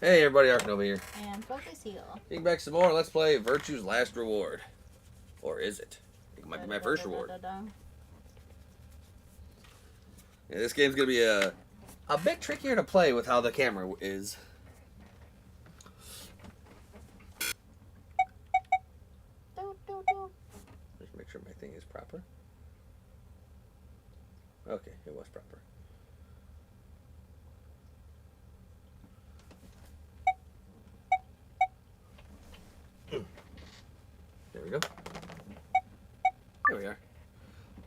Hey everybody, Ark Nova here. And Focus Heal. Getting back some more. Let's play Virtue's Last Reward. Or is it? It might be my first reward. Yeah, this game's going to be a bit trickier to play with how the camera is. Let's make sure my thing is proper. Okay, it was proper. There we go. There we are.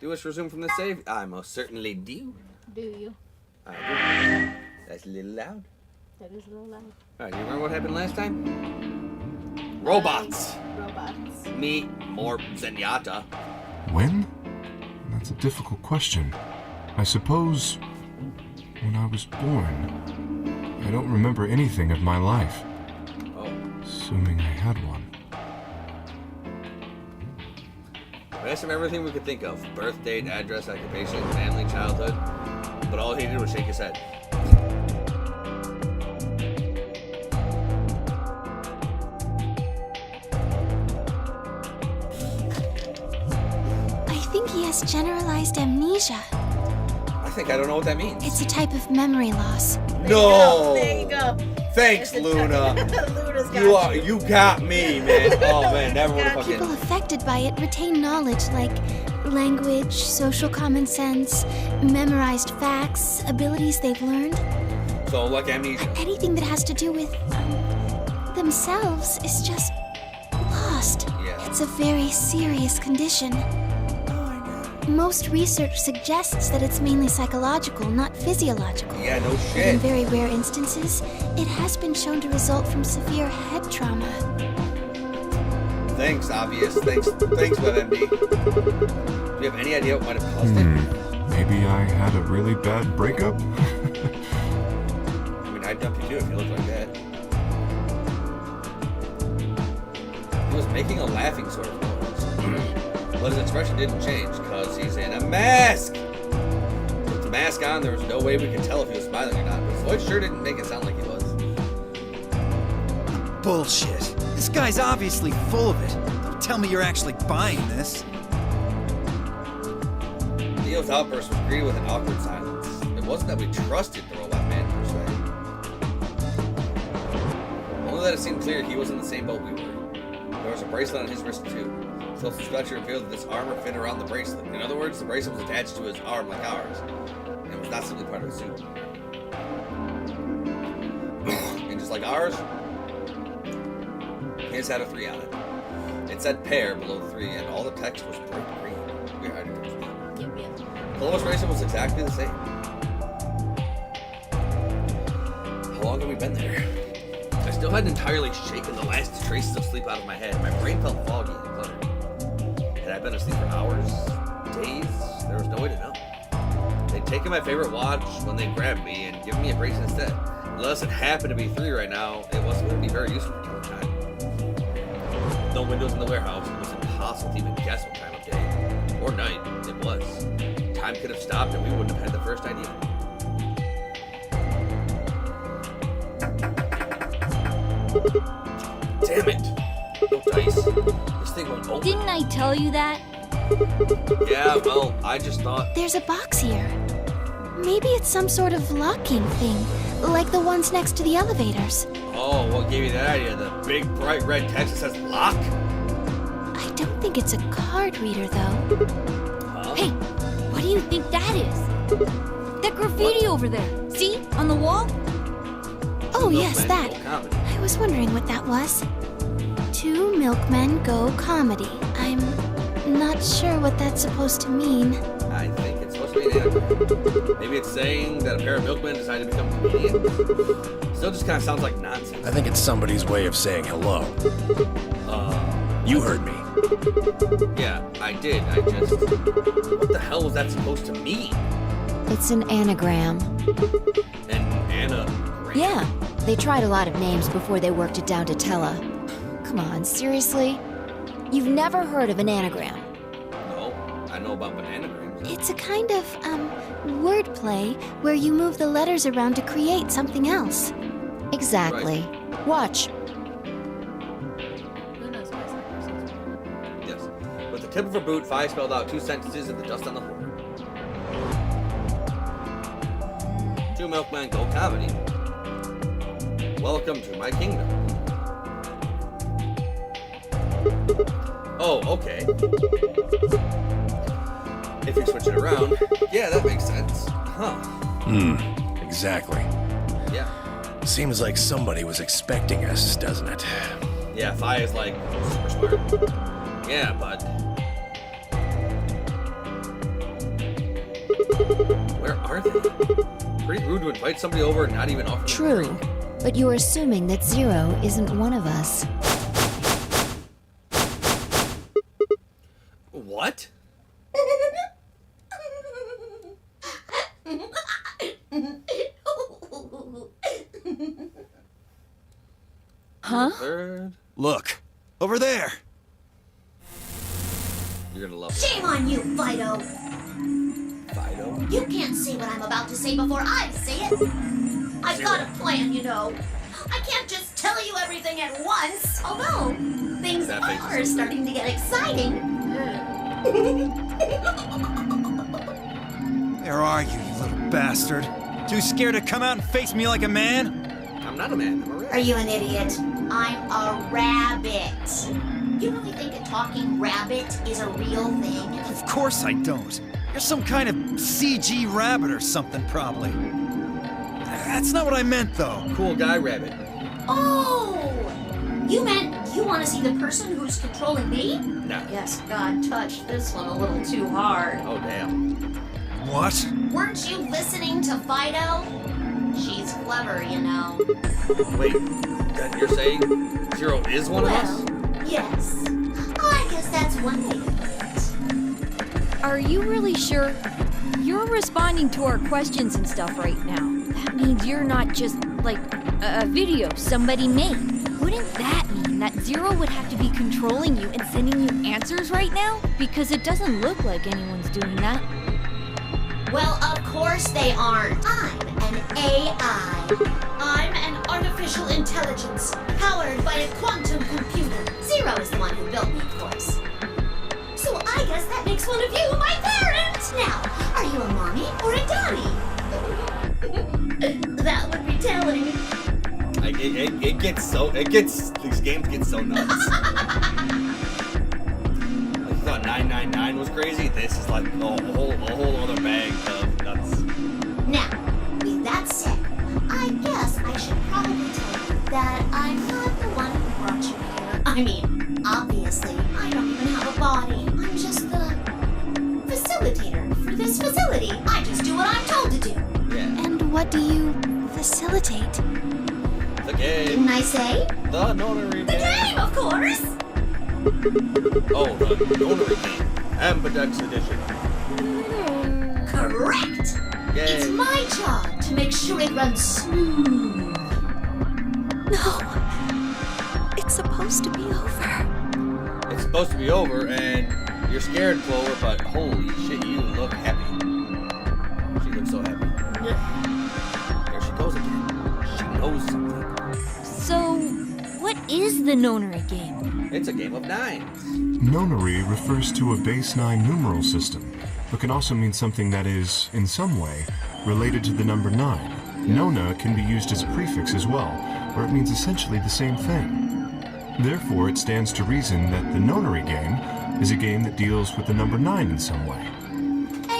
Do us resume from the save? I most certainly do. Do you? I do. That's a little loud. That is a little loud. Alright, you remember what happened last time? Robots. Robots. Me or Zenyatta. When? That's a difficult question. I suppose when I was born. I don't remember anything of my life. Oh. Assuming I had one. We asked him everything we could think of. Birth date, address, occupation, family, childhood. But all he did was shake his head. I think he has generalized amnesia. I think I don't know what that means. It's a type of memory loss. No! There you go. Thanks, Luna. Luna's got You got me, man. Oh man, never would have fucking. People affected by it retain knowledge like language, social common sense, memorized facts, abilities they've learned. So like amnesia. Anything that has to do with themselves is just lost. Yeah. It's a very serious condition. Most research suggests that it's mainly psychological, not physiological. Yeah, no In shit. very rare instances, it has been shown to result from severe head trauma. Thanks, obvious. Thanks, WebMD. Do you have any idea what might have caused it? Maybe I had a really bad breakup? I mean, I'd dump you too if you look like that. He was making a laughing sort of noise. But his expression didn't change because he's in a mask. With the mask on, there was no way we could tell if he was smiling or not. But his voice sure didn't make it sound like he was. Bullshit. This guy's obviously full of it. Don't tell me you're actually buying this. Neo's outburst was greeted with an awkward silence. It wasn't that we trusted the robot man per se. Only that it seemed clear he was in the same boat we were. There was a bracelet on his wrist too. Self-inspection revealed that this armor fit around the bracelet. In other words, the bracelet was attached to his arm like ours. And it was not simply part of the suit. And just like ours, his had a 3 on it. It said pair below the 3, and all the text was bright green. We had to confirm. Columbus bracelet was exactly the same. How long have we been there? I still hadn't entirely shaken the last traces of sleep out of my head. My brain felt foggy and cluttered. Had I been asleep for hours? Days? There was no way to know. They'd taken my favorite watch when they grabbed me and given me a bracelet instead. Unless it happened to be 3 right now, it wasn't going to be very useful for telling time. No windows in the warehouse. It was impossible to even guess what time of day or night it was. Time could have stopped and we wouldn't have had the first idea. Damn it! No dice. This thing won't open. Didn't I tell you that? Yeah, well, I just thought... There's a box here. Maybe it's some sort of locking thing, like the ones next to the elevators. Oh, what gave you that idea? The big bright red text that says lock? I don't think it's a card reader, though. Huh? Hey, what do you think that is? That graffiti over there. See? On the wall? Oh, yes, that. Comedy. I was wondering what that was. 2 milkmen go comedy. I'm not sure what that's supposed to mean. I think it's supposed to be an anagram. Maybe it's saying that a pair of milkmen decided to become comedians. Still just kind of sounds like nonsense. I think it's somebody's way of saying hello. You heard me. Yeah, I did. I just... What the hell was that supposed to mean? It's an anagram. An anagram? Yeah, they tried a lot of names before they worked it down to Tella. Come on, seriously? You've never heard of an anagram? No, I know about bananagrams. It's a kind of, wordplay where you move the letters around to create something else. Exactly. Watch. Who knows why some person's Yes. With the tip of her boot, Fi spelled out 2 sentences in the dust on the floor. 2 milkmen go comedy. Welcome to my kingdom. Oh, okay. If you switch it around, yeah, that makes sense. Huh. Exactly. Yeah. Seems like somebody was expecting us, doesn't it? Yeah, Fi is like super smart. Yeah, but where are they? Pretty rude to invite somebody over and not even offer them a True. drink. But you're assuming that Zero isn't one of us. What? Huh? Third. Look, over there. You're gonna love it. Shame on you, Fido! Fido. You can't say what I'm about to say before I say it. I've got a plan, you know. I can't just tell you everything at once, although things That makes are sense. starting to get exciting. Where are you, you little bastard? Too scared to come out and face me like a man? I'm not a man. I'm a rat. Are you an idiot? I'm a rabbit. You really think a talking rabbit is a real thing? Of course I don't. You're some kind of CG rabbit or something, probably. That's not what I meant, though. Cool guy rabbit. Oh! You meant you want to see the person who's controlling me? No. Guess God touched this one a little too hard. Oh damn. What? Weren't you listening to Fido? She's clever, you know. Wait, then you're saying Zero is one of us? Well, yes. I guess that's one way to put it. Are you really sure? You're responding to our questions and stuff right now. That means you're not just, like, a video somebody made. Wouldn't that mean that Zero would have to be controlling you and sending you answers right now? Because it doesn't look like anyone's doing that. Well, of course they aren't. I'm an AI. I'm an artificial artificial intelligence powered by a quantum computer. Zero is the one who built me, of course. So I guess that makes one of you my parent. Now, are you a mommy or a daddy? That would be telling. These games get so nuts. Like, you thought 999 was crazy? This is like a whole other bag of nuts. Now, with that said, I guess I should probably tell you that I'm not the one who brought you here. I mean, obviously, I don't even have a body. I'm just the facilitator for this facility. I just do what I'm told to do. Yeah. And what do you facilitate? The game. Didn't I say? The notary The game, of course! Oh, the notary game. Ambidex edition. Correct! Yay. It's my job to make sure it runs smooth. No. It's supposed to be over. It's supposed to be over, and you're scared, Clover, but holy shit, you look happy. She looks so happy. There she goes again. She knows something. So, what is the nonary game? It's a game of nines. Nonary refers to a base 9 numeral system, but can also mean something that is, in some way, related to the number 9. Nona can be used as a prefix as well, where it means essentially the same thing. Therefore, it stands to reason that the nonary game is a game that deals with the number 9 in some way.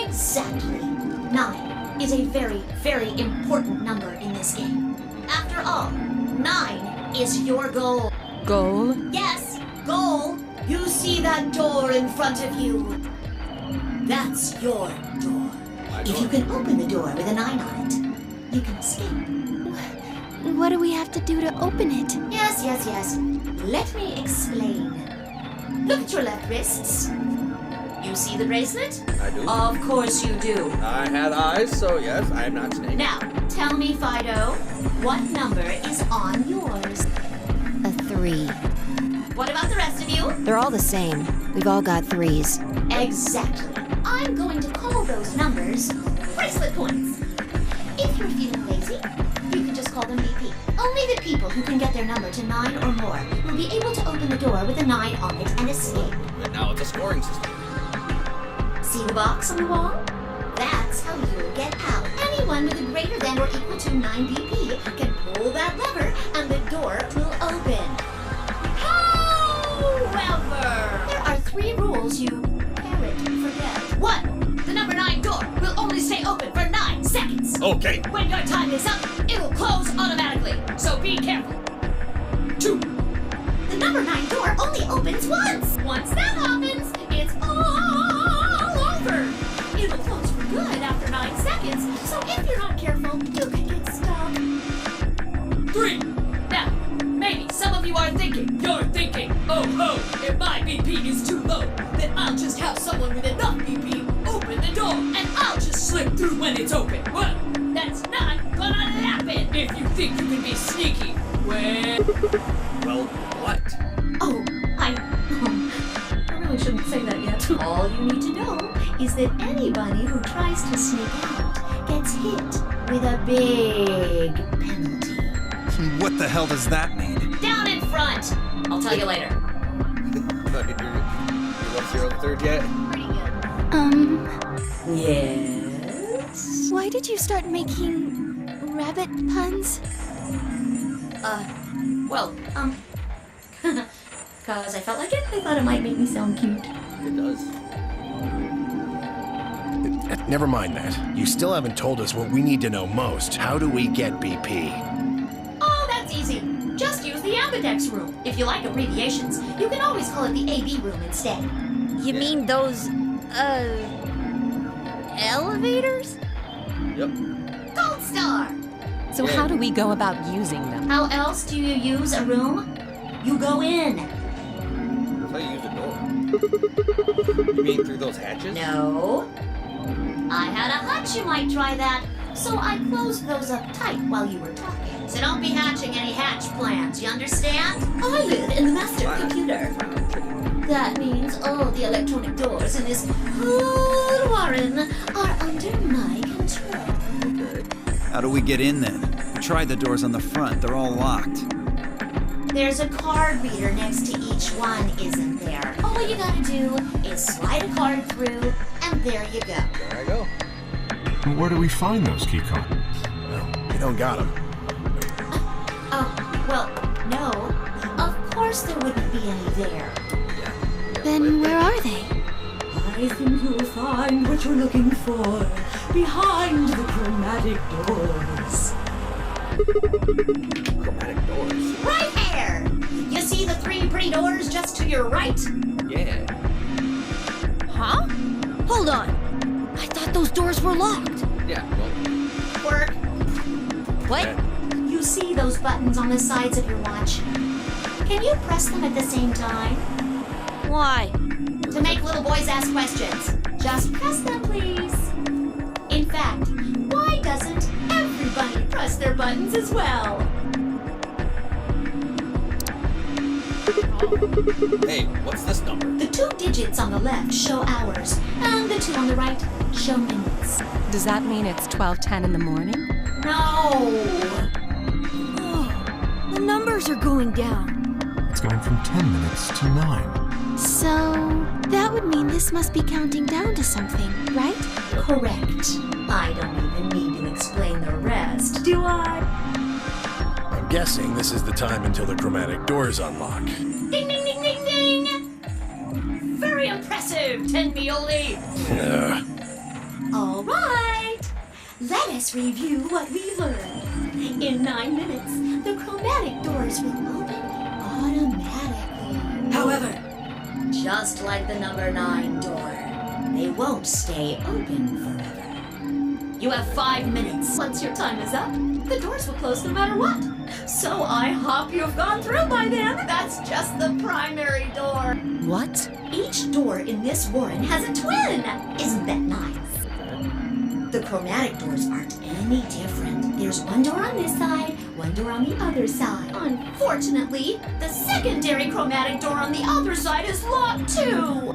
Exactly. 9 is a very, very important number in this game. After all, 9 is your goal. Goal? Yes, goal. You see that door in front of you? That's your door. If you can open the door with a 9 on it, you can escape. What do we have to do to open it? Yes. Let me explain. Look at your left wrists. You see the bracelet? I do. Of course you do. I had eyes, so yes, I am not Snake. Now, tell me, Fido, what number is on yours? A 3. What about the rest of you? They're all the same. We've all got 3s. Exactly. I'm going to call those numbers bracelet points. If you're feeling lazy, you can just call them BP. Only the people who can get their number to 9 or more will be able to open the door with a 9 on it and escape. But now it's a scoring system. See the box on the wall? That's how you'll get out. Anyone with a greater than or equal to 9 BP can pull that lever and the door will open. However, there are 3 rules you parrot forget. 1. The number 9 door will only stay open for 9 seconds. Okay. When your time is up, it will close automatically, so be careful. 2. The number 9 door only opens once. Once that happens, it's all over. It'll close for good after 9 seconds, so if you're not careful, you can get stuck. 3. Now, maybe some of you are thinking, oh ho, if my BP is too low, then I'll just have someone with enough BP open the door, and I'll just slip through when it's open. Well, that's not gonna happen if you think you can be sneaky. Well, what? Oh, I really shouldn't say that yet. All you need to know is that anybody who tries to sneak out gets hit with a big penalty. What the hell does that mean? Down in front! I'll tell you later. You want 0-3rd yet? Pretty good. Yes? Why did you start making rabbit puns? Cause I felt like it. I thought it might make me sound cute. It does. Never mind that. You still haven't told us what we need to know most. How do we get BP? Oh, that's easy. Just use the Ambidex room. If you like abbreviations, you can always call it the AB room instead. You mean those, elevators? Yep. Gold Star! So how do we go about using them? How else do you use a room? You go in. That's how you use a door. You mean through those hatches? No. I had a hunch you might try that, so I closed those up tight while you were talking. So don't be hatching any hatch plans, you understand? I live in the master computer. That means all the electronic doors in this whole warren are under my control. Okay. How do we get in then? tried the doors on the front. They're all locked. There's a card reader next to each one, isn't there? All you gotta do is slide a card through, and there you go. There I go. Where do we find those key cards? Well, you don't got them. Oh, well, no. Of course there wouldn't be any there. Then where are they? I think you'll find what you're looking for behind the chromatic doors. Chromatic doors. Right there! You see the three pretty doors just to your right? Yeah. Huh? Hold on. I thought those doors were locked. Yeah, well, Work. What? You see those buttons on the sides of your watch? Can you press them at the same time? Why? To make little boys ask questions. Just press them, please. In fact, why doesn't everybody press their buttons as well? hey, what's this number? The 2 digits on the left show hours, and the 2 on the right show minutes. Does that mean it's 12:10 in the morning? No! Oh, the numbers are going down. It's going from 10 minutes to 9. So, that would mean this must be counting down to something, right? Correct. I don't even need to explain the rest, do I? I'm guessing this is the time until the chromatic doors unlock. Ding, ding, ding, ding, ding! Very impressive, Tenmioli! All right. Let us review what we learned. In 9 minutes, the chromatic doors will open automatically. However, just like the number 9 door, they won't stay open forever. You have 5 minutes. Once your time is up, the doors will close no matter what. So I hope you've gone through by then. That's just the primary door. What? Each door in this warren has a twin. Isn't that nice? The chromatic doors aren't any different. There's one door on this side, one door on the other side. Unfortunately, the secondary chromatic door on the other side is locked too.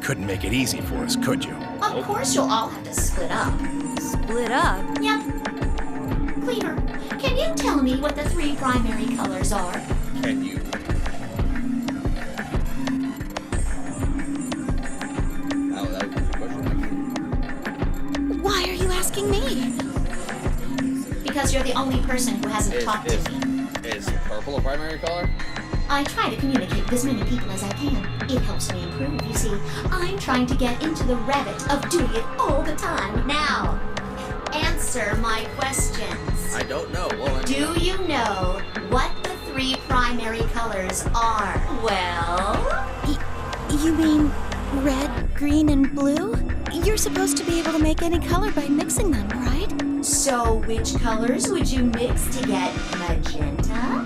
Couldn't make it easy for us, could you? Of course, you'll all have to split up. Split up? Yep. Cleaver, can you tell me what the 3 primary colors are? Can you? Oh, that was a question. Why are you asking me? Because you're the only person who hasn't talked to me. Is purple a primary color? I try to communicate with as many people as I can. It helps me improve, you see. I'm trying to get into the rabbit of doing it all the time. Now, answer my questions. I don't know. Well, Do you know what the 3 primary colors are? Well... You mean red, green, and blue? You're supposed to be able to make any color by mixing them, right? So which colors would you mix to get magenta?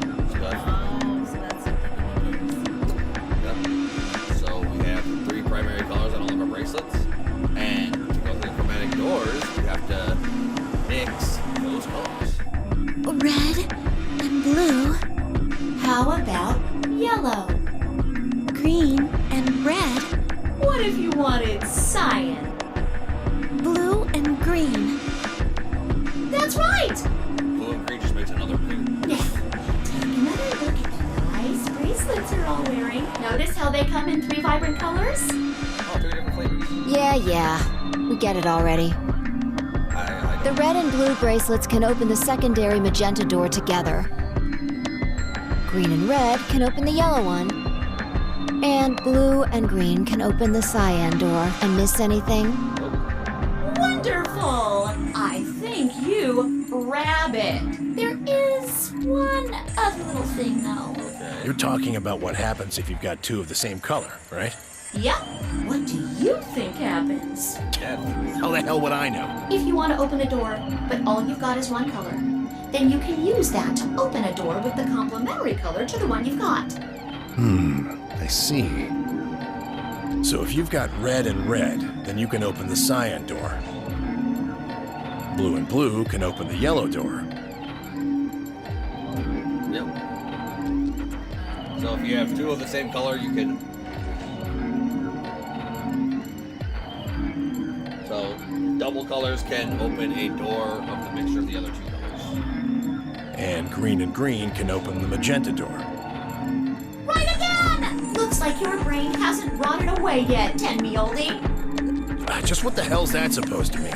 So we have 3 primary colors on all of our bracelets, and to go through the chromatic doors, we have to mix those colors. Red and blue, How about yellow? green and red, What if you wanted cyan? blue and green. That's right! Blue and green just makes another blue. Now, take another look at the nice bracelets you're all wearing. Notice how they come in 3 vibrant colors? Oh, 3 different flavors. Yeah. We get it already. I The red and blue bracelets can open the secondary magenta door together. Green and red can open the yellow one. And blue and green can open the cyan door. I miss anything? Wonderful! I think you rabbit. There is one other little thing, though. You're talking about what happens if you've got 2 of the same color, right? Yep. What do you think happens? How the hell would I know? If you want to open a door, but all you've got is one color, then you can use that to open a door with the complementary color to the one you've got. I see. So if you've got red and red, then you can open the cyan door. Blue and blue can open the yellow door. Yep. So if you have 2 of the same color, you can... So double colors can open a door of the mixture of the other 2 colors. and green can open the magenta door. Right again! Looks like your brain hasn't rotted away yet, 10-me-oldie. Just what the hell's that supposed to mean?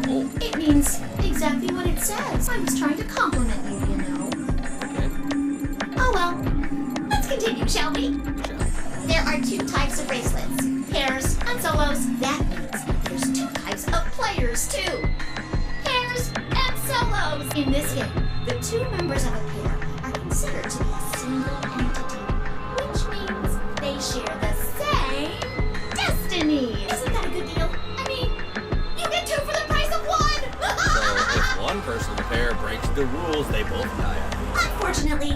Oh, It means exactly what it says. I was trying to compliment you, you know. okay. Oh well. Let's continue, shall we? Shall There are two types of bracelets. Pairs and solos. That means there's two types of players, too. Pairs and solos. In this game, the two members of a pair are considered to be a single entity, which means they share the same destiny. Isn't that a good deal? I mean, you get two for the price of one! So if one person in the pair breaks the rules, they both die. Unfortunately,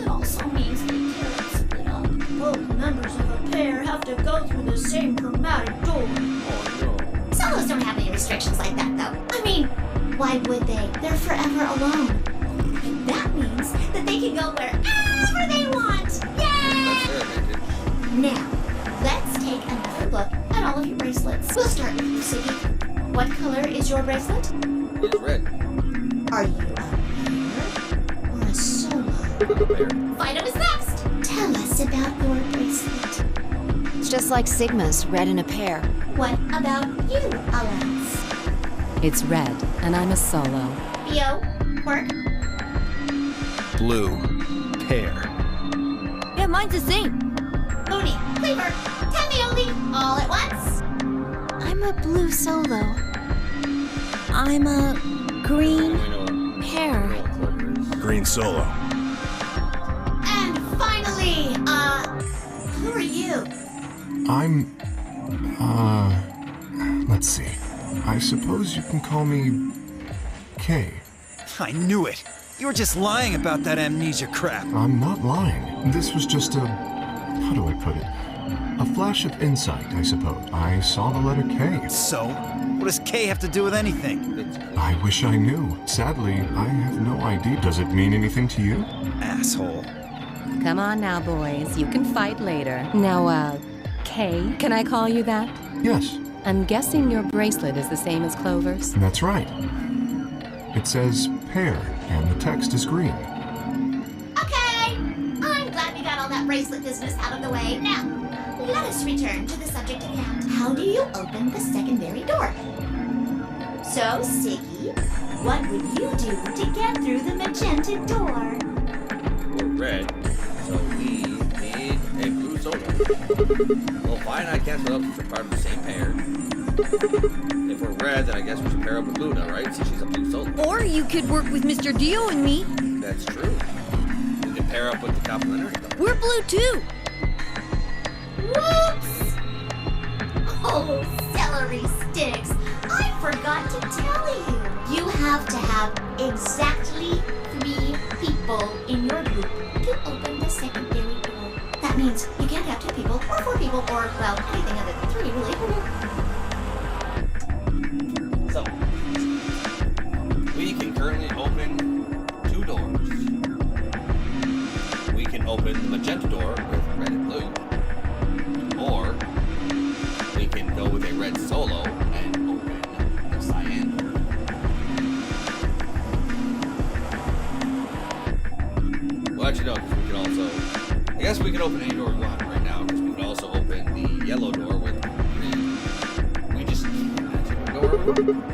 it also means they can't split up. Both members of a pair have to go through the same chromatic door. Oh no. Solos don't have any restrictions like that, though. I mean, why would they? They're forever alone. And that means that they can go wherever they want. That's Yay! their advantage. Now, let's take another look at all of your bracelets. We'll start with you, Siggy. What color is your bracelet? It's red. Are you a pair or a solo? Pair. Fido is next. Tell us about your bracelet. It's just like Sigma's, red in a pair. What about you, Alex? It's red, and I'm a solo. Theo, Quirk, Blue. Pair. Yeah, mine's the same. Mooney, Cleaver, Tendy-Oldie, all at once. I'm a blue solo. I'm a green We know pair. what Clover is. Green solo. And finally, who are you? I'm, let's see. I suppose you can call me K. I knew it. You were just lying about that amnesia crap. I'm not lying. This was just a, how do I put it? A flash of insight, I suppose. I saw the letter K. So, what does K have to do with anything? I wish I knew. Sadly, I have no idea. Does it mean anything to you? Asshole. Come on now, boys. You can fight later. Now, Kay, can I call you that? Yes, I'm guessing your bracelet is the same as Clover's. that's right. It says pair, and the text is green. Okay, I'm glad we got all that bracelet business out of the way. Now, let us return to the subject at hand. How do you open the secondary door? So, Siggy, what would you do to get through the magenta door? We're red, so we need a blue solo. Well, fine, I can't split up since we're part of the same pair. If we're red, then I guess we should pair up with Luna, right? Since she's a blue solo. Or you could work with Mr. Dio and me. That's true. We could pair up with the complimentary color. We're blue too. Whoops! Oh, celery sticks! I forgot to tell you. You have to have exactly 3 people in your group to open the secondary door. That means you can't have 2 people, or 4 people, or, well, anything other than 3, really. So, we can currently open 2 doors. We can open the magenta door with red and blue. Or, we can go with a red solo and open the cyan door. Well, actually, no, because we can also... I guess we can open any door we want right now, because we can also open the yellow door with green. We just can't actually go wherever we want.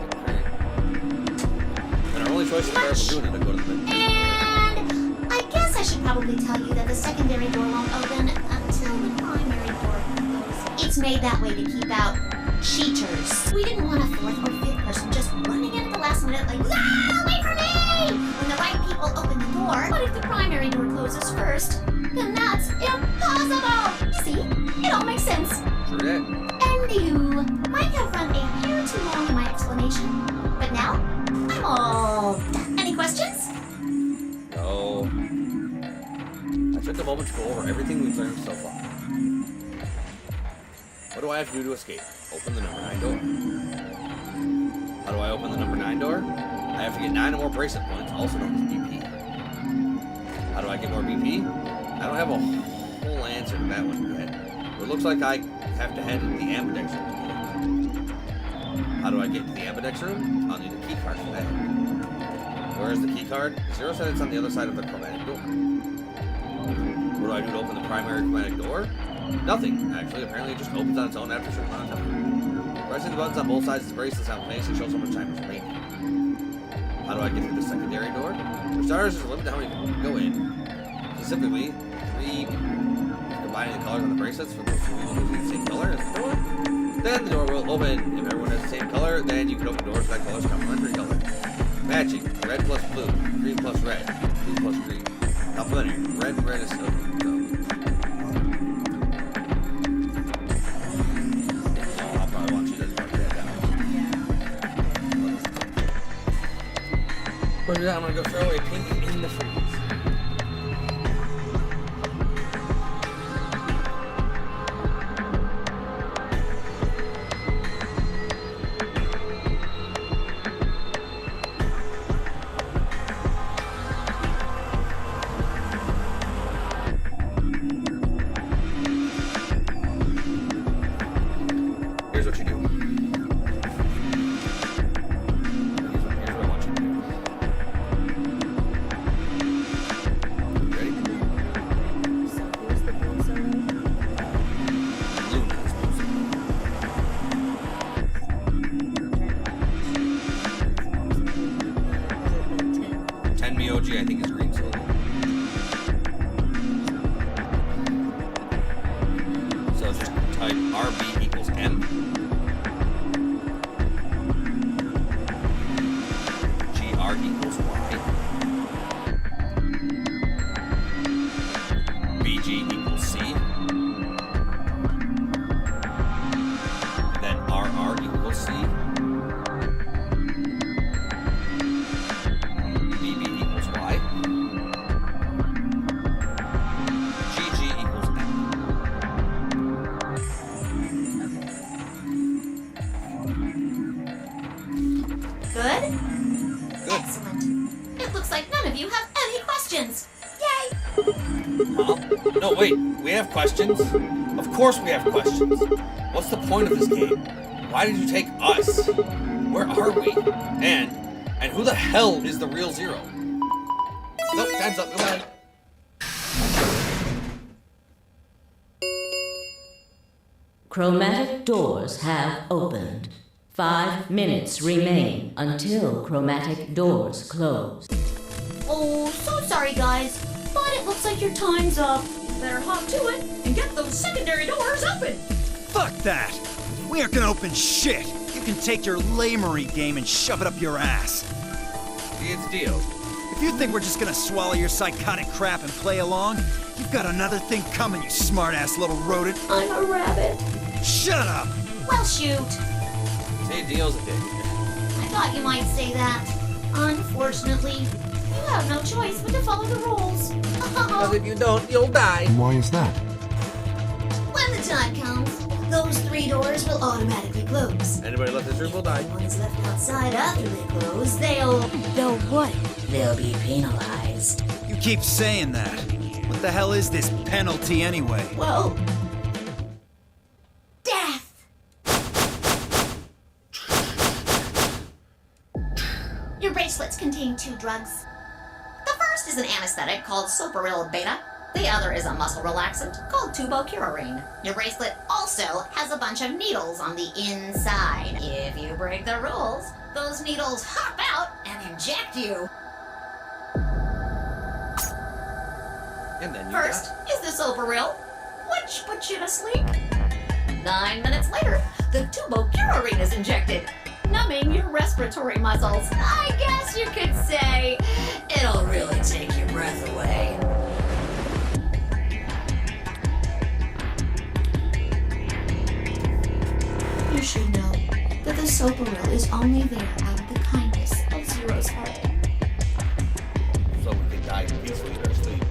And our only choice is for Luna to go to the middle. And I guess I should probably tell you that the secondary door won't open until the primary door closes. It's made that way to keep out cheaters. We didn't want a 4th or 5th person just running in at the last minute like, ah, wait for me! When the right people open the door, but if the primary door closes first, then that's impossible! You see, it all makes sense. Sure did. And you might have run a hair too long in my explanation, but now I'm all done. Any questions? No. I took a moment to go over everything we've learned so far. What do I have to do to escape? Open the number 9 door. How do I open the number 9 door? I have to get 9 or more bracelet points, also known as BP. How do I get more BP? I don't have a whole answer to that one yet. It looks like I have to head into the ambidex room to get it. How do I get to the ambidex room? I'll need a key card for that. Where's the key card? Zero said it's on the other side of the chromatic door. What do I do to open the primary chromatic door? Nothing, actually. Apparently it just opens on its own after a certain amount of time. Pressing the buttons on both sides of the bracelet simultaneously shows how much time is remaining. How do I get through the secondary door? For starters, there's a limit to how many people can go in. Specifically, 3 combining the colors on the bracelets for those 3 people using the same color as the door. Then the door will open. If everyone has the same color, then you can open doors for that color's complementary color. Matching. Red plus blue. Green plus red. Blue plus green. Complementary. Red is okay. I'll probably want you to mark that down. Put it down. I'm gonna go throw a pink in the freeze. I think is green solo. So just type RB equals M. GR equals Y. BG equals C. Then RR equals C. No, wait, we have questions? Of course we have questions. What's the point of this game? Why did you take us? Where are we? And who the hell is the real Zero? Nope, time's up, goodbye. Chromatic doors have opened. 5 minutes remain until chromatic doors close. Oh, so sorry, guys. But it looks like your time's up. Better hop to it and get those secondary doors open. Fuck that! We aren't gonna open shit! You can take your lamery game and shove it up your ass. It's Dio. If you think we're just gonna swallow your psychotic crap and play along, you've got another thing coming, you smart-ass little rodent. I'm a rabbit. Shut up! Well, shoot. Say Dio's a dick. I thought you might say that. Unfortunately, you have no choice but to follow the rules. Because if you don't, you'll die. And why is that? When the time comes, those 3 doors will automatically close. Anybody left this room will die. Anyone is left outside after they close, they'll what? They'll be penalized. You keep saying that. What the hell is this penalty anyway? Well, death. Your bracelets contain 2 drugs. The first is an anesthetic called Soparil Beta. The other is a muscle relaxant called Tubocurarine. Your bracelet also has a bunch of needles on the inside. If you break the rules, those needles hop out and inject you. And then you First is the Soparil, which puts you to sleep. 9 minutes later, the Tubocurarine is injected, numbing your respiratory muscles. I guess you could say it'll really take your breath away. You should know that the Soparil is only there out of the kindness of Zero's heart. So we can die peacefully in our sleep.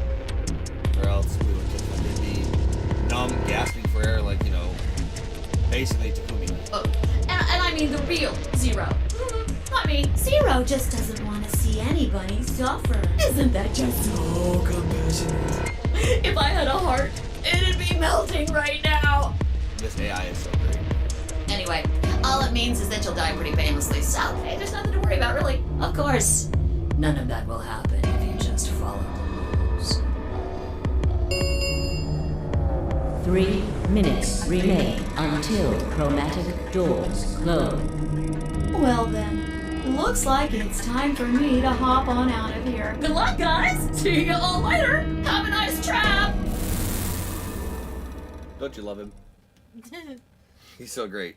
Or else we would just like be numb, gasping for air, like, you know, basically Takumi. Oh, and I mean the real Zero. I mean, Zero just doesn't want to see anybody suffer. Isn't that just so compassionate? If I had a heart, it'd be melting right now. This AI is so great. Anyway, all it means is that you'll die pretty painlessly, so hey, there's nothing to worry about, really. Of course, None of that will happen if you just follow the rules. 3 minutes remain until chromatic doors close. Well then, looks like it's time for me to hop on out of here. Good luck, guys! See you all later! Have a nice trap! Don't you love him? He's so great.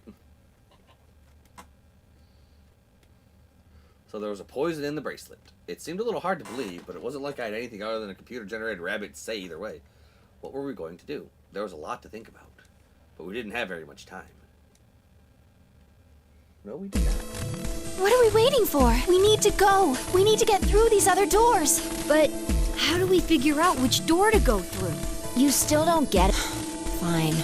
So there was a poison in the bracelet. It seemed a little hard to believe, but it wasn't like I had anything other than a computer-generated rabbit say either way. What were we going to do? There was a lot to think about, but we didn't have very much time. No, we did not. What are we waiting for? We need to go. We need to get through these other doors. But how do we figure out which door to go through? You still don't get it? Fine.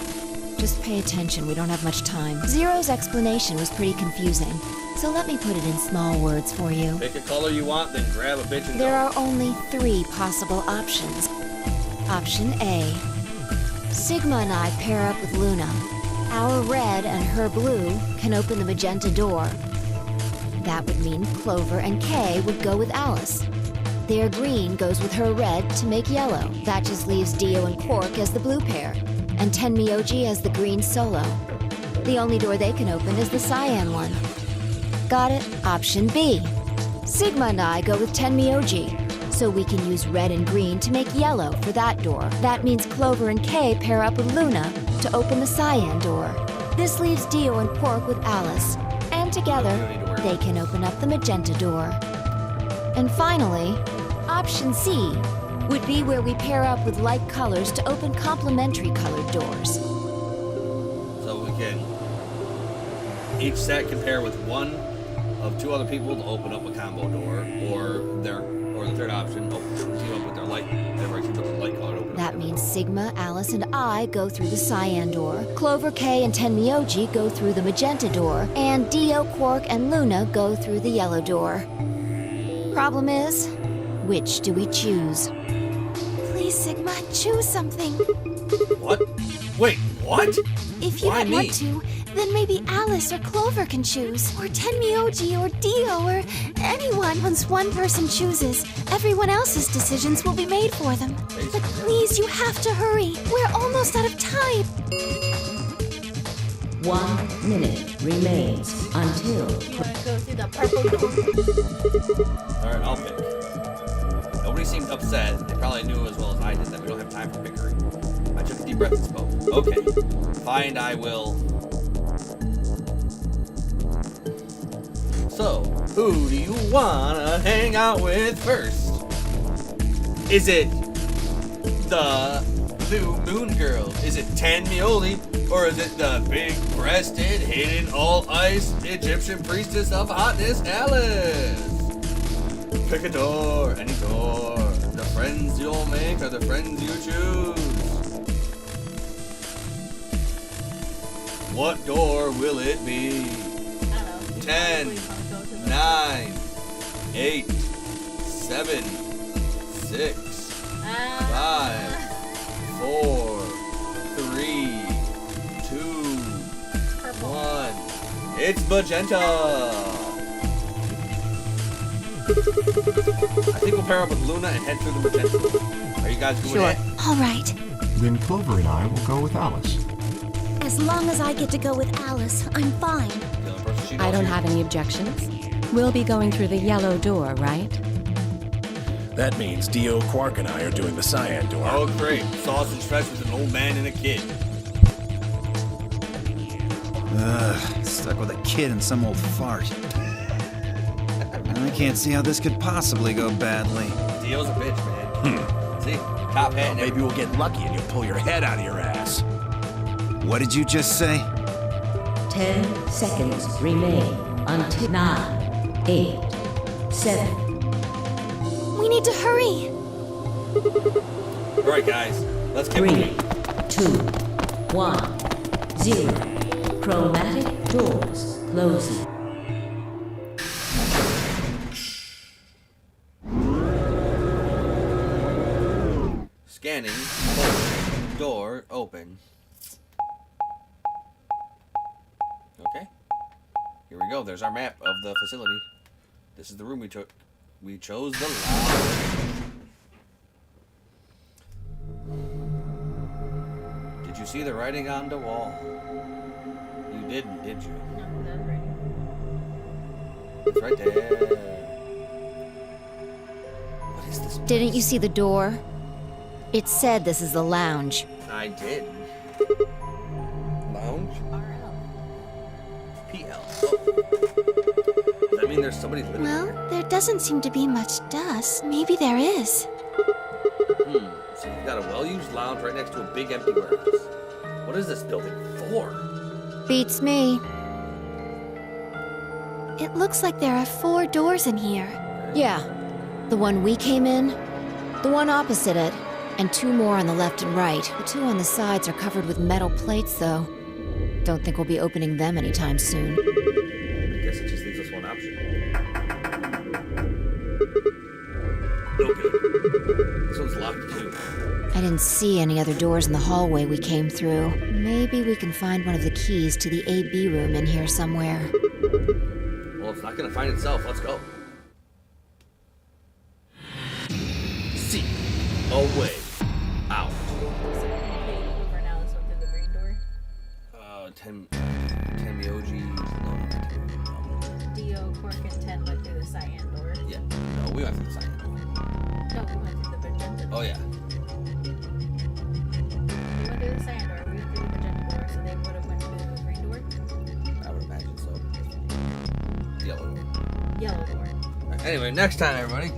Just pay attention, we don't have much time. Zero's explanation was pretty confusing, so let me put it in small words for you. Pick a color you want, then grab a bitch and There go. are only 3 possible options. Option A. Sigma and I pair up with Luna. Our red and her blue can open the magenta door. That would mean Clover and Kay would go with Alice. Their green goes with her red to make yellow. That just leaves Dio and Quark as the blue pair, and Tenmyoji as the green solo. The only door they can open is the cyan one. Got it? Option B. Sigma and I go with Tenmyoji, so we can use red and green to make yellow for that door. That means Clover and Kay pair up with Luna to open the cyan door. This leaves Dio and Quark with Alice, and together, they can open up the magenta door. And finally, option C would be where we pair up with like colors to open complementary colored doors. So we can... Each set can pair with one of 2 other people to open up a combo door, or the third option, team up with their light, everybody teams up with light color to open That up. means Sigma, Alice, and I go through the cyan door, Clover, Kay, and Tenmyoji go through the magenta door, and Dio, Quark, and Luna go through the yellow door. Problem is, which do we choose? Please, Sigma, choose something. What? Wait, what? If you Why don't me? want to, then maybe Alice or Clover can choose. Or Tenmyoji or Dio or anyone. Once one person chooses, everyone else's decisions will be made for them. But please, you have to hurry. We're almost out of time. 1 minute remains until... You want to go through the purple door? Alright, I'll pick. Nobody seemed upset. They probably knew as well as I did that we don't have time for bickering. I took a deep breath and spoke. Okay, fine, I will. So, who do you wanna hang out with first? Is it the Blue Moon Girl? Is it Tenmyoji? Or is it the big-breasted, hidden all-ice Egyptian priestess of hotness, Alice? Pick a door, any door. The friends you'll make are the friends you choose. What door will it be? 10, 9, 8, 7, 6, 5, 4, 3, 2, 1. It's magenta! I think we'll pair up with Luna and head through the magenta. Are you guys doing it? All right. Then Clover and I will go with Alice. As long as I get to go with Alice, I'm fine. The only person she I knows don't here. have any objections. We'll be going through the yellow door, right? That means Dio, Quark, and I are doing the cyan door. Oh, great. Sausage fest with an old man and a kid. Stuck with a kid and some old fart. I can't see how this could possibly go badly. Dio's a bitch, man. See? Top hat and Maybe we'll get lucky and you'll pull your head out of your ass. What did you just say? 10 seconds remain until 9, 8, 7. We need to hurry. Alright, guys. Let's get 3, moving. 2, 1, 0. Chromatic doors closing. Scanning. Open. Door open. Okay. Here we go. There's our map of the facility. This is the room we took. We chose the lounge. Did you see the writing on the wall? You didn't, did you? No, that's right. It's right there. What is this? Didn't you see the door? It said this is the lounge. I did. Lounge? PL. Oh. Does that mean there's somebody living Well, here? there doesn't seem to be much dust. Maybe there is. So you've got a well-used lounge right next to a big empty warehouse. What is this building for? Beats me. It looks like there are 4 doors in here. Yeah. The one we came in, the one opposite it, and 2 more on the left and right. The 2 on the sides are covered with metal plates, though. Don't think we'll be opening them anytime soon. I guess it just leaves us one option. No good. This one's locked too. I didn't see any other doors in the hallway we came through. Maybe we can find one of the keys to the AB room in here somewhere. Well, it's not gonna find itself. Let's go. Seek a way out. So over now, this one through the green door. 10 Myoji. Dio, Cork, and 10 went through the cyan door. Yeah. No, we went through the cyan door. No, we went through the magenta door. Oh, yeah. We went through the cyan door, we went through the magenta door, so they would have went through the green door. I would imagine so. Yellow door. Yellow door. Anyway, next time, everybody.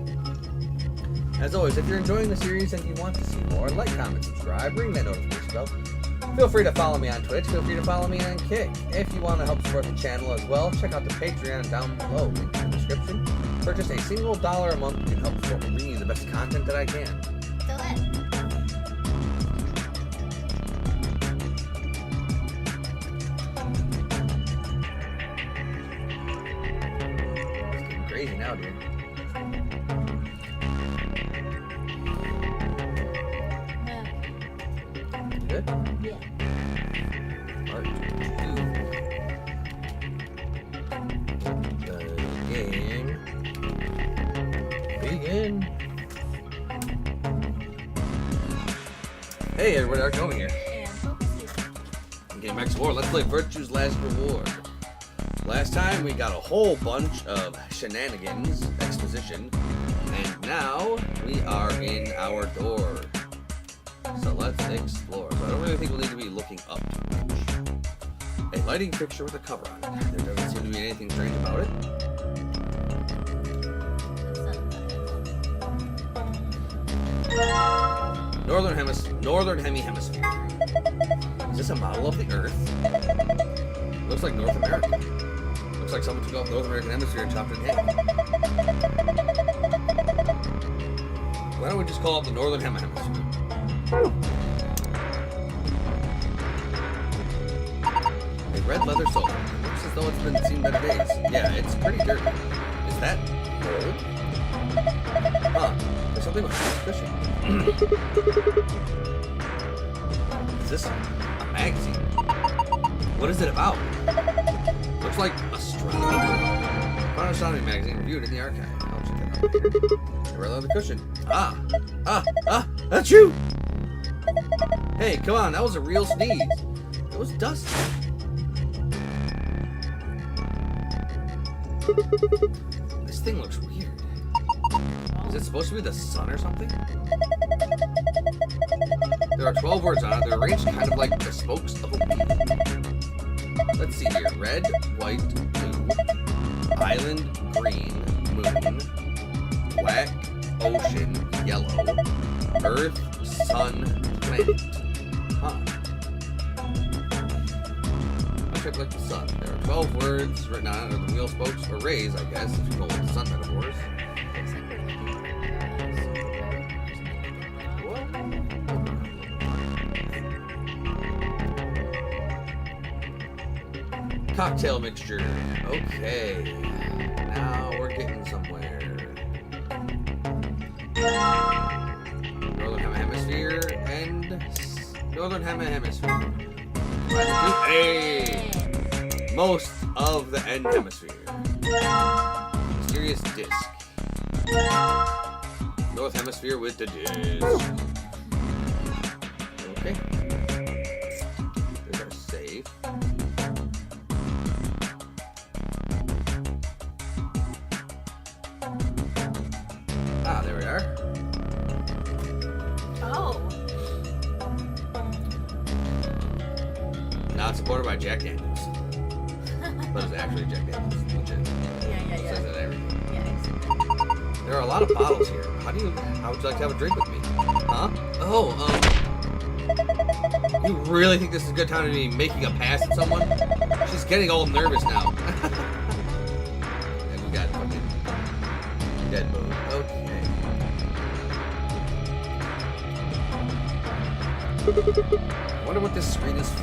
As always, if you're enjoying the series and you want to see more, like, comment, subscribe, ring that notification bell. Feel free to follow me on Twitch. Feel free to follow me on Kick. If you want to help support the channel as well, check out the Patreon down below, link in the description. For just a single $1 a month, you can help support me bringing you the best content that I can. Till then. It's getting crazy now, dude. Good? Yeah. Part 2. The game begin. Hey everybody, how's it going here? Game X War, let's play Virtue's Last Reward. Last time we got a whole bunch of shenanigans, exposition, and now we are in our door. So let's explore. So I don't really think we'll need to be looking up too much. A lighting fixture with a cover on it. There doesn't seem to be anything strange about it. Northern Hemisphere. Is this a model of the Earth? Looks like North America. Looks like someone took off North American Hemisphere and chopped it in half. Why don't we just call it the Northern Hemisphere? A red leather sofa. Looks as though it's been seen better days. Yeah, it's pretty dirty. Is that gold? Huh. There's something behind the cushion. Is this a magazine? What is it about? Looks like astronomy. Found an astronomy magazine reviewed in the archive. I'll check that out later. A red leather cushion. That's you! Hey, come on, that was a real sneeze. It was dusty. This thing looks weird. Is it supposed to be the sun or something? There are 12 words on it. They're arranged kind of like the spokes of a wheel. Let's see here. Red, white, blue, island, green, moon, black, ocean, yellow, earth, sun, planet. Huh. Looks like the sun. There are 12 words written on it, or the wheel spokes, or rays, I guess, if you go with the sun metaphors. Cocktail mixture. Okay. Now we're getting somewhere. Northern Hemisphere and Northern Hemisphere. Hey! Most of the end hemisphere. Mysterious disc. North Hemisphere with the dish. Okay. There's our save. Ah, there we are. Oh. Not supported by Jack Daniels. But it's actually Jack Daniels. Legit. Yeah. Says it everything. Yeah. There are a lot of bottles here. How would you like to have a drink with me? Huh? Oh, you really think this is a good time to be making a pass at someone? She's getting all nervous now. And we got fucking dead mode. Okay. I wonder what this screen is for.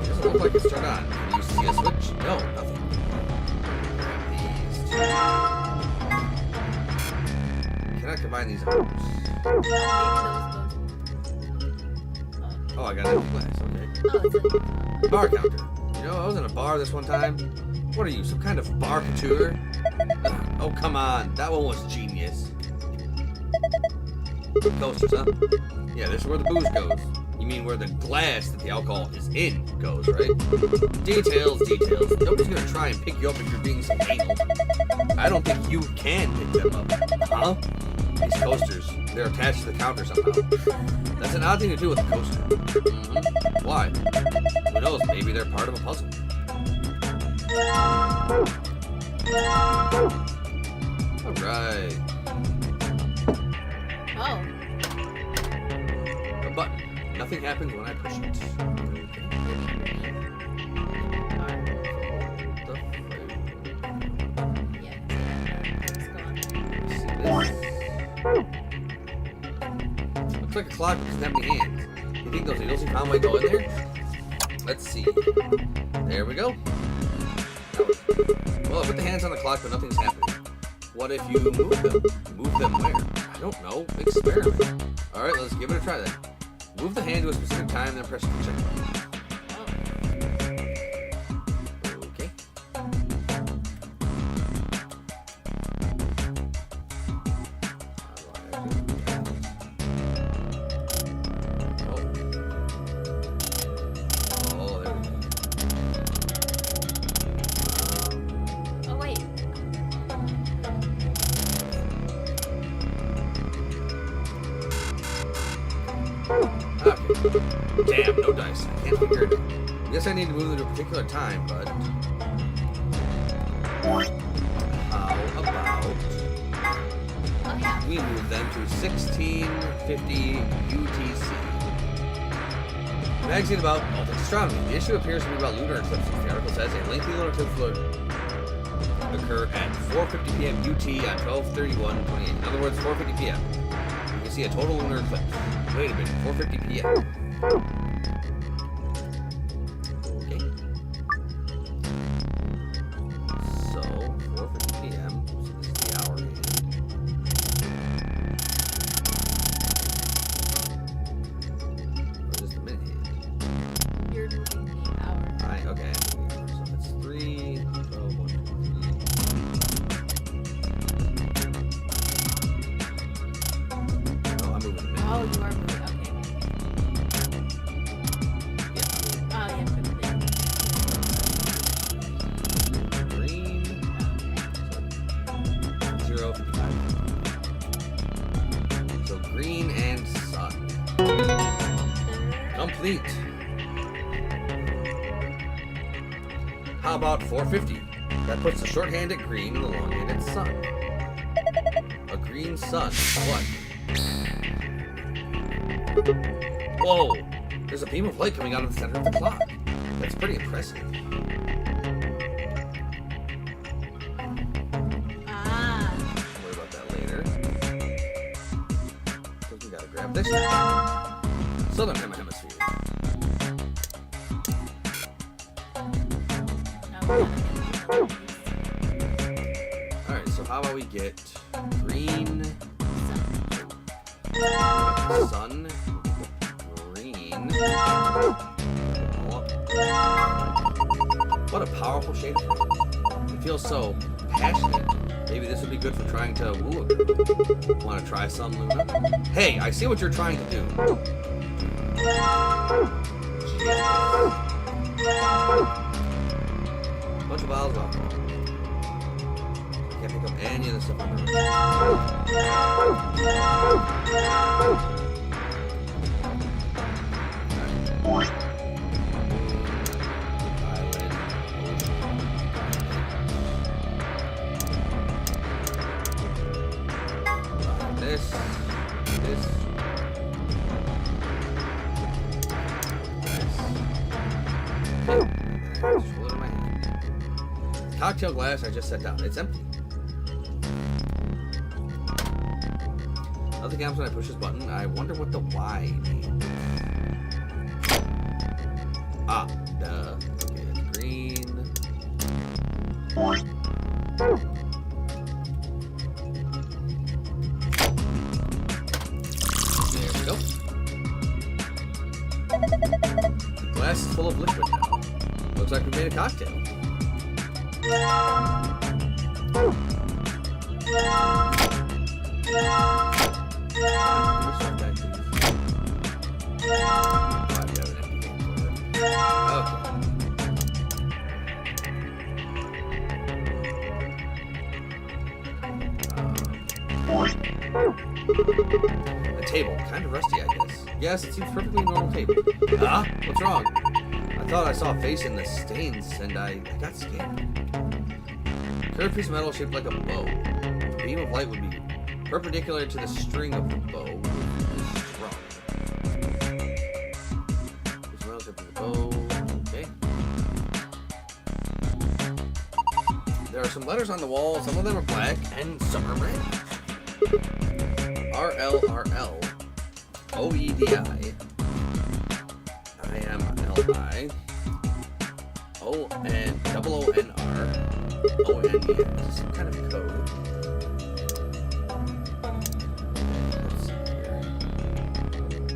It doesn't look like it's turned on. Can you see a switch? No, nothing. Can I combine these items? Oh, I got an empty glass. Okay. Bar counter. You know, I was in a bar this one time. What are you, some kind of bar couture? Oh, come on. That one was genius. Coasters, huh? Yeah, this is where the booze goes. You mean where the glass that the alcohol is in goes, right? Details. Nobody's gonna try and pick you up if you're being some anal. I don't think you can pick them up. Huh? These coasters, they're attached to the counter somehow. That's an odd thing to do with a coaster. Mm-hmm. Why? Who knows? Maybe they're part of a puzzle. Alright. Oh. A button. Nothing happens when I push it. Looks like a clock with doesn't have any hands. You think those needles you found might go in there? Let's see. There we go. Well, I put the hands on the clock, but nothing's happening. What if you move them? Move them where? I don't know. Experiment. Alright, let's give it a try then. Move the hand to a specific time, then press the check button. Okay. Oh, there we go. Oh, wait. Damn, no dice. I can't figure it out. I guess I need to move them to a particular time, but... How about... we move them to 1650 UTC. Magazine about astronomy. The issue appears to be about lunar eclipses. The article says a lengthy lunar eclipse will occur at 4:50 p.m. UT on 12/31/28. In other words, 4:50 p.m. You can see a total lunar eclipse. Wait a minute, 4:50 p.m. Okay. So, 4:50 p.m. So this is the hour hand. Or is this the minute hand? You're moving the hour. Okay. So it's 3, 12, 1, 2, 3. No, I'm moving the minute. Oh, you are moving. Okay. Green. 0:55. So green and sun. Complete. How about 4:50? That puts the short-hand at green and the long-hand at sun. A green sun. What? Whoa! There's a beam of light coming out of the center of the clock. That's pretty impressive. Ah. Don't worry about that later. Because we gotta grab this now. Southern Hemisphere. Alright, so how about we get green, sun, green. What a powerful shade of color. It feels so passionate. Maybe this would be good for trying to woo a girl. Want to try some, Luna? Hey, I see what you're trying to do. Bunch of bottles of alcohol. I can't pick up any of the stuff on the This. Just hold it in my hand. Cocktail glass I just set down. It's empty. Nothing happens when I push this button. I wonder what the Y means. Ah, duh. Okay, it's green. There we go. The glass is full of liquid now. Looks like we made a cocktail. The table, kind of rusty, I guess. Yes, it seems perfectly normal table. Ah, what's wrong? I thought I saw a face in the stains, and I got scared. Curved piece of metal shaped like a bow. A beam of light would be perpendicular to the string of the bow. Piece of metal shaped like a bow. Okay. There are some letters on the wall. Some of them are black, and some are red. RLRL. OEDI. IMLI. ONR. ONE. Is this some kind of code? Let's see here.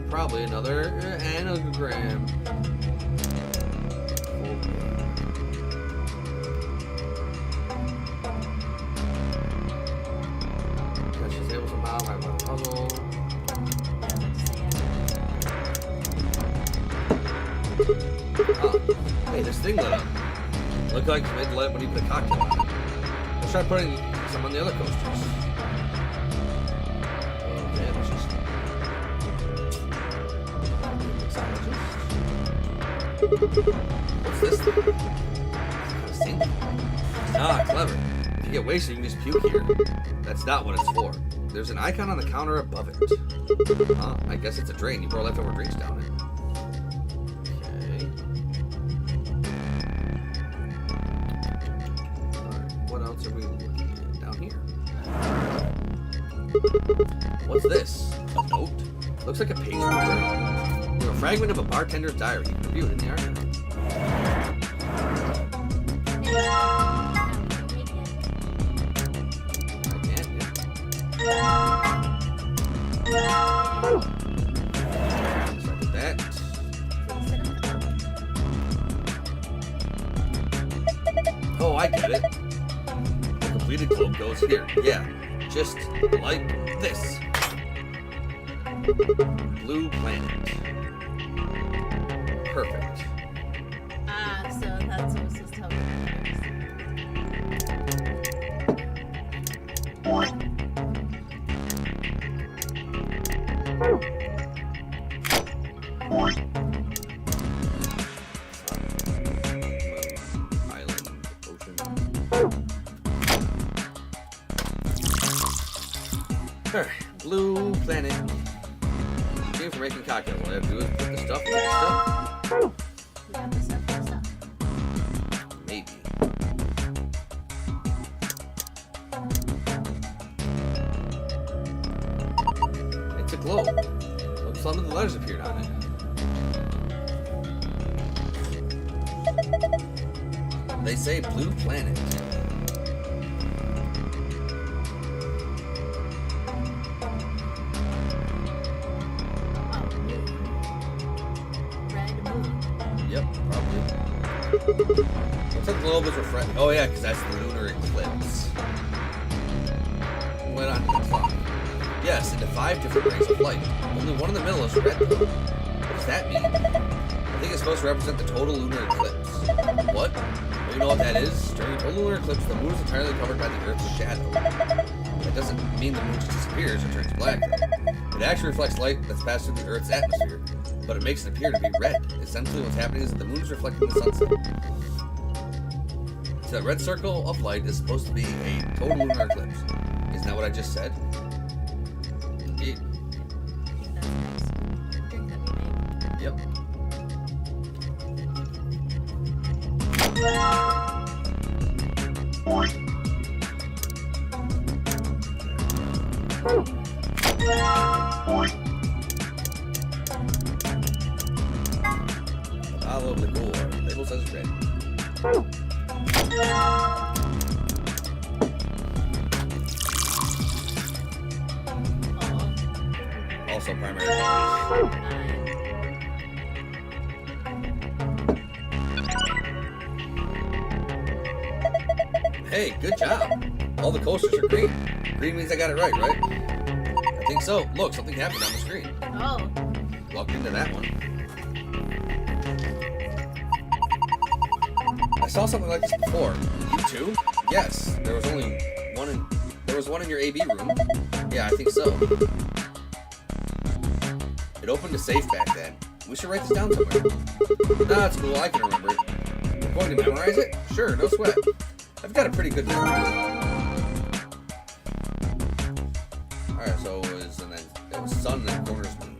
Probably another anagram. She's able to solve my puzzle. Oh, hey, this thing lit up. Looked like it's made to light when you put a cocktail on it. Let's try putting some on the other coasters. Okay, let's just... What's this thing? Kind of sink. Ah, clever. If you get wasted, you can just puke here. That's not what it's for. There's an icon on the counter above it. Huh? I guess it's a drain. You pour leftover drinks down it. What's this? A note? Looks like a page from a journal. Or a fragment of a bartender's diary. You can review it in the archive. I can, yeah. So I did that. Oh, I get it. The completed cloak goes here. Yeah. Just like this. Blue planet. Perfect. Ah, so that's what this is telling me. Island, ocean. Alright, blue planet. Game for making cocktails. All I have to do is put the stuff in the stuff. We got the stuff, Maybe. It's a globe. Look, some of the letters appeared on it. They say blue planet. Yep, probably. Looks like the globe is refracted. Oh yeah, because that's the lunar eclipse. light on the clock. Yes, into 5 different rays of light. Only one in the middle is red though. What does that mean? I think it's supposed to represent the total lunar eclipse. What? Well, you know what that is? During a total lunar eclipse, the moon is entirely covered by the Earth's shadow. That doesn't mean the moon just disappears or turns black though. It actually reflects light that's passed through the Earth's atmosphere, but it makes it appear to be red. Essentially what's happening is that the moon is reflecting the sunset. So that red circle of light is supposed to be a total lunar eclipse. Isn't that what I just said? Indeed. Yep. Follow the gore. Label says red. Also primary colors. Hey, good job. All the coasters are green. Green means I got it right? I think so. Look, something happened on the screen. Oh. Walked into that one. I saw something like this before. You too? Yes. There was one in your AB room. Yeah, I think so. It opened a safe back then. We should write this down somewhere. Nah, it's cool. I can remember it. We're going to memorize it? Sure, no sweat. I've got a pretty good memory. Alright, so it was sun and then corners moon.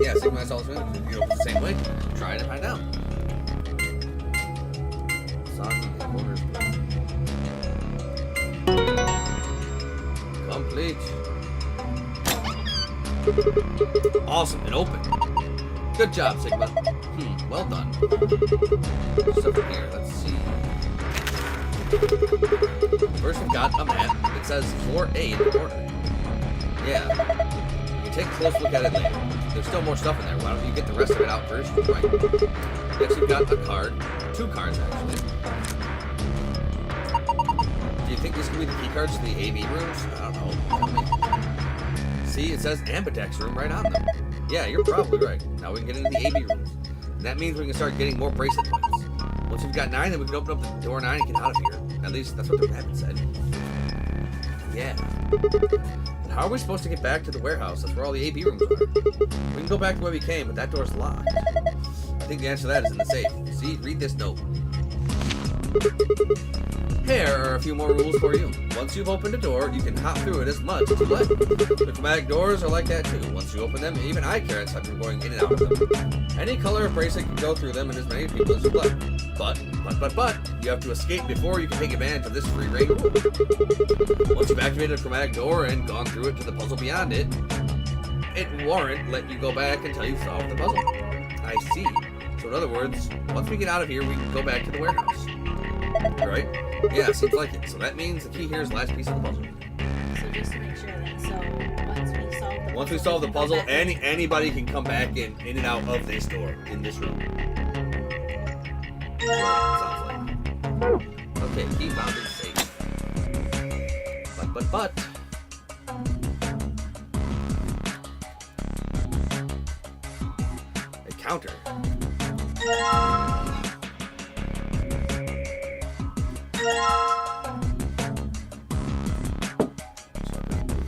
Yeah, Sigma I saw this moon. You go the same way. Try to find out. Sun and corners moon. Complete. Awesome, it opened. Good job, Sigma. Well done. What's up here? Let's see. First we've got a map. It says floor A in the corner. Yeah. You can take a close look at it later. There's still more stuff in there. Why don't you get the rest of it out first? Right. Next we've got a card. 2 cards, actually. Do you think these can be the key cards to the AB rooms? I don't know. Tell me. See, it says Ambidex room right on them. Yeah, you're probably right. Now we can get into the AB rooms. And that means we can start getting more bracelet points. Once we've got 9, then we can open up the door 9 and get out of here. At least that's what the rabbit said. Yeah. But how are we supposed to get back to the warehouse? That's where all the AB rooms are. We can go back the way we came, but that door's locked. I think the answer to that is in the safe. See, read this note. Here are a few more rules for you. Once you've opened a door, you can hop through it as much as you like. The chromatic doors are like that too. Once you open them, even eye carrots have been going in and out of them. Any color of bracelet can go through them and as many people as you like. But, you have to escape before you can take advantage of this free reign rule. Once you've activated a chromatic door and gone through it to the puzzle beyond it, it won't let you go back until you've solved the puzzle. I see. So in other words, once we get out of here, we can go back to the warehouse. Right? Yeah, seems like it. So that means the key here is the last piece of the puzzle. So just to make sure that, so once we solve the puzzle, anybody can come back in and out of this door in this room. That's what it sounds like. Okay, key found in safe. But. A counter.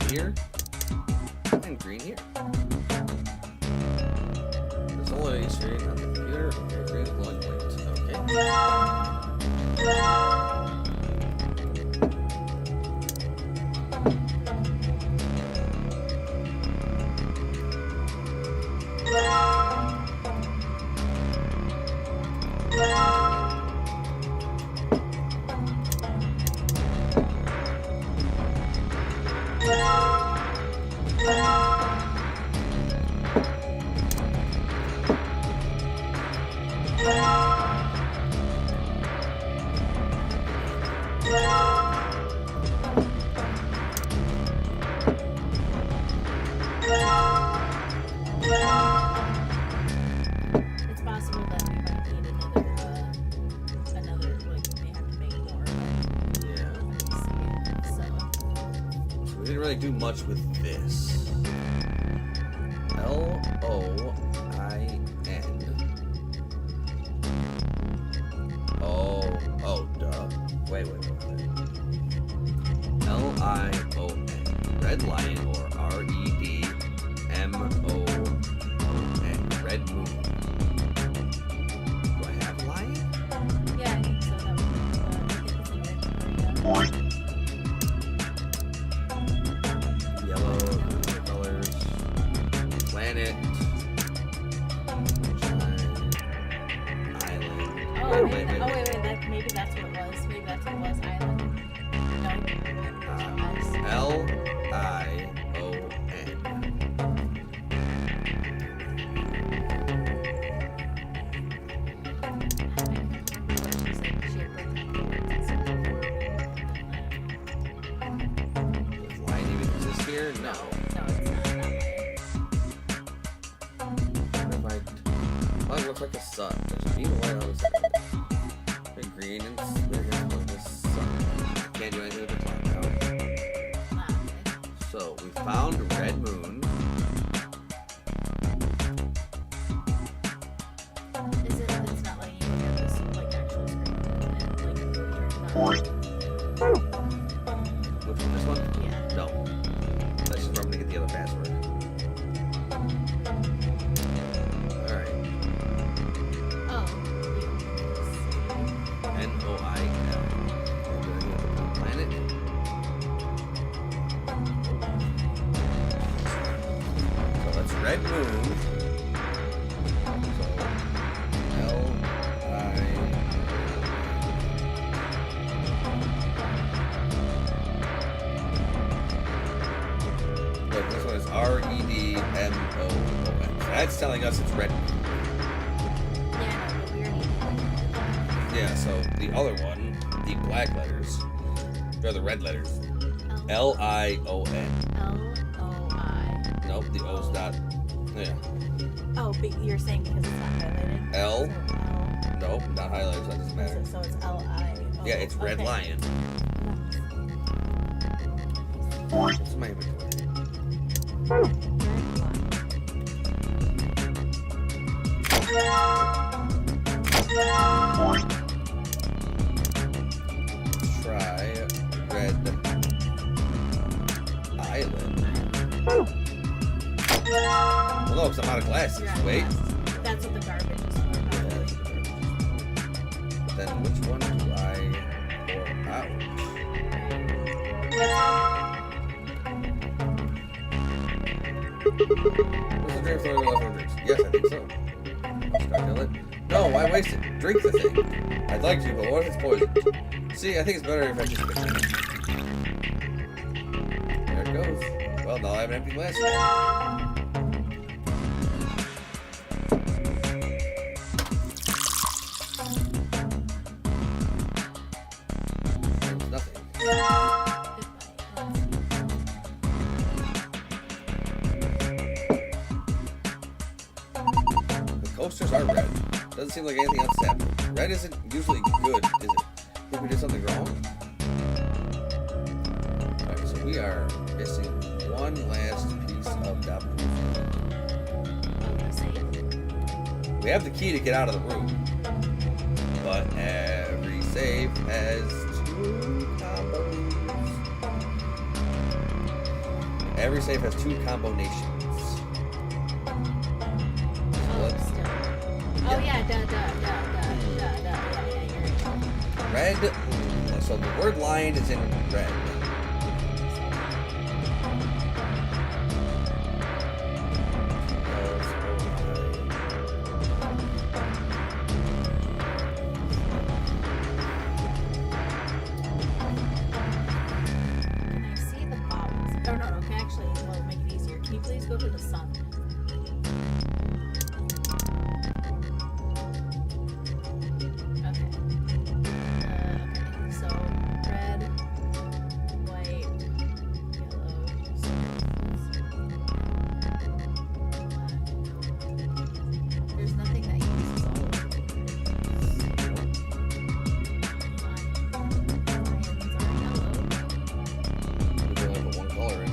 Here and green here. There's only a screen on the computer. Okay, green glowing light. much with this. L-O-I-N. Oh, duh. Wait. L-I-O-N. Red Lion, or R-E-D-M-O-O-N. Red Moon. Do I have lion? Yeah, I think so. That was Yellow colors. Planet. Island. Oh, wait. Maybe that's what it was. Maybe that's what it was. Island. No. L-I-O-N. Does lion even exist here? No. What if it looks like a sun. There's a beam of light on the sun. Very green and there's the sun. Can't do anything with the cloud now. So we found a red moon. Is it? It's not letting you look at this like actual screen. Which one? This one? Yeah. No. That's just where I'm gonna get the other password. Alright. Oh. N-O-I-L. Planet. So that's red moon. So L-I. Look, this one is R-E-D-M-O-O-N. That's telling us it's red moon. Yeah, so the other one, the black letters, or the red letters, L-I-O-N. L-O-I. Nope, the O's not. Yeah. Oh, but you're saying because it's not highlighted? L. So Nope, not highlighted, so that doesn't matter. So it's L-I-O. Yeah, it's Red Okay. Lion. What's in my inventory? Try Red Island. Well, no, because I'm out of glasses. You're out of Wait. glasses. That's what the garbage is for. Then which one do I pour out? What's the drink for leftover drinks? Yes, I think so. Should I fill it? No, why waste it? Drink the thing. I'd like to, but what if it's poisoned? See, I think it's better if I just drink it. There it goes. Well, now I have an empty glass again. There's nothing. The coasters are red. Doesn't seem like anything else is happening. Red isn't usually good, is it? Think we did something wrong? Alright, so we are missing one last piece of that proof. We have the key to get out of the room. But every safe has two combos. Every safe has two combinations. Oh yeah, duh. Yeah, you're right. Red. So the word lion is in red. Can I see the bottles? Oh no, okay, actually, well, make it easier. Can you please go to the sun? Okay. Okay, so red, white, yellow, black. There's nothing that uses all of it. We only put one color in.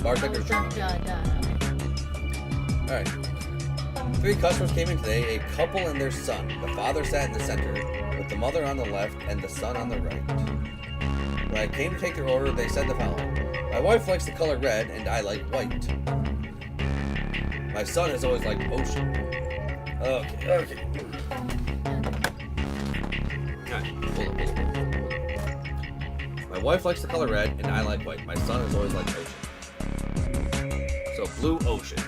Bartender's journal. Alright. 3 customers came in today, a couple and their son. The father sat in the center, with the mother on the left and the son on the right. When I came to take their order, they said the following. My wife likes the color red, and I like white. My son has always liked ocean. Okay. Alright, hold on. My wife likes the color red, and I like white. My son has always liked ocean. So, blue ocean.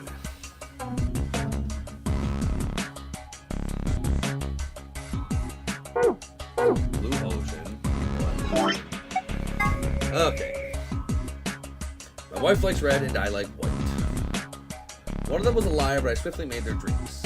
Blue ocean. Okay. My wife likes red, and I like white. One of them was a liar, but I swiftly made their drinks.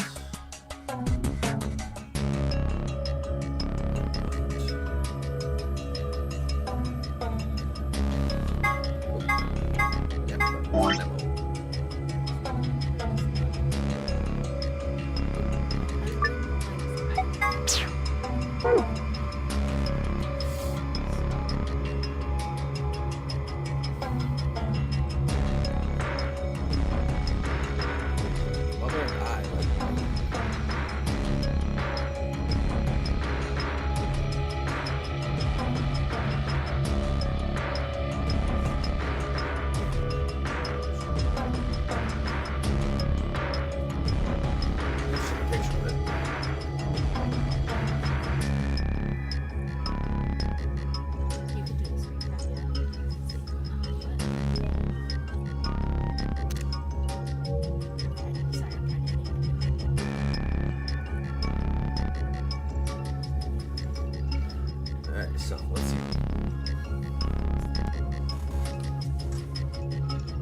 So, let's see.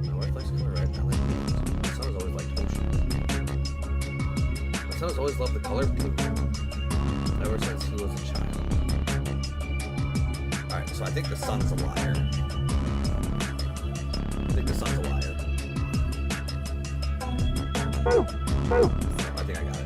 My wife likes color red. I like blue. My son has always liked ocean. My son has always loved the color blue ever since he was a child. Alright, so I think the son's a liar. I think the son's a liar. I think I got it.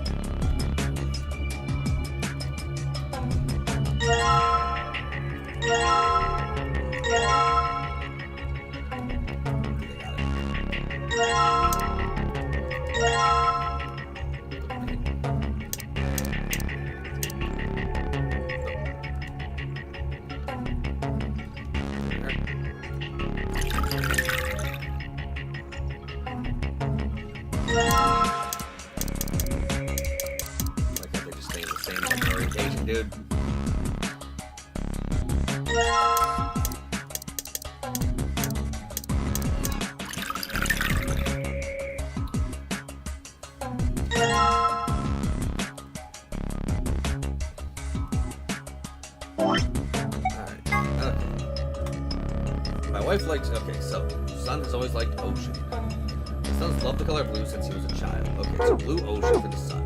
Dude. My wife likes, okay, so, son has always liked ocean. My son's loved the color blue since he was a child. Okay, so blue ocean for the son.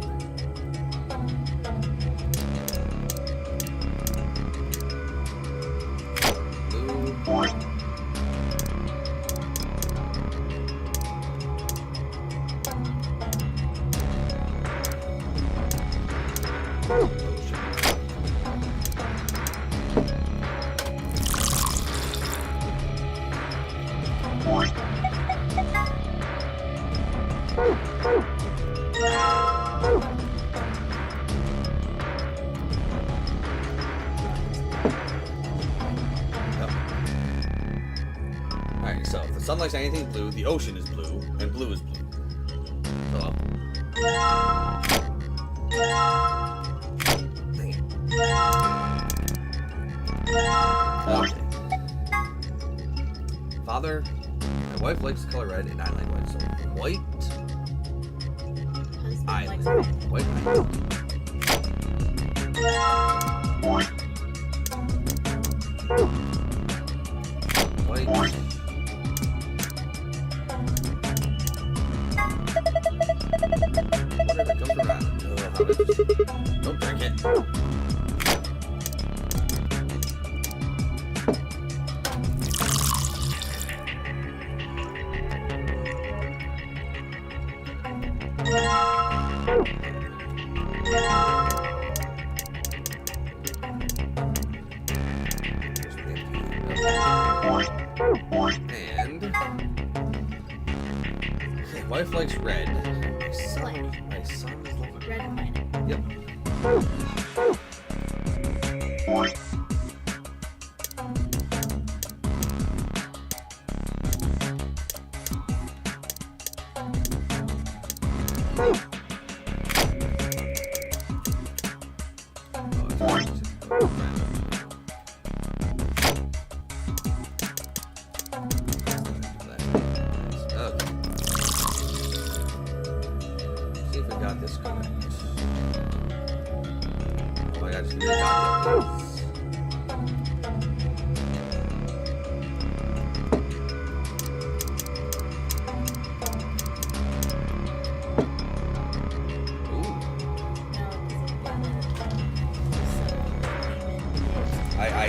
Alright, so if the sun likes anything blue, the ocean is blue, and blue is blue. So, okay. Father, my wife likes the color red, and I like white, so white. I like white. White. Whatever comes around. Don't drink it. wife likes red. My son is like Red planet. Yep.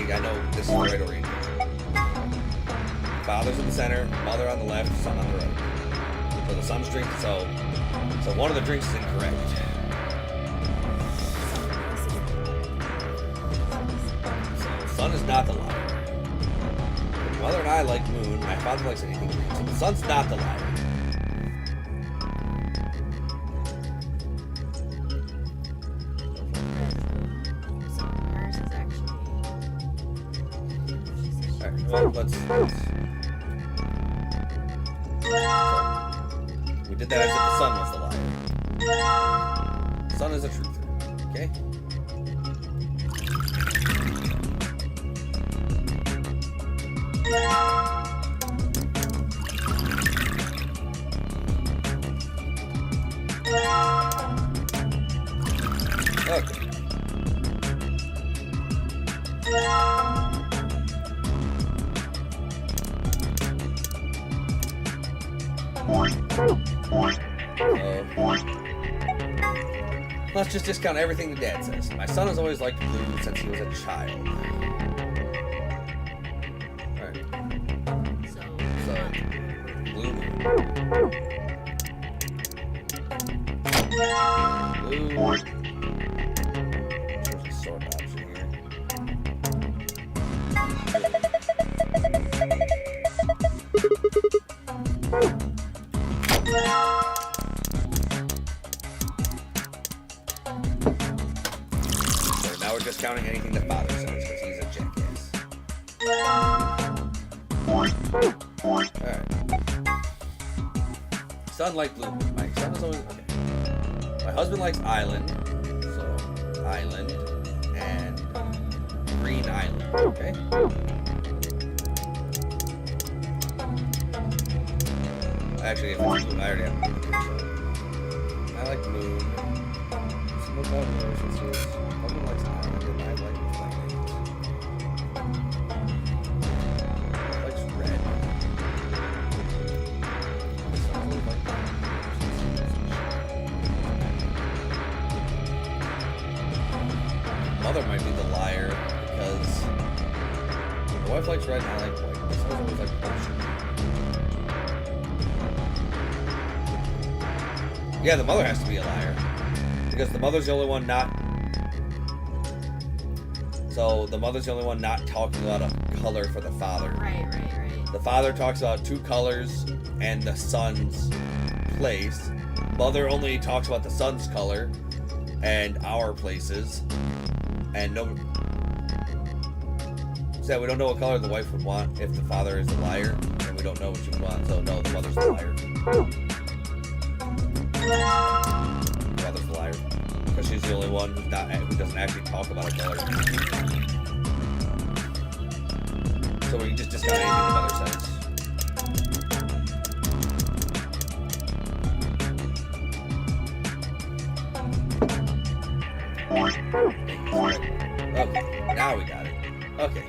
I know this is the right order. Father's in the center, mother on the left, son on the right. So the son's drink, so one of the drinks is incorrect. So son is not the liar. Mother and I like moon. My father likes anything green. So the son's not the liar. Well, let's we did that as if the sun was the liar. Sun is a truther, okay? Okay. Let's just discount everything the dad says. My son has always liked blue since he was a child. Alright. So blue. Blue. There's a sword option here. Now we're discounting anything that father says because he's a jackass. Alright. Son like blue. My son is always okay. My husband likes island. So island and green island. Okay. Actually, if it's blue, I already have blue. I like moon. Smoke out relationships. Husband likes island and I like planet. Likes red. Mother might be the liar because the wife likes red and I like white. My son always like ocean. Yeah, the mother has to be a liar. Because the mother's the only one not... So, the mother's the only one not talking about a color for the father. Right. The father talks about two colors and the son's place. Mother only talks about the son's color and our places. And no... So, we don't know what color the wife would want if the father is a liar. And we don't know what she would want, so no, the mother's the liar. Mother's the liar. Because she's the only one who doesn't actually talk about a color. So we can just discount anything the mother says. Okay, now we got it. Okay.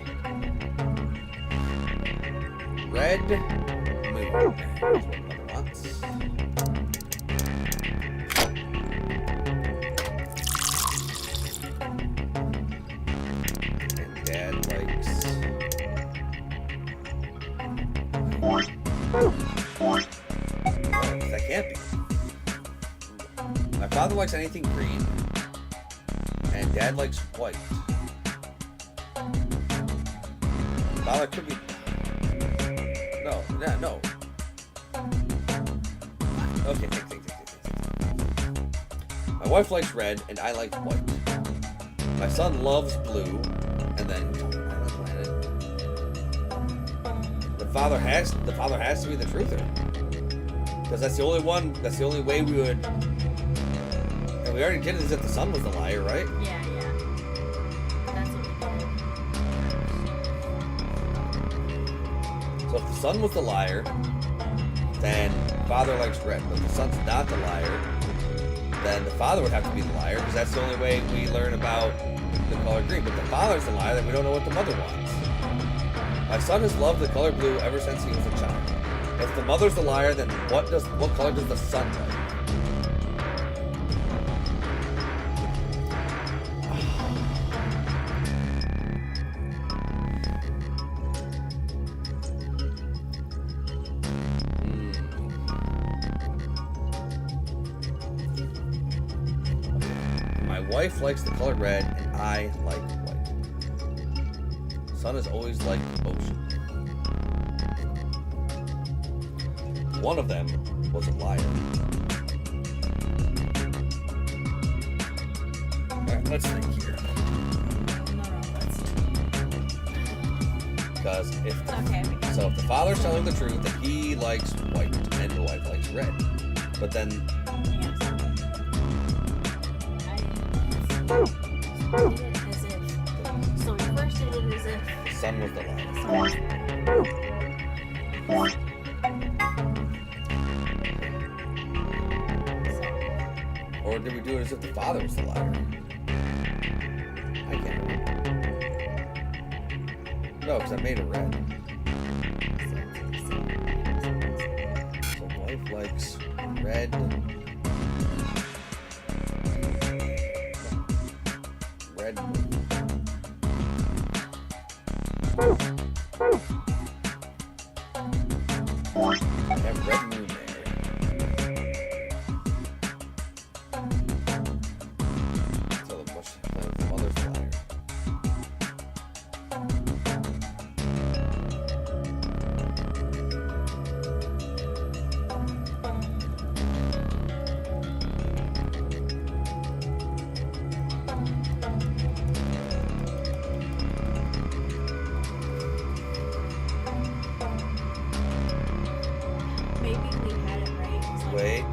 Red moon. That's what mother wants. That can't be. My father likes anything green, and Dad likes white. Father could be. No. Okay, think. My wife likes red, and I like white. My son loves blue, and then I like planet. The father has to be the truther, because that's the only one. That's the only way we would. And we already did it as if the son was the liar, right? Yeah. That's what we did. So if the son was the liar, then father likes red. But if the son's not the liar, then the father would have to be the liar, because that's the only way we learn about the color green. But the father's the liar, then we don't know what the mother wants. My son has loved the color blue ever since he was a child. If the mother's the liar, then what color does the son like? My wife likes the color red, and I like white. Son has always liked ocean. One of them was a liar. Alright, let's think here. Because if the father's telling the truth, then he likes white, and the wife likes red. But then So we first did it as if the son was the liar. Or did we do it as if the father was the liar? I can't remember. No, because I made it red. So wife likes red. Red. I have red moon there. So the mother's liar. maybe we had it right. It's like, Wait.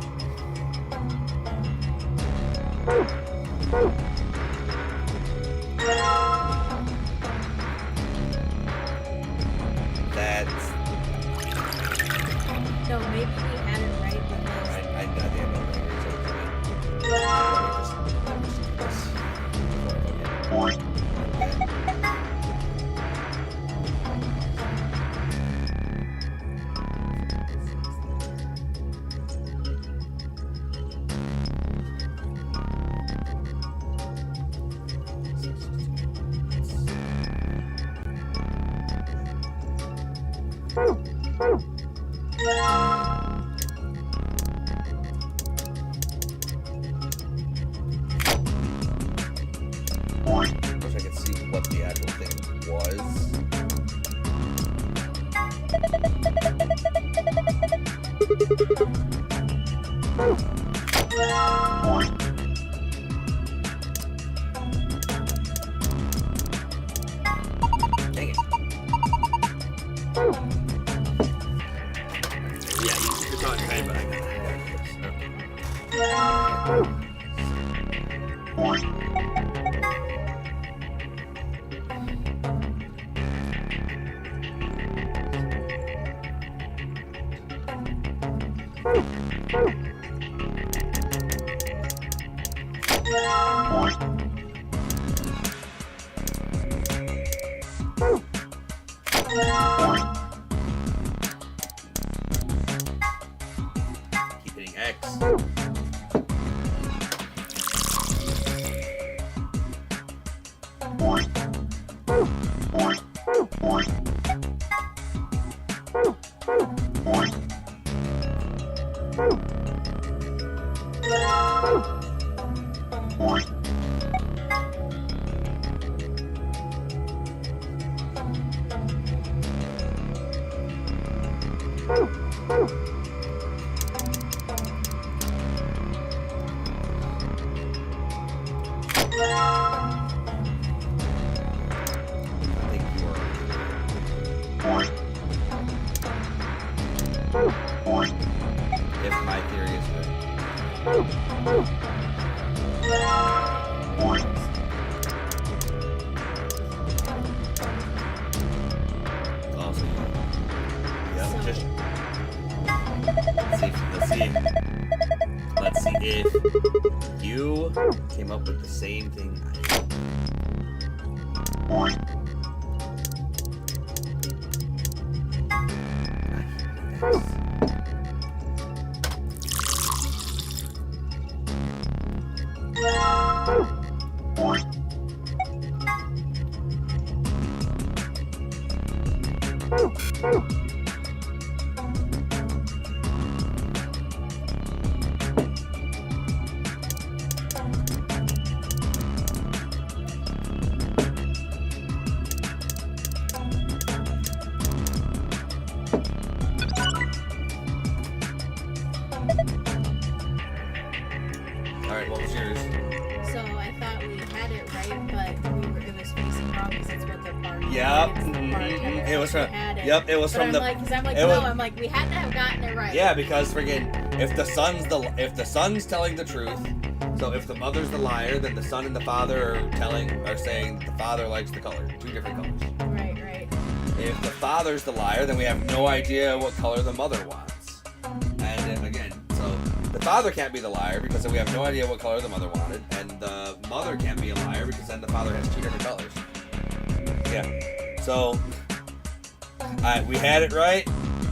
That's. No, maybe we had it right because I got the end of it. Let me just do this. Wish I could see what the actual thing was. Dang it. Yeah, you're talking right, but I got it. Keep hitting X. came up with the same thing I did. Alright, what was yours? So I thought we had it right, but it was facing wrong because it's what the bar. Yep. It was from. Yep, it was but from the. I'm like, we had to have gotten it right. Yeah, because friggin' if the son's telling the truth, so if the mother's the liar, then the son and the father are saying the father likes the color, 2 different colors. Right, right. If the father's the liar, then we have no idea what color the mother wants. And then again, so the father can't be the liar because then we have no idea what color the mother wanted, and the mother can't be a liar because then the father has 2 different colors. Yeah. So we had it right,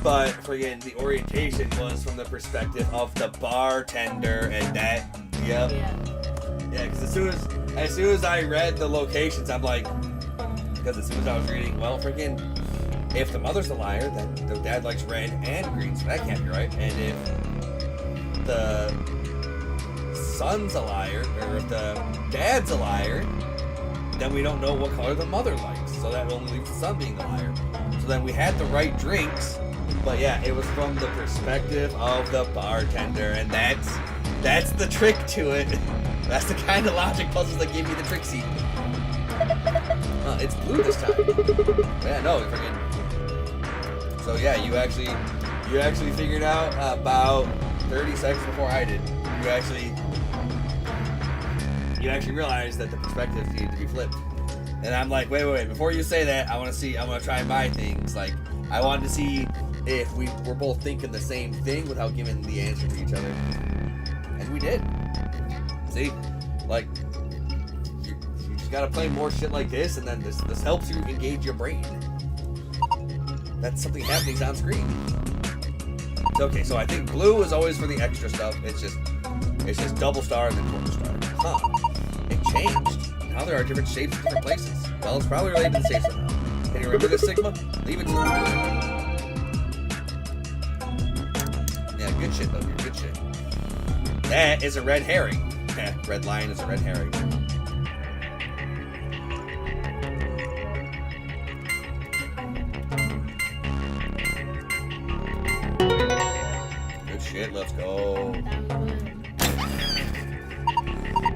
but friggin' the orientation was from the perspective of the bartender, and that, yep. Yeah, because as soon as I read the locations, I'm like, because as soon as I was reading, well, friggin', if the mother's a liar, then the dad likes red and green, so that can't be right. And if the son's a liar, or if the dad's a liar, then we don't know what color the mother likes, so that only leaves the son being the liar. So then we had the right drinks, but yeah, it was from the perspective of the bartender, and that's the trick to it. That's the kind of logic puzzles that give you the trick seed. It's blue this time. Yeah, no, freaking. So yeah, you actually figured out about 30 seconds before I did. You actually realized that the perspectives needed to be flipped. And I'm like, wait, before you say that, I want to try and buy things. Like, I wanted to see if we were both thinking the same thing without giving the answer to each other. And we did. See? Like, you just gotta play more shit like this, and then this helps you engage your brain. That's something happening on screen. Okay, so I think blue is always for the extra stuff. It's just double star and then quarter star. Huh. It changed. Now there are different shapes in different places. Well, it's probably related to the safe somehow. Can you remember this, Sigma? Leave it to me. Yeah, good shit, though. Good shit. That is a red herring. Red lion is a red herring. Good shit, let's go.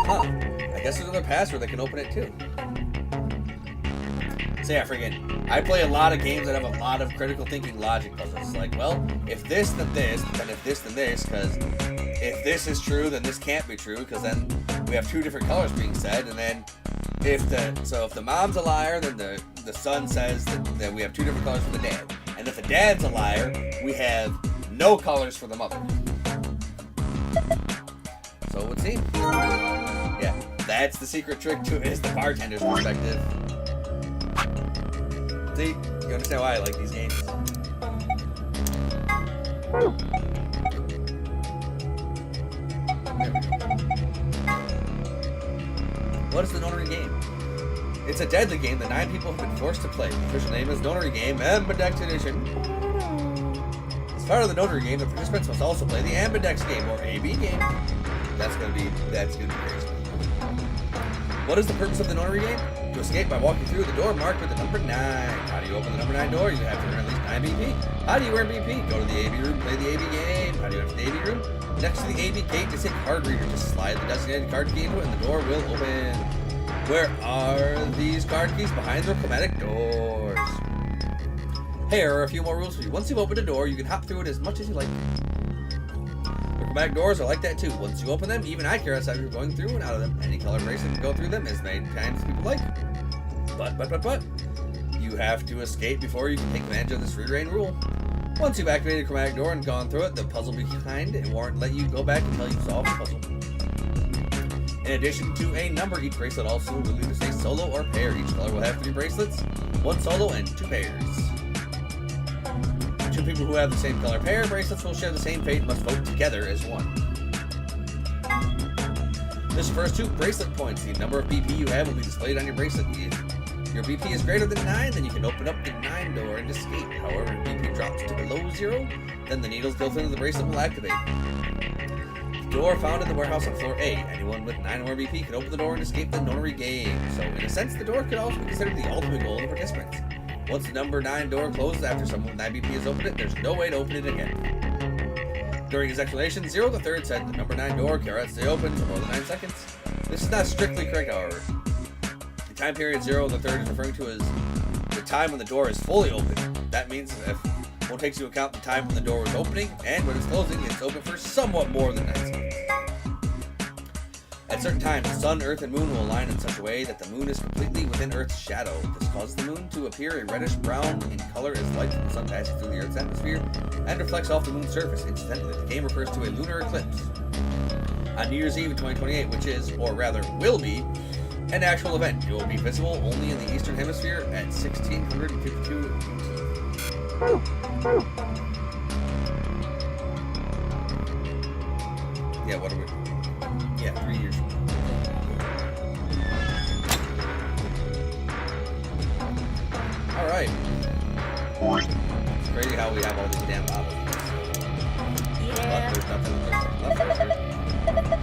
Huh. I guess there's another password that can open it too. So yeah, friggin', I play a lot of games that have a lot of critical thinking logic puzzles. Like, well, if this, then this, then if this, then this, because if this is true, then this can't be true, because then we have 2 different colors being said, and then if the mom's a liar, then the son says that we have 2 different colors for the dad. And if the dad's a liar, we have no colors for the mother. So it would seem. Yeah, that's the secret trick to it, is the bartender's perspective. See, you understand why I like these games. There we go. What is the Notary game? It's a deadly game that 9 people have been forced to play. The official name is Notary Game, Ambidex Edition. As part of the Notary Game, the participants must also play the Ambidex Game, or AB Game. That's gonna be crazy. What is the purpose of the Notary Game? To escape by walking through the door marked with the number 9. How do you open the number 9 door? You have to earn at least 9 BP. How do you earn BP? Go to the AB room, play the AB game. How do you enter the AB room? Next to the AB gate is a card reader. Just slide the designated card key into it and the door will open. Where are these card keys? Behind the chromatic doors. Here are a few more rules for you. Once you've opened a door, you can hop through it as much as you like. The chromatic doors are like that too. Once you open them, even I care outside you're going through and out of them. Any color bracelet can go through them as many times as people like. But. You have to escape before you can take advantage of this free reign rule. Once you've activated the chromatic door and gone through it, the puzzle behind it won't let you go back until you've solved the puzzle. In addition to a number, each bracelet also will either stay solo or pair. Each color will have 3 bracelets, 1 solo and 2 pairs. 2 people who have the same color pair bracelets will share the same fate and must vote together as one. This refers to bracelet points. The number of BP you have will be displayed on your bracelet. If your BP is greater than 9, then you can open up the 9 door and escape. However, if BP drops to below 0, then the needles built into the bracelet will activate. Door found in the warehouse on floor A. Anyone with 9 or more BP can open the door and escape the nonary game. So, in a sense, the door could also be considered the ultimate goal of the participants. Once the number 9 door closes after someone with 9 BP has opened it, there's no way to open it again. During his explanation, Zero the Third said the number 9 door cannot stay open for more than 9 seconds. This is not strictly correct, however. The time period Zero the Third is referring to as the time when the door is fully open. That means if one takes into account the time when the door is opening and when it's closing, it's open for somewhat more than 9 seconds. At certain times, the sun, earth, and moon will align in such a way that the moon is completely within Earth's shadow. This causes the moon to appear a reddish-brown in color as light from the sun passes through the Earth's atmosphere and reflects off the moon's surface. Incidentally, the game refers to a lunar eclipse on New Year's Eve in 2028, which is, or rather will be, an actual event. It will be visible only in the Eastern Hemisphere at 1652 UT. Yeah, what are we... Yeah, 3 years from now. Alright. It's crazy how we have all these damn bottles. Yeah. There's nothing left for us here.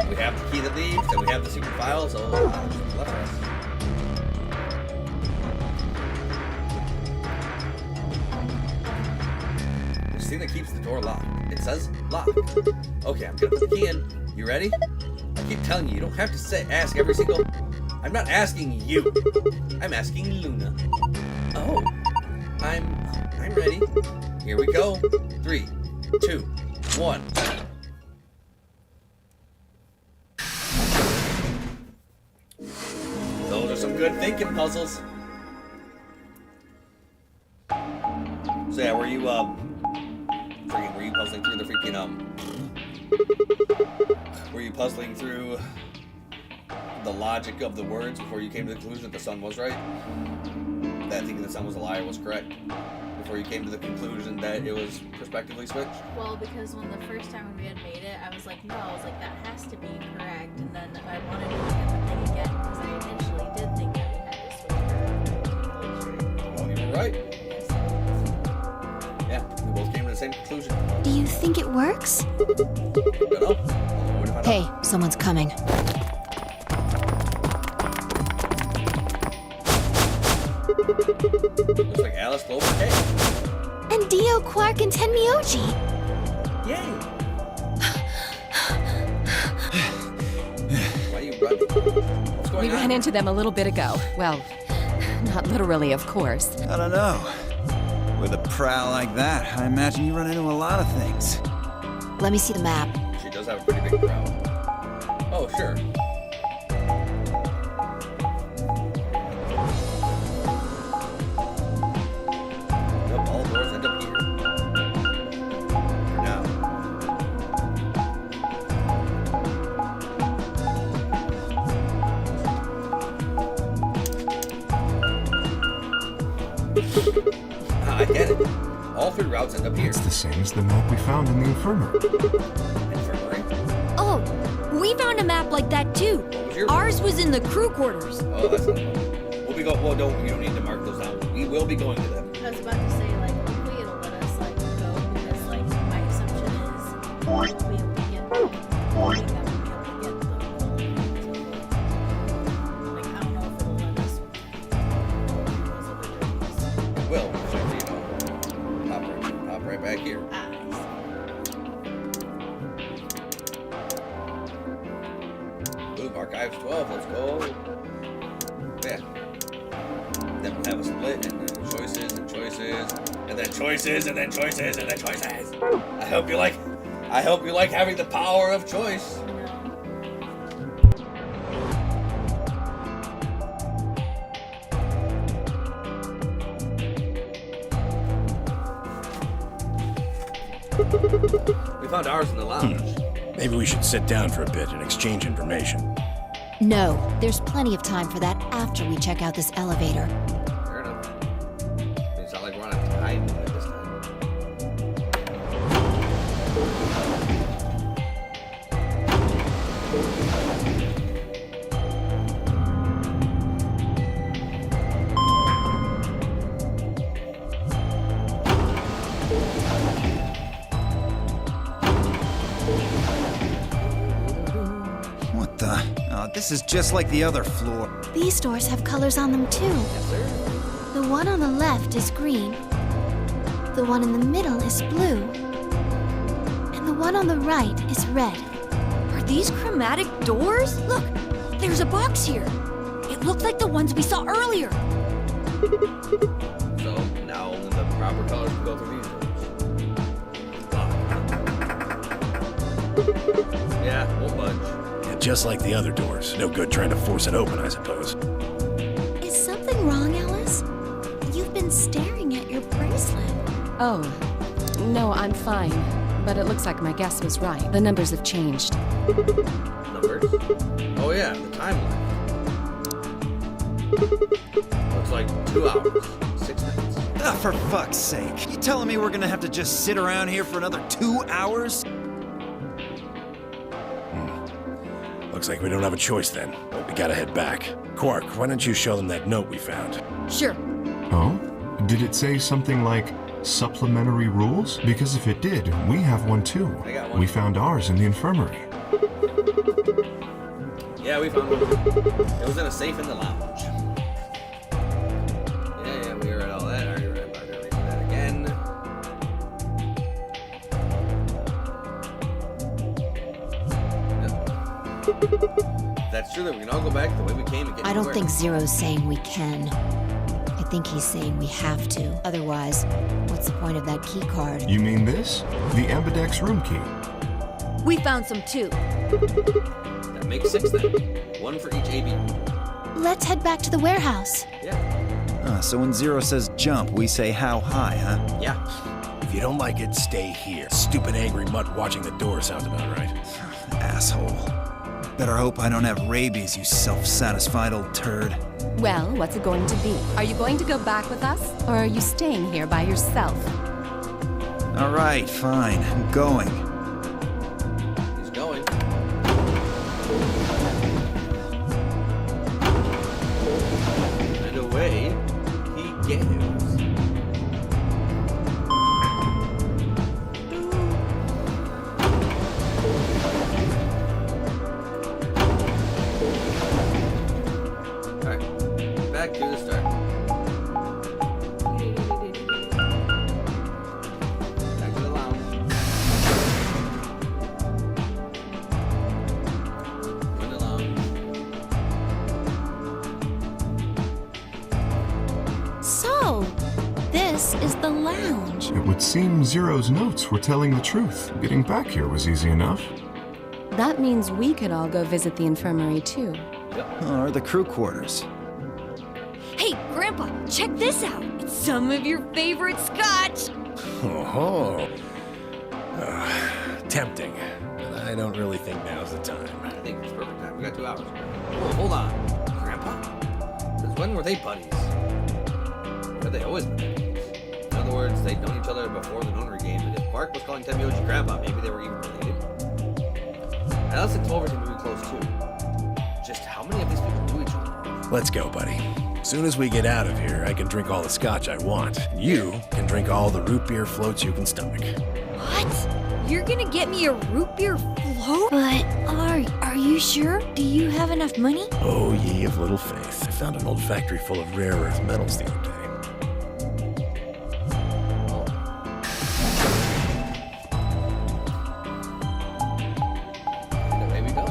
We have the key that leaves, and we have the secret file, so there's nothing left for us. There's a thing that keeps the door locked. It says locked. Okay, I'm gonna put the key in. You ready? I keep telling you, you don't have to ask every single... I'm not asking you. I'm asking Luna. Oh. I'm ready. Here we go. 3, 2, 1. Those are some good thinking puzzles. So yeah, were you puzzling through the freaking were you puzzling through the logic of the words before you came to the conclusion that the sun was right? That thinking the sun was a liar was correct? Before you came to the conclusion that it was prospectively switched? Well, because when the first time when we had made it, I was like, no, I was like, that has to be correct. And then I wanted to look at the thing again because I initially did think that we had to switch. Well, you were right. Yeah, we both came to the same conclusion. Do you think it works? No. Hey, someone's coming. Looks like Alice, Clover, hey. And Dio, Quark, and Tenmyoji. Yay. Why are you running? What's going We on? ran into them a little bit ago. Well, not literally, of course. I don't know. With a prowl like that, I imagine you run into a lot of things. Let me see the map. She does have a pretty big crowd. Oh, sure. Yep, all doors end up here. For now. I get it. All 3 routes end up here. It's the same as the map we found in the infirmary. Infirmary? Oh, we found a map like that too. What was your Ours was in the crew quarters. Oh, that's not fun. We'll be going. Well, you don't need to mark those down. We will be going to them. I was about to say, like, hopefully it'll let us, like, go because, like, my assumption is we'll be able to get them. I think that we'll be able to get them. Like, I don't know if it'll let us do those other things. It will. So, pop right back here. Ah, I see. Boom, archives 12. Let's go. Yeah. Then we'll have a split and then choices and choices and then choices and then choices and then choices. I hope you like having the power of choice. We found ours in the lounge. Maybe we should sit down for a bit and exchange information. No, there's plenty of time for that after we check out this elevator. Fair enough. It's not like we're on a time limit this time. What the? Oh, this is just like the other floor. These doors have colors on them too. Yes, sir. The one on the left is green. The one in the middle is blue. And the one on the right is red. Are these chromatic doors? Look, there's a box here. It looked like the ones we saw earlier. So now only the proper colors can go through these doors. Yeah, won't budge. Yeah, just like the other doors. No good trying to force it open, I suppose. Is something wrong, Alice? You've been staring at your bracelet. Oh, no, I'm fine. But it looks like my guess was right. The numbers have changed. Numbers? Oh yeah, the timeline. Looks like 2 hours, 6 minutes. Ah, for fuck's sake. You telling me we're gonna have to just sit around here for another 2 hours? Looks like we don't have a choice then. We gotta head back. Quark, why don't you show them that note we found? Sure. Oh? Did it say something like supplementary rules? Because if it did, we have one too. I got one. We found ours in the infirmary. Yeah, we found one. It was in a safe in the lounge. Yeah, we read all that. I already read that again. Yep. That's true that we can all go back the way we came and get I don't anywhere. think Zero's saying we can. I think he's saying we have to. Otherwise, what's the point of that key card? You mean this? The Ambidex room key. We found some too. That makes 6 then. 1 for each AB. Let's head back to the warehouse. Yeah. So when Zero says jump, we say how high, huh? Yeah. If you don't like it, stay here. Stupid angry mutt watching the door sounds about right. Asshole. Better hope I don't have rabies, you self-satisfied old turd. Well, what's it going to be? Are you going to go back with us? Or are you staying here by yourself? All right, fine. I'm going. He's going. And away he goes. Alright, back to the start. Back to the lounge. In the lounge. So, this is the lounge. It would seem Zero's notes were telling the truth. Getting back here was easy enough. That means we could all go visit the infirmary too. Or the crew quarters. Hey, Grandpa, check this out. It's some of your favorite scotch. Oh, tempting. But I don't really think now's the time. I think it's perfect time. We got 2 hours. Whoa, hold on. Grandpa? Since when were they buddies? Or have they always been buddies? In other words, they'd known each other before the Nonary game, and if Quark was calling Temyoji Grandpa, maybe they were even related. Alice and Clover seem to be close too. Just how many of these people knew each other? Let's go, buddy. Soon as we get out of here, I can drink all the scotch I want. You can drink all the root beer floats you can stomach. What? You're gonna get me a root beer float? But are you sure? Do you have enough money? Oh, ye of little faith. I found an old factory full of rare earth metals the other day. And away we go.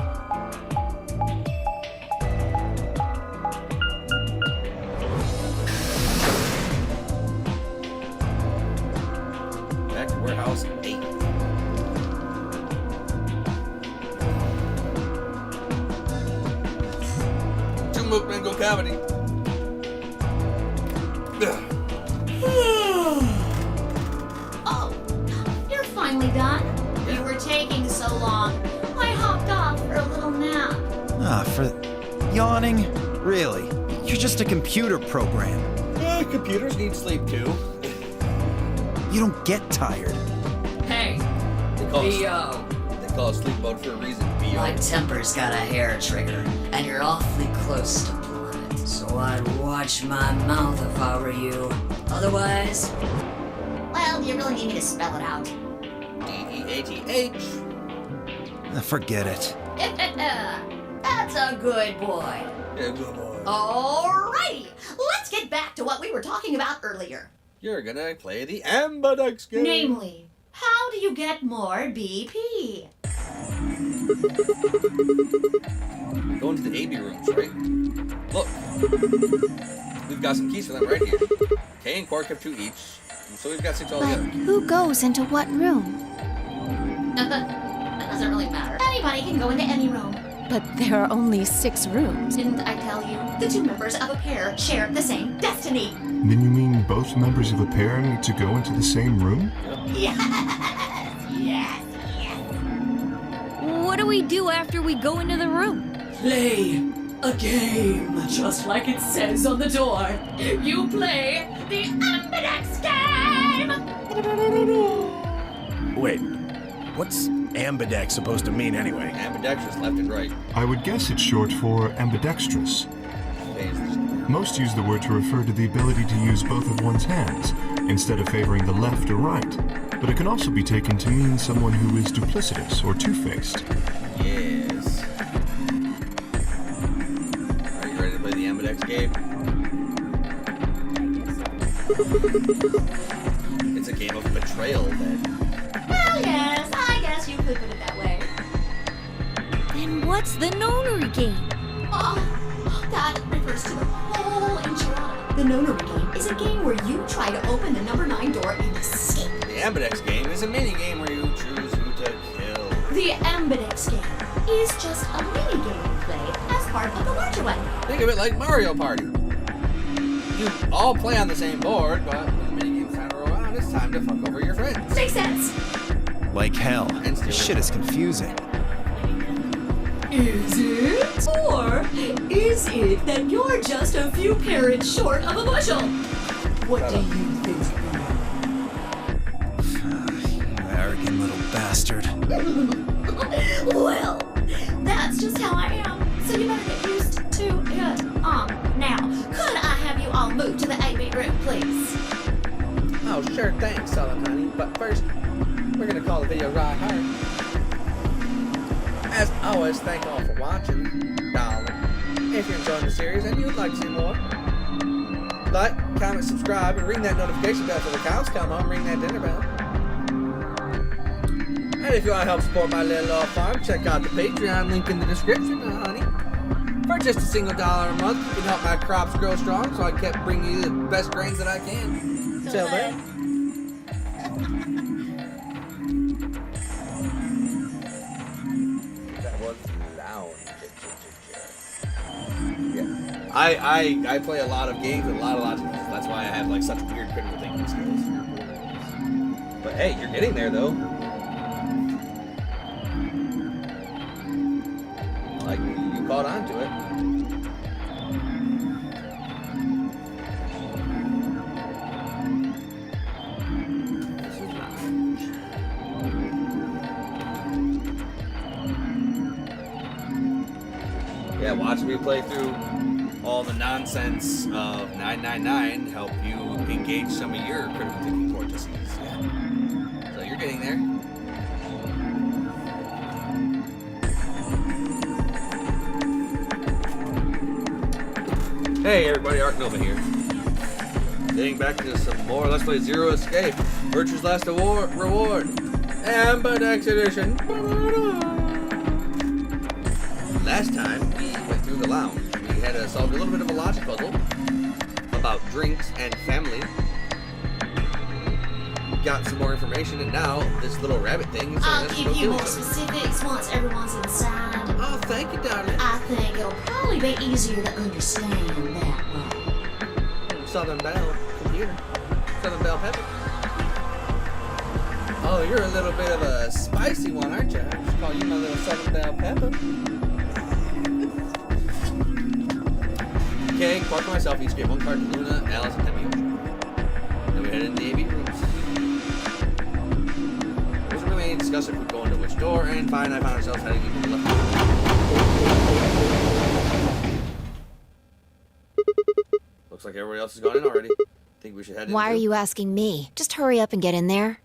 Back to warehouse 8. Two movement, go cavity. Oh, you're finally done. You were taking so long. I hopped off for a little nap. Yawning? Really? You're just a computer program. Yeah, computers need sleep too. You don't get tired. Hey, They call it, B.O. they call it sleep mode for a reason. B.O. My temper's got a hair trigger, and you're awfully close to blood. So I'd watch my mouth if I were you. Otherwise... Well, you really need me to spell it out. D-E-A-T-H. Forget it. That's a good boy. Yeah, good boy. Alrighty, let's get back to what we were talking about earlier. You're gonna play the Ambidex game. Namely, how do you get more BP? Go into the AB rooms, right? Look. We've got some keys for them right here. Kay and Quark have 2 each. And so we've got 6 But altogether. who goes into what room? That doesn't really matter. Anybody can go into any room. But there are only 6 rooms. Didn't I tell you? The 2 members of a pair share the same destiny. Then you mean both members of a pair need to go into the same room? Yes. What do we do after we go into the room? Play a game, just like it says on the door. You play the Ambidex game! Wait, what's ambidex supposed to mean anyway? Ambidextrous, left and right. I would guess it's short for ambidextrous. Most use the word to refer to the ability to use both of one's hands, instead of favoring the left or right. But it can also be taken to mean someone who is duplicitous or two-faced. Yes. Are you ready to play the Ambidex game? It's a game of betrayal, then. Well, yes, I guess you could put it that way. Then what's the nonary game? Oh, that refers to the whole enchilada. The nonary game is a game where you try to open the number 9 door and escape. The Ambidex game is a mini game where you choose who to kill. The Ambidex game is just a mini game you play as part of the larger one. Think of it like Mario Party. You all play on the same board, but when the mini game's time to roll out, it's time to fuck over your friends. Makes sense. Like hell. This shit is confusing. Is it? Or is it that you're just a few carrots short of a bushel? What do you think? You arrogant little bastard. Well, that's just how I am. So you better get used to it. Now, could I have you all move to the AB room, please? Oh, sure, thanks, Solid Honey. But first, we're gonna call the video right here. As always, thank all for watching, darling. If you're enjoying the series and you'd like to see more, like, comment, subscribe, and ring that notification bell till the cows come home, ring that dinner bell. And if you want to help support my little farm, check out the Patreon link in the description, honey. For just a single $1 a month, you can help my crops grow strong so I can keep bringing you the best grains that I can. Till then. That was loud. Yeah. I play a lot of games with a lot of logic. That's why I have like such weird critical thinking skills. But hey, you're getting there though. Like, you caught on to it. This is not. Yeah, watch me play through all the nonsense of 999 to help you engage some of your critical thinking vortices. Yeah. So you're getting there. Hey everybody, Ark Nova here. Getting back to some more Let's Play Zero Escape. Virtue's Last Reward. Ambidex Edition. Last time, we went through the lounge. We had to solve a little bit of a logic puzzle about drinks and family. Got some more information, and now this little rabbit thing is I'll give you more specifics once everyone's inside. Oh, thank you, darling. I think it'll probably be easier to understand that way. Southern Belle computer. Southern Belle Pepper. Oh, you're a little bit of a spicy one, aren't you? I just call you my little Southern Belle Pepper. Okay, Clark and myself each gave one card to Luna, Alice, and Demi. Then we headed into the AV rooms. There wasn't really any discussion if we'd go into which door, and fine, I found ourselves heading into the left. Looks like everybody else has gone in already. Think we should head in. Why are you asking me? Just hurry up and get in there.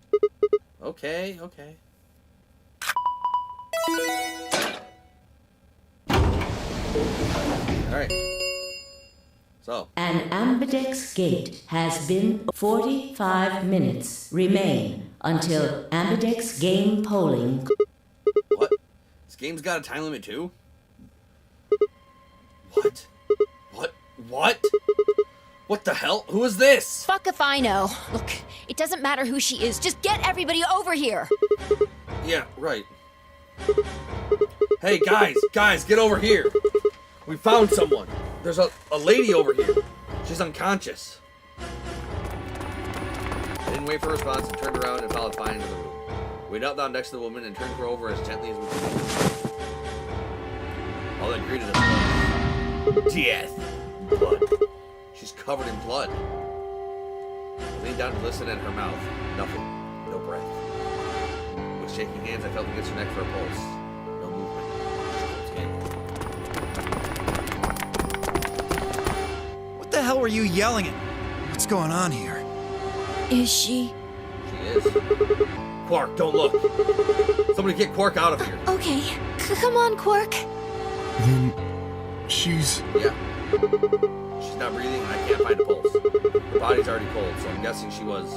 Okay, okay. Alright. So. An ambidex gate has been 45 minutes remain until ambidex game polling. What? This game's got a time limit too? What? What? What the hell? Who is this? Fuck if I know. Look, it doesn't matter who she is. Just get everybody over here. Yeah, right. Hey, guys, get over here. We found someone. There's a lady over here. She's unconscious. I didn't wait for a response and turned around and followed Fine into the room. We knelt down next to the woman and turned her over as gently as we could. All that greeted us was death. Blood. She's covered in blood. I leaned down to listen at her mouth. Nothing. No breath. With shaking hands, I felt against her neck for a pulse. No movement. What the hell were you yelling at? What's going on here? Is she? She is. Quark, don't look. Somebody get Quark out of here. Okay. Come on, Quark. Then she's... Yeah. She's not breathing and I can't find a pulse. Her body's already cold, so I'm guessing she was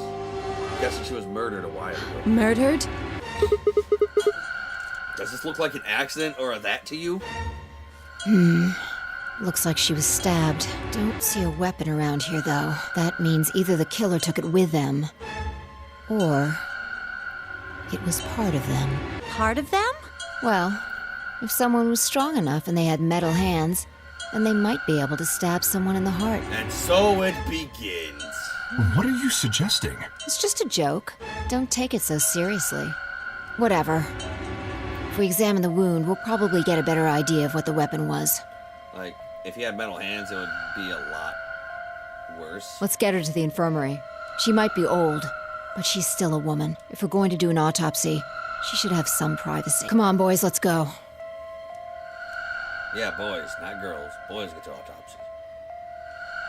murdered a while ago. Murdered? Does this look like an accident or a that to you? Looks like she was stabbed. Don't see a weapon around here, though. That means either the killer took it with them, or it was part of them. Part of them? Well, if someone was strong enough and they had metal hands, then they might be able to stab someone in the heart. And so it begins. What are you suggesting? It's just a joke. Don't take it so seriously. Whatever. If we examine the wound, we'll probably get a better idea of what the weapon was. Like, if he had metal hands, it would be a lot worse. Let's get her to the infirmary. She might be old, but she's still a woman. If we're going to do an autopsy, she should have some privacy. Come on, boys, let's go. Yeah, boys, not girls. Boys get to autopsies.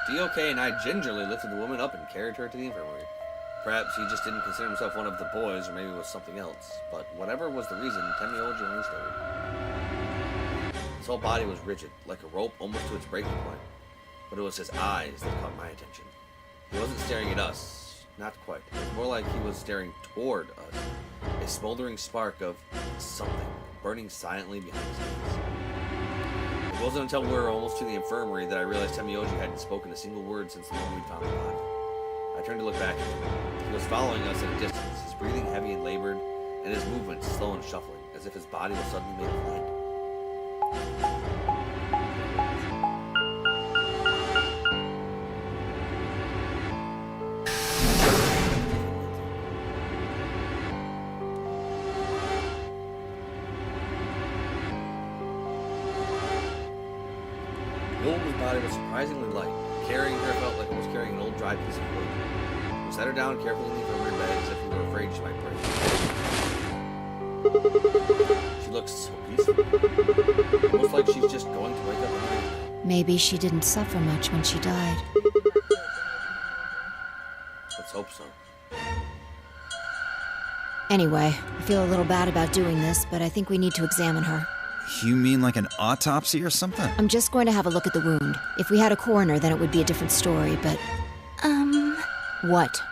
DOK and I gingerly lifted the woman up and carried her to the infirmary. Perhaps he just didn't consider himself one of the boys, or maybe it was something else. But whatever was the reason, Temioji only stared. His whole body was rigid, like a rope almost to its breaking point. But it was his eyes that caught my attention. He wasn't staring at us. Not quite. It was more like he was staring toward us. A smoldering spark of something burning silently behind his eyes. It wasn't until we were almost to the infirmary that I realized Temioji hadn't spoken a single word since the moment we found the body. I turned to look back at him. He was following us at a distance, his breathing heavy and labored, and his movements slow and shuffling, as if his body was suddenly made of lead. The old woman's body was surprisingly light. Carrying her felt like it was carrying an old dry piece of wood. We set her down carefully in the infirmary bed as if we were afraid she might break. She looks so peaceful. Almost like she's just going to wake up again. Maybe she didn't suffer much when she died. Let's hope so. Anyway, I feel a little bad about doing this, but I think we need to examine her. You mean like an autopsy or something? I'm just going to have a look at the wound. If we had a coroner, then it would be a different story, but... What?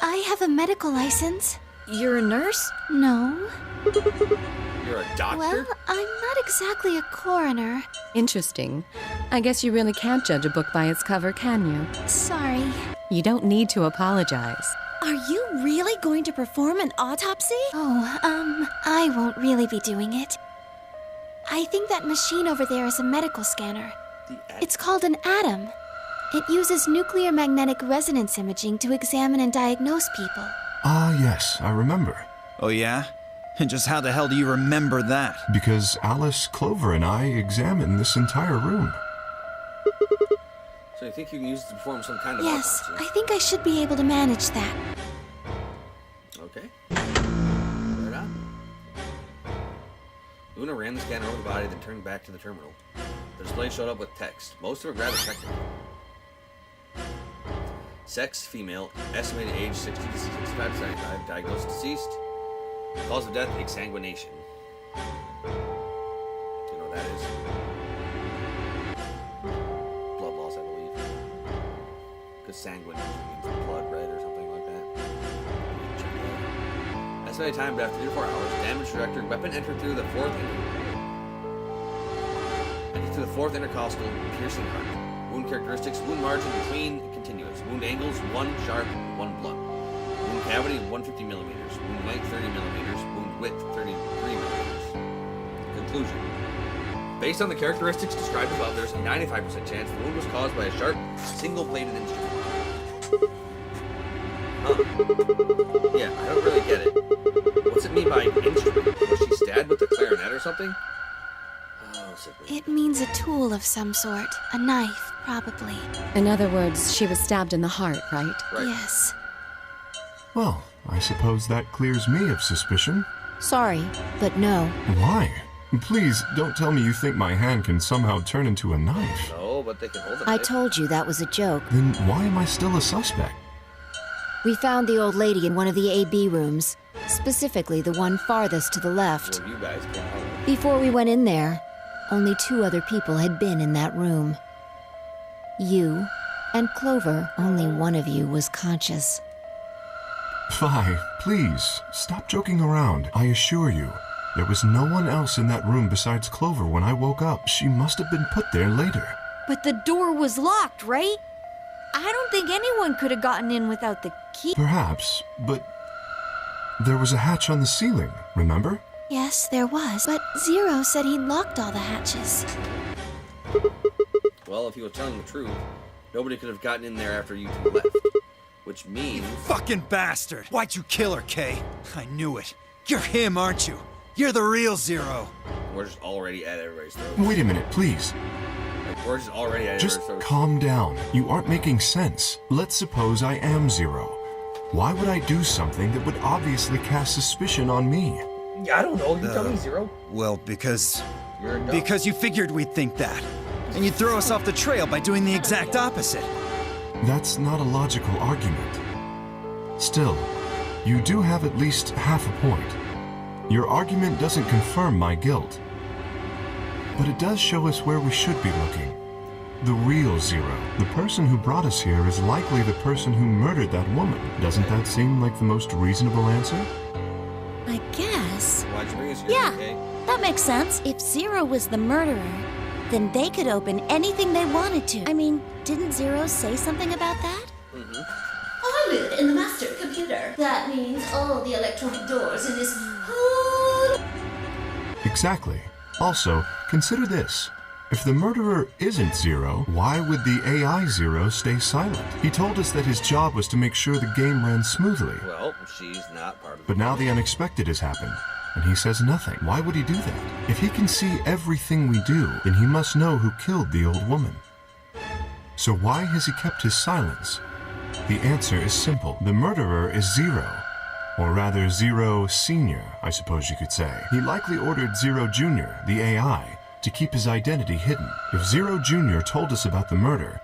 I have a medical license. You're a nurse? No. You're a doctor? Well, I'm not exactly a coroner. Interesting. I guess you really can't judge a book by its cover, can you? Sorry. You don't need to apologize. Are you really going to perform an autopsy? Oh, I won't really be doing it. I think that machine over there is a medical scanner. It's called an ATOM. It uses nuclear magnetic resonance imaging to examine and diagnose people. Ah, yes, I remember. Oh yeah? And just how the hell do you remember that? Because Alice, Clover, and I examined this entire room. So you think you can use it to perform some kind of Yes, autopsy? I think I should be able to manage that. Okay. Right on. Luna ran the scanner over the body, then turned back to the terminal. The display showed up with text, most of it rather technical. Sex, female, estimated age 60 to 65 to 75, diagnosed deceased. Cause of death, exsanguination. Do you know what that is? Blood loss, I believe. Because sanguine means blood red or something like that. Check that out. Estimated time after 3 to 4 hours. Damage trajectory. Weapon entered through the fourth intercostal piercing heart. Wound characteristics. Wound margin between continuous. Wound angles 1 sharp, 1 blunt. Wound cavity 150 millimeters. Wound length 30 millimeters. Wound width 33 millimeters. Conclusion. Based on the characteristics described above, there's a 95% chance the wound was caused by a sharp, single-bladed instrument. Huh. Yeah, I don't really get it. What's it mean by instrument? Was she stabbed with a clarinet or something? Oh, simply. It means a tool of some sort. A knife, probably. In other words, she was stabbed in the heart, right? Right. Yes. Well, I suppose that clears me of suspicion. Sorry, but no. Why? Please, don't tell me you think my hand can somehow turn into a knife. No, but they can hold it. I told you that was a joke. Then why am I still a suspect? We found the old lady in one of the AB rooms, specifically the one farthest to the left. Well, you guys can't hold it. Before we went in there, only 2 other people had been in that room. You and Clover, only one of you was conscious. Fi, please, stop joking around. I assure you, there was no one else in that room besides Clover when I woke up. She must have been put there later. But the door was locked, right? I don't think anyone could have gotten in without the key. Perhaps, but there was a hatch on the ceiling, remember? Yes, there was. But Zero said he'd locked all the hatches. Well, if he was telling the truth, nobody could have gotten in there after you 2 left. Which means... Fucking bastard! Why'd you kill her, Kay? I knew it. You're him, aren't you? You're the real Zero. We're just already at everybody's throat. Wait a minute, please. Like, we're just already at Just everybody's throat. calm down. You aren't making sense. Let's suppose I am Zero. Why would I do something that would obviously cast suspicion on me? I don't know. You tell me, Zero. Well, because You're a dumb. you figured we'd think that. And you'd throw us off the trail by doing the exact opposite. That's not a logical argument. Still, you do have at least half a point. Your argument doesn't confirm my guilt, but it does show us where we should be looking. The real Zero. The person who brought us here is likely the person who murdered that woman. Doesn't that seem like the most reasonable answer? I guess. Why'd you bring us here? Yeah. Okay? That makes sense. If Zero was the murderer, then they could open anything they wanted to. I mean, didn't Zero say something about that? Mm-hmm. I live in the master computer. That means all the electronic doors in this whole... Exactly. Also, consider this. If the murderer isn't Zero, why would the AI Zero stay silent? He told us that his job was to make sure the game ran smoothly. Well, she's not part of it. But now the unexpected has happened, and he says nothing. Why would he do that? If he can see everything we do, then he must know who killed the old woman. So why has he kept his silence? The answer is simple. The murderer is Zero. Or rather, Zero Senior, I suppose you could say. He likely ordered Zero Junior, the AI, to keep his identity hidden. If Zero Junior told us about the murder,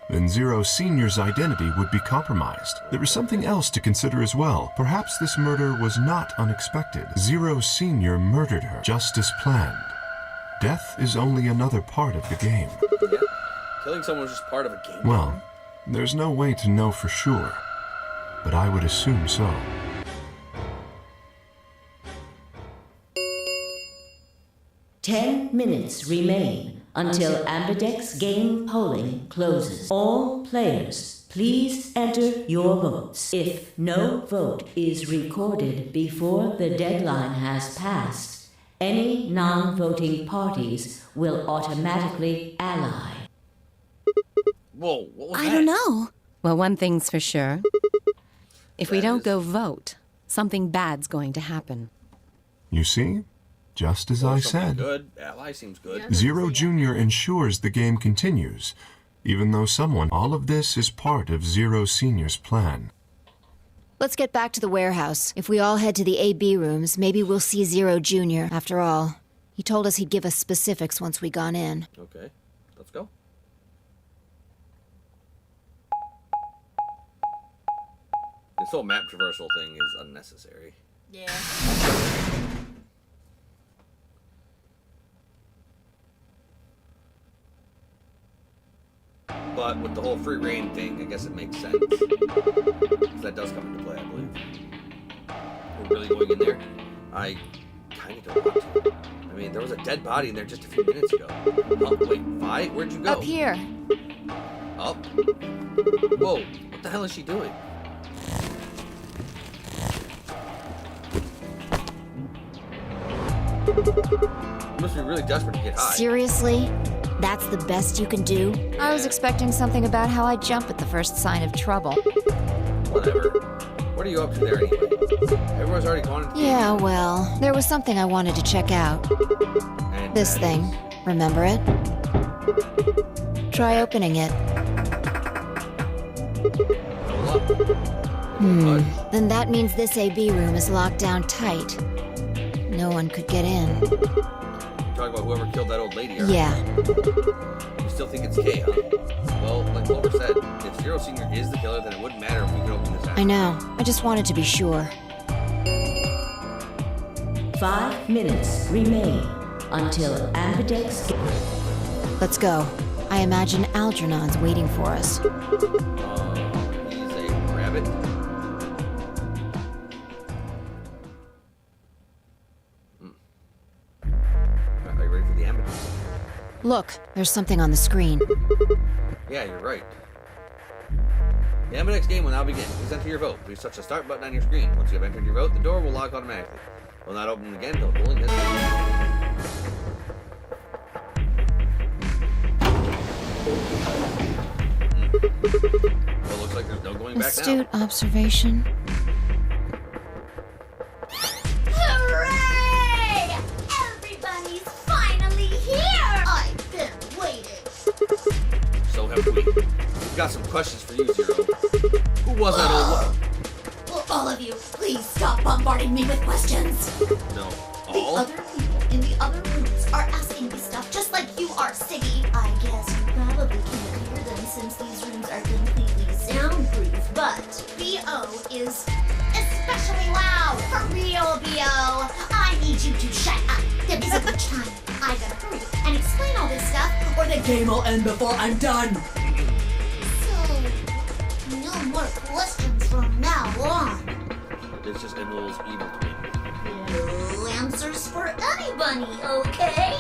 then Zero Senior's identity would be compromised. There is something else to consider as well. Perhaps this murder was not unexpected. Zero Senior murdered her, just as planned. Death is only another part of the game. Yeah. Killing someone was just part of a game. Well, there's no way to know for sure, but I would assume so. Ten minutes remain until Ambidex game polling closes. All players, please enter your votes. If no vote is recorded before the deadline has passed, any non-voting parties will automatically ally. Whoa, what was I that? don't know. Well, one thing's for sure. If we That don't is- go vote, something bad's going to happen. You see? Just as Or I something said. Good. Ally seems good. Yeah. Zero Junior ensures the game continues, Even though all of this is part of Zero Senior's plan. Let's get back to the warehouse. If we all head to the AB rooms, maybe we'll see Zero Jr. After all, he told us he'd give us specifics once we gone in. Okay, let's go. This whole map traversal thing is unnecessary. Yeah. But with the whole free reign thing, I guess it makes sense. Because that does come into play, I believe. We're really going in there? I kind of don't want to. I mean, there was a dead body in there just a few minutes ago. Oh, wait, Vi? Where'd you go? Up here. Up? Whoa, what the hell is she doing? You must be really desperate to get high. Seriously? That's the best you can do? I was expecting something about how I jump at the first sign of trouble. Whatever. What are you up to there anyway? Everyone's already gone into the Yeah, well, there was something I wanted to check out. And This that thing. is- Remember it? Try opening it. No luck. Then that means this AB room is locked down tight. No one could get in. Talking about whoever killed that old lady, right? Yeah. You still think it's Kay, huh? Well, like Clover said, if Zero Senior is the killer, then it wouldn't matter if we could open this I know. I just wanted to be sure. 5 minutes remain until Ambidex. Let's go. I imagine Algernon's waiting for us. He's a rabbit. Are you ready for the ambulance? Look, there's something on the screen. Yeah, you're right. The Ambidex game will now begin. Please enter your vote. Please touch the start button on your screen. Once you have entered your vote, the door will lock automatically. It will not open again until polling has Well, looks like there's no going back now. Astute observation. Hooray! Everybody's finally here! I've been waiting. So have we. We've got some questions for you, Zero. Who was that old woman? Will all of you please stop bombarding me with questions? No. The All? other people in the other rooms are asking me stuff just like you are, Siggy. I guess you probably can't hear them since these rooms are completely soundproof, but B.O. is especially loud. For real, B.O. I need you to shut up. There isn't much time. I gotta hurry and explain all this stuff, or the game will end before I'm done. So, no more questions from now on. It's just Emerald's evil twin. No answers for anybody, okay?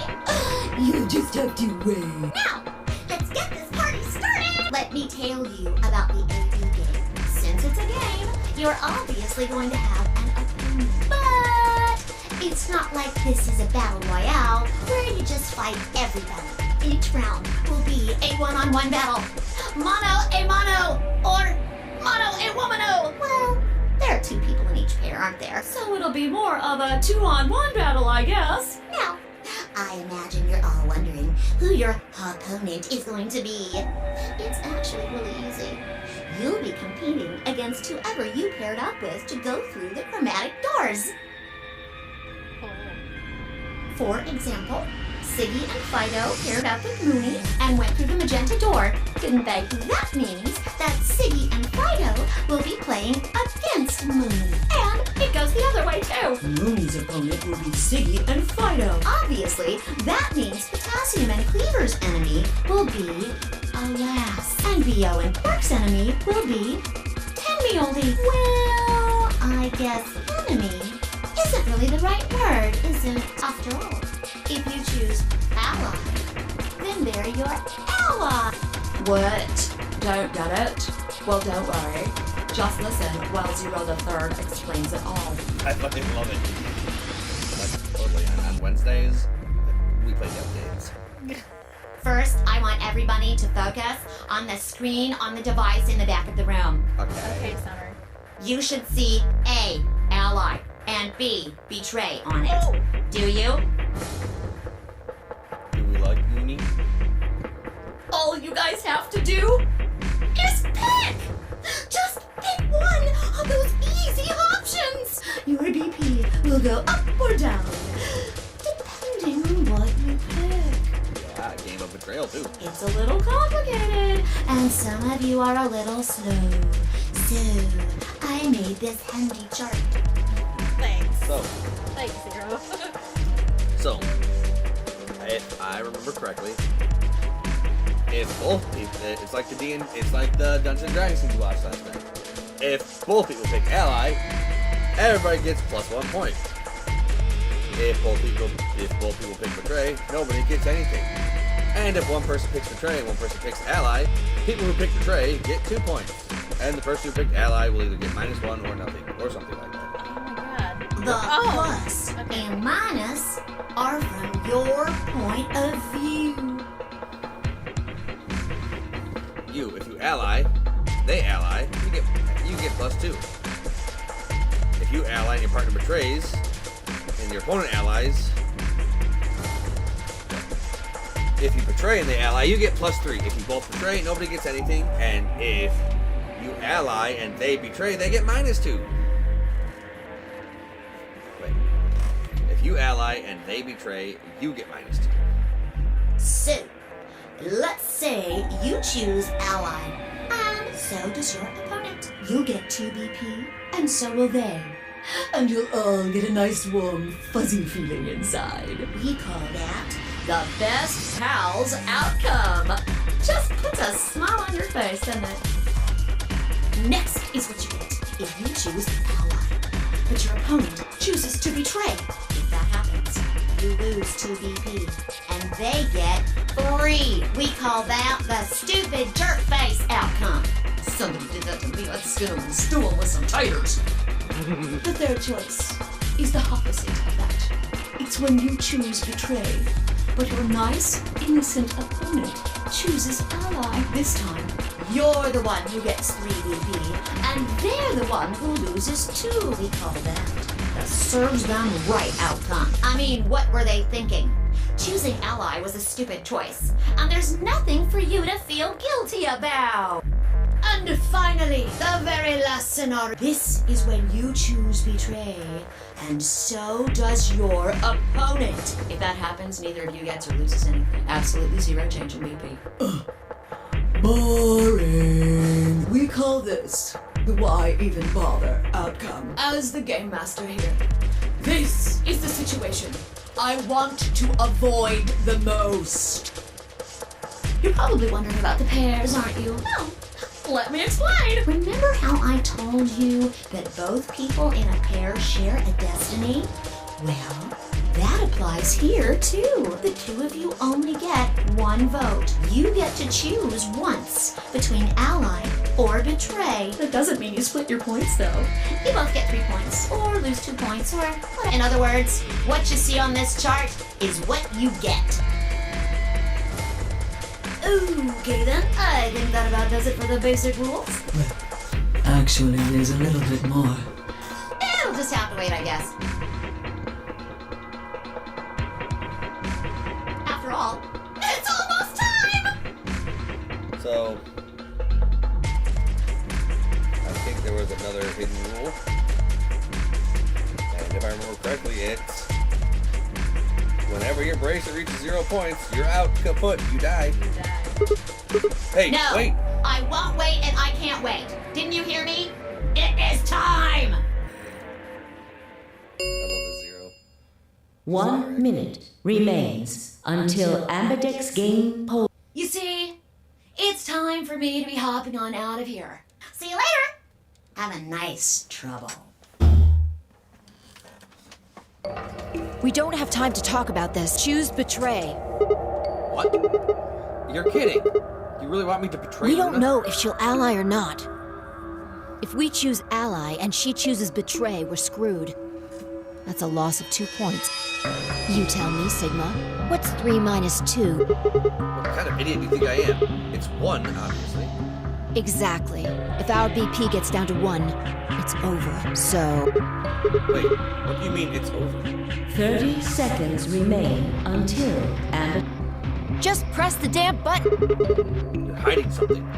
You just have to wait. Now, let's get this party started! Let me tell you about the AD game. Since it's a game, you're obviously going to have an opinion. But it's not like this is a battle royale where you just fight everybody. Each round will be a one-on-one battle. Mono a mono, or mono a womano. Well, there are 2 people in each pair, aren't there? So it'll be more of a 2-on-1 battle, I guess. Now, I imagine you're all wondering who your opponent is going to be. It's actually really easy. You'll be competing against whoever you paired up with to go through the chromatic doors. For example, Siggy and Fido paired up with Mooney and went through the magenta door, didn't they? That means that Siggy and Fido will be playing against Mooney. And it goes the other way too. Mooney's opponent will be Siggy and Fido. Obviously, that means Potassium and Cleaver's enemy will be Alas. And B.O. and Quark's enemy will be Tenmioldy. Well, I guess enemy isn't really the right word, is it? After all, if you choose ally, then they're your ally. What? Don't get it? Well, don't worry. Just listen while Zero the Third explains it all. I fucking love it. Like, totally. On Wednesdays, we play dev games. First, I want everybody to focus on the screen on the device in the back of the room. Okay, Summer. You should see A, ally, and B, betray on it. Do you? Do we like Mooney? all you guys have to do is pick! Just pick one of those easy options! Your BP will go up or down, depending on what you pick. Yeah, game of betrayal too. It's a little complicated, and some of you are a little slow. So, I made this handy chart. Thanks. So, Thanks, Zero. so, if I remember correctly, if both people, it's like the Dungeons and Dragons thing we watched last night. If both people pick ally, everybody gets +1 point. If both people pick betray, nobody gets anything. And if one person picks betray and one person picks ally, people who pick betray get 2 points. And the person who picked ally will either get -1 or nothing, or something like that. Oh my god. The plus and minus are from your point of view. If you ally, they ally, you get +2. If you ally and your partner betrays, and your opponent allies, if you betray and they ally, you get +3. If you both betray, nobody gets anything. And if you ally and they betray, they get -2. Wait. If you ally and they betray, you get -2. So, let's say you choose ally, and so does your opponent. You'll get 2 BP, and so will they. And you'll all get a nice warm, fuzzy feeling inside. We call that the best pals outcome. Just puts a smile on your face, doesn't it? Next is what you get if you choose ally, but your opponent chooses to betray. If that happens, you lose 2 BP, and they get 3. We call that the stupid jerk face outcome. Somebody did that to me. I'd sit on the stool with some taters. The third choice is the opposite of that. It's when you choose betray, but your nice, innocent opponent chooses ally. This time, you're the one who gets 3 BP, and they're the one who loses 2. We call that the serves them right outcome. I mean, what were they thinking? Choosing ally was a stupid choice, and there's nothing for you to feel guilty about. And finally, the very last scenario. This is when you choose betray, and so does your opponent. If that happens, neither of you gets or loses anything. Absolutely 0 change in BP. Boring. We call this the why even bother outcome. As the game master here, this is the situation I want to avoid the most. You're probably wondering about the pairs, aren't you? No. Let me explain. Remember how I told you that both people in a pair share a destiny? Well, that applies here too. The 2 of you only get 1 vote. You get to choose once between ally or betray. That doesn't mean you split your points though. You both get 3 points or lose 2 points or whatever. In other words, what you see on this chart is what you get. Okay then, I think that about does it for the basic rules. Actually, there's a little bit more. It'll just have to wait, I guess. After all, it's almost time! So, I think there was another hidden rule. And if I remember correctly, it's whenever your bracelet reaches 0 points, you're out, kaput, you die. Hey, no, wait! I won't wait and I can't wait. Didn't you hear me? It is time! I love the 0. 1 minute remains until Ambidex game poll. You see, it's time for me to be hopping on out of here. See you later! Have a nice trouble. We don't have time to talk about this. Choose betray. What? You're kidding. You really want me to betray We don't Luna? know if she'll ally or not. If we choose ally and she chooses betray, we're screwed. That's a loss of 2 points. You tell me, Sigma. What's 3 minus 2? What kind of idiot do you think I am? It's 1, obviously. Exactly. If our BP gets down to 1, it's over. So... Wait, what do you mean it's over? 30 seconds remain until Ambidex. Just press the damn button. You're hiding something.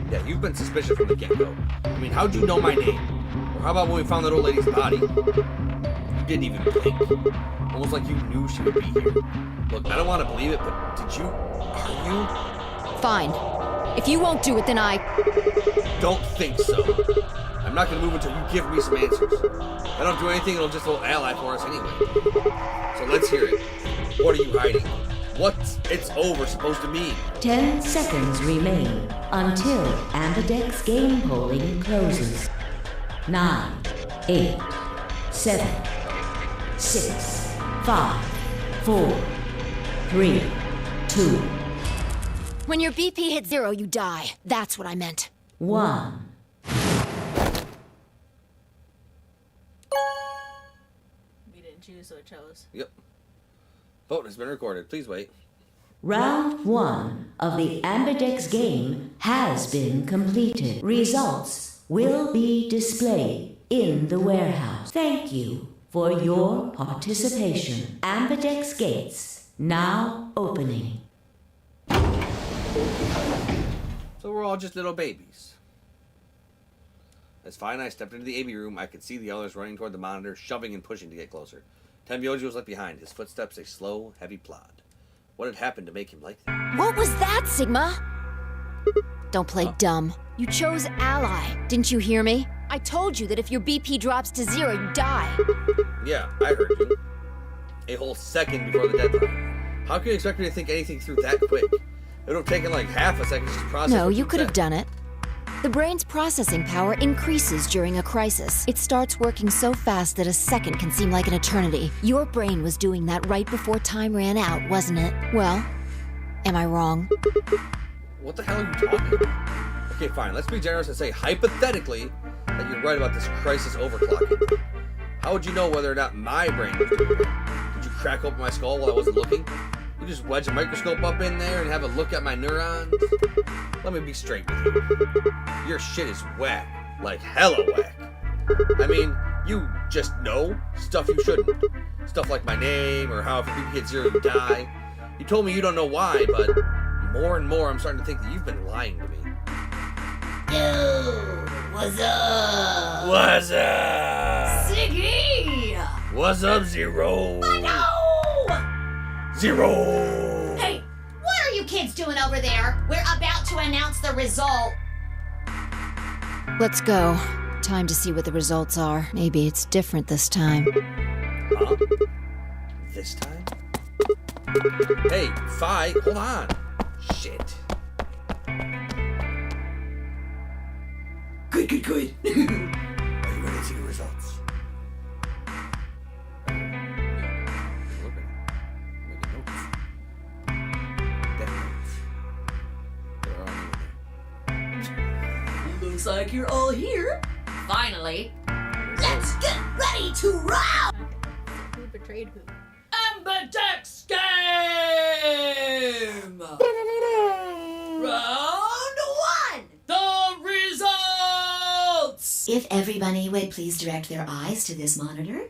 Yeah, you've been suspicious from the get-go. I mean, how'd you know my name? Or how about when we found that old lady's body? You didn't even blink. Almost like you knew she would be here. Look, I don't want to believe it, but did you... Are you... Fine. If you won't do it, then I... Don't think so. I'm not gonna move until you give me some answers. If I don't do anything, it'll just a little ally for us anyway. So let's hear it. What are you hiding? What's it's over supposed to mean? 10 seconds remain until Ambidex game polling closes. 9, 8, 7, 6, 5, 4, 3, 2, When your BP hits 0, you die. That's what I meant. 1. We didn't choose, so it chose. Yep. Vote has been recorded. Please wait. Round 1 of the Ambidex game has been completed. Results will be displayed in the warehouse. Thank you for your participation. Ambidex gates now opening. So we're all just little babies. As Fi and I stepped into the AV room, I could see the others running toward the monitor, shoving and pushing to get closer. Tenbyoji was left behind, his footsteps a slow, heavy plod. What had happened to make him like that? What was that, Sigma? Don't play dumb. You chose ally. Didn't you hear me? I told you that if your BP drops to 0, you die. Yeah, I heard you. A whole second before the deadline. How can you expect me to think anything through that quick? It would have taken like half a second just to process. No, you could have done it. The brain's processing power increases during a crisis. It starts working so fast that a second can seem like an eternity. Your brain was doing that right before time ran out, wasn't it? Well, am I wrong? What the hell are you talking about? Okay, fine. Let's be generous and say, hypothetically, that you're right about this crisis overclocking. How would you know whether or not my brain was doing it? Did you crack open my skull while I wasn't looking? You just wedge a microscope up in there and have a look at my neurons? Let me be straight with you. Your shit is whack. Like hella whack. I mean, you just know stuff you shouldn't. Stuff like my name, or how if you hit 0 you die. You told me you don't know why, but more and more I'm starting to think that you've been lying to me. Yo, what's up? What's up? Siggy! What's up, Zero? I know! Zero! Hey, what are you kids doing over there? We're about to announce the result. Let's go. Time to see what the results are. Maybe it's different this time. Huh? This time? Hey, Fi, hold on. Shit. Good. Are you ready to see the results? Looks like you're all here. Finally. Let's get ready to roll! Who betrayed who? Ambidex game! Round 1! The results! If everybody would please direct their eyes to this monitor.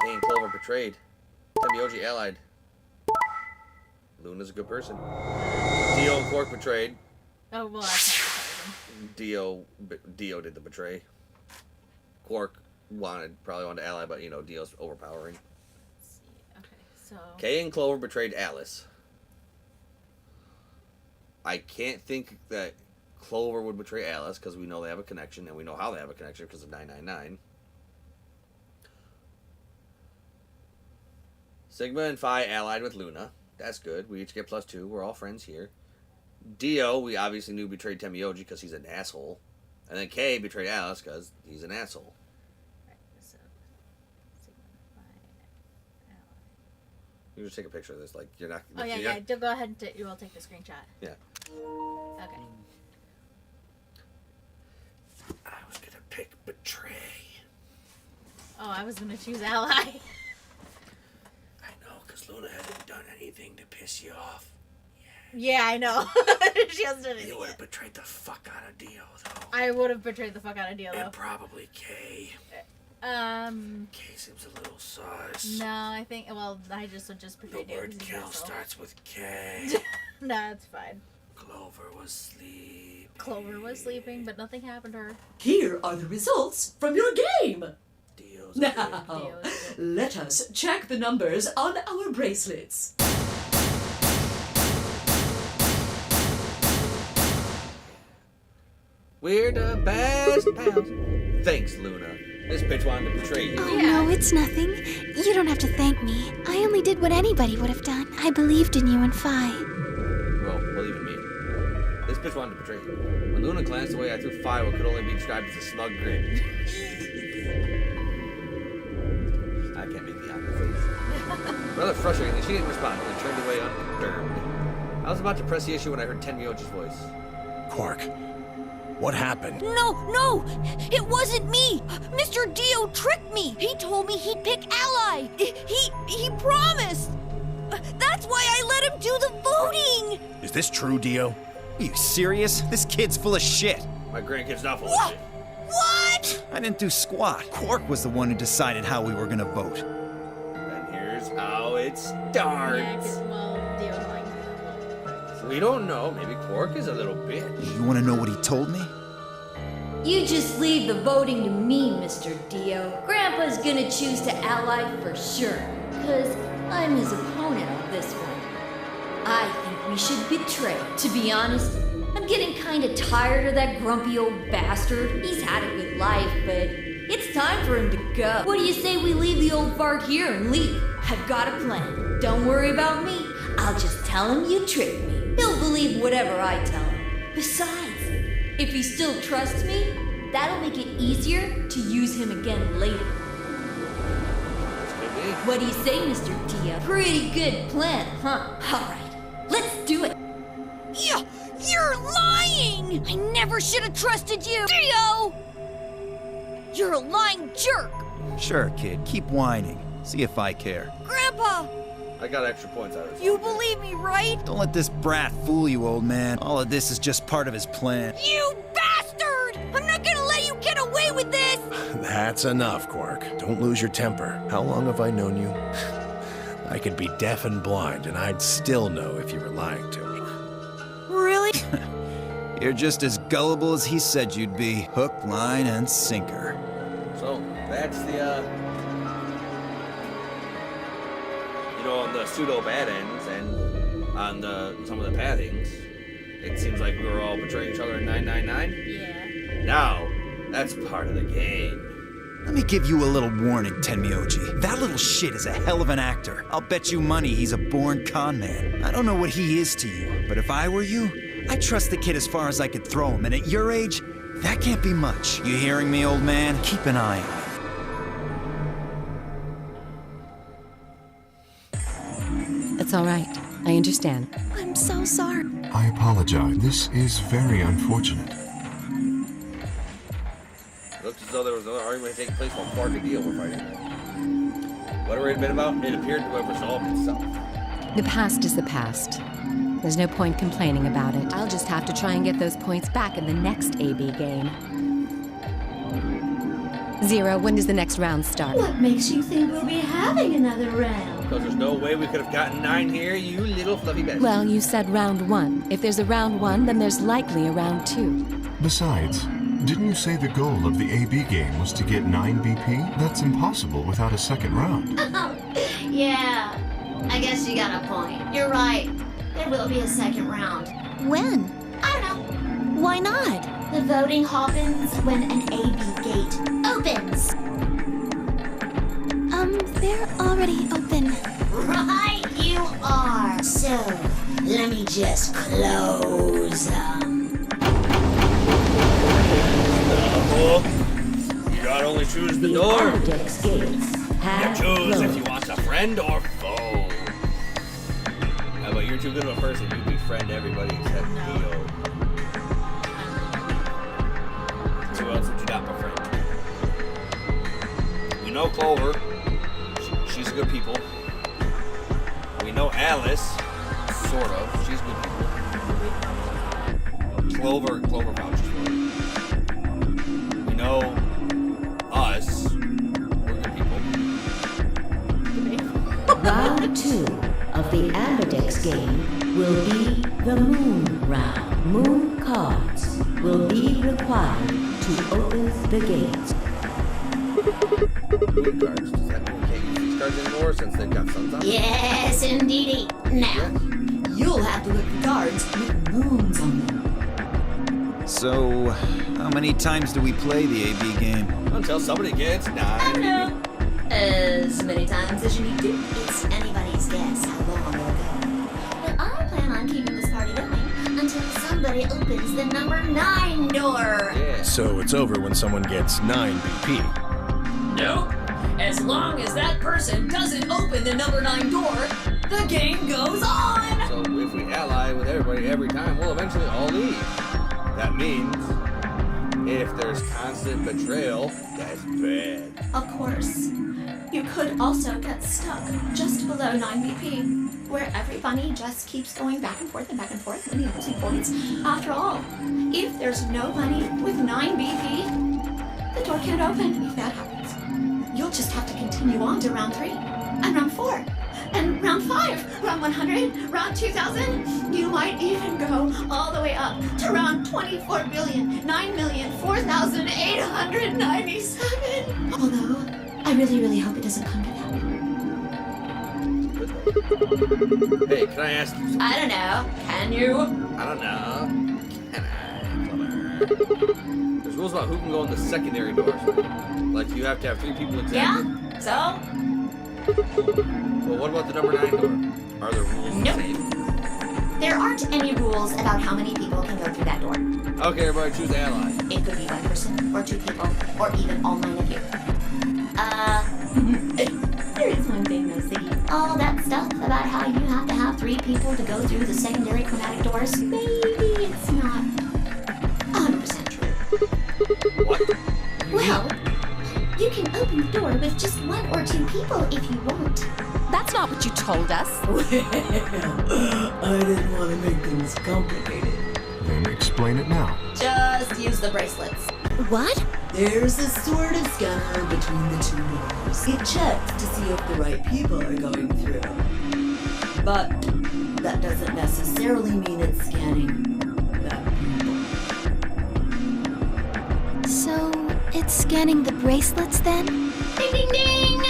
Kay and Clover betrayed. Tenbyoji allied. Luna's a good person. Dio and Quark betrayed. Oh, well, that's not surprising. Dio did the betray. Quark probably wanted to ally, but you know, Dio's overpowering. Let's see. Okay, so. Kay and Clover betrayed Alice. I can't think that Clover would betray Alice because we know they have a connection, and we know how they have a connection because of 999. Sigma and Phi allied with Luna. That's good. We each get +2. We're all friends here. Dio, we obviously knew betrayed Tenbyoji because he's an asshole. And then Kay betrayed Alice because he's an asshole. Right, so. Sigma, Phi, ally. You just take a picture of this. Like, you're not... Oh, yeah. Go ahead and you will take the screenshot. Yeah. Okay. I was going to pick betray. Oh, I was going to choose ally. I know, because Luna hasn't done anything to piss you off. Yeah, I know. She hasn't done anything. You would have betrayed the fuck out of Dio, though. I would have betrayed the fuck out of Dio, though. And probably Kay. Kay seems a little sus. No, I think. Well, I just would just betray The Dio. word kill starts with K. Nah, it's fine. Clover was sleeping. Clover was sleeping, but nothing happened to her. Here are the results from your game. Dio's Now, Dio's let us check the numbers on our bracelets. We're the best pals. Thanks, Luna. This bitch wanted to betray you. Oh, no, it's nothing. You don't have to thank me. I only did what anybody would have done. I believed in you and Phi. Well, believe in me. This bitch wanted to betray you. When Luna glanced away, I threw Phi what could only be described as a smug grin. I can't make the awkward face. Rather frustratingly, she didn't respond and turned away unperturbed. I was about to press the issue when I heard Tenryoji's voice. Quark, what happened? No! It wasn't me! Mr. Dio tricked me! He told me he'd pick Ally! He promised! That's why I let him do the voting! Is this true, Dio? Are you serious? This kid's full of shit. My grandkid's not full What? of shit. What? I didn't do squat. Quark was the one who decided how we were gonna vote. And here's how it Yeah, starts. because, well, Dio's lying to them. We don't know. Maybe Quark is a little bitch. You wanna know what he told me? You just leave the voting to me, Mr. Dio. Grandpa's gonna choose to ally for sure, because I'm his opponent on this one. I think we should betray. To be honest, I'm getting kinda tired of that grumpy old bastard. He's had a good life, but it's time for him to go. What do you say we leave the old fart here and leave? I've got a plan. Don't worry about me. I'll just tell him you tricked me. He'll believe whatever I tell him. Besides, if he still trusts me, that'll make it easier to use him again later. What do you say, Mr. Dio? Pretty good plan, huh? Alright, let's do it. Yeah, you're lying! I never should have trusted you! Dio! You're a lying jerk! Sure, kid, keep whining. See if I care. Grandpa! I got extra points out of it. You believe me, right? Don't let this brat fool you, old man. All of this is just part of his plan. You bastard! I'm not gonna let you get away with this! That's enough, Quark. Don't lose your temper. How long have I known you? I could be deaf and blind, and I'd still know if you were lying to me. Really? You're just as gullible as he said you'd be. Hook, line, and sinker. So, that's the, on the pseudo bad ends and on some of the pathings, it seems like we were all betraying each other in 999. Yeah. Now, that's part of the game. Let me give you a little warning, Tenryoji. That little shit is a hell of an actor. I'll bet you money he's a born con man. I don't know what he is to you, but if I were you, I'd trust the kid as far as I could throw him, and at your age, that can't be much. You hearing me, old man? Keep an eye on him. It's all right. I understand. I'm so sorry. I apologize. This is very unfortunate. It looked as though there was another argument taking place while Quark and Dio were fighting. Whatever it had been about, it appeared to have resolved itself. The past is the past. There's no point complaining about it. I'll just have to try and get those points back in the next AB game. Zero, when does the next round start? What makes you think we'll be having another round? Because there's no way we could have gotten 9 here, you little fluffy bastard. Well, you said round 1. If there's a round 1, then there's likely a round 2. Besides, didn't you say the goal of the AB game was to get 9 BP? That's impossible without a second round. Yeah, I guess you got a point. You're right. There will be a second round. When? I don't know. Why not? The voting happens when an AB gate opens. They're already open. Right you are. So, let me just close them. You gotta only choose the door. Ambedex gates You have choose if you closed. want a friend or foe. How about you're too good of a person, you befriend everybody except Dio. Who else would you not befriend? We know Clover. She's a good people. We know Alice. Sort of. She's good people. Clover vouches for it. We know us. We're good people. Round 2 of the Ambidex game will be the Moon Round. Moon cards will be required to open the gates. Moon cards. Does that mean we can't use these cards anymore since they've got suns on them? Yes, indeedy. Now, You'll have to look at cards with moons on them. So, how many times do we play the AB game? Until somebody gets 9. I don't know. As many times as you need to. It's anybody's guess how long it'll go. But I plan on keeping this party going until somebody opens the number 9 door. Yeah. So it's over when someone gets 9 BP. Nope. As long as that person doesn't open the number 9 door, the game goes on. So if we ally with everybody every time, we'll eventually all leave. That means if there's constant betrayal, that's bad. Of course. You could also get stuck just below 9 BP, where every bunny just keeps going back and forth, winning losing points. After all, if there's no bunny with 9 BP, the door can't open. If that happens, you'll just have to continue on to round 3, and round 4, and round 5, round 100, round 2000. You might even go all the way up to round 24,9,004,897. Although, I really, really hope it doesn't come to that. Hey, can I ask you something? I don't know. Can you? I don't know. Can I? Clever. There's rules about who can go in the secondary doors, right? Like you have to have 3 people exactly. Yeah? So? Well, what about the number 9 door? Are the rules the same? There aren't any rules about how many people can go through that door. Okay, everybody choose ally. It could be 1 person, or 2 people, or even all 9 of you. There is one thing though, Ziggy. All that stuff about how you have to have 3 people to go through the secondary chromatic doors, maybe it's not 100% true. What? Well, you can open the door with just 1 or 2 people if you want. That's not what you told us. Well, I didn't want to make things complicated. Then explain it now. Just use the bracelets. What? There's a sort of scanner between the 2 doors. It checks to see if the right people are going through. But that doesn't necessarily mean it's scanning the people. So, it's scanning the bracelets then? Ding ding ding!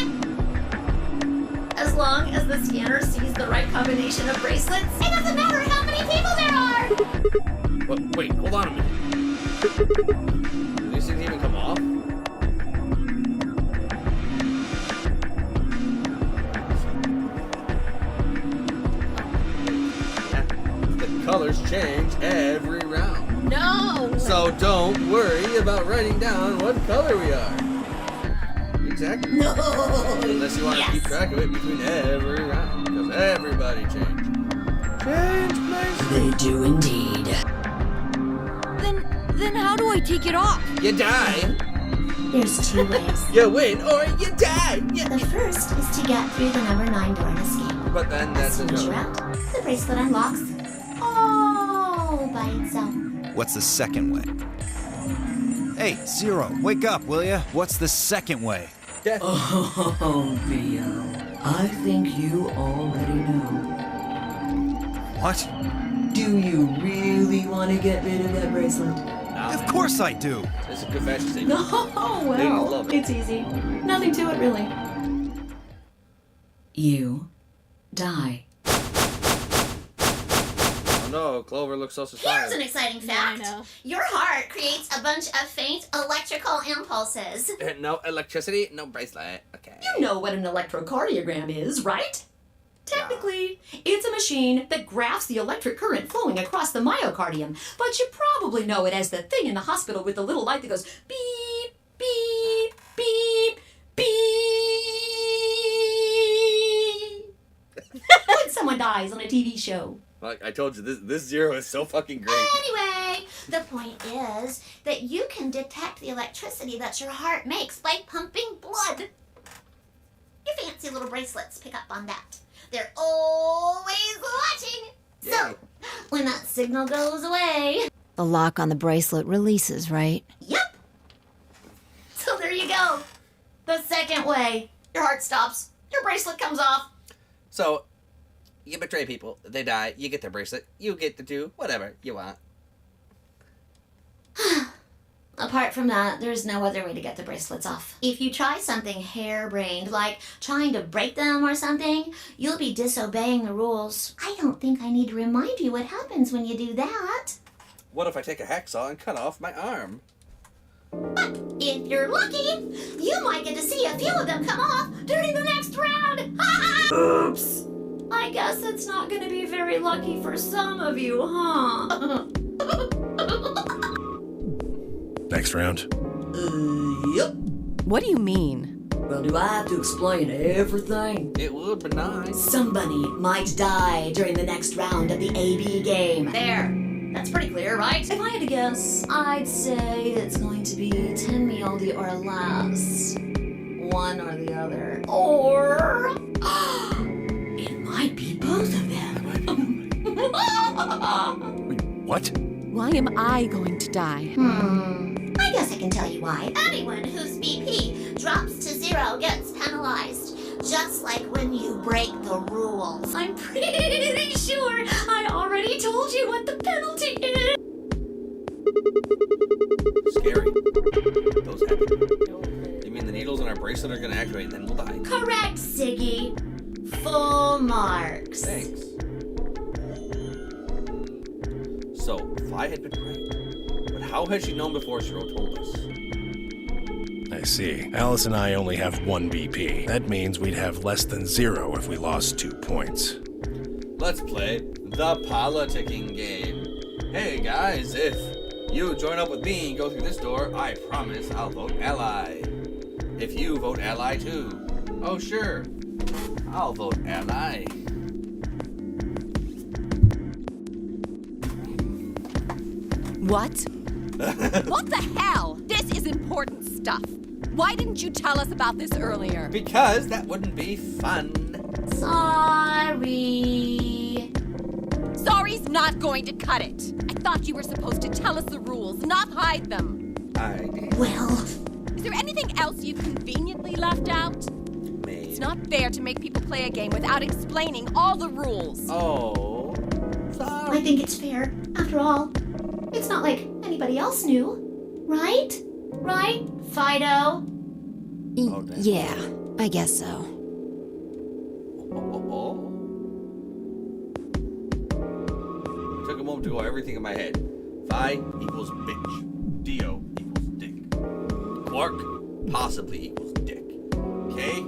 As long as the scanner sees the right combination of bracelets, it doesn't matter how many people there are! Wait, hold on a minute. Do these things even come off? Yeah, the colors change every round. No! So don't worry about writing down what color we are. Exactly. No! Unless you want to keep track of it between every round, because everybody changed. Change places. They do indeed. Then how do I take it off? You die. There's 2 ways. You win or you die. The first is to get through the number 9 door and escape. But then As that's soon as you're out, the bracelet unlocks all by itself. What's the second way? Hey, Zero, wake up, will ya? What's the second way? Yeah. Oh, BL. I think you already know. What? Do you really want to get rid of that bracelet? Of course I do. It's a confession statement. No, Ladies well, love it. it's easy. Nothing to it, really. You die. Oh no, Clover looks so Here's surprised. an exciting Yeah, I fact. know. Your heart creates a bunch of faint electrical impulses. No electricity, no bracelet. Okay. You know what an electrocardiogram is, right? Technically, it's a machine that graphs the electric current flowing across the myocardium, but you probably know it as the thing in the hospital with the little light that goes beep, beep, beep, beep. When someone dies on a TV show. Like I told you, this Zero is so fucking great. Anyway, the point is that you can detect the electricity that your heart makes by pumping blood. Your fancy little bracelets pick up on that. They're always watching. So, when that signal goes away... The lock on the bracelet releases, right? Yep! So there you go. The second way. Your heart stops. Your bracelet comes off. So, you betray people, they die, you get their bracelet, you get to do whatever you want. Apart from that, there's no other way to get the bracelets off. If you try something harebrained, like trying to break them or something, you'll be disobeying the rules. I don't think I need to remind you what happens when you do that. What if I take a hacksaw and cut off my arm? But if you're lucky, you might get to see a few of them come off during the next round. Oops. I guess it's not going to be very lucky for some of you, huh? Next round. Yep. What do you mean? Well, do I have to explain everything? It would be nice. Somebody might die during the next round of the AB game. There. That's pretty clear, right? If I had to guess, I'd say it's going to be 10 Mioldi or less. One or the other. Or... it might be both of them. Wait, what? Why am I going to die? I guess I can tell you why. Anyone whose BP drops to 0 gets penalized. Just like when you break the rules. I'm pretty sure I already told you what the penalty is. Scary. Those happen. You mean the needles in our bracelet are gonna activate and then we'll die? Correct, Siggy. Full marks. Thanks. So, Vi had been right. But how had she known before Zero told us? I see. Alice and I only have 1 BP. That means we'd have less than 0 if we lost 2 points. Let's play the politicking game. Hey guys, if you join up with me and go through this door, I promise I'll vote ally. If you vote ally too, oh sure, I'll vote ally. What? What the hell? This is important stuff. Why didn't you tell us about this earlier? Because that wouldn't be fun. Sorry. Sorry's not going to cut it. I thought you were supposed to tell us the rules, not hide them. I did. Well, is there anything else you've conveniently left out? Maybe. It's not fair to make people play a game without explaining all the rules. Oh, sorry. I think it's fair. After all, it's not like anybody else knew. Right? Right, Fido? Yeah, I guess so. Took a moment to go everything in my head. Phi equals bitch. Dio equals dick. Quark possibly equals dick. K,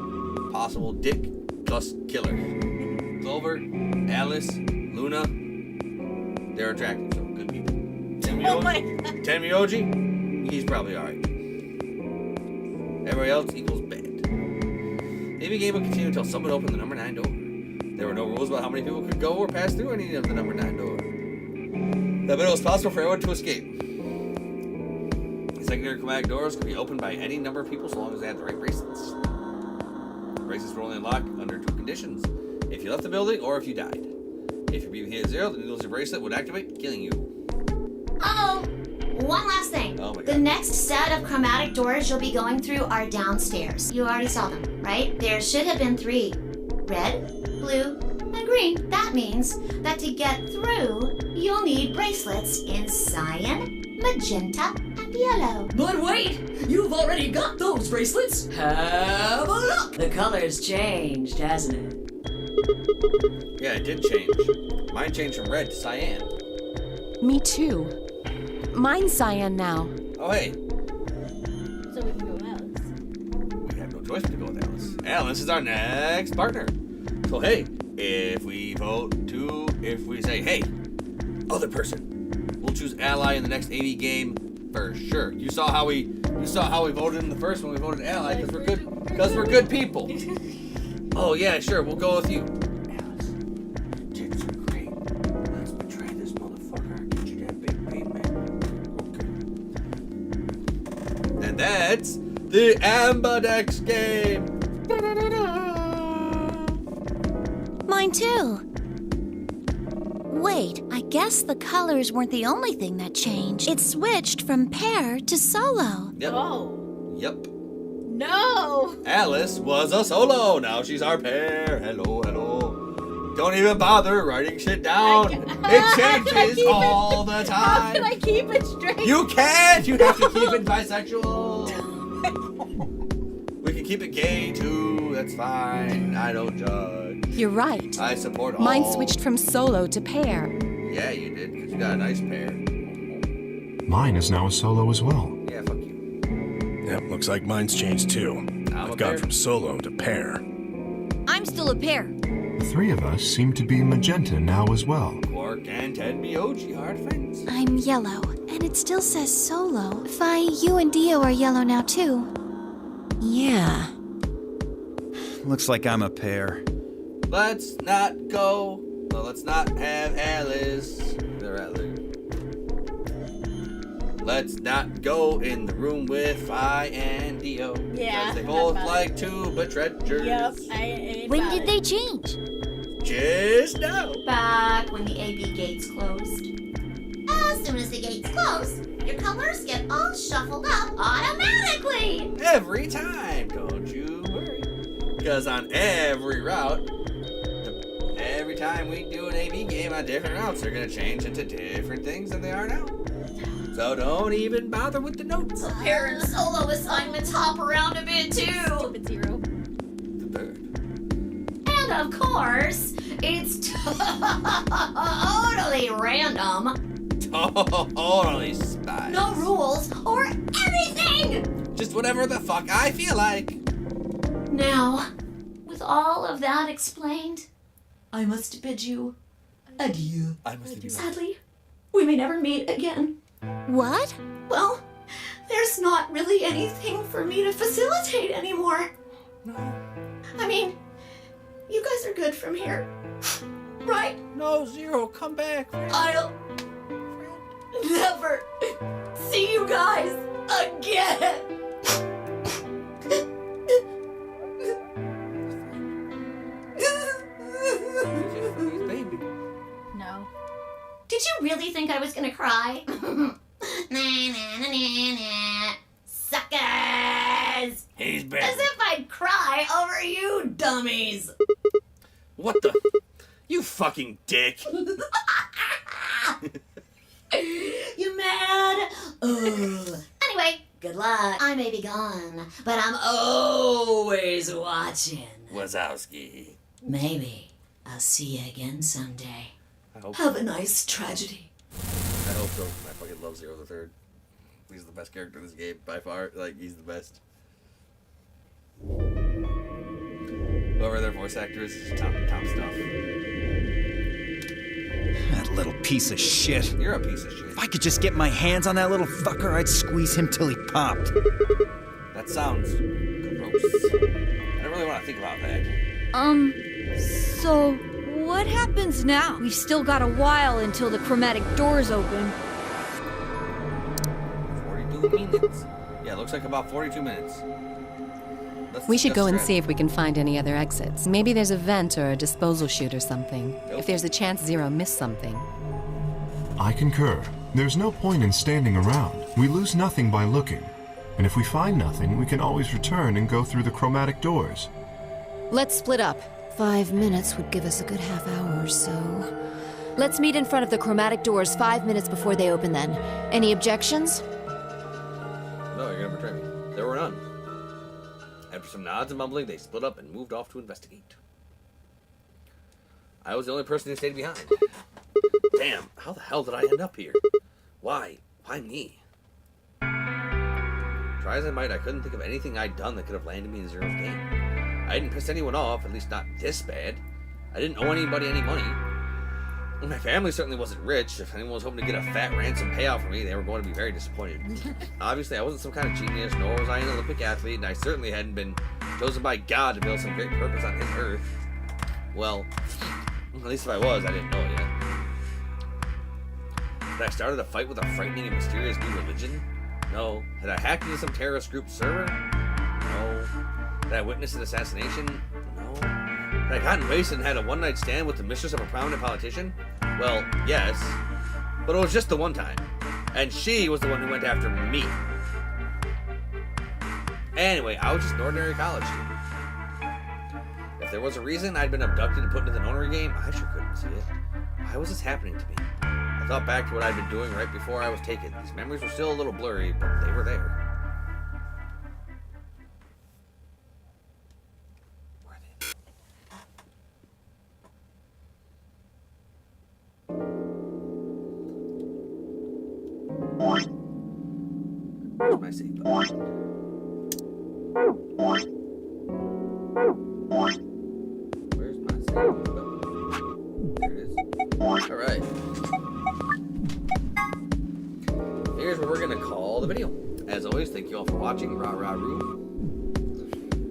possible dick plus killer. Clover, Alice, Luna, they're attractive, so good people. Tenmyoji, he's probably alright. Everybody else equals bad. Maybe the game will continue until someone opened the number 9 door. There were no rules about how many people could go or pass through any of the number 9 door. That meant it was possible for everyone to escape. The secondary chromatic doors could be opened by any number of people so long as they had the right bracelets. The bracelets were only unlocked under 2 conditions. If you left the building or if you died. If your BP hit 0, the needles of your bracelet would activate, killing you. Oh, one last thing. Oh my God. The next set of chromatic doors you'll be going through are downstairs. You already saw them, right? There should have been 3. Red, blue, and green. That means that to get through, you'll need bracelets in cyan, magenta, and yellow. But wait! You've already got those bracelets! Have a look! The color's changed, hasn't it? Yeah, it did change. Mine changed from red to cyan. Me too. Mine's cyan now. Oh, hey. So we can go with Alex. We have no choice but to go with Alice. Alice is our next partner. So, hey, if we say, hey, other person, we'll choose ally in the next AV game for sure. You saw how we voted in the first one. We voted ally because we're good people. Oh yeah, sure, we'll go with you. Alice, tits are great. Let's betray this motherfucker. Get you that big payment. Okay. And that's the Ambidex game. Mine too. Wait, I guess the colors weren't the only thing that changed. It switched from pair to solo. Yep. Oh. Yep. No! Alice was a solo. Now she's our pair. Hello, hello. Don't even bother writing shit down. It changes all the time. How can I keep it straight? You can't. You have to keep it bisexual. We can keep it gay too. That's fine. I don't judge. You're right. I support all. Mine switched from solo to pair. Yeah, you did, because you got a nice pair. Mine is now a solo as well. Yeah, fuck you. Yep, looks like mine's changed too. I've gone from solo to pair. I'm still a pair. The three of us seem to be magenta now as well. Quark and Ted Miyoji are friends. I'm yellow, and it still says solo. Fi, you and Dio are yellow now too. Yeah. Looks like I'm a pair. Let's not go. Well, let's not have Alice. Let's not go in the room with Fi and Dio. Yeah, Because they I'm both about like to be treasures. Yep, I ain't When about did it. they change? Just now. Back when the AB gates closed. As soon as the gates close, your colors get all shuffled up automatically. Every time. Don't you worry. Because on every route, every time we do an AB game on different routes, they're going to change into different things than they are now. So don't even bother with the notes. Parent solo assignments hop around a bit too. Stupid zero. The third. And of course, it's totally random. Totally spies. No rules or anything. Just whatever the fuck I feel like. Now, with all of that explained, I must bid you adieu. I must be Sadly, we may never meet again. What? Well, there's not really anything for me to facilitate anymore. No. I mean, you guys are good from here, right? No, Zero, come back. Friend. I'll never see you guys again. Baby. No. Did you really think I was gonna cry? Nah, nah, nah, nah, nah. Suckers! He's back. As if I'd cry over you dummies. What the? You fucking dick. You mad? Ugh. Anyway, good luck. I may be gone, but I'm always watching. Wazowski. Maybe I'll see you again someday. I hope. Have a nice tragedy. I hope so. I fucking love Zero the Third. He's the best character in this game by far. Like, he's the best. Whoever their voice actor is top stuff. That little piece of shit. You're a piece of shit. If I could just get my hands on that little fucker, I'd squeeze him till he popped. That sounds gross. I don't really want to think about that. So what happens now? We've still got a while until the chromatic doors open. 42 minutes. Yeah, looks like about 42 minutes. We should go and see if we can find any other exits. Maybe there's a vent or a disposal chute or something. If there's a chance Zero missed something. I concur. There's no point in standing around. We lose nothing by looking. And if we find nothing, we can always return and go through the chromatic doors. Let's split up. 5 minutes would give us a good half hour or so. Let's meet in front of the chromatic doors 5 minutes before they open then. Any objections? No, you're gonna betray me. There were none. After some nods and mumbling, they split up and moved off to investigate. I was the only person who stayed behind. Damn, how the hell did I end up here? Why? Why me? Try as I might, I couldn't think of anything I'd done that could have landed me in Zero's game. I didn't piss anyone off, at least not this bad. I didn't owe anybody any money. My family certainly wasn't rich. If anyone was hoping to get a fat ransom payout from me, they were going to be very disappointed. Obviously, I wasn't some kind of genius, nor was I an Olympic athlete, and I certainly hadn't been chosen by God to build some great purpose on his earth. Well, at least if I was, I didn't know it yet. Had I started a fight with a frightening and mysterious new religion? No. Had I hacked into some terrorist group server? No. Did I witness an assassination? No. Had I gotten wasted and had a one-night stand with the mistress of a prominent politician? Well, yes. But it was just the one time. And she was the one who went after me. Anyway, I was just an ordinary college student. If there was a reason I'd been abducted and put into the nonary game, I sure couldn't see it. Why was this happening to me? I thought back to what I'd been doing right before I was taken. These memories were still a little blurry, but they were there. Where's my save button? Where's my save button? There it is. Alright. Here's what we're gonna call the video. As always, thank you all for watching. Rah rah roo.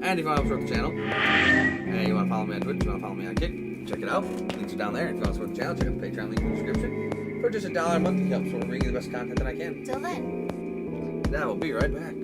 And if you want to support the channel, and you want to follow me on Twitch, you want to follow me on Kick, check it out. Links are down there. If you want to support the channel, check out the Patreon link in the description. For just $1 a month, it helps me bring you the best content that I can. Till then. Now we'll be right back.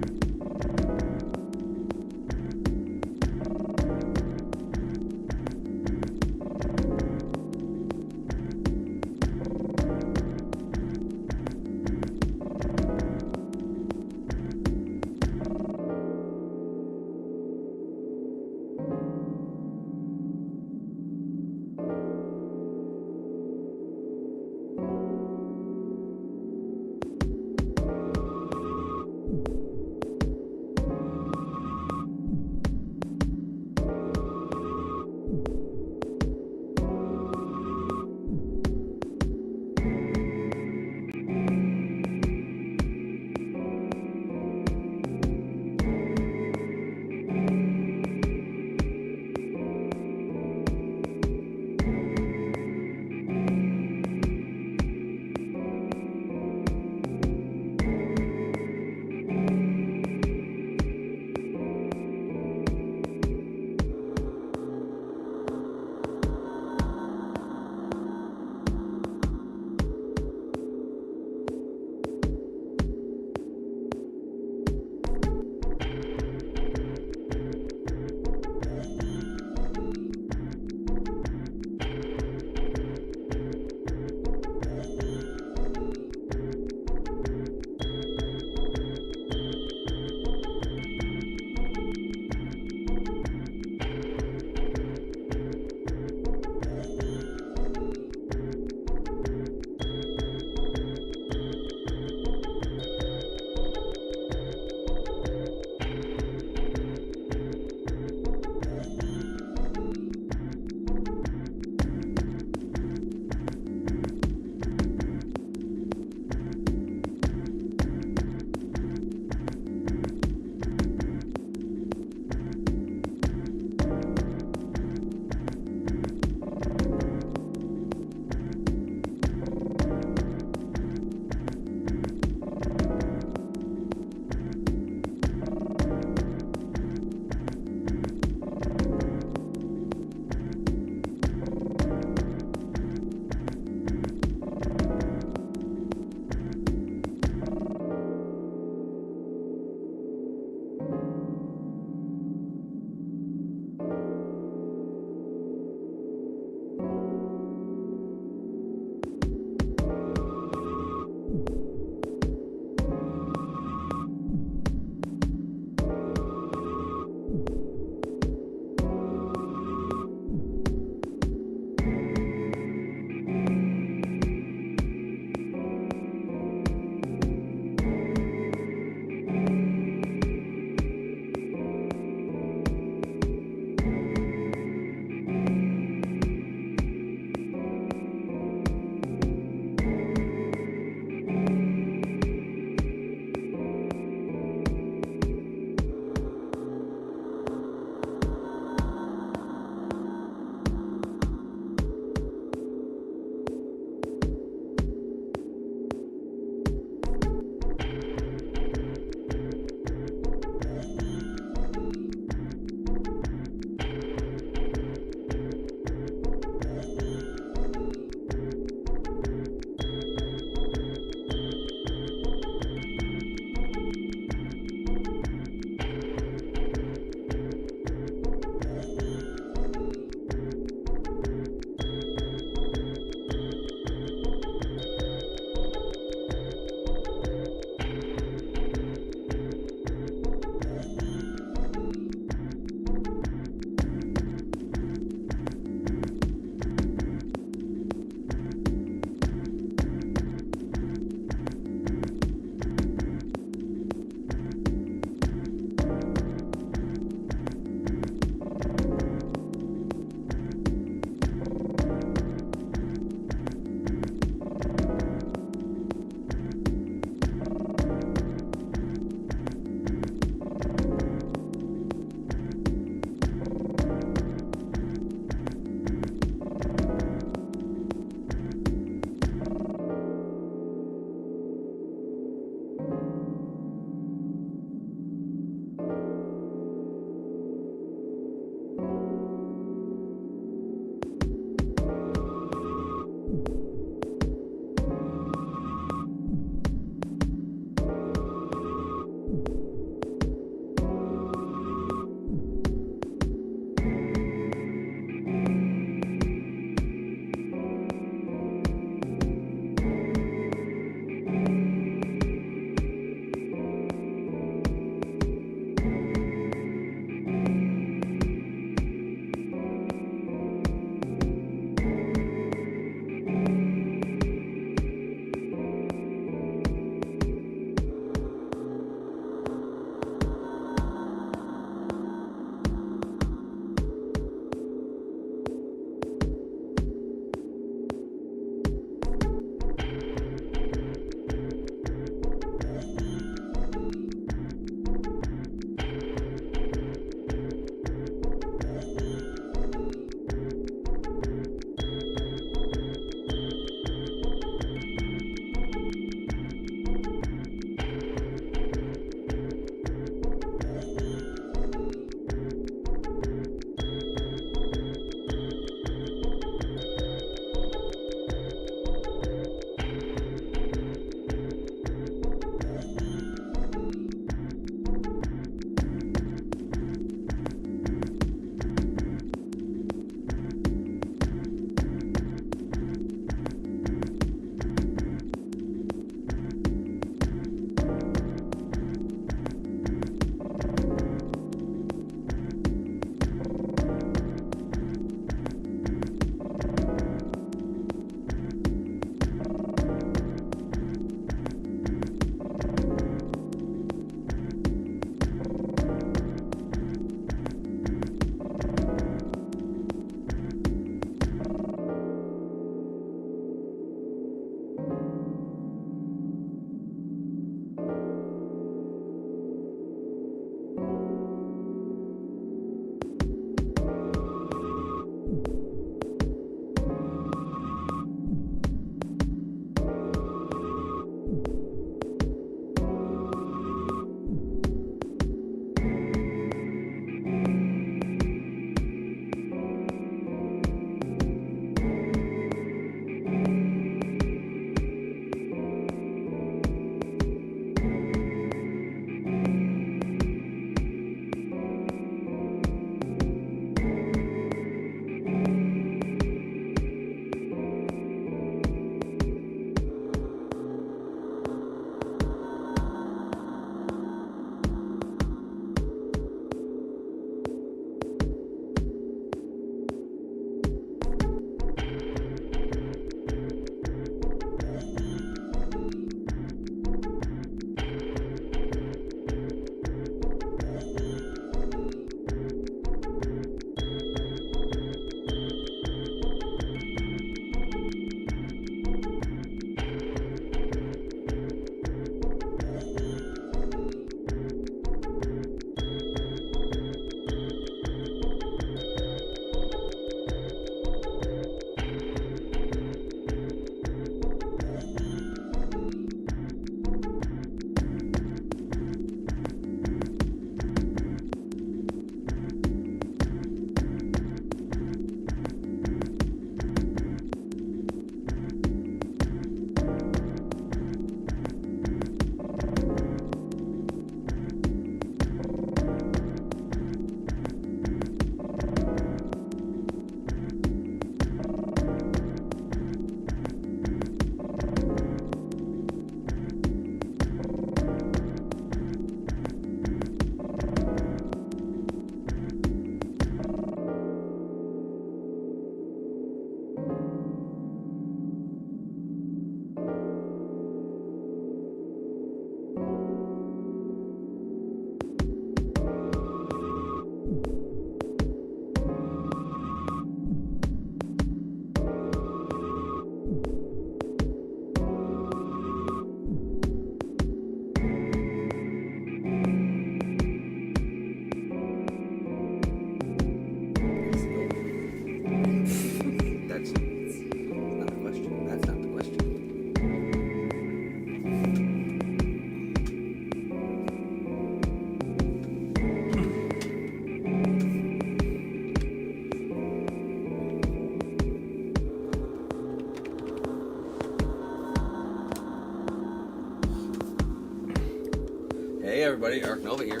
everybody, Ark Nova here.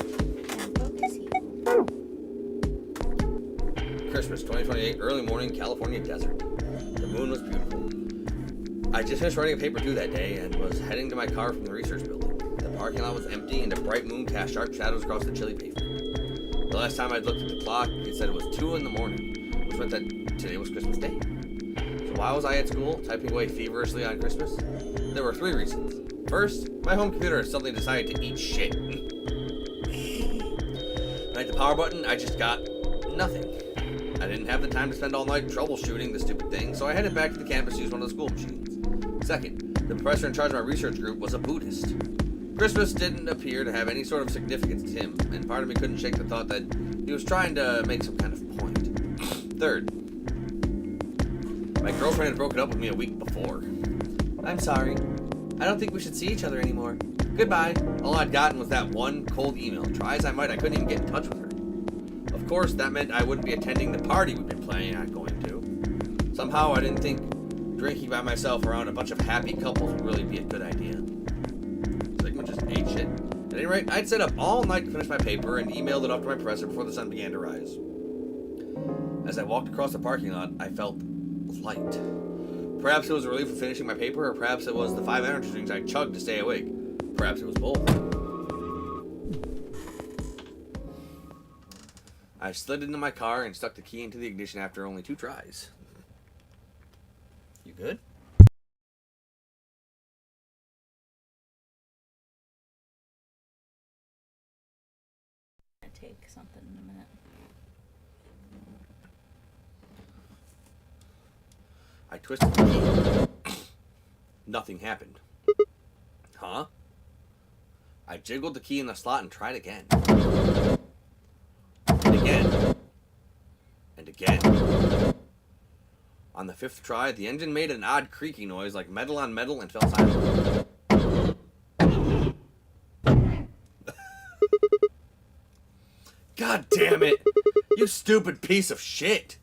Christmas 2028, early morning, California desert. The moon was beautiful. I just finished writing a paper due that day and was heading to my car from the research building. The parking lot was empty and a bright moon cast sharp shadows across the chilly pavement. The last time I'd looked at the clock, it said it was 2 in the morning, which meant that today was Christmas Day. So why was I at school, typing away feverishly on Christmas? There were 3 reasons. First, my home computer suddenly decided to eat shit. When I hit the power button, I just got nothing. I didn't have the time to spend all night troubleshooting the stupid thing, so I headed back to the campus to use one of the school machines. Second, the professor in charge of my research group was a Buddhist. Christmas didn't appear to have any sort of significance to him, and part of me couldn't shake the thought that he was trying to make some kind of point. Third, my girlfriend had broken up with me a week before. I'm sorry. I don't think we should see each other anymore. Goodbye. All I'd gotten was that one cold email. Try as I might, I couldn't even get in touch with her. Of course, that meant I wouldn't be attending the party we'd been planning on going to. Somehow, I didn't think drinking by myself around a bunch of happy couples would really be a good idea. Sigma just ate shit. At any rate, I'd stayed up all night to finish my paper and emailed it off to my professor before the sun began to rise. As I walked across the parking lot, I felt light. Perhaps it was a relief of finishing my paper, or perhaps it was the 5 energy drinks I chugged to stay awake. Perhaps it was both. I slid into my car and stuck the key into the ignition after only 2 tries. You good? I'll take something in a minute. I twisted the key. Nothing happened. Huh? I jiggled the key in the slot and tried again. And again. And again. On the 5th try, the engine made an odd creaking noise like metal on metal and fell silent. God damn it! You stupid piece of shit!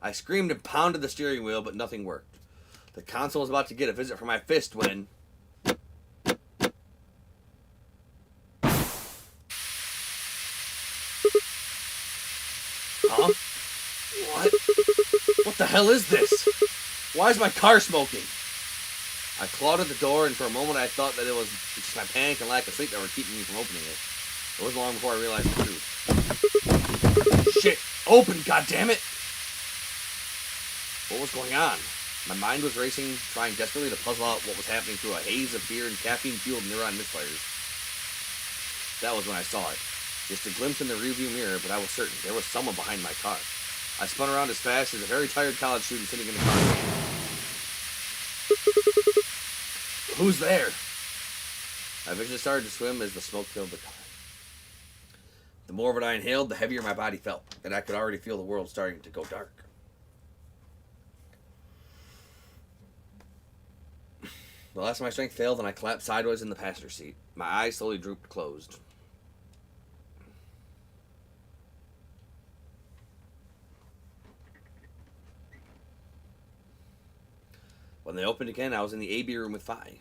I screamed and pounded the steering wheel, but nothing worked. The console was about to get a visit from my fist when... Huh? What the hell is this? Why is my car smoking? I clawed at the door, and for a moment I thought that it was just my panic and lack of sleep that were keeping me from opening it. It wasn't long before I realized the truth. Shit! Open, goddammit! What was going on? My mind was racing, trying desperately to puzzle out what was happening through a haze of fear and caffeine-fueled neuron misfires. That was when I saw it. Just a glimpse in the rearview mirror, but I was certain there was someone behind my car. I spun around as fast as a very tired college student sitting in the car. Who's there? My vision started to swim as the smoke filled the car. The more of it I inhaled, the heavier my body felt, and I could already feel the world starting to go dark. The last of my strength failed, and I collapsed sideways in the passenger seat. My eyes slowly drooped closed. When they opened again, I was in the AB room with Phi.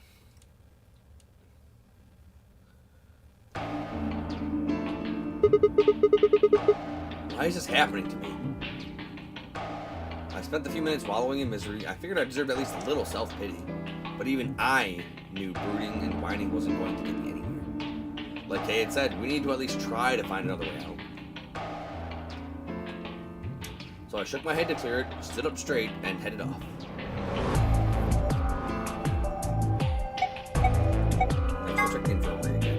Why is this happening to me? I spent the few minutes wallowing in misery. I figured I deserved at least a little self-pity. But even I knew brooding and whining wasn't going to get me anywhere. Like Kay had said, we need to at least try to find another way out. So I shook my head to clear it, stood up straight, and headed off. Let's check in for a way again.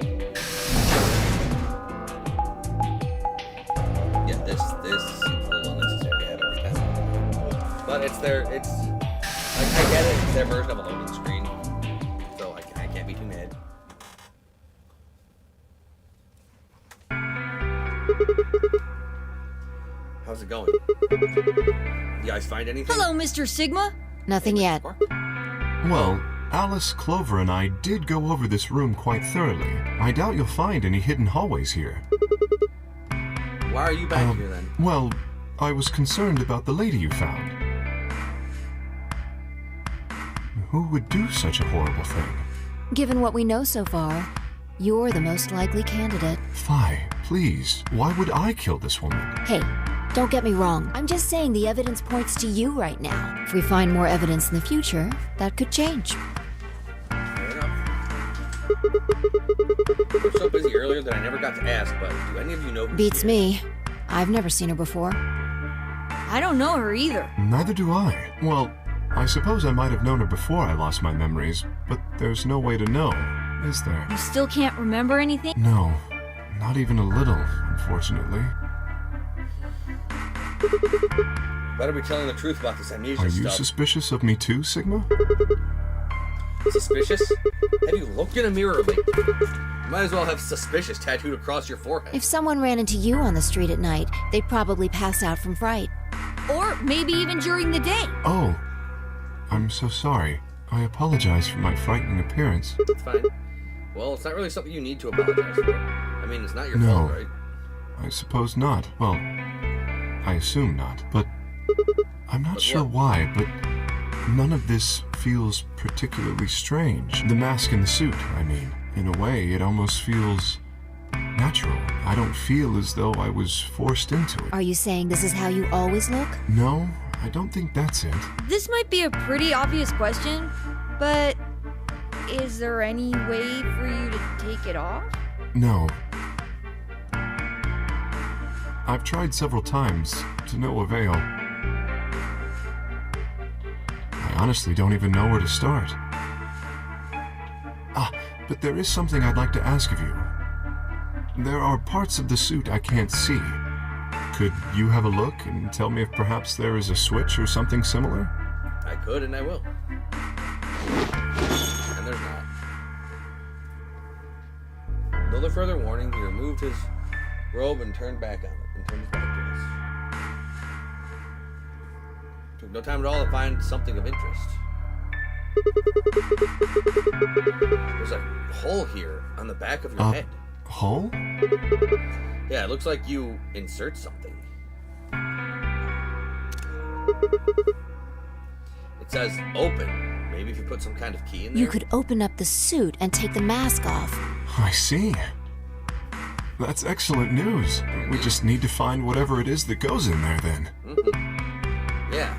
Yeah, this seems a little unnecessary to have every time. But it's their, I get it, it's their version of a loading screen. So I can't be too mad. How's it going? You guys find anything? Hello, Mr. Sigma. Nothing yet. Well, Alice, Clover, and I did go over this room quite thoroughly. I doubt you'll find any hidden hallways here. Why are you back here then? Well, I was concerned about the lady you found. Who would do such a horrible thing? Given what we know so far, You're the most likely candidate. Phi, please. Why would I kill this woman? Hey, don't get me wrong. I'm just saying the evidence points to you right now. If we find more evidence in the future, that could change. Fair enough. I was so busy earlier that I never got to ask, but do any of you know who Beats she is? me. I've never seen her before. I don't know her either. Neither do I. Well, I suppose I might have known her before I lost my memories, but there's no way to know, is there? You still can't remember anything? No, not even a little, unfortunately. Better be telling the truth about this amnesia Are you stuff. suspicious of me too, Sigma? Suspicious? Have you looked in a mirror lately? You might as well have suspicious tattooed across your forehead. If someone ran into you on the street at night, they'd probably pass out from fright. Or maybe even during the day. Oh, I'm so sorry. I apologize for my frightening appearance. It's fine. Well, it's not really something you need to apologize for. I mean, it's not your No. fault, right? I suppose not. Well, I assume not. But I'm not sure why, but none of this feels particularly strange. The mask and the suit, I mean. In a way, it almost feels natural. I don't feel as though I was forced into it. Are you saying this is how you always look? No, I don't think that's it. This might be a pretty obvious question, but is there any way for you to take it off? No. I've tried several times, to no avail. I honestly don't even know where to start. But there is something I'd like to ask of you. There are parts of the suit I can't see. Could you have a look and tell me if perhaps there is a switch or something similar? I could and I will. And there's not. With no further warning, he removed his robe and turned back on it, and turned his back to us. Took no time at all to find something of interest. There's a hole here on the back of your head. Hole? Yeah, it looks like you insert something. It says open. Maybe if you put some kind of key in there. You could open up the suit and take the mask off. I see. That's excellent news. We just need to find whatever it is that goes in there then. Yeah.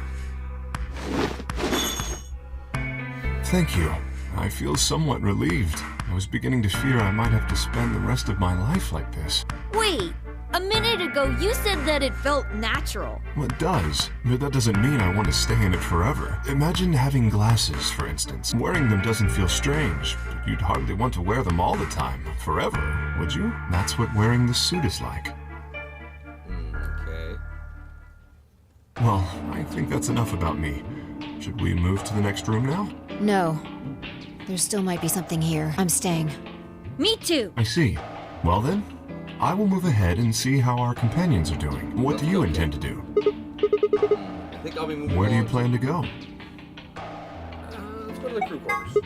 Thank you. I feel somewhat relieved. I was beginning to fear I might have to spend the rest of my life like this. Wait, a minute ago you said that it felt natural. Well, it does, but that doesn't mean I want to stay in it forever. Imagine having glasses, for instance. Wearing them doesn't feel strange, but you'd hardly want to wear them all the time, forever, would you? That's what wearing the suit is like. Okay. Well, I think that's enough about me. Should we move to the next room now? No. There still might be something here. I'm staying. Me too. I see. Well then, I will move ahead and see how our companions are doing. What do you intend to do? I think I'll be moving Where do you along. plan to go? Let's go to the crew quarters.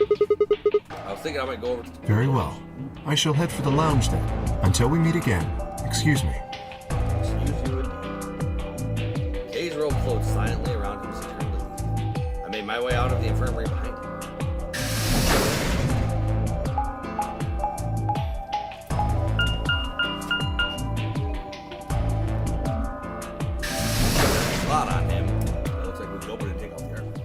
I was thinking I might go over to the crew Very quarters. well. I shall head for the lounge then. Until we meet again. Excuse me. Excuse you indeed. Kay's robe floats silently around him as he turned to leave. I made my way out of the infirmary behind him. Spot on him. It looks like we go, but didn't take off the airplane.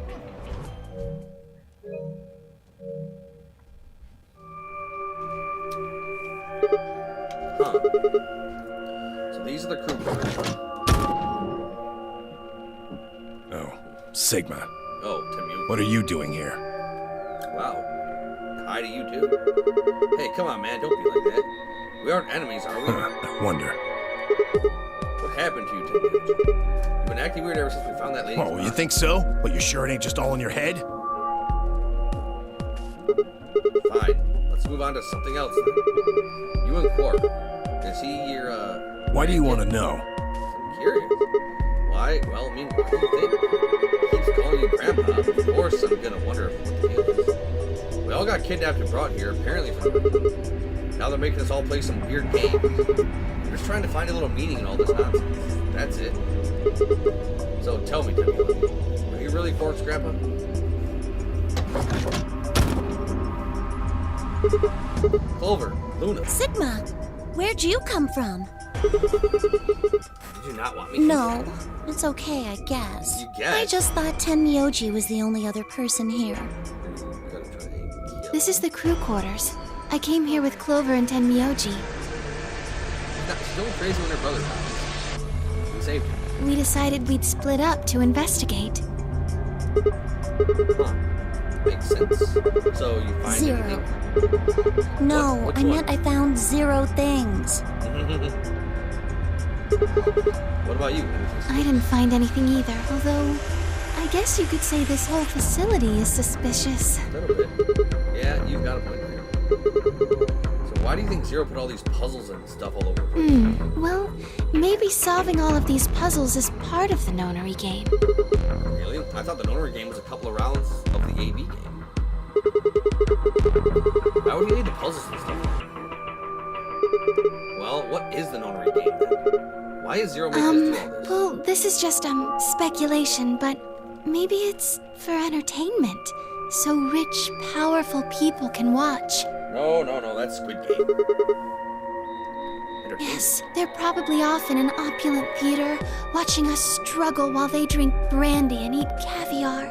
Huh. So these are the crew quarters. Oh, Sigma. Oh, Tim, you. What are you doing here? Wow. Hi to you too. Hey, come on, man. Don't be like that. We aren't enemies, are we? I wonder. What happened to you, Tim? You've been acting weird ever since we found that lady. Oh, you think so? But you sure it ain't just all in your head? Fine. Let's move on to something else then. You and Quark. Is he your, Why do you want to know? I'm curious. Why? Well, I mean, what do you think? He keeps calling you Grandpa. Of course, I'm gonna wonder what the deal is. We all got kidnapped and brought here, apparently for now they're making us all play some weird game. We're just trying to find a little meaning in all this nonsense. That's it. So tell me, Timmy, are you really Quark's grandpa? Clover, Luna. Sigma, where'd you come from? Did you not want me? No, it's okay, I guess. You guess? I just thought Tenmyoji was the only other person here. This is the crew quarters. I came here with Clover and Tenmyoji. She's going crazy when her brother dies. We saved her. We decided we'd split up to investigate. Huh. Makes sense. So you find 0. anything? No, Which I one? meant I found 0 things. What about you? I didn't find anything either, although I guess you could say this whole facility is suspicious. A little bit. Yeah, you've got a point there. So why do you think Zero put all these puzzles and stuff all over the place? Well, maybe solving all of these puzzles is part of the nonary game. Really? I thought the nonary game was a couple of rounds of the AB game. Why would you need the puzzles and stuff? Well, what is the nonary game then? Why is Zero making us do all this? Well, this is just, speculation, but maybe it's for entertainment. So rich, powerful people can watch. No, that's Squid Game. Yes, they're probably off in an opulent theater, watching us struggle while they drink brandy and eat caviar.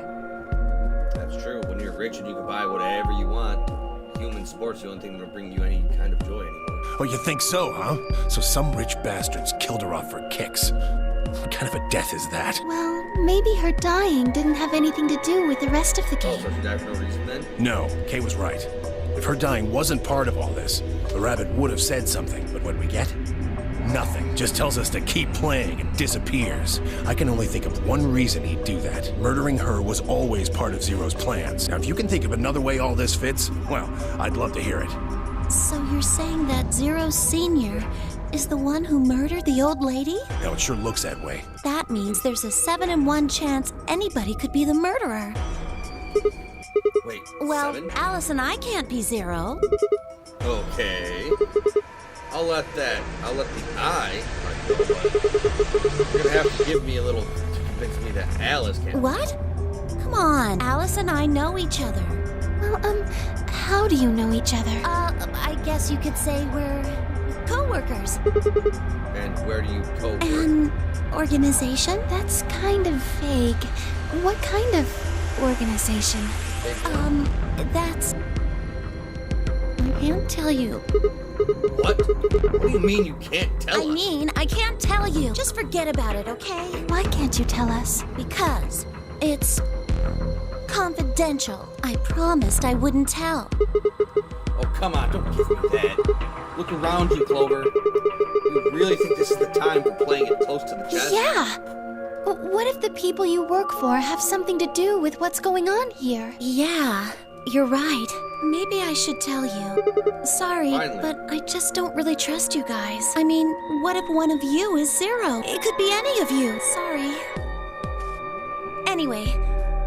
That's true. When you're rich and you can buy whatever you want, human sports the only thing that'll bring you any kind of joy anymore. Oh, you think so, huh? So some rich bastards killed her off for kicks. What kind of a death is that? Well, maybe her dying didn't have anything to do with the rest of the game. So she died for no reason then? No, Kay was right. If her dying wasn't part of all this, the rabbit would have said something. But what we get? Nothing. Just tells us to keep playing and disappears. I can only think of one reason he'd do that. Murdering her was always part of Zero's plans. Now, if you can think of another way all this fits, well, I'd love to hear it. So you're saying that Zero Sr. is the one who murdered the old lady? Now, it sure looks that way. That means there's a 7 in 1 chance anybody could be the murderer. Wait, Well, 7? Alice and I can't be Zero. Okay. I'll let the I part go, but you're gonna have to give me a little to convince me that Alice can't. What? Come on. Alice and I know each other. Well, how do you know each other? I guess you could say we're co-workers. And where do you co-work? An organization? That's kind of vague. What kind of organization? That's... I can't tell you. What? What do you mean you can't tell us? I mean, I can't tell you. Just forget about it, okay? Why can't you tell us? Because it's confidential. I promised I wouldn't tell. Oh, come on, don't give me that. Look around you, Clover. You really think this is the time for playing it close to the chest? Yeah. But what if the people you work for have something to do with what's going on here? Yeah, you're right. Maybe I should tell you. Sorry, Finally. but I just don't really trust you guys. I mean, what if one of you is Zero? It could be any of you. Sorry. Anyway,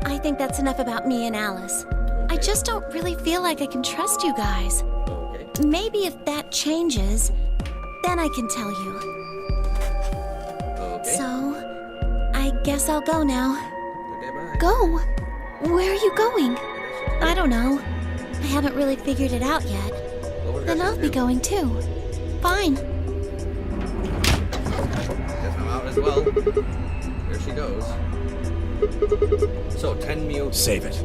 I think that's enough about me and Alice. I just don't really feel like I can trust you guys. Okay. Maybe if that changes, then I can tell you. Okay. So, I guess I'll go now. Okay, bye. Go? Where are you going? I don't know. I haven't really figured it out yet. Then I'll be going too. Fine. Guess I'm out as well. There she goes. So, Tenmyo. Save it.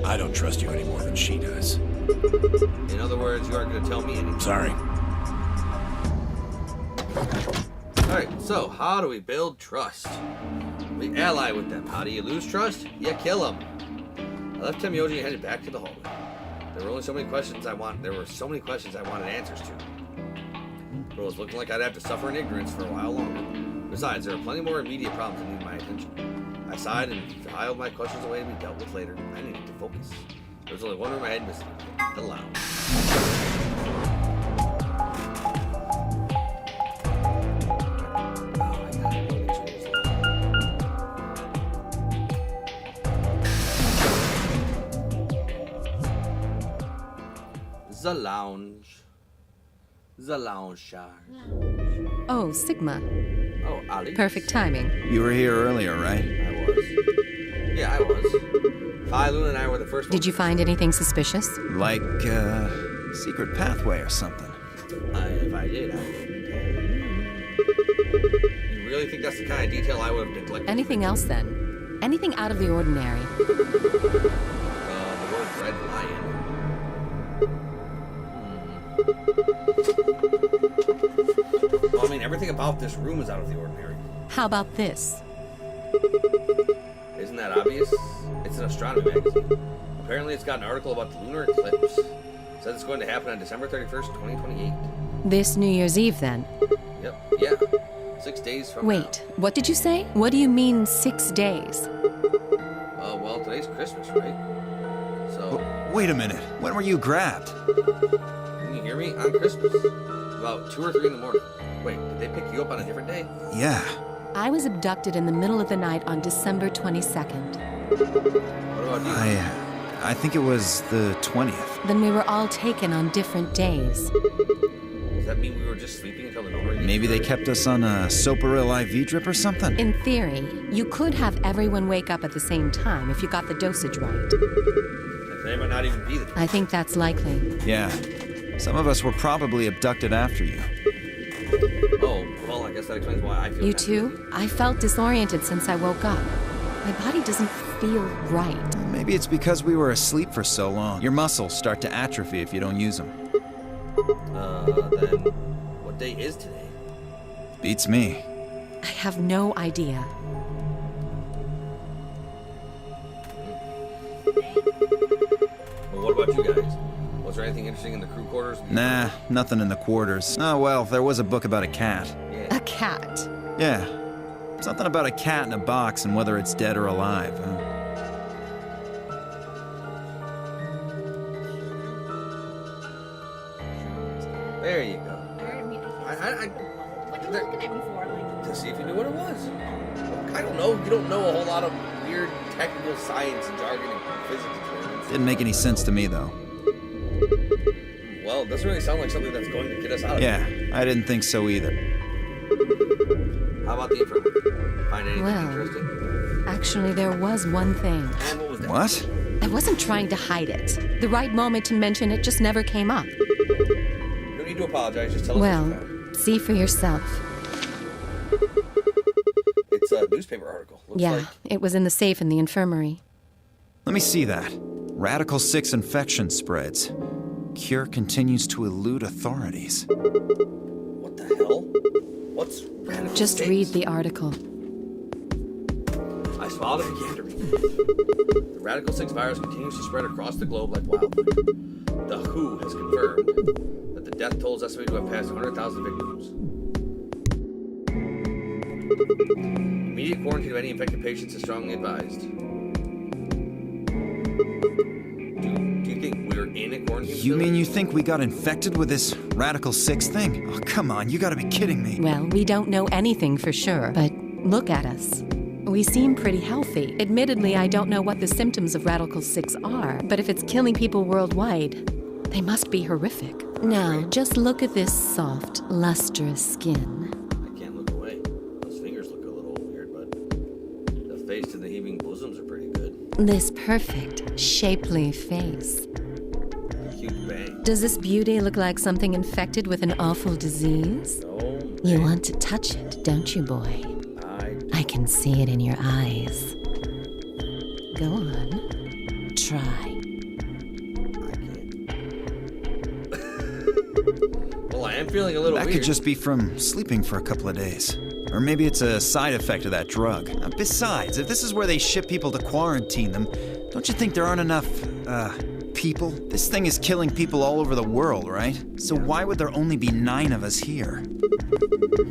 I don't trust you any more than she does. In other words, you aren't going to tell me anything. Sorry. Alright, so how do we build trust? We ally with them. How do you lose trust? You kill them. I left Tenmyoji and headed back to the hallway. There were so many questions I wanted answers to. But it was looking like I'd have to suffer in ignorance for a while longer. Besides, there are plenty more immediate problems that need my attention. I sighed and filed my questions away to be dealt with later. I needed to focus. There was only one room I had missing. The lounge. The lounge. The lounge shard. Oh, Sigma. Oh, Ali. Perfect timing. You were here earlier, right? I was. Yeah, I was. Kai, Luna, and I were the first Did you find anything suspicious? Like, Secret pathway or something. If I did, I wouldn't tell you. You really think that's the kind of detail I would have neglected? Anything else then? Anything out of the ordinary? The word red lion. Well, I mean, everything about this room is out of the ordinary. How about this? Isn't that obvious? It's an astronomy magazine. Apparently it's got an article about the lunar eclipse. It says it's going to happen on December 31st, 2028. This New Year's Eve, then? Yep, yeah. 6 days from now. Wait, what did you say? What do you mean 6 days? Well, today's Christmas, right? So... Wait a minute. When were you grabbed? Can you hear me? On Christmas. About 2 or 3 in the morning. Wait, did they pick you up on a different day? Yeah. I was abducted in the middle of the night on December 22nd. What about you? I think it was the 20th. Then we were all taken on different days. Does that mean we were just sleeping until the notary? Maybe they kept us on a Soparil IV drip or something? In theory, you could have everyone wake up at the same time if you got the dosage right. They might not even be the... I think that's likely. Yeah. Some of us were probably abducted after you. Oh, well, I guess that explains why I feel You that. too? I felt disoriented since I woke up. My body doesn't feel right. Maybe it's because we were asleep for so long. Your muscles start to atrophy if you don't use them. Then what day is today? Beats me. I have no idea. Well, what about you guys? Was there anything interesting in the crew quarters? Nah, nothing in the quarters. Oh, well, there was a book about a cat. Yeah. A cat? Yeah. Something about a cat in a box and whether it's dead or alive. There you go. What are you There- looking at me for? Like, To see if you knew what it was. I don't know. You don't know a whole lot of weird technical science and jargon and physics experiments. Didn't make any sense to me, though. Well, it doesn't really sound like something that's going to get us out of Yeah, here. I didn't think so either. How about the infirmary? Find anything Well, interesting? actually, there was one thing. And what was that? What? I wasn't trying to hide it. The right moment to mention it just never came up. You don't need to apologize. Just tell us what you Well, found. see for yourself. It's a newspaper article. Looks Yeah, like it was in the safe in the infirmary. Let me see that. Radical 6 infection spreads. Cure continues to elude authorities. what the hell? What's radical Just six? read the article. I swallowed and began to read. The Radical 6 virus continues to spread across the globe like wildfire. The WHO has confirmed that the death toll is estimated to have passed 100,000 victims. Immediate quarantine of any infected patients is strongly advised. Do you think we're in a quarantine? You mean you think we got infected with this Radical 6 thing? Oh, come on, you gotta be kidding me. Well, we don't know anything for sure, but look at us. We seem pretty healthy. Admittedly, I don't know what the symptoms of Radical 6 are, but if it's killing people worldwide, they must be horrific. Now, just look at this soft, lustrous skin. I can't look away. Those fingers look a little weird, but the face and the heaving bosoms are pretty good. This perfect, shapely face. Cute bang. Does this beauty look like something infected with an awful disease? No. You want to touch it, don't you, boy? I can see it in your eyes. Go on. Try. Well, I am feeling a little That weird. could just be from sleeping for a couple of days. Or maybe it's a side effect of that drug. Besides, if this is where they ship people to quarantine them, don't you think there aren't enough, people? This thing is killing people all over the world, right? So why would there only be 9 of us here?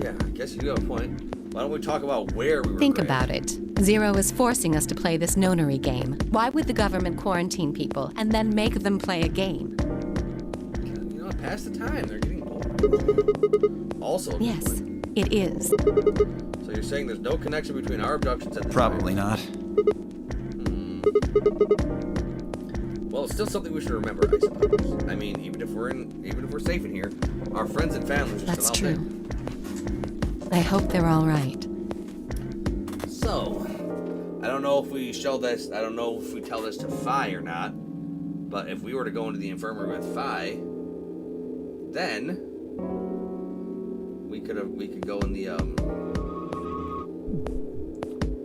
Yeah, I guess you have a point. Why don't we talk about where we were Think raised? about it. Zero is forcing us to play this nonary game. Why would the government quarantine people and then make them play a game? You know, pass the time. They're getting bored. Also, Yes, it is. so you're saying there's no connection between our abductions and the Probably not. Well, it's still something we should remember, I suppose. I mean, even if we're safe in here, our friends and families are That's still out true. I hope they're all right. there. So, I don't know if we show this. I don't know if we tell this to Fi or not. But if we were to go into the infirmary with Fi, then we could go in the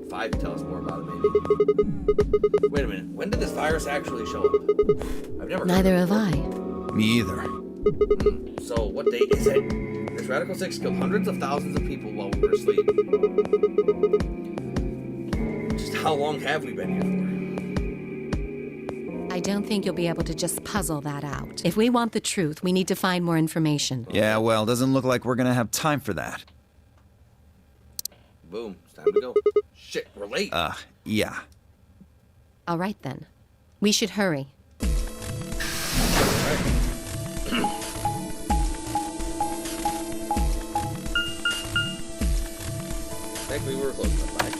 5 to tell us more about it, maybe. Wait a minute. When did this virus actually show up? I've never. Neither have I. Me either. So what date is it? This Radical 6 killed hundreds of thousands of people while we were asleep. Just how long have we been here for? I don't think you'll be able to just puzzle that out. If we want the truth, we need to find more information. Yeah, well, doesn't look like we're gonna have time for that. Boom. It's time to go. Shit, we're late. Yeah. All right, then. We should hurry. Thankfully, we were close enough, right?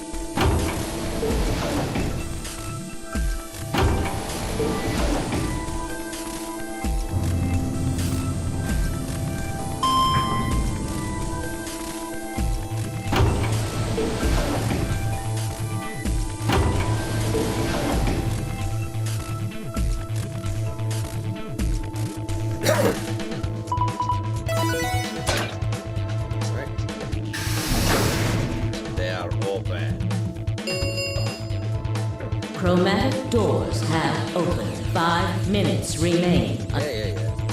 Chromatic doors have opened. 5 minutes remain.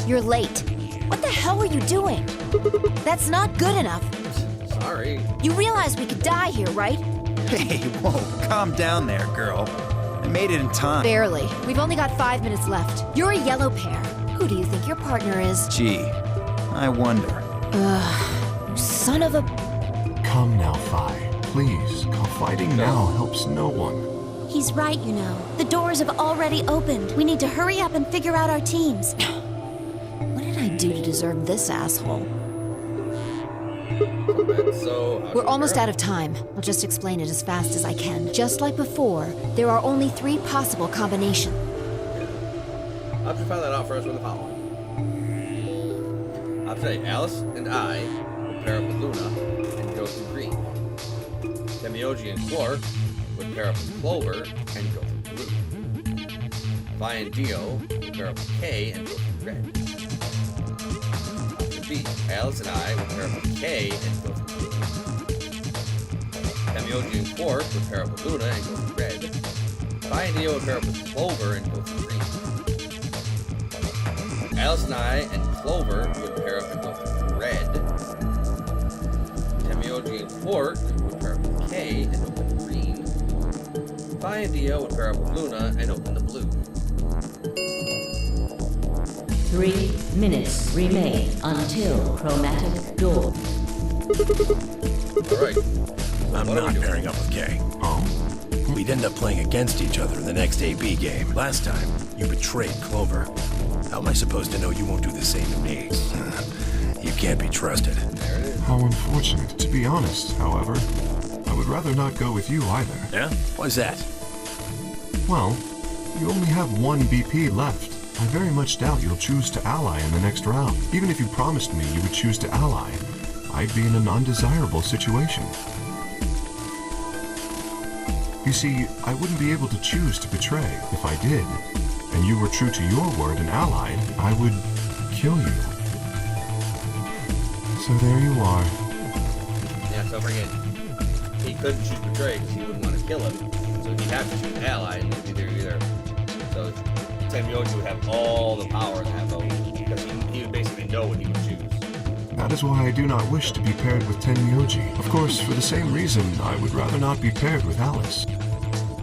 You're late. What the hell were you doing? That's not good enough. Sorry. You realize we could die here, right? Hey, whoa, calm down there, girl. I made it in time. Barely. We've only got 5 minutes left. You're a yellow pair. Who do you think your partner is? Gee, I wonder. You son of a... Come now, Phi. Please. Fighting now helps no one. He's right, you know. The doors have already opened. We need to hurry up and figure out our teams. What did I do to deserve this asshole? We're almost out of time. I'll just explain it as fast as I can. Just like before, there are only 3 possible combinations. I'll have to find that out first with the following. I'll say Alice and I will pair up with Luna and go through green. Temioji and Quark would pair up with Clover and go through blue. Vi and Dio would pair up with K and go through red. Option B, Alice and I would pair up with K and go through blue. Temioji and Quark would pair up with Luna and go through red. Vi and Dio would pair up with Clover and go through green. Alice and I and Clover would pair up and go through red. Temioji and Quark would pair up with K and open green. Vi and Dio would pair up with Luna and open the blue. 3 minutes remain until chromatic door. Alright. I'm not pairing up with Kay. Oh? We'd end up playing against each other in the next AB game. Last time, you betrayed Clover. How am I supposed to know you won't do the same to me? You can't be trusted. There it is. How unfortunate. To be honest, however, I would rather not go with you either. Yeah? Why's that? Well, you only have 1 BP left. I very much doubt you'll choose to ally in the next round. Even if you promised me you would choose to ally, I'd be in an undesirable situation. You see, I wouldn't be able to choose to betray. If I did, and you were true to your word and allied, I would kill you. So there you are. Yeah, so forget. He couldn't choose betray because he wouldn't want to kill him. So he'd have to choose ally, and it'd be either. So Temioji would have all the power to have vote because he would basically know what he would choose. That is why I do not wish to be paired with Tenmyoji. Of course, for the same reason, I would rather not be paired with Alice.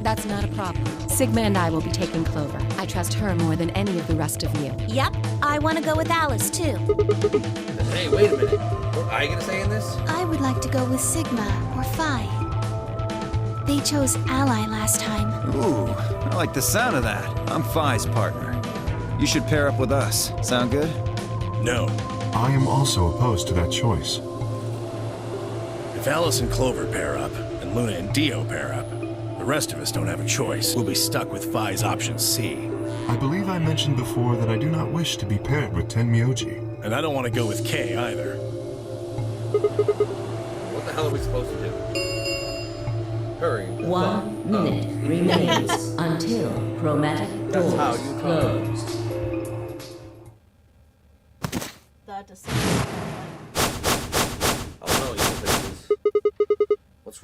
That's not a problem. Sigma and I will be taking Clover. I trust her more than any of the rest of you. Yep, I want to go with Alice, too. Hey, wait a minute. What I gonna say in this? I would like to go with Sigma or Phi. They chose Ally last time. Ooh, I like the sound of that. I'm Phi's partner. You should pair up with us. Sound good? No. I am also opposed to that choice. If Alice and Clover pair up, and Luna and Dio pair up, the rest of us don't have a choice. We'll be stuck with Phi's option C. I believe I mentioned before that I do not wish to be paired with Tenmyoji. And I don't want to go with Kay either. What the hell are we supposed to do? Hurry. 1 minute remains until chromatic That's how doors you talk. close. That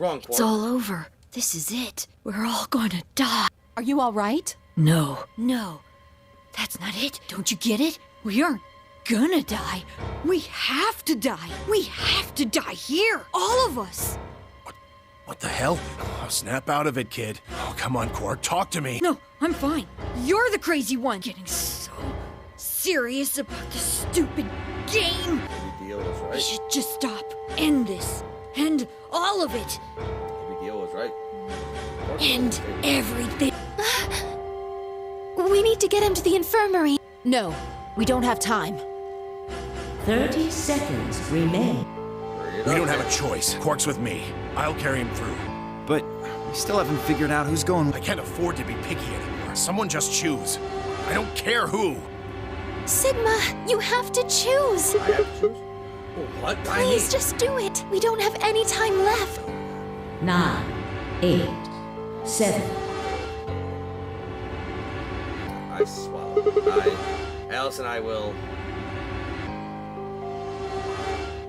wrong, Quark? It's all over. This is it. We're all gonna die. Are you all right? No. That's not it. Don't you get it? We aren't gonna die. We have to die. We have to die here. All of us. What the hell? Oh, snap out of it, kid. Oh, come on, Quark, talk to me. No, I'm fine. You're the crazy one. Getting so serious about this stupid game. Maybe Dio was We right. should just stop. End this. End all of it. Maybe Dio was right. Quark End was right. everything. We need to get him to the infirmary. No, we don't have time. 30 seconds remain. Hurry it We up, don't have man. a choice. Quark's with me. I'll carry him through. But we still haven't figured out who's going. I can't afford to be picky anymore. Someone just choose. I don't care who. Sigma, you have to choose. I have to choose? Well, what? Why me? Please just do it. We don't have any time left. 9, 8, 7. I swallowed. Alice and I will.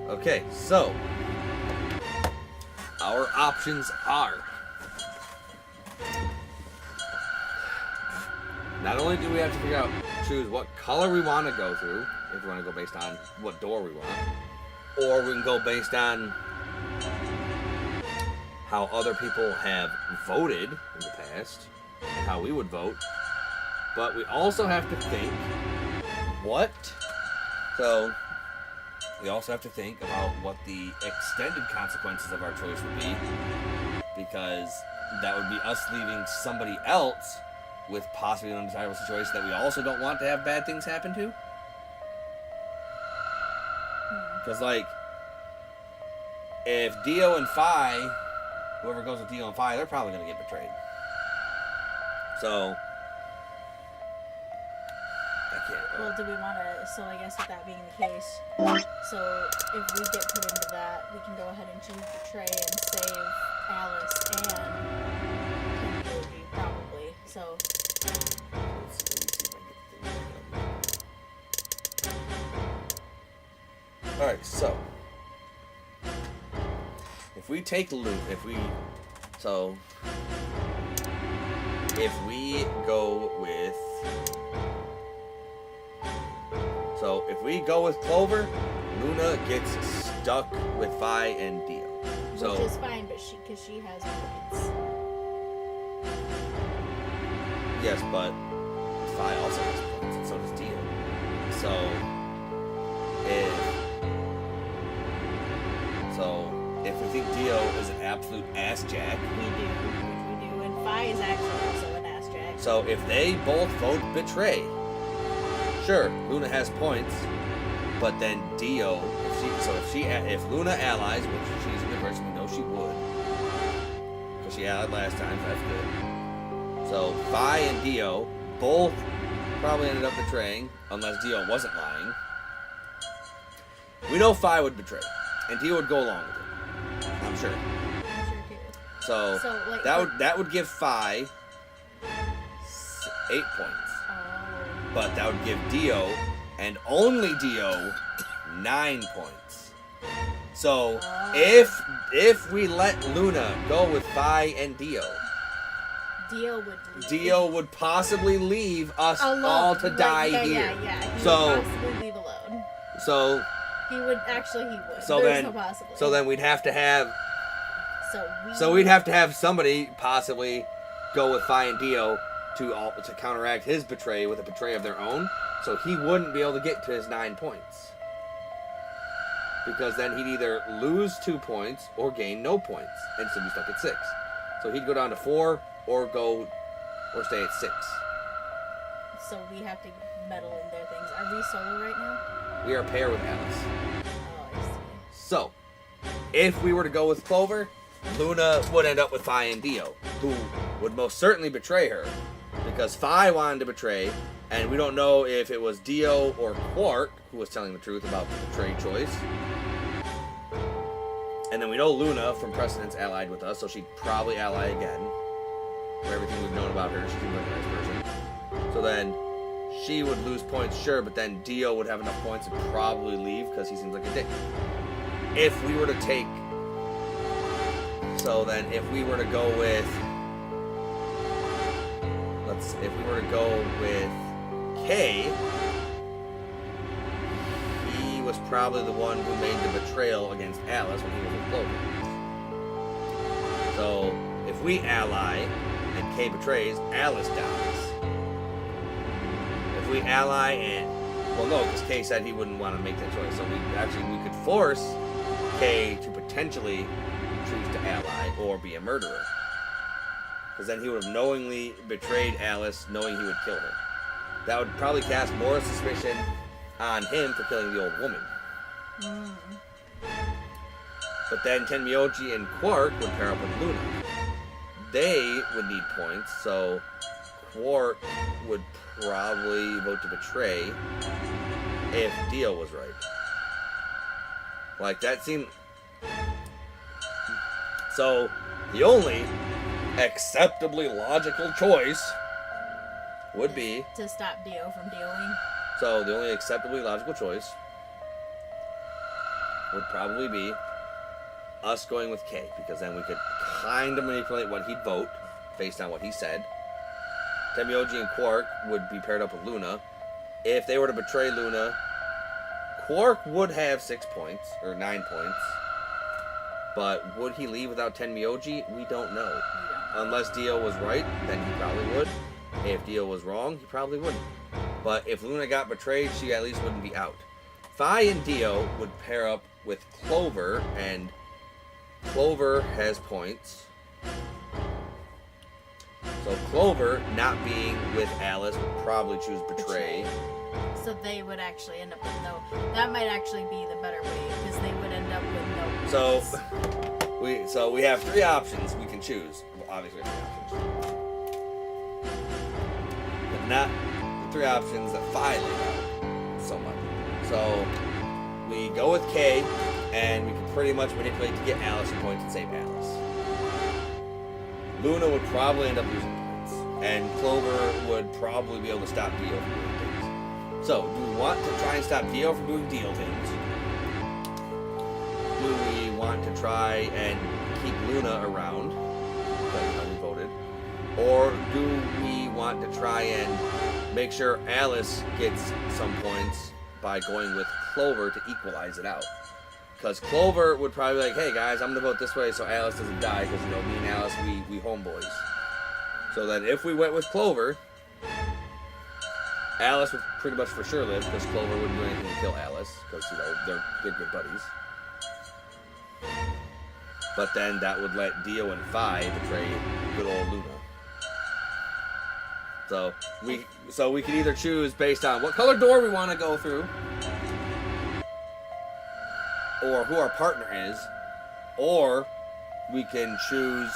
Okay, so our options are. Not only do we have to choose what color we want to go through, if we want to go based on what door we want, or we can go based on how other people have voted in the past, and how we would vote. But we also have to think we also have to think about what the extended consequences of our choice would be, because that would be us leaving somebody else with possibly an undesirable situation that we also don't want to have bad things happen to. Because, like, if Dio and Phi, whoever goes with Dio and Phi, they're probably going to get betrayed. So, Well, do we want to? So I guess with that being the case, so if we get put into that, we can go ahead and choose betray and save Alice and Timothy, probably. So. All right, so if we take Luke, if we go with Clover, Luna gets stuck with Phi and Dio. So Which is fine, but because she has points. yes, but Phi also has points, and so does Dio. So if we think Dio is an absolute ass jack, We do, which we do, and Phi is actually also an ass jack. so if they both vote betray, sure, Luna has points, but then Dio, if Luna allies, which she's a good person, we know she would, because she allied last time, so that's good. So Phi and Dio both probably ended up betraying, unless Dio wasn't lying. We know Phi would betray, and Dio would go along with it. I'm sure. So like, that would give Phi 8 points. But that would give Dio, and only Dio, 9 points. So if we let Luna go with Phi and Dio would possibly leave us alone. all to die here. Yeah. He So would possibly leave alone. so He would. so There's then no possibility. so then we'd have to have So we'd have to have somebody possibly go with Phi and Dio to counteract his betray with a betray of their own, so he wouldn't be able to get to his 9 points. Because then he'd either lose 2 points or gain no points and still be stuck at 6. So he'd go down to 4 or stay at 6. So we have to meddle in their things. Are we solo right now? We are a pair with Alice. Oh, I see. So, if we were to go with Clover, Luna would end up with Phi and Dio, who would most certainly betray her, because Phi wanted to betray, and we don't know if it was Dio or Quark who was telling the truth about the betray choice. And then we know Luna from Precedence allied with us, so she'd probably ally again. For everything we've known about her, she seems like a nice person. So then she would lose points, sure, but then Dio would have enough points to probably leave because he seems like a dick. If we were to take So then if we were to go with... If we were to go with K, he was probably the one who made the betrayal against Alice when he was with Clover. So if we ally and K betrays, Alice dies. If we ally and... Well, no, because K said he wouldn't want to make that choice. So we could force K to potentially choose to ally or be a murderer. Because then he would have knowingly betrayed Alice, knowing he would kill her. That would probably cast more suspicion on him for killing the old woman. But then Tenmyoji and Quark would pair up with Luna. They would need points, so Quark would probably vote to betray if Dio was right. Like, that seemed... So, the only acceptably logical choice would be... To stop Dio from dealing. So, the only acceptably logical choice would probably be us going with K, because then we could kind of manipulate what he'd vote based on what he said. Tenmyoji and Quark would be paired up with Luna. If they were to betray Luna, Quark would have 6 points, or 9 points. But would he leave without Tenmyoji? We don't know. Unless Dio was right, then he probably would. If Dio was wrong, he probably wouldn't. But if Luna got betrayed, she at least wouldn't be out. Phi and Dio would pair up with Clover, and Clover has points. So Clover, not being with Alice, would probably choose betray. So they would actually end up with no... That might actually be the better way, because they would end up with no points. So we have 3 options we can choose. Well, obviously 3 options. But not the 3 options that Phi laid out so much. So we go with K, and we can pretty much manipulate to get Alice some points and save Alice. Luna would probably end up losing points, and Clover would probably be able to stop Dio from doing things. So, do we want to try and stop Dio from doing Dio things? Do we want to try and keep Luna around? Because we voted. Or do we want to try and make sure Alice gets some points by going with Clover to equalize it out? Because Clover would probably be like, hey guys, I'm going to vote this way so Alice doesn't die, because, you know, me and Alice, we homeboys. So that if we went with Clover, Alice would pretty much for sure live, because Clover wouldn't do anything to kill Alice, because, you know, they're good buddies. But then that would let Dio and Phi betray good old Luna. So we can either choose based on what color door we want to go through, or who our partner is, or we can choose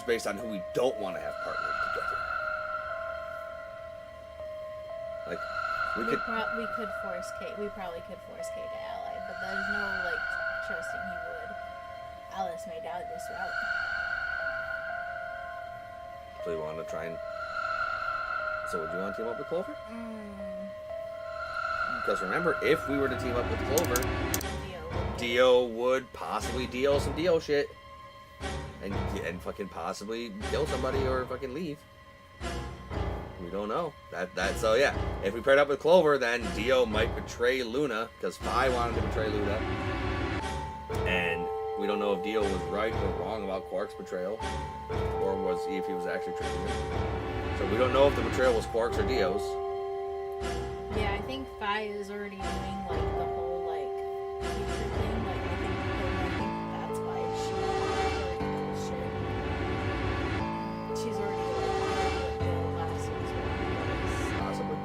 based on who we don't want to have partnered together. Like we could force K. We probably could force K to ally, but there's no like trusting he would. Alice may doubt this route. So you want to try and... So would you want to team up with Clover? Because remember, if we were to team up with Clover, Dio would possibly deal some Dio shit. And fucking possibly kill somebody or fucking leave. We don't know. So yeah. If we paired up with Clover, then Dio might betray Luna, because Phi wanted to betray Luna. And we don't know if Dio was right or wrong about Quark's betrayal, or if he was actually tricking him. So we don't know if the betrayal was Quark's or Dio's. Yeah, I think Phi is already doing like the whole like future thing. Like I think that's why she already shit. She's already like the last season. Possibly.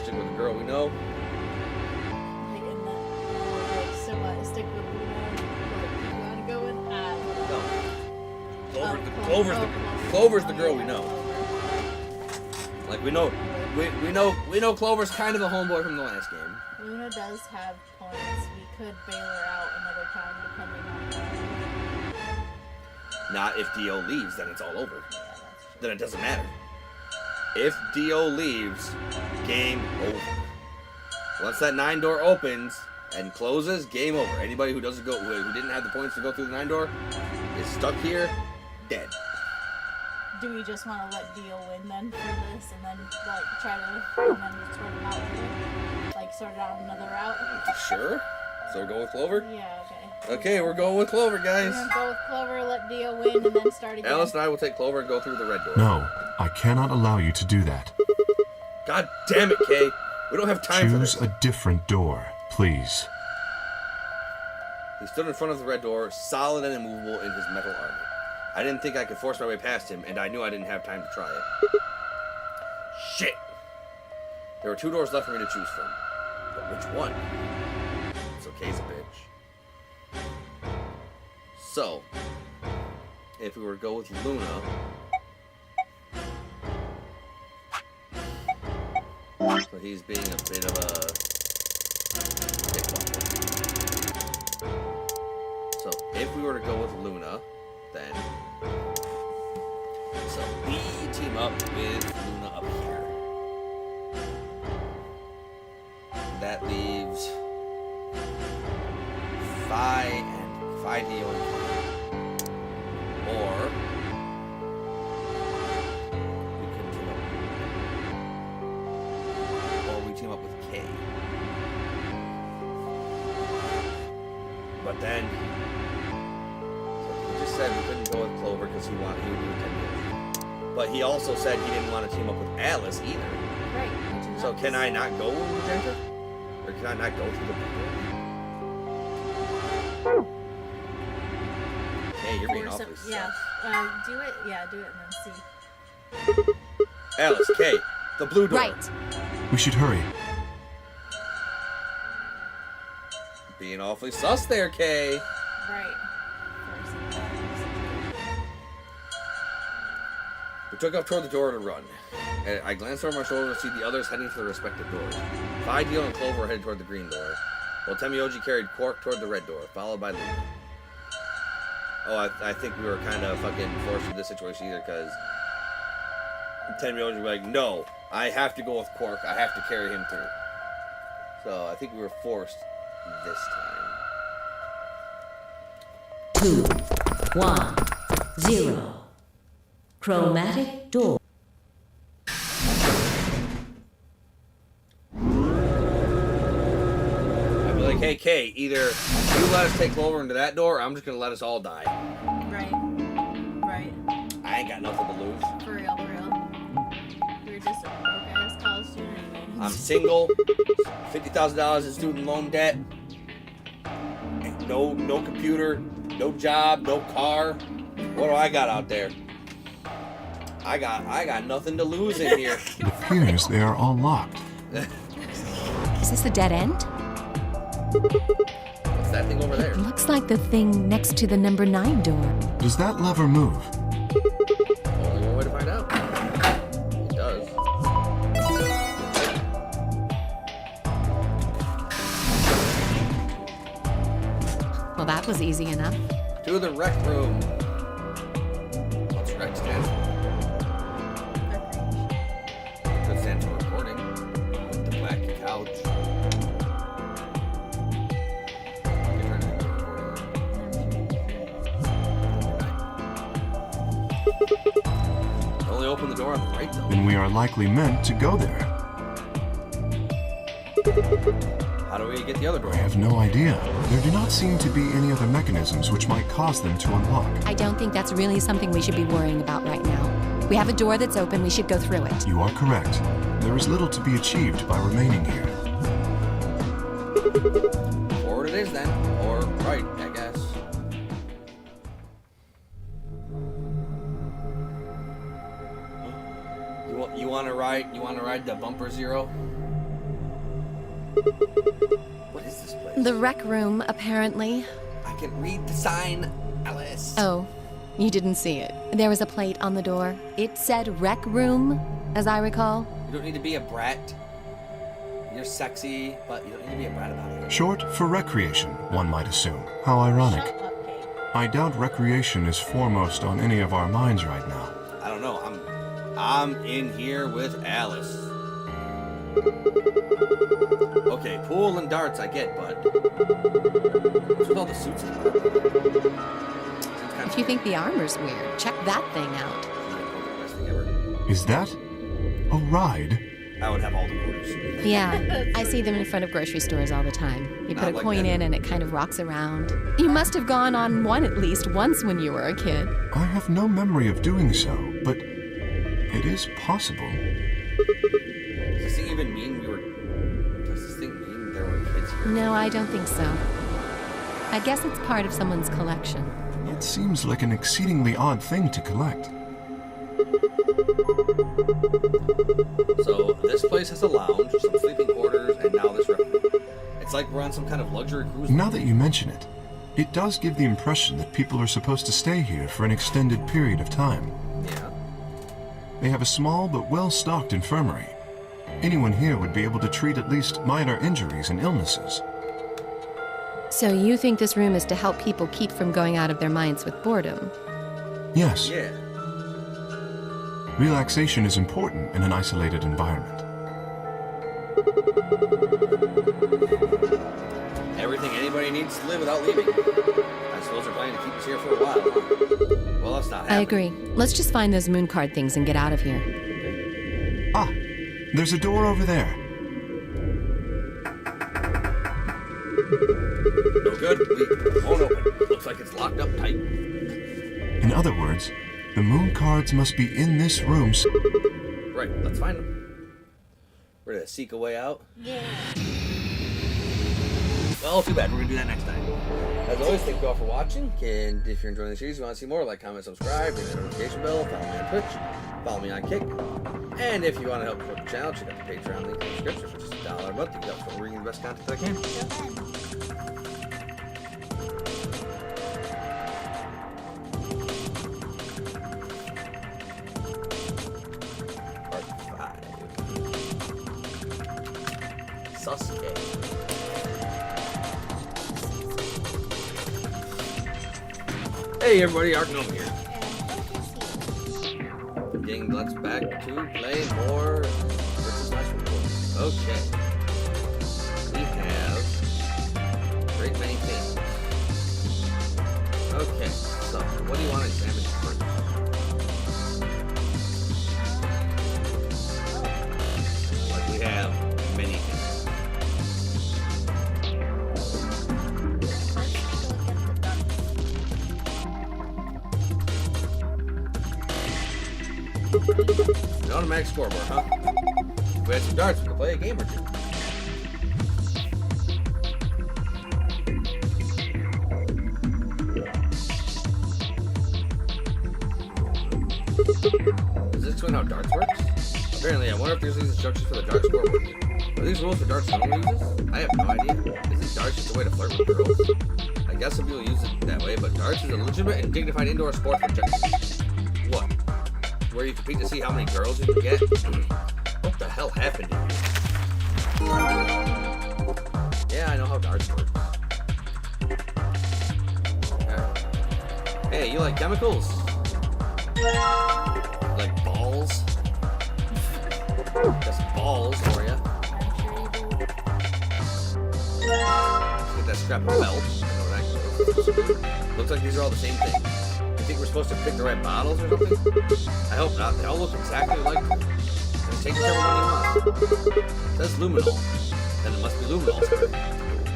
Stick with the girl we know. Like in that, like stick with Luna. Like you wanna go in? Clover's the girl we know. Like we know Clover's kind of a homeboy from the last game. Luna does have points. We could bail her out another time depending on. Not if Dio leaves, then it's all over. Yeah, that's true. Then it doesn't matter. If Dio leaves, game over. Once that 9 door opens and closes, game over. Anybody who doesn't go, who didn't have the points to go through the 9 door, is stuck here, dead. Do we just want to let Dio win then for this, and then like try to and then sort him out later? Like sort it out another route? Sure. So we're going with Clover? Yeah, okay. Okay, we're going with Clover, guys. We're gonna go with Clover, let Dio win, and then start again. Alice and I will take Clover and go through the red door. No, I cannot allow you to do that. God damn it, Kay. We don't have time for this. Choose a different door, please. He stood in front of the red door, solid and immovable in his metal armor. I didn't think I could force my way past him, and I knew I didn't have time to try it. Shit! There were 2 doors left for me to choose from. But which one? So Kay's a bitch. So, if we were to go with Luna... So he's being a bit of a... dickbucket. So, if we were to go with Luna, then... So, we team up with Luna up here. That leaves... 5 Dio and 5. Or... we could team up... Or we team up with K. But then... He just said we couldn't go with Clover because he would do 10 years. But he also said he didn't want to team up with Alice either. Right. So can I not go with Magenta? Or can I not go through the door? Hey, you're being awfully Yeah. Do it. Yeah, do it and then see. Alice, Kay, the blue door. Right. We should hurry. Being awfully sus there, Kay. Right. We took off toward the door to run. And I glanced over my shoulder to see the others heading to their respective doors. Fi, Dio, and Clover were headed toward the green door, while Temioji carried Quark toward the red door, followed by Luna. Oh, I think we were kind of fucking forced into this situation either, because Temioji was like, no, I have to go with Quark. I have to carry him through. So I think we were forced this time. 2, 1, 0. Chromatic door. I'd be like, hey, Kay, either you let us take Clover into that door, or I'm just going to let us all die. Right. Right. I ain't got nothing to lose. For real, for real. We're just a broke-ass college student anyway. I'm single, $50,000 in student loan debt, no computer, no job, no car. What do I got out there? I got nothing to lose in here. It appears they are all locked. Is this a dead end? What's that thing over there? It looks like the thing next to the number 9 door. Does that lever move? Only one way to find out. It does. Well, that was easy enough. To the rec room. What's rec stand for? It stands for recording. With the black couch. Only open the door on the right though. Then we are likely meant to go there. How do we get the other door? I have no idea. There do not seem to be any other mechanisms which might cause them to unlock. I don't think that's really something we should be worrying about right now. We have a door that's open, we should go through it. You are correct. There is little to be achieved by remaining here. Forward it is then. Or right, I guess. You want to ride the bumper zero? What is this place? The rec room, apparently. I can read the sign, Alice. Oh, you didn't see it. There was a plate on the door. It said rec room, as I recall. You don't need to be a brat. You're sexy, but you don't need to be a brat about it. Short for recreation, one might assume. How ironic. I doubt recreation is foremost on any of our minds right now. I don't know. I'm in here with Alice. Okay, pool and darts I get, but what's with all the suits? If you think the armor's weird, check that thing out. Is that a ride? I would have all the quarters. Yeah, I see them in front of grocery stores all the time. You put Not a like coin that. in and it kind of rocks around. You must have gone on one at least once when you were a kid. I have no memory of doing so, but it is possible. Does this thing even mean does this thing mean there were kids here? No, I don't think so. I guess it's part of someone's collection. It seems like an exceedingly odd thing to collect. So this place has a lounge, some sleeping quarters, and now this restaurant. It's like we're on some kind of luxury cruise. Now that you mention it, it does give the impression that people are supposed to stay here for an extended period of time. Yeah. They have a small but well-stocked infirmary. Anyone here would be able to treat at least minor injuries and illnesses. So you think this room is to help people keep from going out of their minds with boredom? Yes, Yeah. relaxation is important in an isolated environment. Everything anybody needs to live without leaving. I suppose they're planning to keep us here for a while, huh? Well, that's not happening. I agree. Let's just find those moon card things and get out of here. Ah, there's a door over there. No good. We won't open. Looks like it's locked up tight. In other words, the moon cards must be in this room. Right, let's find them. We're gonna seek a way out. Yeah. Well, too bad. We're gonna do that next time. As always, thank you all for watching. And if you're enjoying the series, you want to see more, like, comment, subscribe, hit the notification bell, follow me on Twitch, follow me on Kick. And if you want to help support the channel, check out the Patreon link in the description for just $1 a month. You can help me bring you the best content that I can. Part 5. Sasuke. Hey everybody, Arcanome here. Getting let's back to play more versus Last Report. Okay. We have a great many things. Okay, so what do you want to examine first? Like we have many things. An automatic scoreboard, huh? If we had some darts, we could play a game or two. Does this explain how darts works? Apparently, I wonder if there's these instructions for the darts scoreboard. Are these rules for darts normally uses? I have no idea. Isn't darts just a way to flirt with girls? I guess some people use it that way, but darts is a legitimate and dignified indoor sport for gentlemen. What? Where you compete to see how many girls you can get? What the hell happened to you? Yeah, I know how darts work. Right. Hey, you like chemicals? Like balls? Just balls for ya. Let's get that scrap of felt. I know what that goes. Looks like these are all the same thing. You think we're supposed to pick the right bottles or something? I hope not. They all look exactly like them. Then take whichever one you want. It says luminol. Then it must be luminol spray.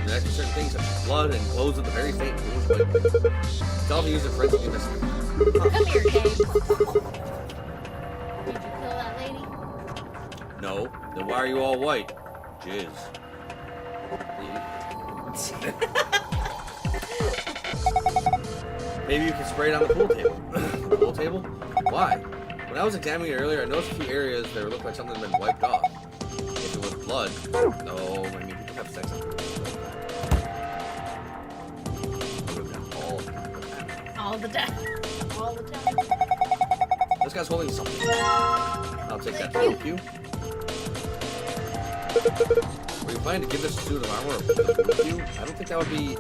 React to certain things such as blood and glows with a very faint bluish white light. It's often used in forensic investigations. Come here, Dave. Did you kill that lady? No. Then why are you all white? Jizz. Maybe you can spray it on the pool table. The pool table? Why? When I was examining it earlier, I noticed a few areas that looked like something had been wiped off. If it was blood. No, I mean, people have sex on the All the time. All the time. This guy's holding something. I'll take that. Thank you. Were you planning to give this a suit of armor or Q? I don't think that would be.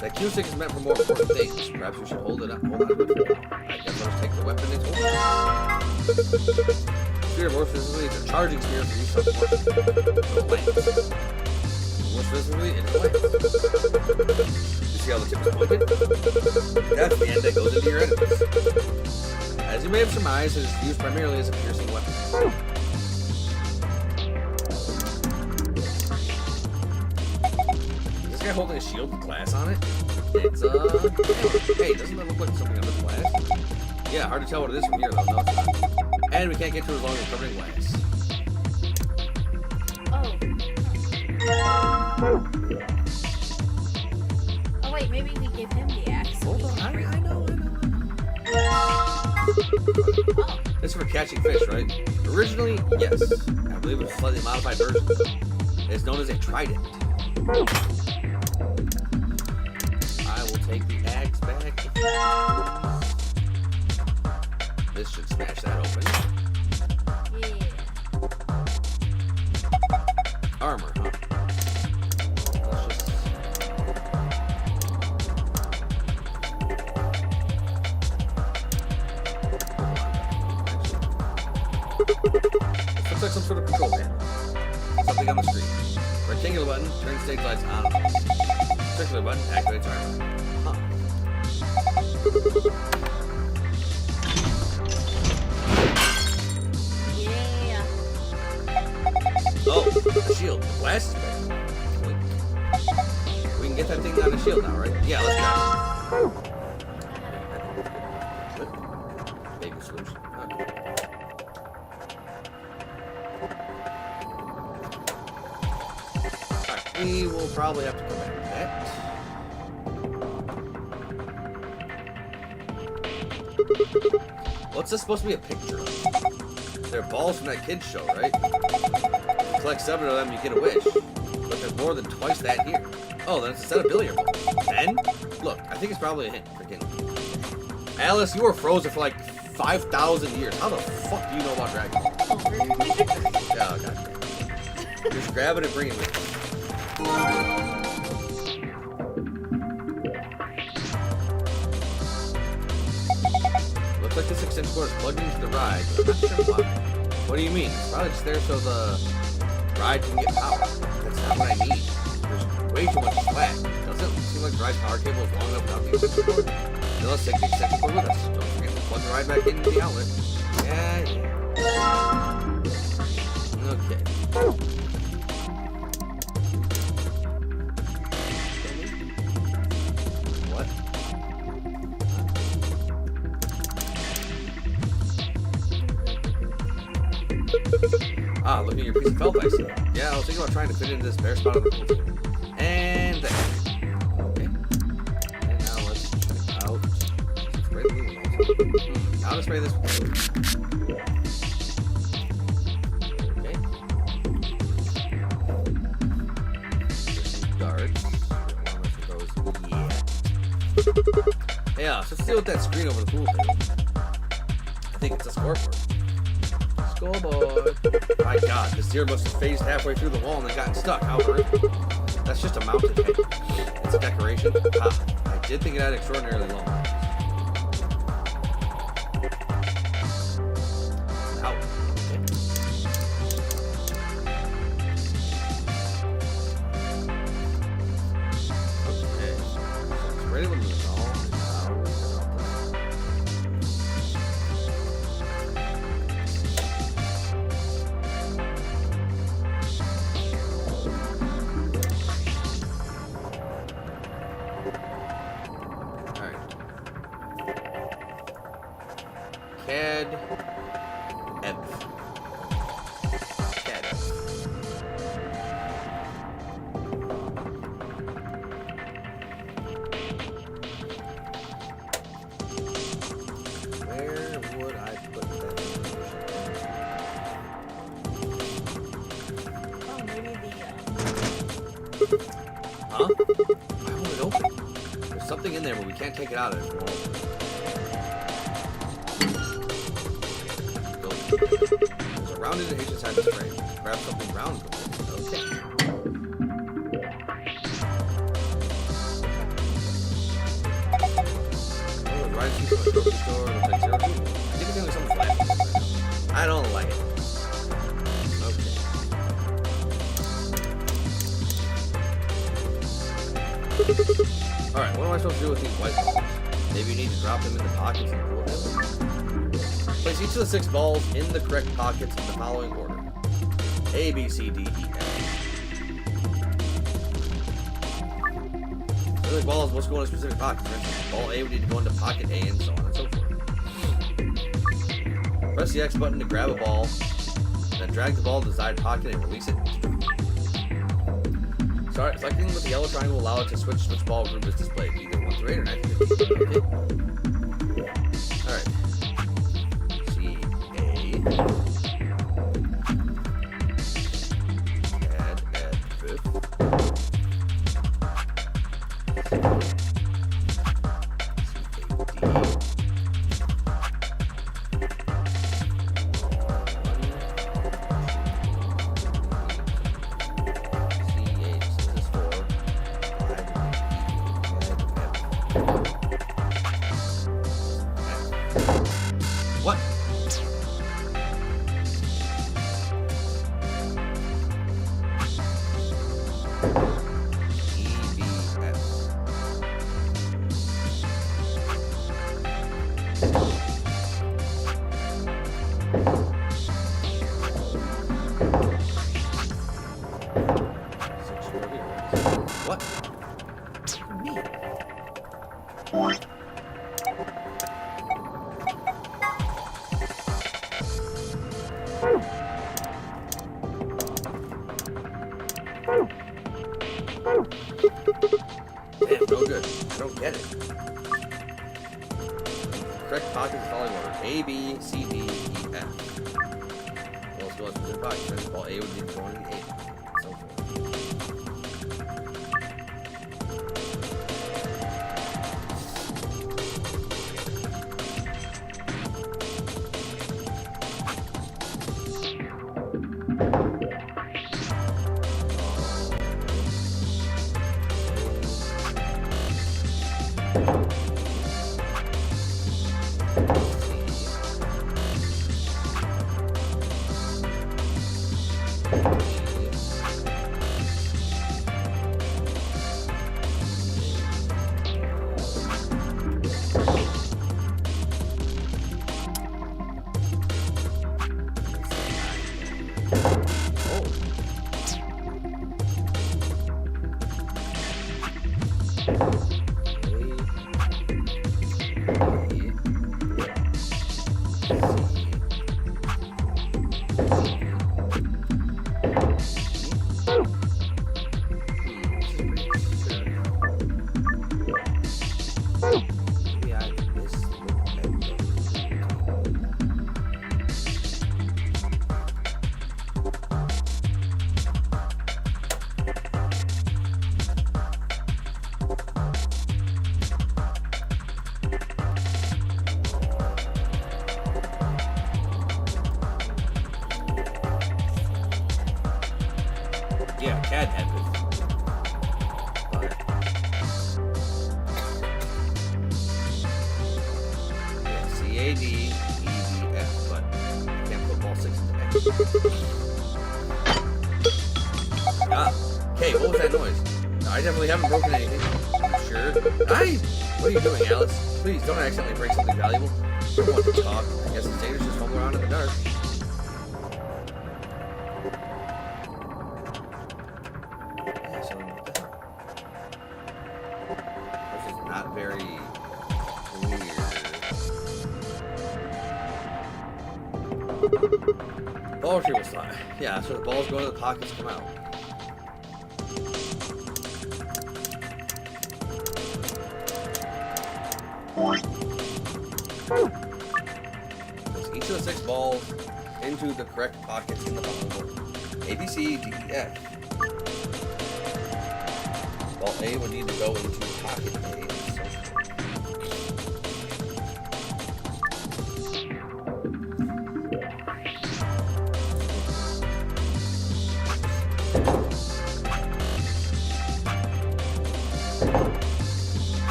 That Q stick is meant for more important things. Perhaps we should hold it up. Hold on to it for now. I guess I'll just take the weapon it's holding. Sphere more physically, it's a charging sphere for use on force. So lens. More physically, it's a lens. You see how the tip is pointed? That's the end that goes into your enemies. As you may have surmised, it is used primarily as a piercing weapon. Is this guy holding a shield with glass on it? It's hey, doesn't that look like something under the glass? Yeah, hard to tell what it is from here though. No, it's not. And we can't get to it as long as it's covered in glass. Oh wait, maybe we give him the axe. Hold on, I know. This is for catching fish, right? Originally, yes. I believe it's a slightly modified version. It's known as a trident. I will take the axe back. This should smash that open. Yeah. Armor, huh? Let's just... Looks like some sort of control panel. Something on the screen. Rectangular button turns stage lights on. Circular button activates armor. Huh. Yeah. Oh, the shield. The glass is back. We can get that thing on the shield now, right? Yeah, let's go. Baby swoosh. Alright, we will probably have to go back to that. What's this supposed to be a picture of? They're balls from that kid's show, right? If you collect 7 of them, you get a wish. But there's more than twice that here. Oh, then it's a set of billiard balls. 10? Look, I think it's probably a hint. Freaking Alice, you were frozen for like 5,000 years. How the fuck do you know about Dragon Ball? Oh, god. Just grab it and bring it with you. Looks like this extension cord is plugged into the ride, but I'm not sure why. What do you mean? It's probably just there so the ride can get power. That's not what I need. There's way too much slack. Doesn't it seem like the ride's power cable is long enough without the extension cord? Then let's take the extension cord with us. Don't forget to plug the ride back into the outlet. Yeah. Okay. What? Ah, look at your piece of felt I see. Yeah, I was thinking about trying to fit into this bare spot on the pool table. And there. Okay. And now let's check out. Spray the lumen also. How to spray this with glue. Okay. There's some darts. Yeah, so let's deal with that screen over the pool table. I think it's a scoreboard. Scoreboard. My god, this deer must have phased halfway through the wall and then gotten stuck. How horrific. That's just a mountain head. It's a decoration. Ah, I did think it had extraordinarily long legs. Ow. Okay. It's ready to move on. CAD Ebb. CAD Ebb. Where would I put that? Oh, maybe the Huh? Why won't it open? There's something in there, but we can't take it out if it won't open. There's a rounded edge inside this frame. Grab something round with it. Okay. Oh, the ride seems like a grocery store. Looks like 0 2. I think it's only something flat. Alright, what am I supposed to do with these white balls? Maybe you need to drop them in the pockets and pull them. Place each of the 6 balls in the correct pockets in the following order. A, B, C, D, E, F. So the balls must go in a specific pocket. For instance, ball A would need to go into pocket A and so on and so forth. Press the X button to grab a ball, then drag the ball to the desired pocket and release it. Start selecting with the yellow triangle will allow it to switch which ball group is displayed, either 1 through 8 or 9 through 15. Okay. Alright. C, A. Add, fifth. What? What? Me. Damn, no good. I don't get it. Correct pocket is following order. A, B, C, D, E, F. Well, let's go up to the pocket. Ball A would be going to 8. So forth. Yeah, CAD had this. Yeah, C-A-D, E-D-F, but I can't put ball 6 into X. Okay, what was that noise? I definitely haven't broken anything. You sure? What are you doing, Alice? Please, don't accidentally break something valuable. I don't want to talk. I guess it's dangerous to just roam around in the dark. Not very clear. Ball tree was fine. Yeah, so the balls go into the pockets, come out. Place each of the 6 balls into the correct pockets in the following order. A, B, C, D, E, F. Ball A would need to go into pocket A.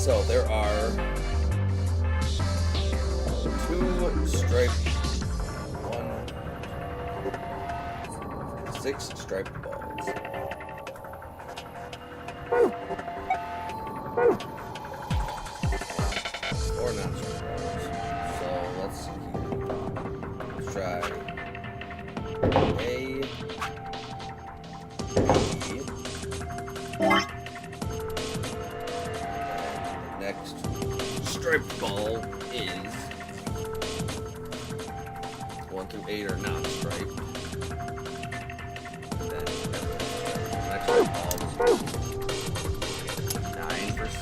So there are 2 striped, 6 striped balls. Or non-striped balls. So let's see here. Let's try A, B. Next striped ball is 1 through 8 are non-striped. And then next striped ball is 9 for C.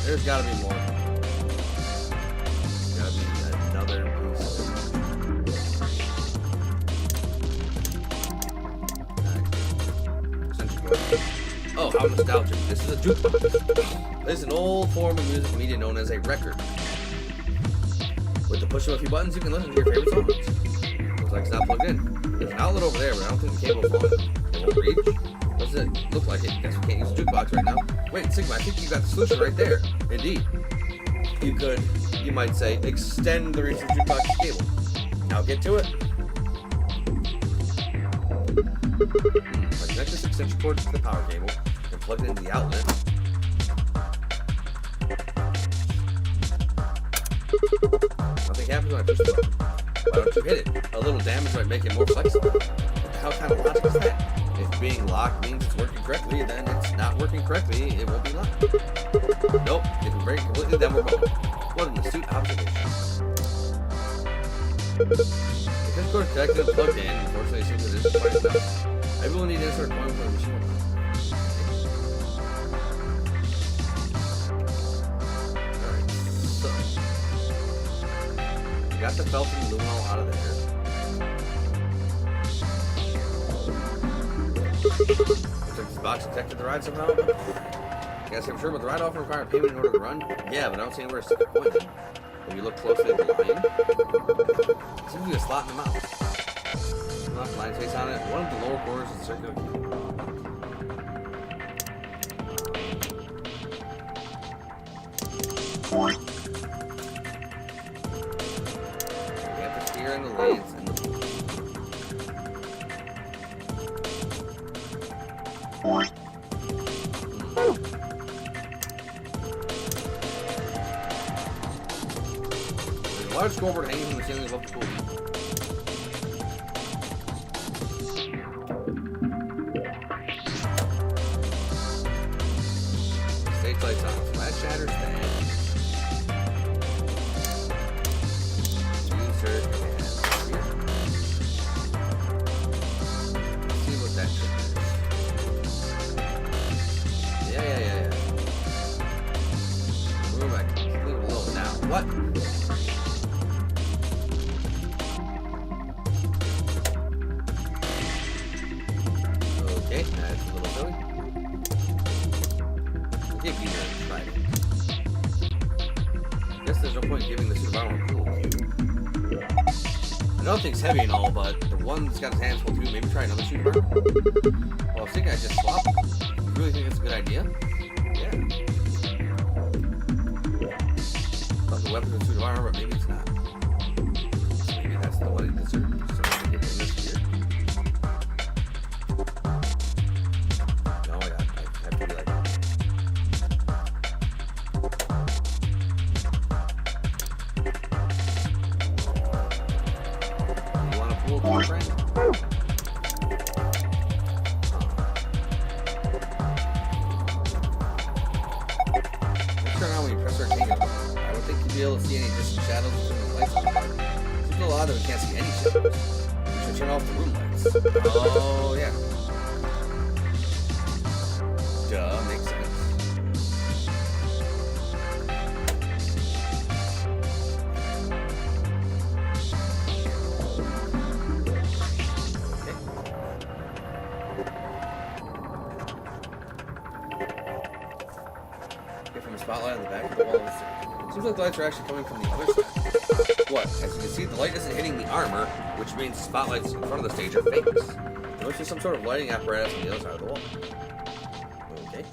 There's gotta be more. Gotta be another piece. Oh, how nostalgic. This is a jukebox. This is an old form of music media known as a record. With the push of a few buttons, you can listen to your favorite songs. Looks like it's not plugged in. There's an outlet over there, but I don't think the cable's long. It won't reach. What does it look like? I guess we can't use the jukebox right now. Wait, Sigma, I think you got the solution right there. Indeed. You might say, extend the reach of the jukebox cable. Now get to it. I connect this extension cord to the power cable and plug it into the outlet. Nothing happens when I push the button. Why don't you hit it? A little damage might make it more flexible. What the hell kind of logic is that? If being locked means it's working correctly, then it's not working correctly, it won't be locked. Nope, if we break it completely, then we're gone. What an astute observation. If this cord is connected and plugged in, unfortunately it seems it isn't quite enough. Maybe we'll need to insert a coin for the machine. Alright, so we got the felt and luminol out of there. Looks like this box detected the ride somehow. Guess I'm sure, but the ride often requires payment in order to run. Yeah, but I don't see anywhere to stick a coin in. If you look closely at the line, it seems to be a slot in the mouth. Left line face on it. One of the lower corners is a circular key. We have the steer and the leads and the There's a large scoreboard hanging from the ceiling above the pool. Stage lights on. Flat shatter stand. Insert and here. Let's see what that triggers. Yeah. Move back. Leave it alone now. What? Okay, that's a little silly. I'll give you that right. Guess there's no point giving the suit of armor a cool cube. And Another thing's heavy and all, but the one's got his hands full too. Maybe try another suit of armor. Well, I was thinking I'd just swap them. You really think that's a good idea? Yeah. Thought the weapon's a suit of armor, but maybe it's not. Maybe that's the one it deserves. So I'm gonna get this here. Oh my god, I have to be like. You want a pool, my friend? Turn on when you press arcade. I don't think you'll be able to see any distant shadows between the lights. It's a little odd that we can't see any shadows. We should turn off the room lights. Oh, yeah. Duh, makes sense. From a spotlight on the back of the wall. Seems like the lights are actually coming from the other side. What? As you can see, the light isn't hitting the armor, which means the spotlights in front of the stage are fakes. There must be some sort of lighting apparatus on the other side of the wall. Okay.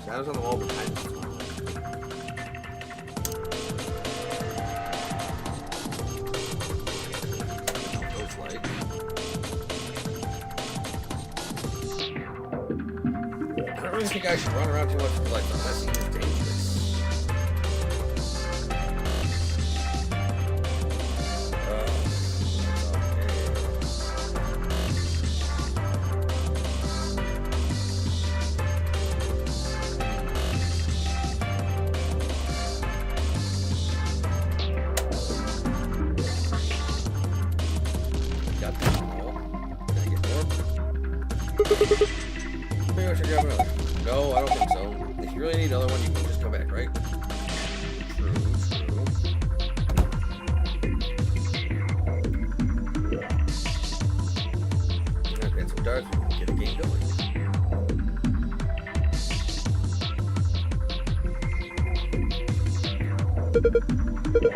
Shadows on the wall behind us. I don't really think I should run around too much with the lights on. That seems dangerous. Got that all. Can I get more? Maybe I should grab another. No, I don't think so. If you really need another one, you can just come back, right? True, true. Okay, some darts, we can get a game going.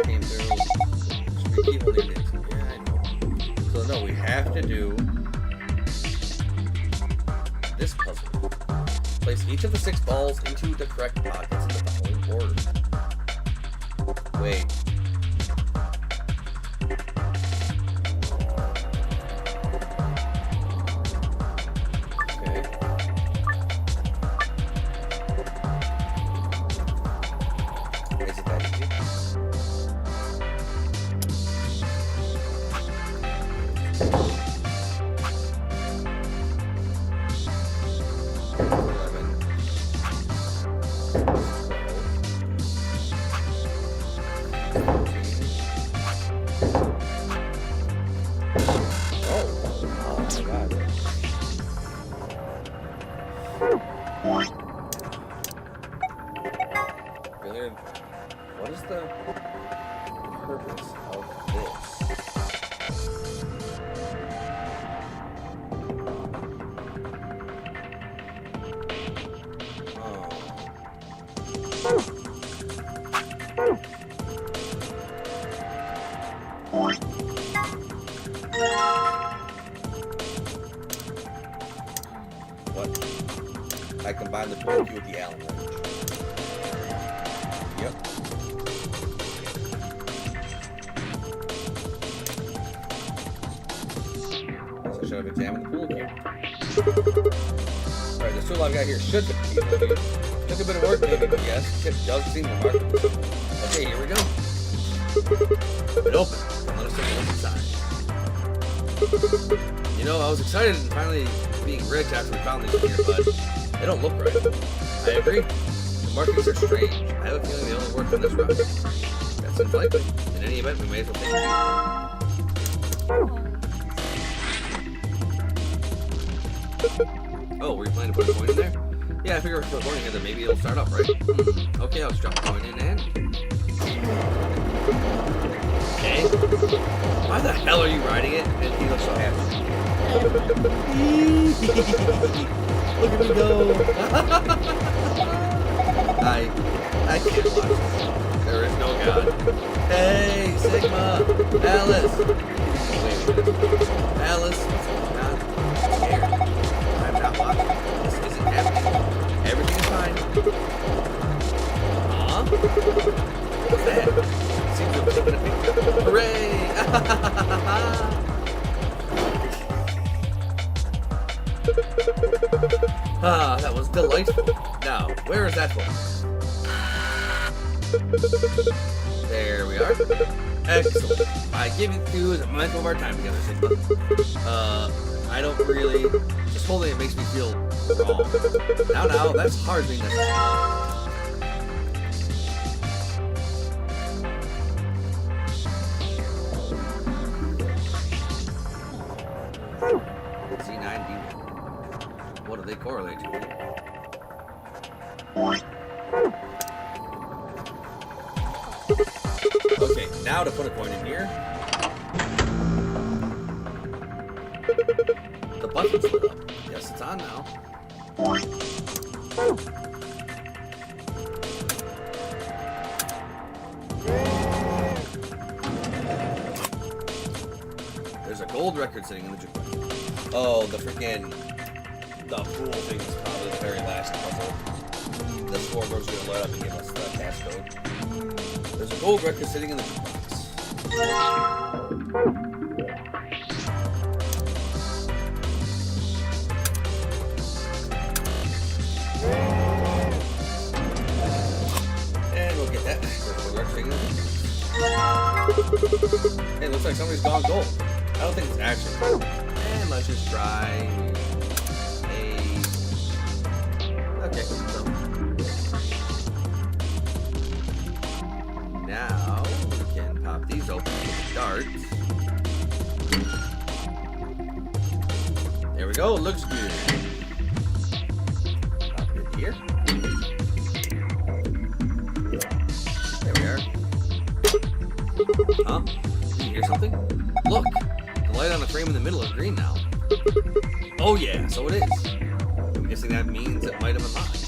Came through. Should we keep holding it? Yeah, I know. So no, we have to do this puzzle. Place each of the 6 balls into the correct pockets in the following order. Wait. Okay. Is it that easy? What is the purpose of this? What? I combine the pool cue with the Allen wrench. Yep. So should have examined the pool cue. Alright, this tool I've got here should fit the pool cue. Took a bit of work maybe, but yes, the tip does seem remarkably simple. Okay, here we go. It opens, and let us take a look inside. You know, I was excited and finally being rich after we found these here, but they don't look right. I agree. The markings are strange. I have a feeling they only work on this route. That seems likely. In any event, we may as well take a view. Oh, were you planning to put a coin in there? Yeah, I figure if I put a coin in here, then maybe it'll start up, right? Okay, I'll just drop a coin in and... Okay. Why the hell are you riding it? And he looks so happy. Look at me go. I can't watch this. There is no God. Hey, Sigma, Alice. Wait. Alice, what's going on? I'm scared. I'm not watching. This isn't happening. Everything is fine. Huh? What's that? Seems to have taken a picture. Hooray! Ah, that was delightful. Now, where is that for? There we are. Excellent. I give it to you as a memento of our time together, Sigma. I don't really... Just holding it makes me feel wrong. Now, that's hardly necessary. C9D1. What do they correlate to? Okay, now to put a coin in here. The button's lit up. Yes, it's on now. There's a gold record sitting in the jukebox. Oh, the freaking... The pool thing is probably the very last puzzle. The scoreboard's gonna light up and give us the passcode. There's a gold record sitting in the jukebox. And we'll get that. There's a gold record sitting in the jukebox. Hey, looks like somebody's gone gold. I don't think it's actually. And let's just try okay, so now we can pop these open with darts. There we go, looks good. Pop it in here. There we are. Huh? Did you hear something? Look! The light on the frame in the middle is green now. Oh yeah, so it is. I'm guessing that means it might have unlocked.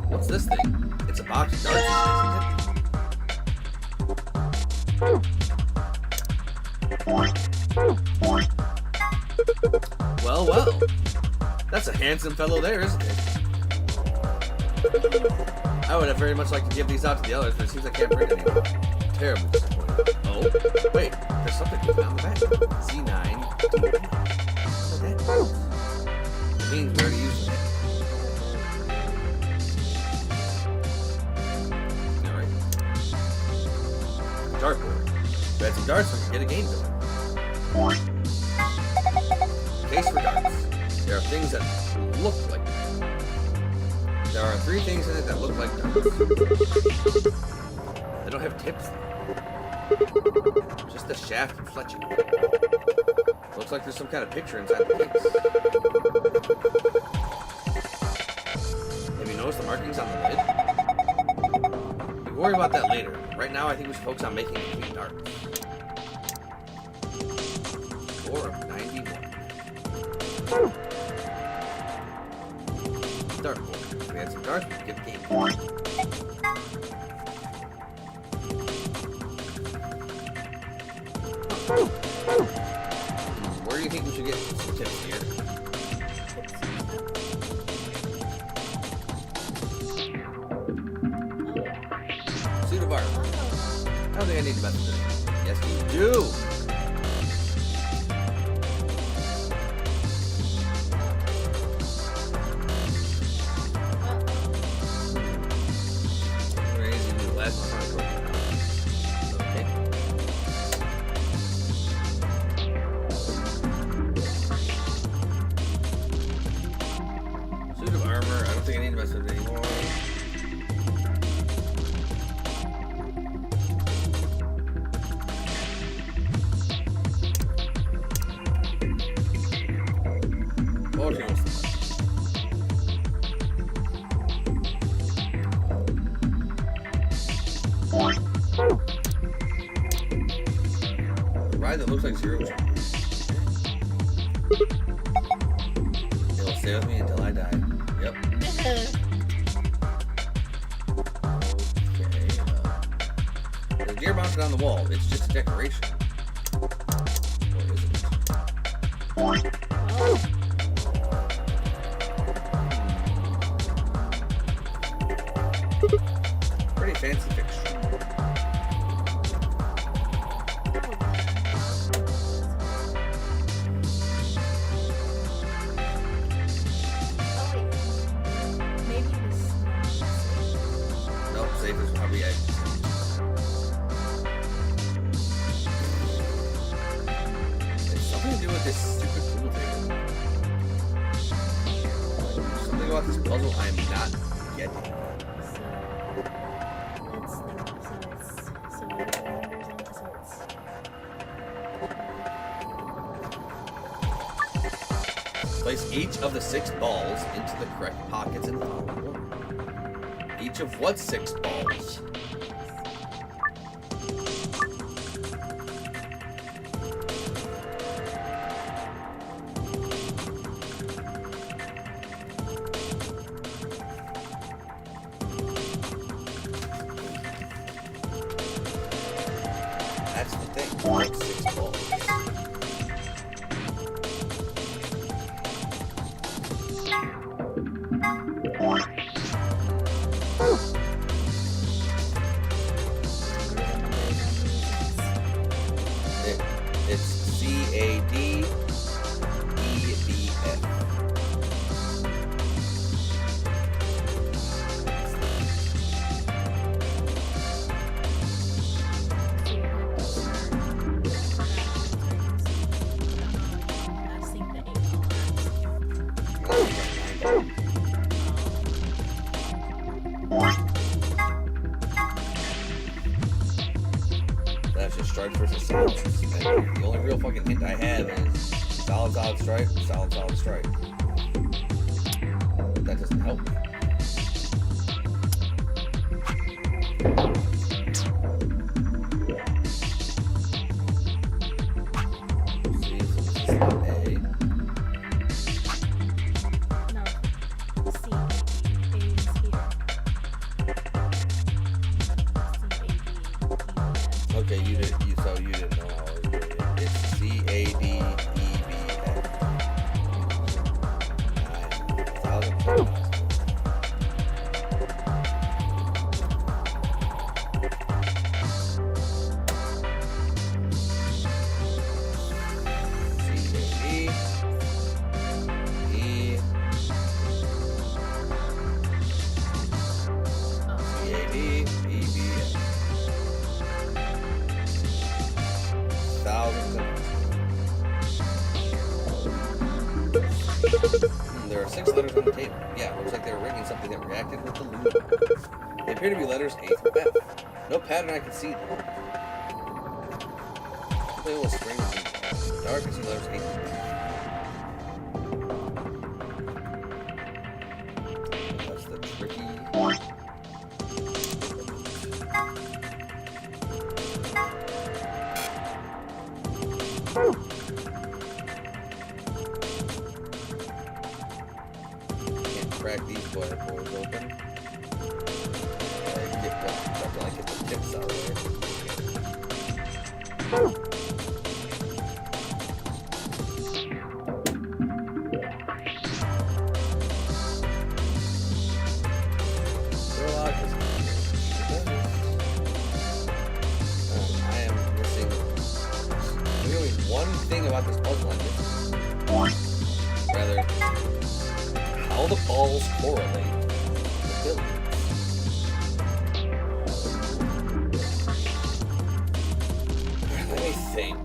What's this thing? It's a box of darts, isn't it? Well. That's a handsome fellow there, isn't it? I would have very much liked to give these out to the others, but it seems I can't bring any more. Terribly disappointed. Oh, wait, there's something on the back. Z9. It means we already used it. Alright. Dartboard. If we had some darts, we could get a game going. Case for darts. There are things that look like darts. There are 3 things in it that look like darts. They don't have tips though. Just the shaft and fletching. Looks like there's some kind of picture inside the case. Have you noticed the markings on the lid? We can worry about that later. Right now, I think we should focus on making it clean darts. Score of 91. Dartboard. If we had some darts, we could get the game going. Where do you think we should get some tips here? Suit of armor. I don't think I need a method. Yes, you do. Raising the last one. Okay. Suit of armor. I don't think I need to mess with it anymore. Ride that looks like zero. It'll stay with me until I die. Yep. Okay. The deer mounted on the wall. It's just a decoration. Or is it? Pretty fancy fixture. Nope, safe is probably it. It's something to do with this stupid pool table. There's something about this puzzle I'm not getting. Place each of the 6 balls into the correct pockets in the following order. Each of what 6 balls? That's the thing. What 6 balls? It's C-A-D-E-B-F. That's just stripes versus solids. And the only real fucking hint I have is solid, solid stripe, solid, solid stripe. But that doesn't help me. See, so this is slot A. Okay, you didn't know how I was doing it. It's C-A-D-E-B-F. 9,000. There are 6 letters on the table. Yeah, looks like they were ringing something that reacted with the lunar. They appear to be letters A through F. No pattern I can see though. Play a little string in the dark and see letters A through F. That's the tricky. Crack these boys open. Get the tips out of there. I am missing. There's only one thing about this puzzle I'm missing. Rather, how the balls correlate with the billiards. Let me think.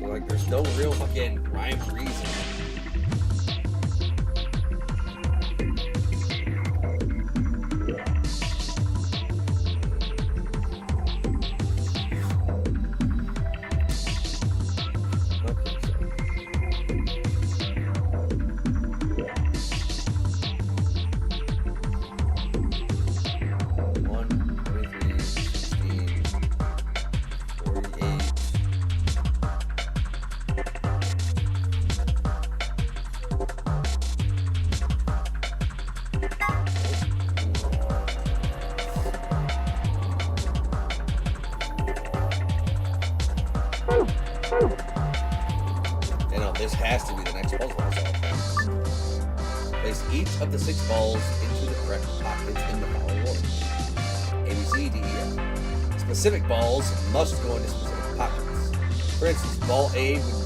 Like, there's no real fucking rhyme or reason. This has to be the next puzzle I solve. Place each of the 6 balls into the correct pockets in the following order. A, B, C, D, E, F. Specific balls must go into specific pockets. For instance, ball A would...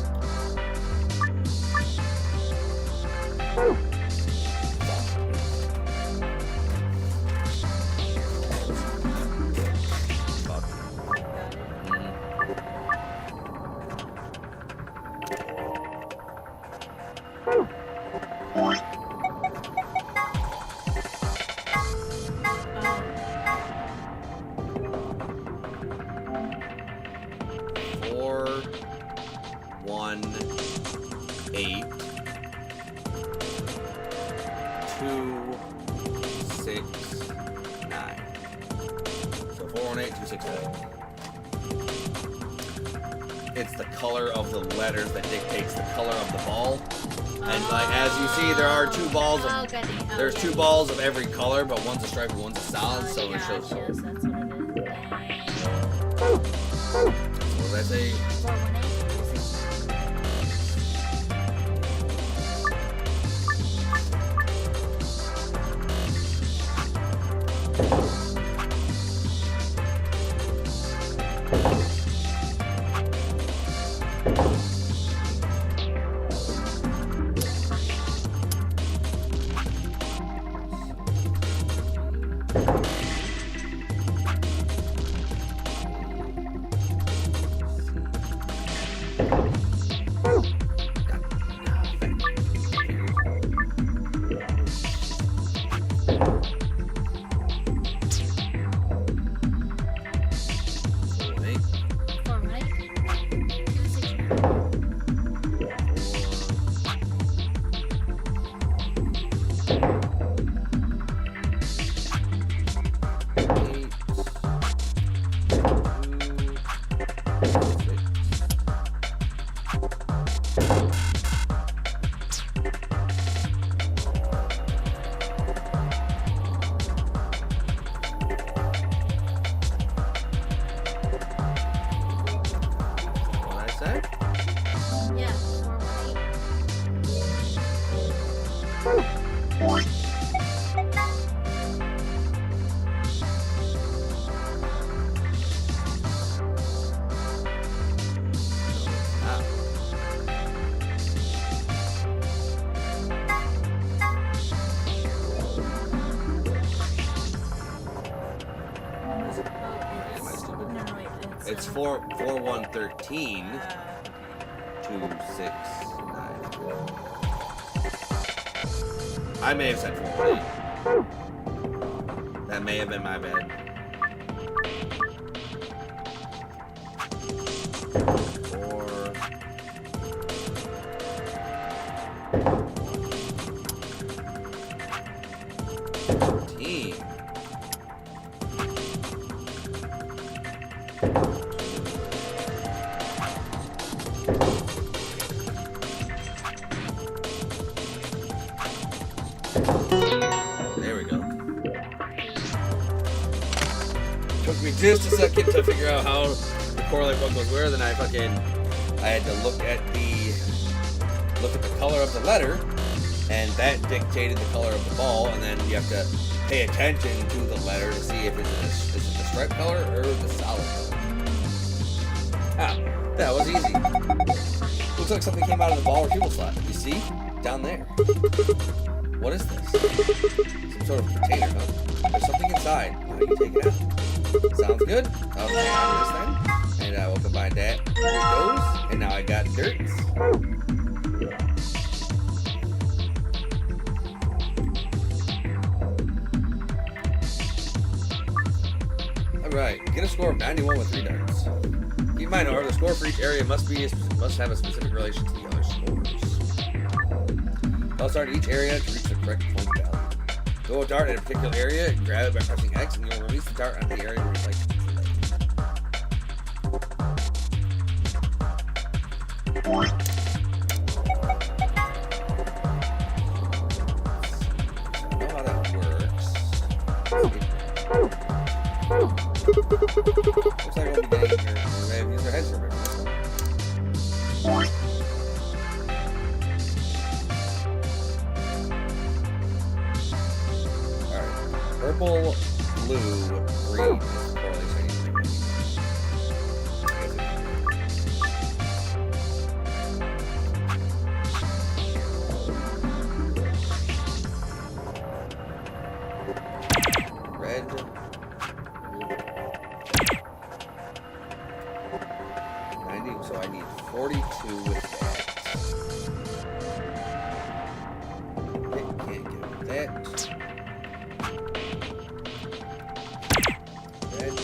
It's the color of the letters that dictates the color of the ball. And like as you see, there are 2 balls of there's 2 balls of every color, but one's a stripe and one's a solid, so it shows color. Yes, that's what it is. What did I say? 4113 269. I may have said 418. That may have been my bad. 413. Took me just a second to figure out how the correlate one goes where. Then I had to look at the color of the letter, and that dictated the color of the ball. And then you have to pay attention to the letter to see if is it the stripe color or the solid color. Ah, that was easy. Looks like something came out of the ball retrieval slot. You see, down there. What is this? Some sort of container, huh? There's something inside. Now you take it out. Sounds good. I'll take out this then. And I will combine that with those. And now I got dirt. Alright, get a score of 91 with 3 darts. Keep in mind, however, the score for each area must have a specific relation to the other scores. I'll start each area to reach the correct point value. Throw a dart at a particular area and grab it by pressing X, and you'll release the dart on the area where you'd like to play. I know how that works. Looks like we'll be getting here. We may have used our heads for a bit. purple, blue, green. Red. 90, so I need 42 with that. Okay, can't get that. Red.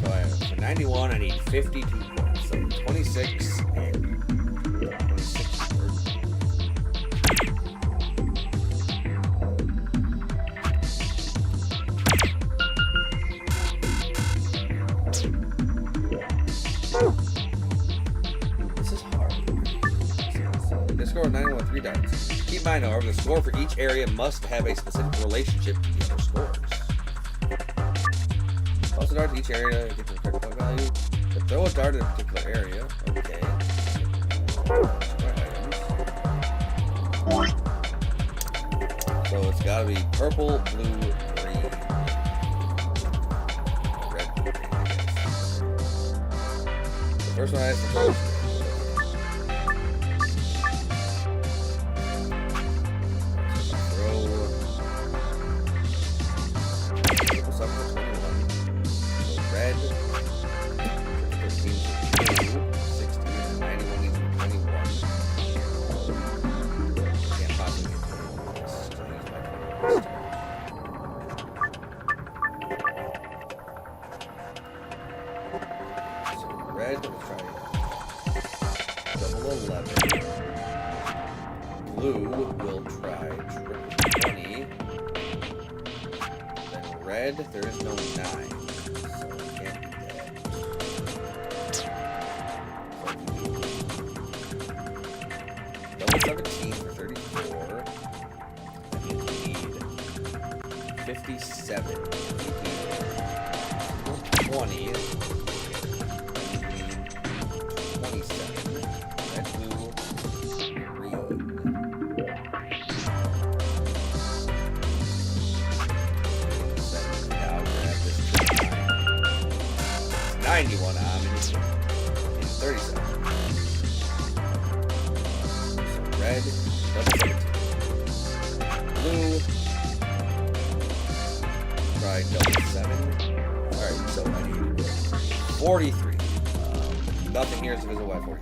So I have, for 91, I need 52 points. So 26 and 26. This is hard. The score of 91 with 3 darts. Keep in mind, however, the score for each area must have a specific relationship to the other scores. Toss a dart to each area, get the correct point value. So throw a dart at a particular area. Okay. So it's gotta be purple, blue, green. Red, blue, green, I guess. The first one I have to throw is red, 13, 16, and 91 needs to be 21. Can't possibly get 21 this, so I use my 21 So red, let's try double 11. Blue, we'll try triple 20. Then red, there is no 9. Double 17 for 34. And you need 57. You need 20. And you need 27. Red, blue, green. Now grab this 91 on and 37. Red, double 17. Blue, try double 7. Alright, so I need 43. Nothing here is divisible by 43.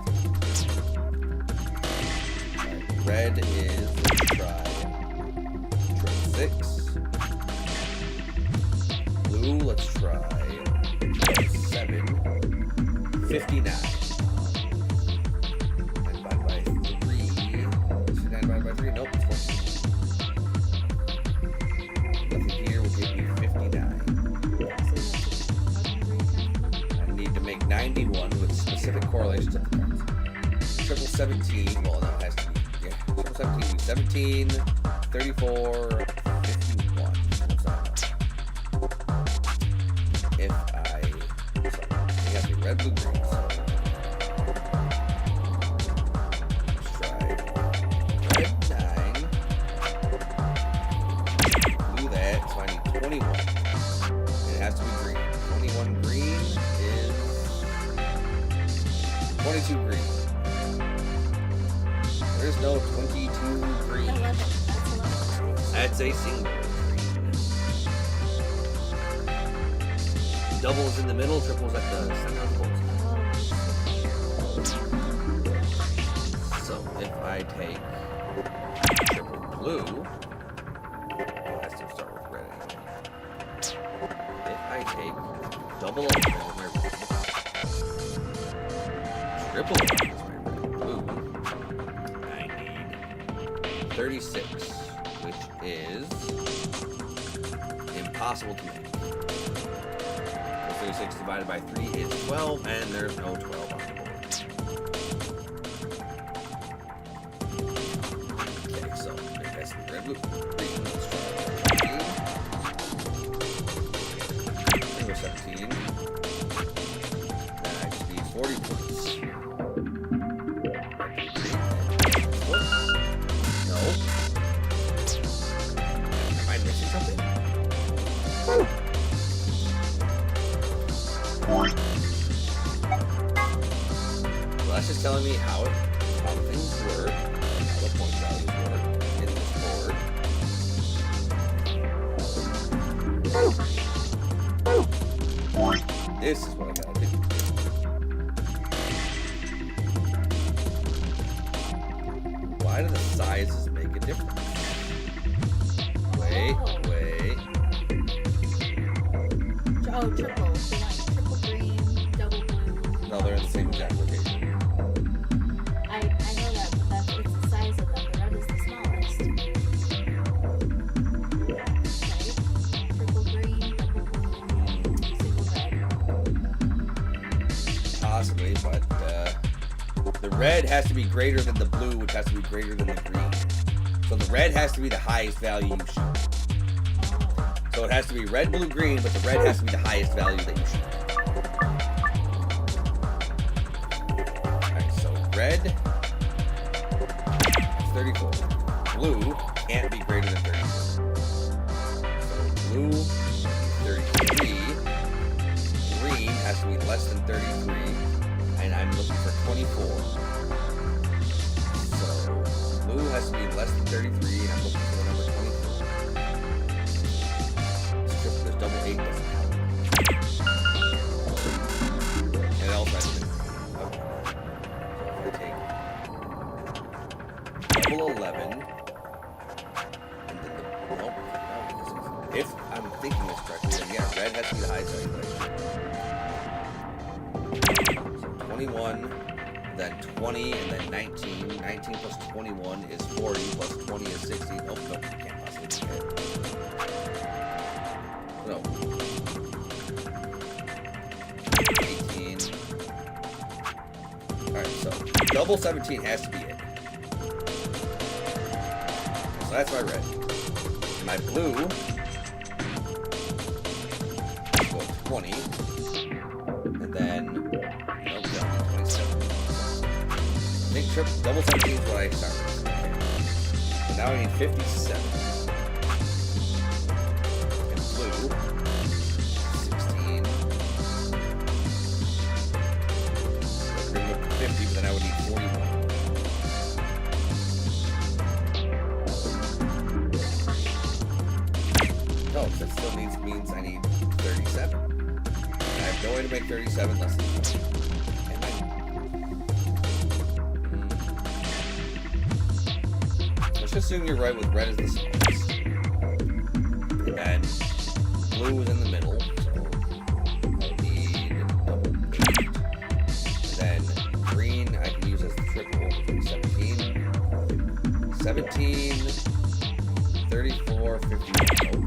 Alright, red is, let's try triple 6. Blue, let's try double 7. 59. Nope, it's 14. Nothing here will give me 59. I need to make 91 with specific correlations of the cards. Triple 17, well, no, it has to be, yeah. Triple 17 is 17, 34, 51. What's that? If I, so, it has to be red, blue, green, so. Green. There's no 22 green. That's a single green. double is in the middle, triple is at the center of the board. So if I take triple blue, I still start with red anyway. If I take double 11 is my red, triple 11 is my red blue, I need 36, which is impossible to make. 36 divided by 3 is 12, and there's no 12 on the board. Okay, so if that's the red, blue, green, let's try 17. Then I just need 40 points. No. Am I missing something? Well, that's just telling me how things work, how the point values work in this board. This is what I gotta do. Why do the sizes make a difference? Wait. Oh, triple. So like triple green, double blue. No, they're in the same exact location. I know that, but it's the size of them. The red is the smallest. Right? Triple green, double blue, single red. Possibly, but the red has to be greater than the blue, which has to be greater than the green. So the red has to be the highest value you shoot. So it has to be red, blue, green, but the red has to be the highest value that you shoot. Alright, so red is 34. Blue can't be greater than 34. So blue is 33. Green has to be less than 33. And I'm looking for 24. So blue has to be less than 33, and I'm looking for the number 24. Double 8 doesn't help. And else I think. Okay. So if I take double 11, and then nope. If I'm thinking this correctly, then yeah, red has to be the highest value. So 21, then 20, and then 19. 19 plus 21 is 40, plus 20 is 60. Nope, can't possibly do that. No. 18. Alright, so double 17 has to be it. So that's my red. My blue go 20. And then nope, 27. I think double 17 is what I start with. Okay. So now I need 57. 16. Let's bring up to 50, but then I would need 41. No, that still means I need 37. And I have no way to make 37 less than 20. Let's assume you're right with red as the smallest. And blue is in the middle, so I need double 8. Then green I can use as the triple, which would be 17. 17, 34, 51.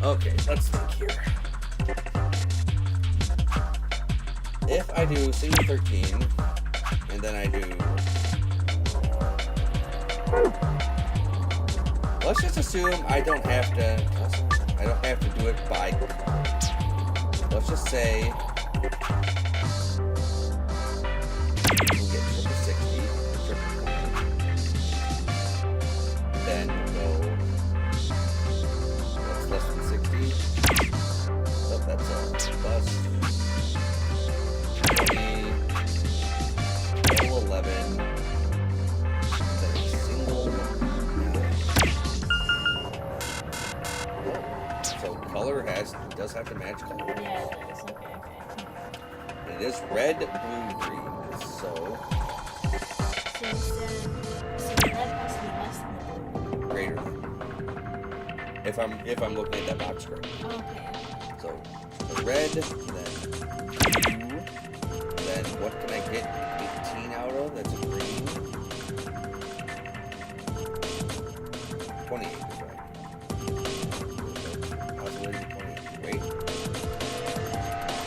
Okay, let's think here. If I do single 13, and then I do... Let's just assume I don't have to do it by card. Let's just say we'll get triple 60, triple 20. Then we'll go what's less than 60? Oh, that's a bust. 20, double 11. So color does have to match color. Yeah, it does. Okay. And it is red, blue, green. So So red has to be less than blue. greater than. If I'm looking at that box square. Okay. So red, then blue, then what can I get 18 out of? That's a green. 28 is right. Possibility 28. Wait.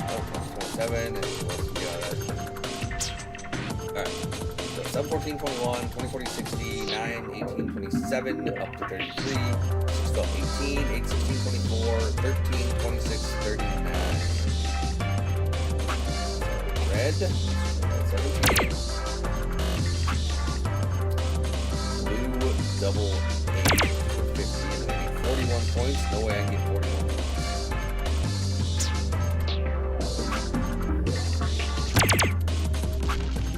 Oh, plus 27 and plus, Alright. So sub 14, 21, 20, 40, 60, 9, 18, 27, up to 33. 12, 18, 8, 16, 24, 13, 26, 39. Red, 17. Blue, double 8, 50, and then I need 41 points. No way I can get 41 points.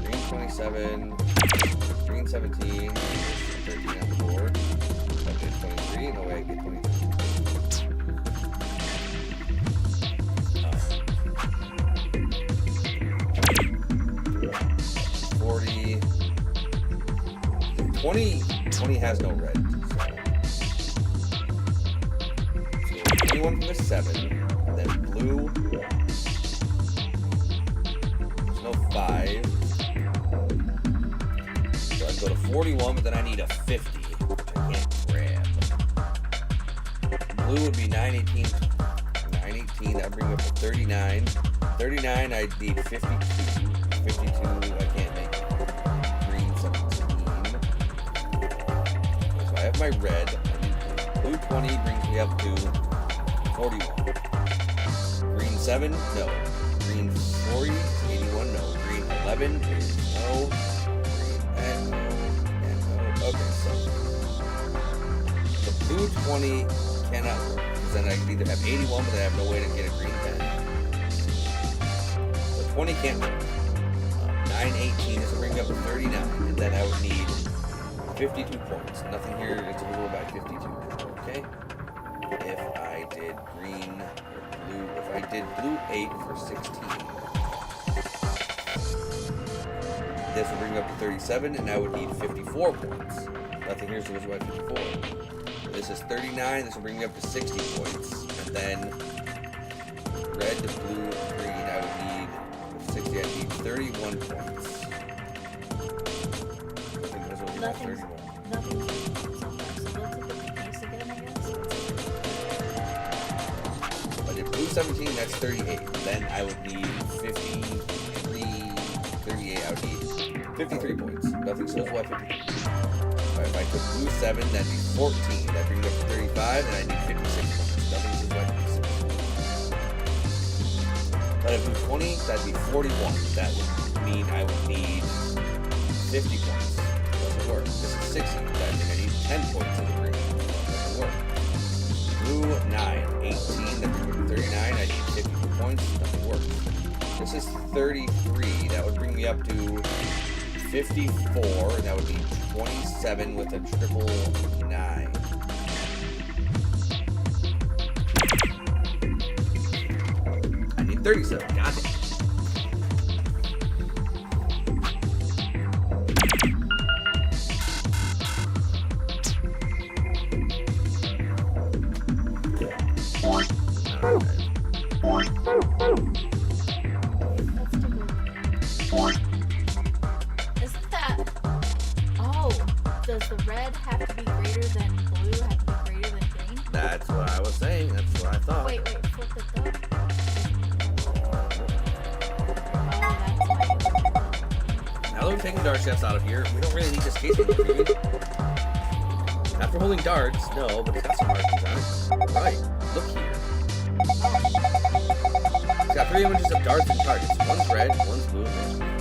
Green 27, green 17, 13 on the board. 23, no way I get 23. 40. 20 has no red. So 21 from the 7. And then blue. There's no 5. So I go to 41, but then I need a 50. Which I can't grab. Blue would be 918. 918, that would bring me up to 39. 39, I'd need 52. 52, I can't make it. Green 17. So I have my red. I need blue 20 brings me up to 41. Green 7, no. Green 40, 81, no. Green 11 is no. Green and no. And no. Okay, so. Blue 20 cannot work, because then I can either have 81, but I have no way to get a green 10. So 20 can't work. 918 is to bring me up to 39, and then I would need 52 points. Nothing here is divisible by 52. Okay? If I did green or blue, if I did blue 8 for 16, this would bring me up to 37, and I would need 54 points. Nothing here is divisible by 54. This is 39, this will bring me up to 60 points. And then red, blue, green, I would need 60, I need 31 points. Nothing's so far, so let's look at the case again, I guess. But if blue 17, that's 38. Then I would need 53, 38, I would need 53 points. Nothing so far, 53. If I took blue 7, that'd be 14. That'd bring me up to 35, and I need 56 points. Nothing is like 56. But if blue 20, that'd be 41. That would mean I would need 50 points. Doesn't work. This is 60. That means I need 10 points in the green. Doesn't work. Blue 9, 18. That brings me up to 39. I need 52 points. Nothing works. This is 33. That would bring me up to 54, and that would be 27 with a triple 9. I need 37. Got it. Isn't that... Oh, does the red have to be greater than blue, have to be greater than green? That's what I was saying. That's what I thought. Wait, flip it though. Now that we're taking dart shafts out of here, we don't really need this case anymore, do we? After holding darts, no, but it's got some markings on it. Right, look here. It's got 3 images of darts and targets. One's red, one's blue, and one's green.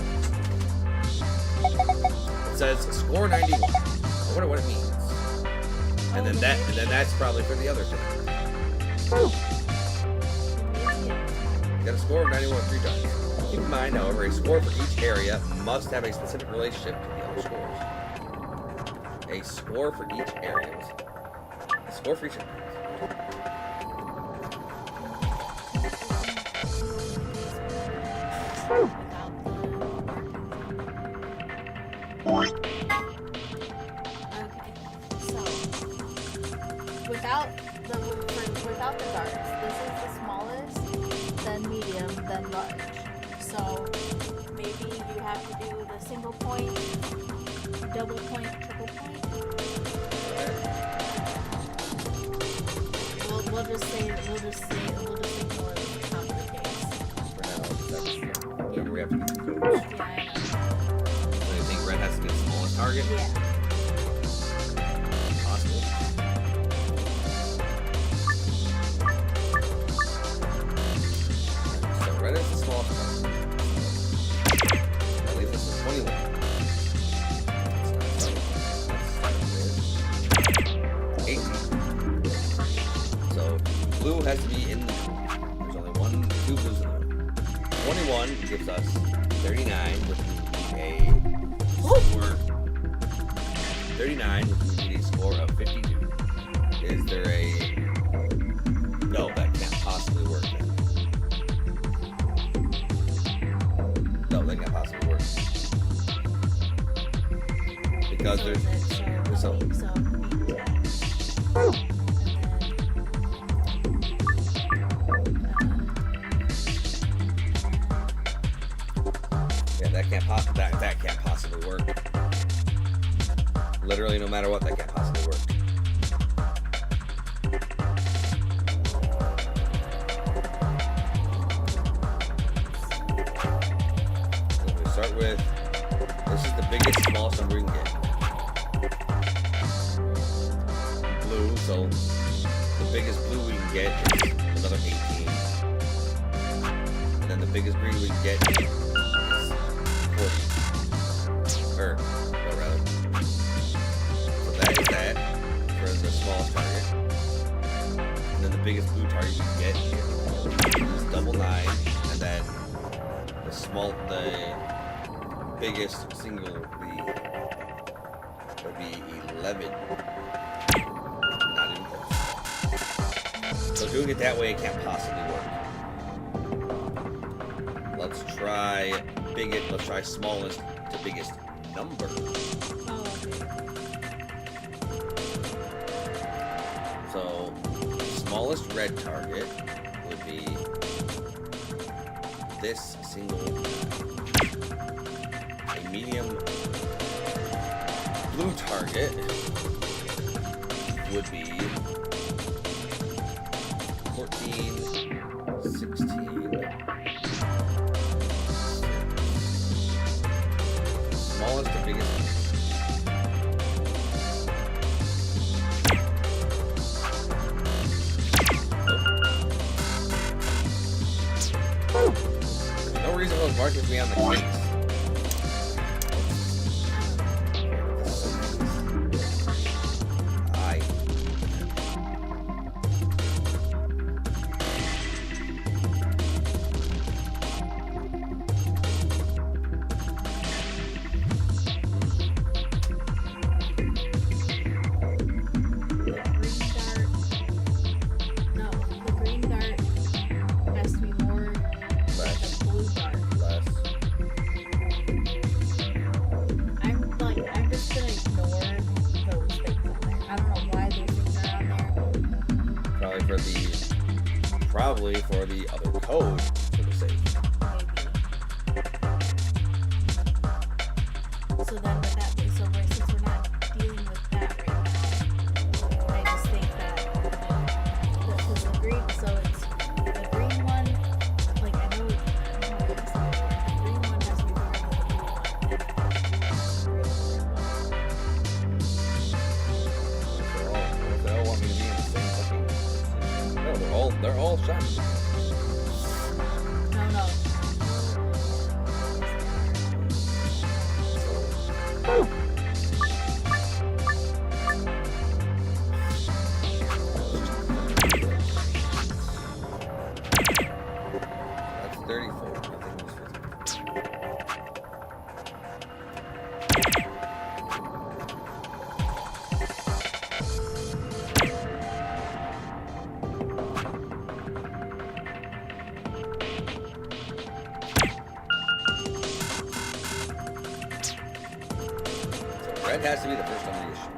It says score 91. I wonder what it means. And then that's probably for the other thing. You got a score of 91 with 3 darts. Keep in mind, however, a score for each area must have a specific relationship to the other scores. A score for each area. A score for each area. medium, then large. So maybe you have to do the single point, double point, triple point. We'll just ignore the top of the case. For now, that's whatever we have to do. Yeah, I know. So you think red has to be the smallest target? Yeah. Possible. So red is the smallest target. That leaves us with 21. Let's start with 18. So blue has to be in the middle. There's only two blues in the middle. 21 gives us 39, which would be a score. 39, which would be a score of 52. Is there a... No, that can't possibly work then. No, that can't possibly work. Because So there's... is it- so- Yeah, that can't possibly work. Literally, no matter what, that can't possibly work. So we start with, this is the biggest, smallest number we can get. Blue, so the biggest blue we can get is another 18. And then the biggest green we can get is 40. Or, no, rather. So that is that for the smallest target. And then the biggest blue target we can get is double 9. And then the biggest single would be 11. Not even close. So doing it that way, it can't possibly work. Let's try smallest to biggest number. So smallest red target would be this single. A medium blue target would be 14, 16. Smallest to biggest. There's no reason those markers be on the case. Probably for the other code for the safe. So then with that, since we're not dealing with that right now, I just think that because the green, so it's the green one, like I know the green one has to be bigger than the blue one, and the blue one has to be They all want me to be in the same fucking. No, they're all shot. No. That's 34. I think it was 50. Red has to be the first on the issue.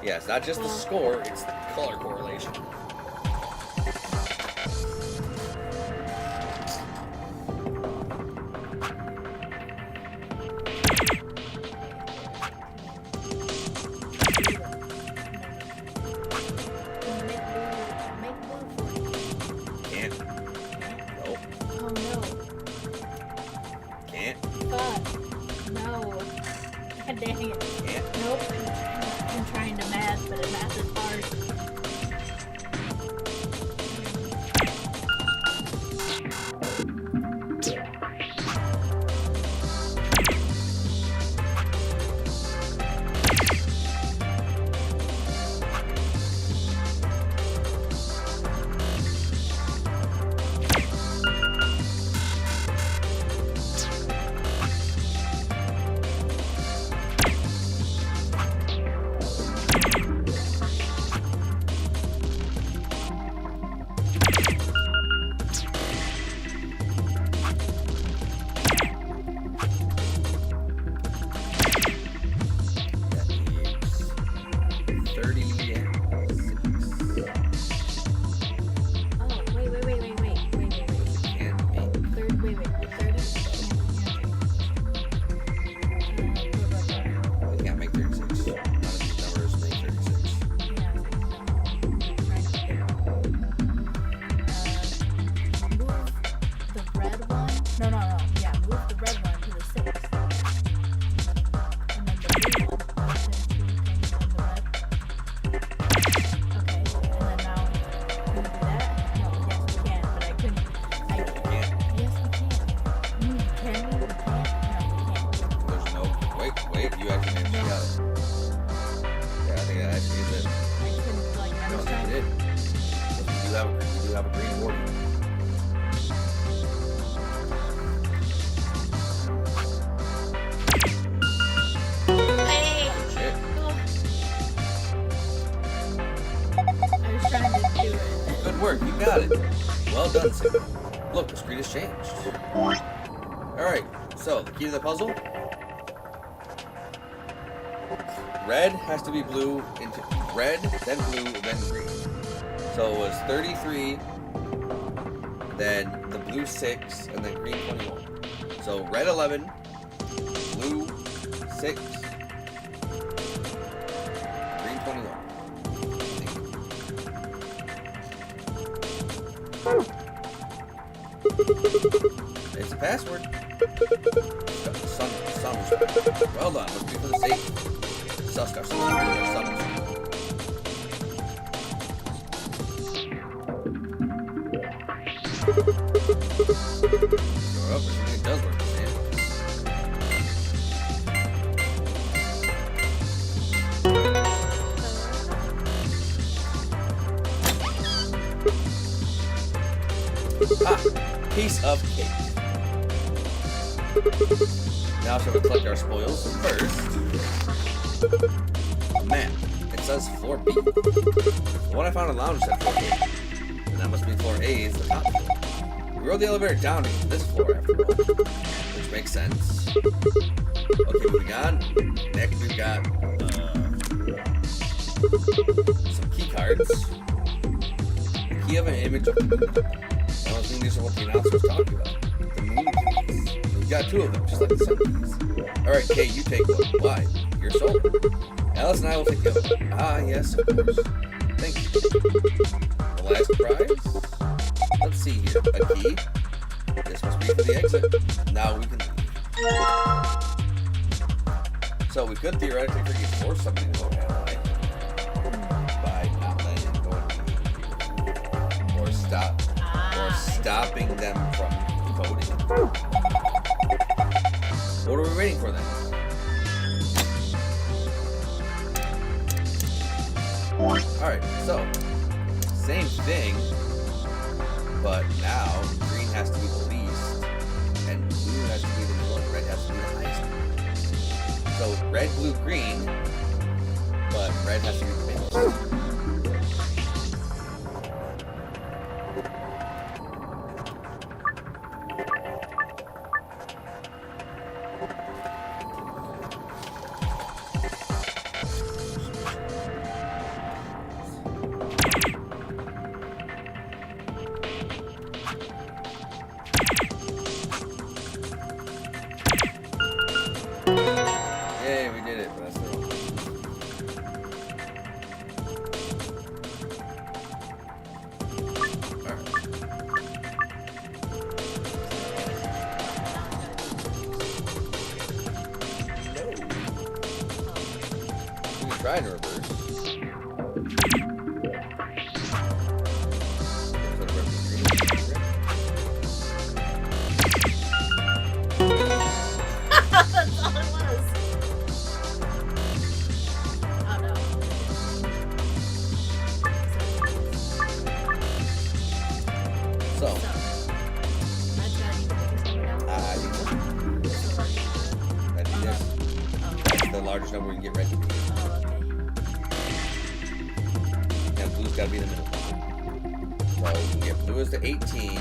Yeah, it's not just the score, it's the color correlation. Can't. Nope. Oh no. Can't. Fuck. No. God dang it. Can't. Nope. I'm trying to math, but math is hard. work. You got it. Well done, Sigma. Look, the screen has changed. Alright, so the key to the puzzle. Red has to be blue into red, then blue, then green. So it was 33, then the blue 6, and then green 21. So red 11, blue 6, green 21. It's a password. Sun. Well done. Let's do for the sake. Sun. Well, it does work the same. Piece of cake. Now shall we collect our spoils. First, map. It says floor B. The one I found in the lounge said floor A. And that must be floor A is the top floor. We rode the elevator down to this floor after all, which makes sense. Okay, moving on. Next we've got some key cards. The key of an image of the moon. I don't think these are what the announcer was talking about. The moon keys. We've got two of them, just like the sun keys. Alright, Kay, you take one. Why? You're solo. Alice and I will take the other one. Ah, yes, of course. Thank you. The last prize? Let's see here. A key. This must be for the exit. Now we can leave. So we could theoretically force somebody to vote ally by not letting them go into or stopping them from voting. What are we waiting for then? Alright, so same thing, but now green has to be the least, and blue has to be the middle, and red has to be the highest. So red, blue, green, but red has to be the biggest. it, but that's their own. Try in reverse. That's all it was. Oh no. So. That's gotta be the biggest number now? I think so. That'd be this. That's the largest number we can get red to be. Now blue's gotta be in the middle. So we can get blue as the 18.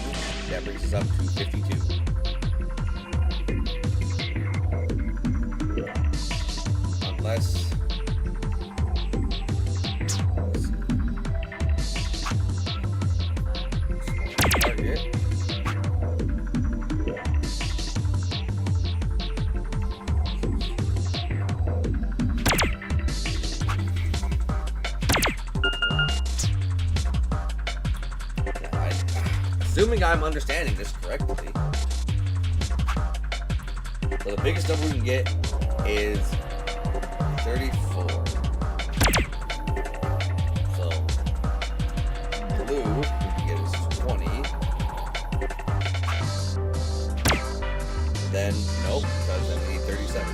That brings us up to 52. Unless. Target. Assuming I'm understanding this correctly. So the biggest number we can get is 34. So blue we can get is 20. Then nope, because then we need 37.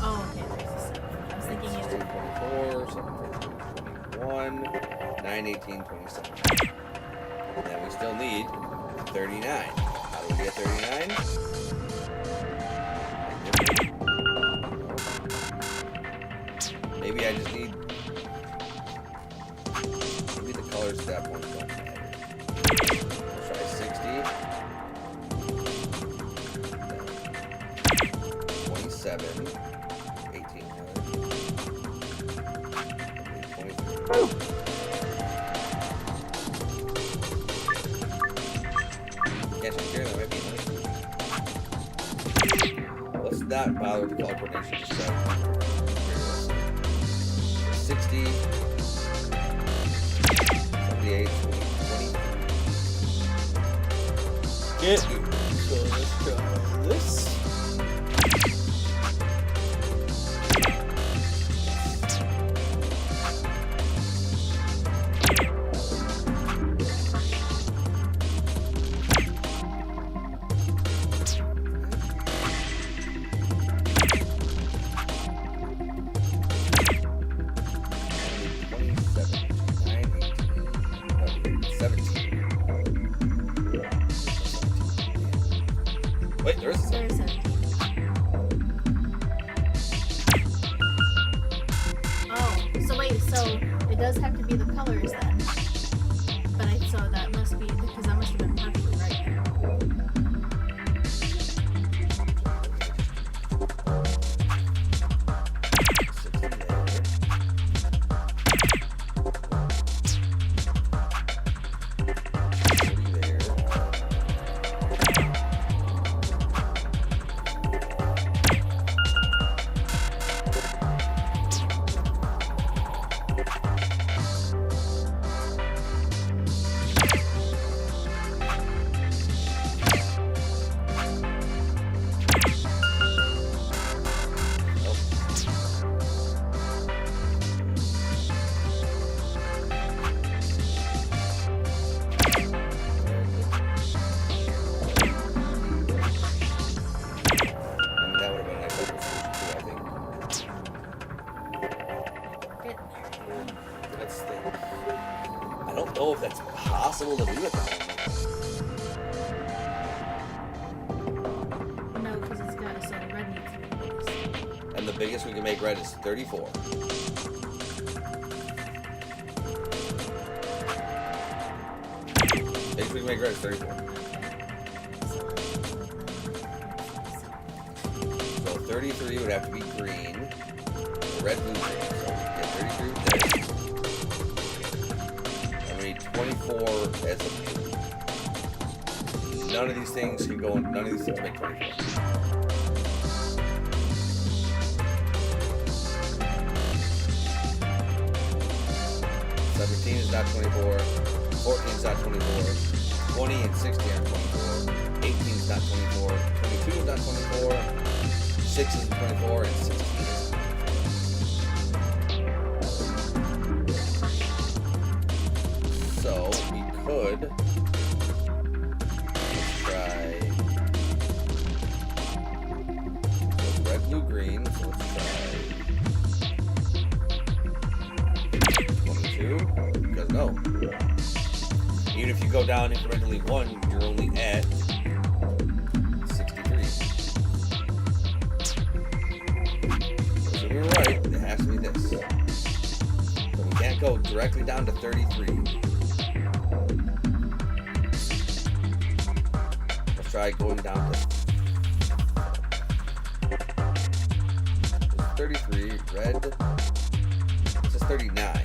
Oh, okay, there's a 7. I was thinking it was 24, 7, 21, 9, 18, 27. And then we still need 39. How do we get 39? Maybe I just need. Maybe the colors at that point don't matter. Let's try 60. 27. 18. 23. Can't you hear that might be nice. Let's not bother with the color coordination. Just try 60, 78, 20. Get you. So let's try this. Wait, there is a 7. Oh, so wait, so it does have to be the colors then. But so that must be, because that must have been partially right. I don't know if that's possible to do at the moment. No, because it's got so the red needs to be the biggest. And the biggest we can make red is 34. Biggest we can make red is 34. 33 would have to be green. Red, blue, green. So get 33 with this. And we need 24 as a blue. None of these things can go in, none of these things make 24. Is not 24, 14 is not 24, 20 and 60 aren't 24, 18 is not 24, 22 is not 24, 6 isn't 24, and 16 is not 24. So we could try red, blue, green, so let's try 22. Because no. Even if you go down incrementally 1, you're only at 63. So we were right, it has to be this. So we can't go directly down to 33. Let's try going down to 33, red. This is 39.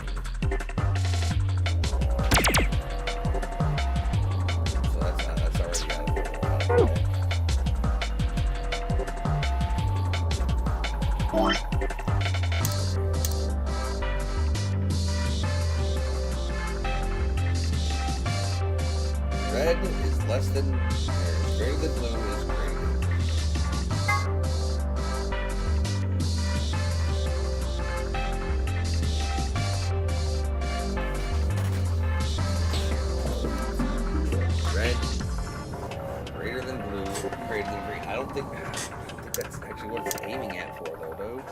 Red is less than, or greater than blue is greater than red, greater than blue, greater than green. I don't think that's actually what it's aiming at for, though, dude.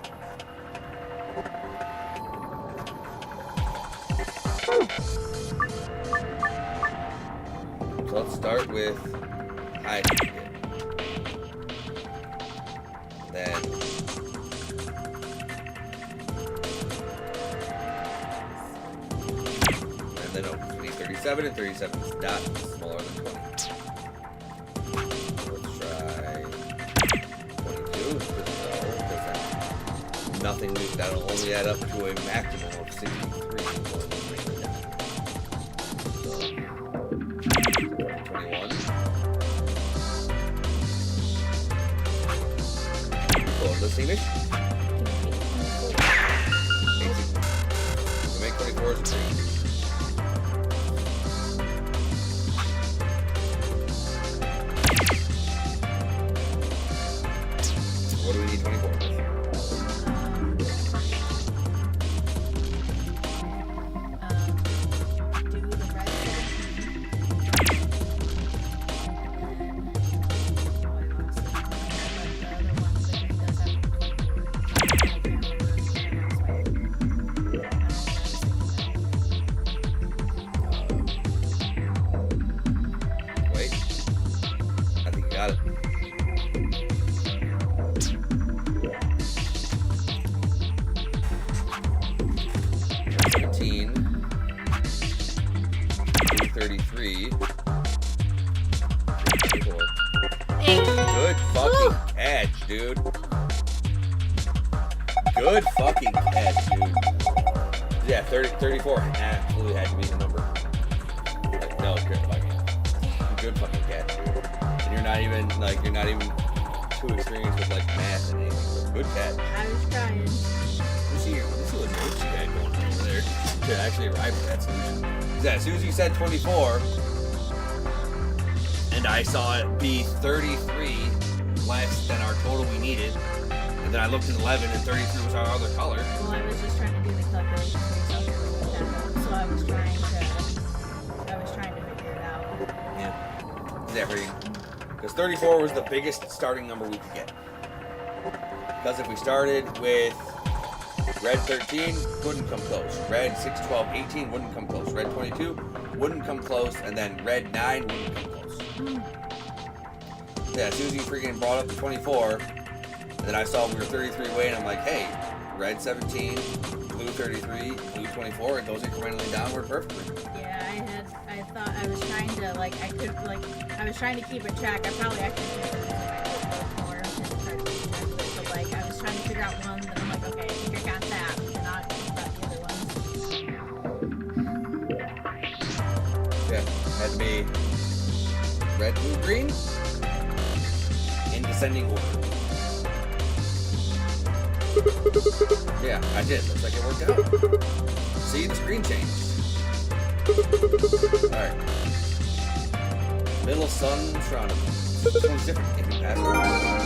So let's start with high ticket. Then no, we need 37, and 37 is not smaller than 20. So let's try 22. Because nothing, that'll only add up to a maximum of 63. Listening. We make 24 as a green. What do we need 24 with? Do the red 33. 24. Good fucking catch, dude. Good fucking catch, dude. Yeah, 34 absolutely had to be the number. Like, no, good fucking catch, dude. And you're not even too experienced with like math and anything. So good catch. I was trying. Let's see what notes you had going on over there to actually arrive at that solution. Yeah, as soon as you said 24, and I saw it be 33 less than our total we needed, and then I looked at 11 and 33 was our other color. Well, I was just trying to do the calculation based on what that up, so I was trying to figure it out. Yeah, because 34 was the biggest starting number we could get. Because if we started with red 13, wouldn't come close. Red 6, 12, 18 wouldn't come close. Red 22 wouldn't come close, and then red 9 wouldn't come close. Yeah, as soon as you freaking brought up the 24, and then I saw we were 33 away, and I'm like, hey, red 17, blue 33, blue 24, it goes incrementally downward perfectly. Yeah, I thought I was trying to, I was trying to keep a track. I probably actually should have used my notebook more and try to keep track of it, but, I red, blue, green, in descending order. Yeah, I did. Looks like it worked out. See, the screen changed. Alright. Middle sun surrounding me. This one's different. It can pass around.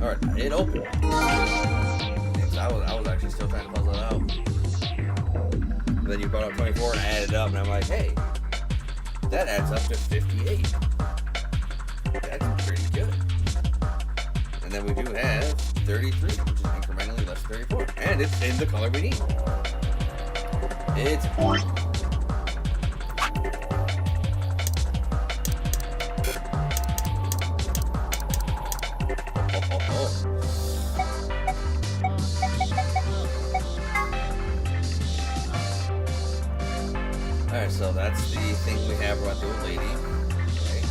Alright, it opened. I was actually still trying to puzzle it out. And then you brought up 24 and I added it up and I'm like, hey, that adds up to 58. That's pretty good. And then we do have 33, which is incrementally less than 34. And it's in the color we need. It's orange. Alright, so that's the thing we have about the old lady. Right.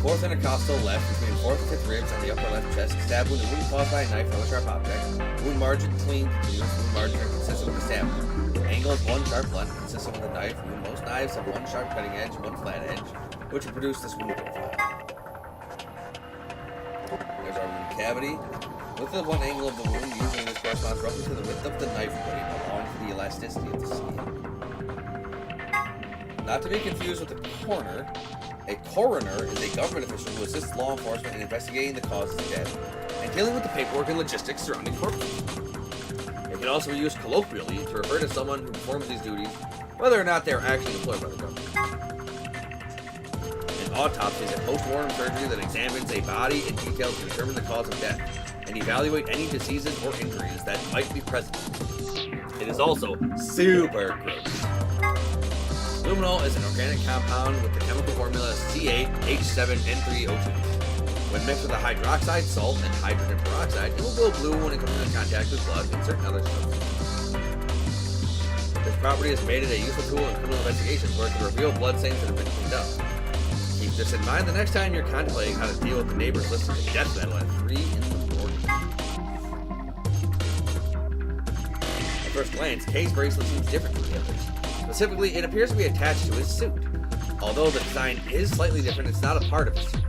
Fourth intercostal left between fourth and fifth ribs on the upper left chest. Stab wound caused by a knife or a sharp object. Wound margin clean, continuous. Wound margin are consistent with the stab. Angle is one sharp blunt, consistent with a knife. Most knives have one sharp cutting edge, one flat edge, which will produce this wound profile. There's our wound cavity. Width of one angle of the wound, usually this corresponds roughly to the width of the knife blade, allowing for the elasticity of the skin. Not to be confused with a coroner. A coroner is a government official who assists law enforcement in investigating the causes of death and dealing with the paperwork and logistics surrounding corpses. It can also be used colloquially to refer to someone who performs these duties, whether or not they are actually employed by the government. An autopsy is a post-mortem surgery that examines a body in detail to determine the cause of death and evaluate any diseases or injuries that might be present. It is also super gross. Luminol is an organic compound with the chemical formula C8H7N3O2. When mixed with a hydroxide salt and hydrogen peroxide, it will go blue when it comes into contact with blood and certain other substances. This property has made it a useful tool in criminal investigations where it can reveal blood stains that have been cleaned up. Keep this in mind the next time you're contemplating how to deal with the neighbors listening to death metal at 3 in the morning. At first glance, Kay's bracelet seems different from the others. Specifically, it appears to be attached to his suit. Although the design is slightly different, it's not a part of his suit.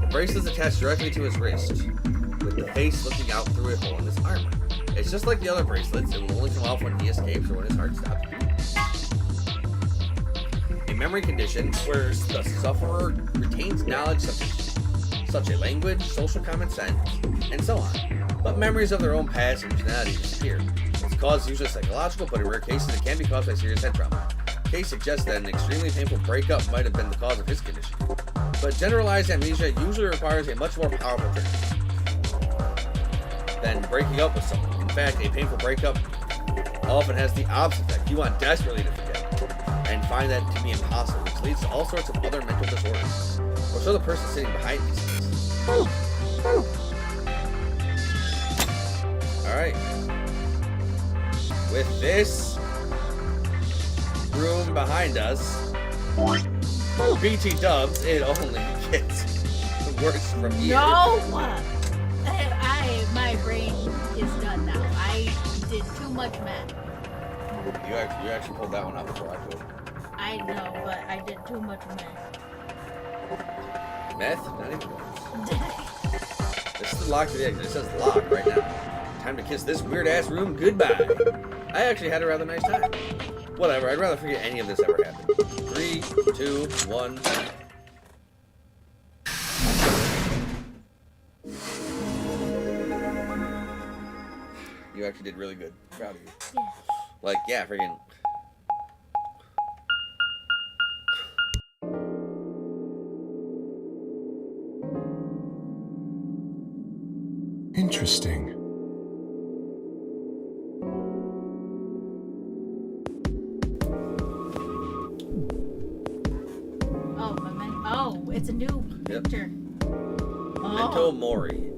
The bracelet is attached directly to his wrist, with the face looking out through a hole in his armor. It's just like the other bracelets, it will only come off when he escapes or when his heart stops beating. A memory condition where the sufferer retains knowledge such a language, social common sense, and so on. But memories of their own past and personality disappear. Its cause is usually psychological, but in rare cases it can be caused by serious head trauma. Case suggests that an extremely painful breakup might have been the cause of his condition. But generalized amnesia usually requires a much more powerful treatment than breaking up with someone. In fact, a painful breakup often has the opposite effect. You want desperately to forget and find that to be impossible, which leads to all sorts of other mental disorders. Or so the person sitting behind me says. Alright. With this room behind us, BT dubs, it only gets worse from here. No! My brain is done now. I did too much math. You actually pulled that one out before I could. I know, but I did too much math. Meth? Not even worse. This is the lock to the exit. It says lock right now. Time to kiss this weird-ass room goodbye. I actually had a rather nice time. Whatever, I'd rather forget any of this ever happened. 3, 2, 1... You actually did really good. Proud of you. Yeah. Like, yeah, freaking... Interesting. Oh, it's a new picture. Memento Mori.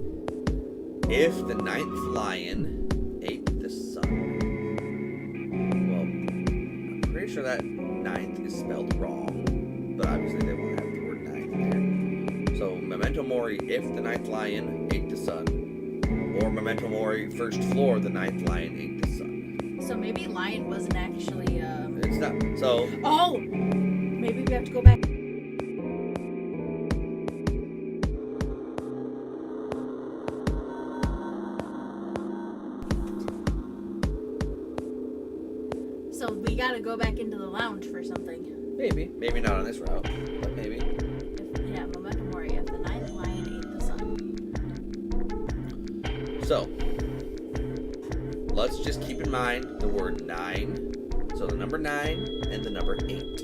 If the 9th lion ate the sun. Well, I'm pretty sure that 9th is spelled wrong, but obviously they won't have the word 9 there. So, Memento Mori, if the 9th lion ate the sun. Or Memento Mori, first floor, the 9th lion ate the sun. So maybe lion wasn't actually, It's not. So. Oh! Maybe we have to go back. So we gotta go back into the lounge for something. Maybe. Maybe not on this route, but maybe. Yeah, Memento Mori, if the 9th lion ate the sun. So, let's just keep in mind the word 9. So the number 9 and the number 8.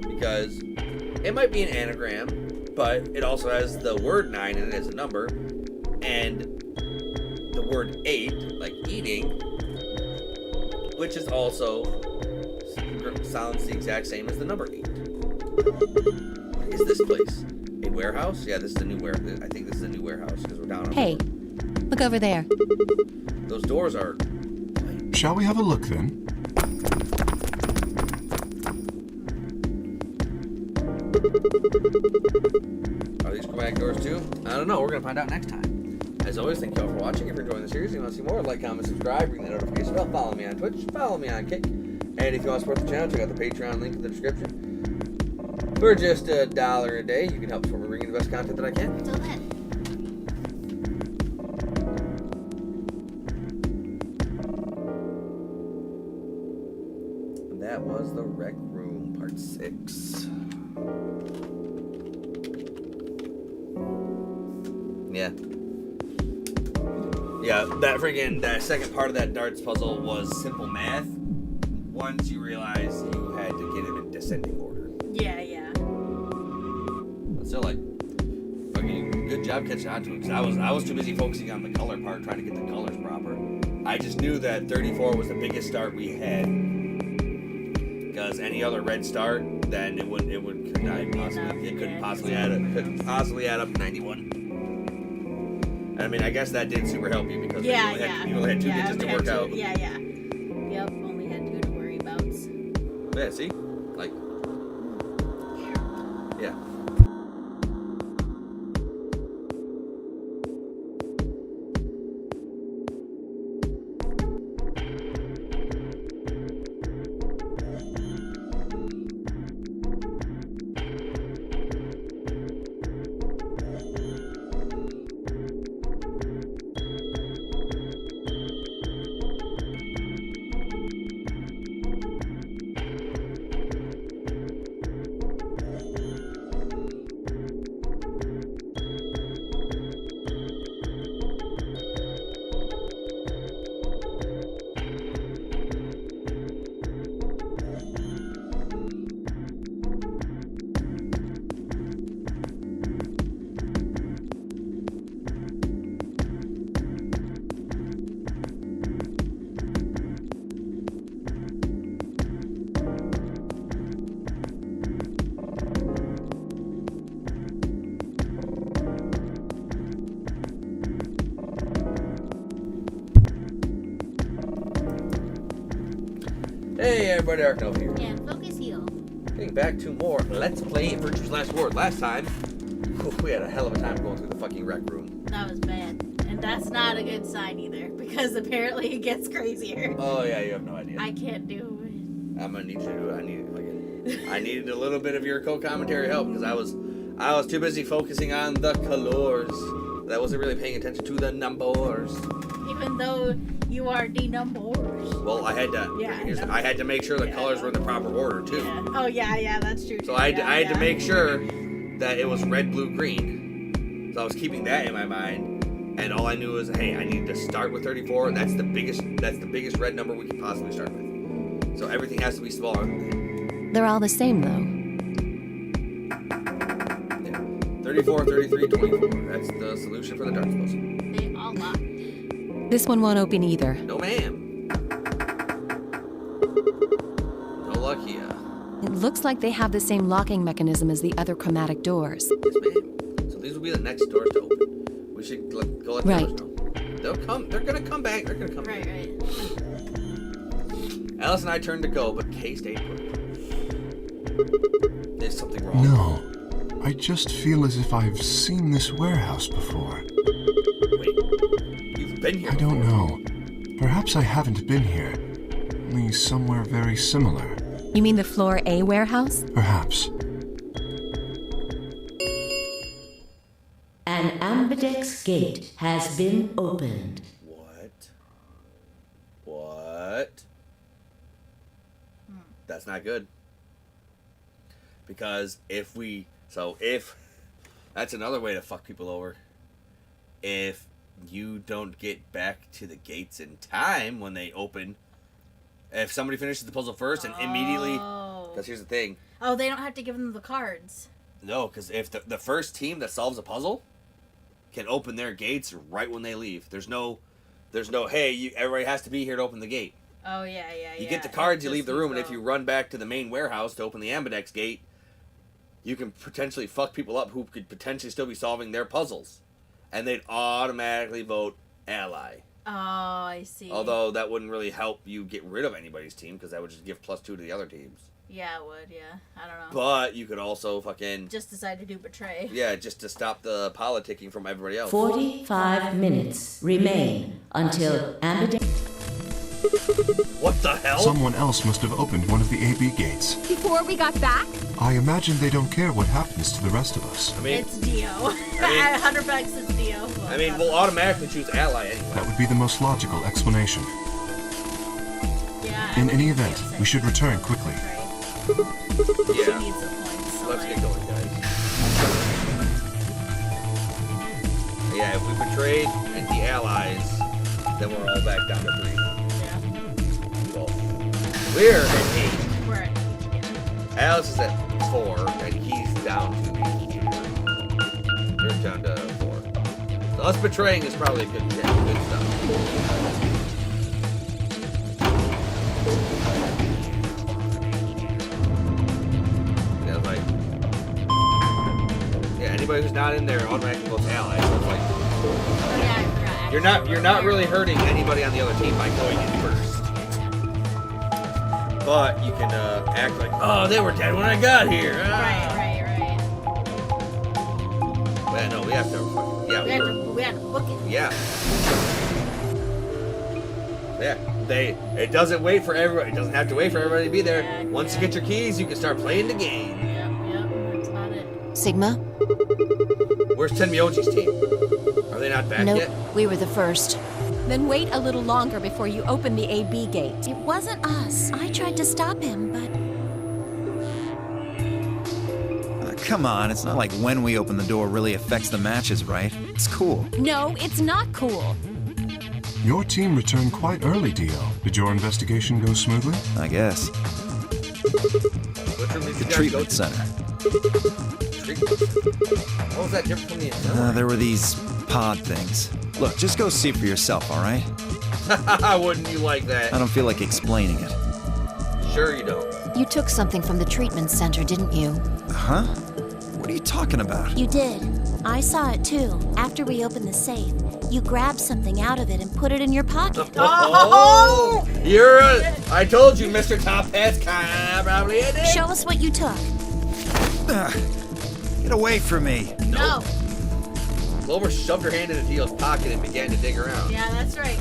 Because it might be an anagram, but it also has the word 9 in it as a number. And the word 8, like eating, which is also sounds the exact same as the number 8. What is this place? A warehouse? Yeah, this is a new warehouse. I think this is a new warehouse because we're down on Hey, look over there. Those doors are... Shall we have a look then? Are these chromatic doors too? I don't know. We're going to find out next time. As always, thank you all for watching. If you're enjoying the series and you want to see more, like, comment, subscribe, ring the notification bell, follow me on Twitch, follow me on Kick. And if you want to support the channel, check out the Patreon link in the description. For just $1 a day, you can help support me bringing the best content that I can. Until then. And that was the Rec Room Part 6. Yeah. Yeah, that second part of that darts puzzle was simple math. Once you realize you had to get them in descending order. Yeah, yeah. But still, like, fucking good job catching on to it. Cause I was too busy focusing on the color part, trying to get the colors proper. I just knew that 34 was the biggest start we had. Because any other red start, then it couldn't possibly add up to 91. I mean, I guess that did super help you because you only had 2 digits to work out. Yeah. Yep, only had 2 to worry about. Yeah, see? Like, yeah. Hey everybody, Arknova here. And Focus Heal. Getting back to more Let's Play Virtue's Last Word. Last time, we had a hell of a time going through the fucking rec room. That was bad. And that's not a good sign either, because apparently it gets crazier. Oh yeah, you have no idea. I can't do it. I'm gonna need you to do it. I needed a little bit of your co-commentary help because I was too busy focusing on the colors. I wasn't really paying attention to the numbers. Even though you are the numbers. Well, I had to. Yeah, I had to make sure the colors were in the proper order too. Yeah. Oh yeah, that's true. So I had to make sure that it was red, blue, green. So I was keeping that in my mind, and all I knew was, hey, I need to start with 34. That's the biggest red number we can possibly start with. So everything has to be smaller than that. They're all the same, though. Yeah. 34, 33, 24. That's the solution for the darts puzzle. They all lock. This one won't open either. No, ma'am. No luck here. It Looks like they have the same locking mechanism as the other chromatic doors. Yes, ma'am. So these will be the next doors to open. We should go let the others know. They'll come. They're gonna come back. They're gonna come back. Right. Alice and I turned to go, but Kay stayed put. There's something wrong. No. I just feel as if I've seen this warehouse before. Wait. You've been here I don't know. Perhaps I haven't been here. Only somewhere very similar. You mean the Floor A warehouse? Perhaps. An ambidex gate has been opened. What? That's not good. Because if that's another way to fuck people over. If you don't get back to the gates in time when they open, if somebody finishes the puzzle first and immediately, because here's the thing. Oh, they don't have to give them the cards. No, because if the first team that solves a puzzle can open their gates right when they leave. There's no, hey, everybody has to be here to open the gate. Oh, yeah. You get the cards, you leave the room, and if you run back to the main warehouse to open the ambidex gate, you can potentially fuck people up who could potentially still be solving their puzzles. And they'd automatically vote ally. Oh, I see. Although that wouldn't really help you get rid of anybody's team, because that would just give +2 to the other teams. Yeah, it would, yeah. I don't know. But you could also fucking... just decide to do betray. Yeah, just to stop the politicking from everybody else. 45 minutes remain until ambidex... What the hell? Someone else must have opened one of the AB gates. Before we got back? I imagine they don't care what happens to the rest of us. I mean, it's Dio. At $100 it's Dio. Well, I mean, we'll automatically choose ally anyway. That would be the most logical explanation. Yeah. In any event, we should return quickly. Yeah. Let's get going, guys. Yeah, if we betrayed and the allies, then we're all back down to 3. Yeah. Well, we're at 8. We're at 8, yeah. Alice is at 4, and he's down to 8. You're down to 4. So us betraying is probably a good stuff. Anybody who's not in there automatically votes ally. So it's like, I forgot. you're not really hurting anybody on the other team by going in first. But you can act like, oh, they were dead when I got here. Right. But no, we have to. Yeah, we have to book it. Yeah. It doesn't wait for everybody. It doesn't have to wait for everybody to be there. Yeah, Once you get your keys, you can start playing the game. Yep, that's about it. Sigma? Where's Tenmyoji's team? Are they not back Nope, yet? we were the first. Then wait a little longer before you open the AB gate. It wasn't us. I tried to stop him, but... Come on, it's not like when we open the door really affects the matches, right? It's cool. No, it's not cool. Your team returned quite early, Dio. Did your investigation go smoothly? I guess. Which room did you The guys treatment go to? center. What was that different from the inside? There were these pod things. Look, just go see for yourself, all right? Wouldn't you like that? I don't feel like explaining it. Sure you don't. You took something from the treatment center, didn't you? Huh? What are you talking about? You did. I saw it too. After we opened the safe, you grabbed something out of it and put it in your pocket. Oh! I told you, Mr. Top Hat's probably in it. Show us what you took. Get away from me. No. Clover shoved her hand into Dio's pocket and began to dig around. Yeah, that's right.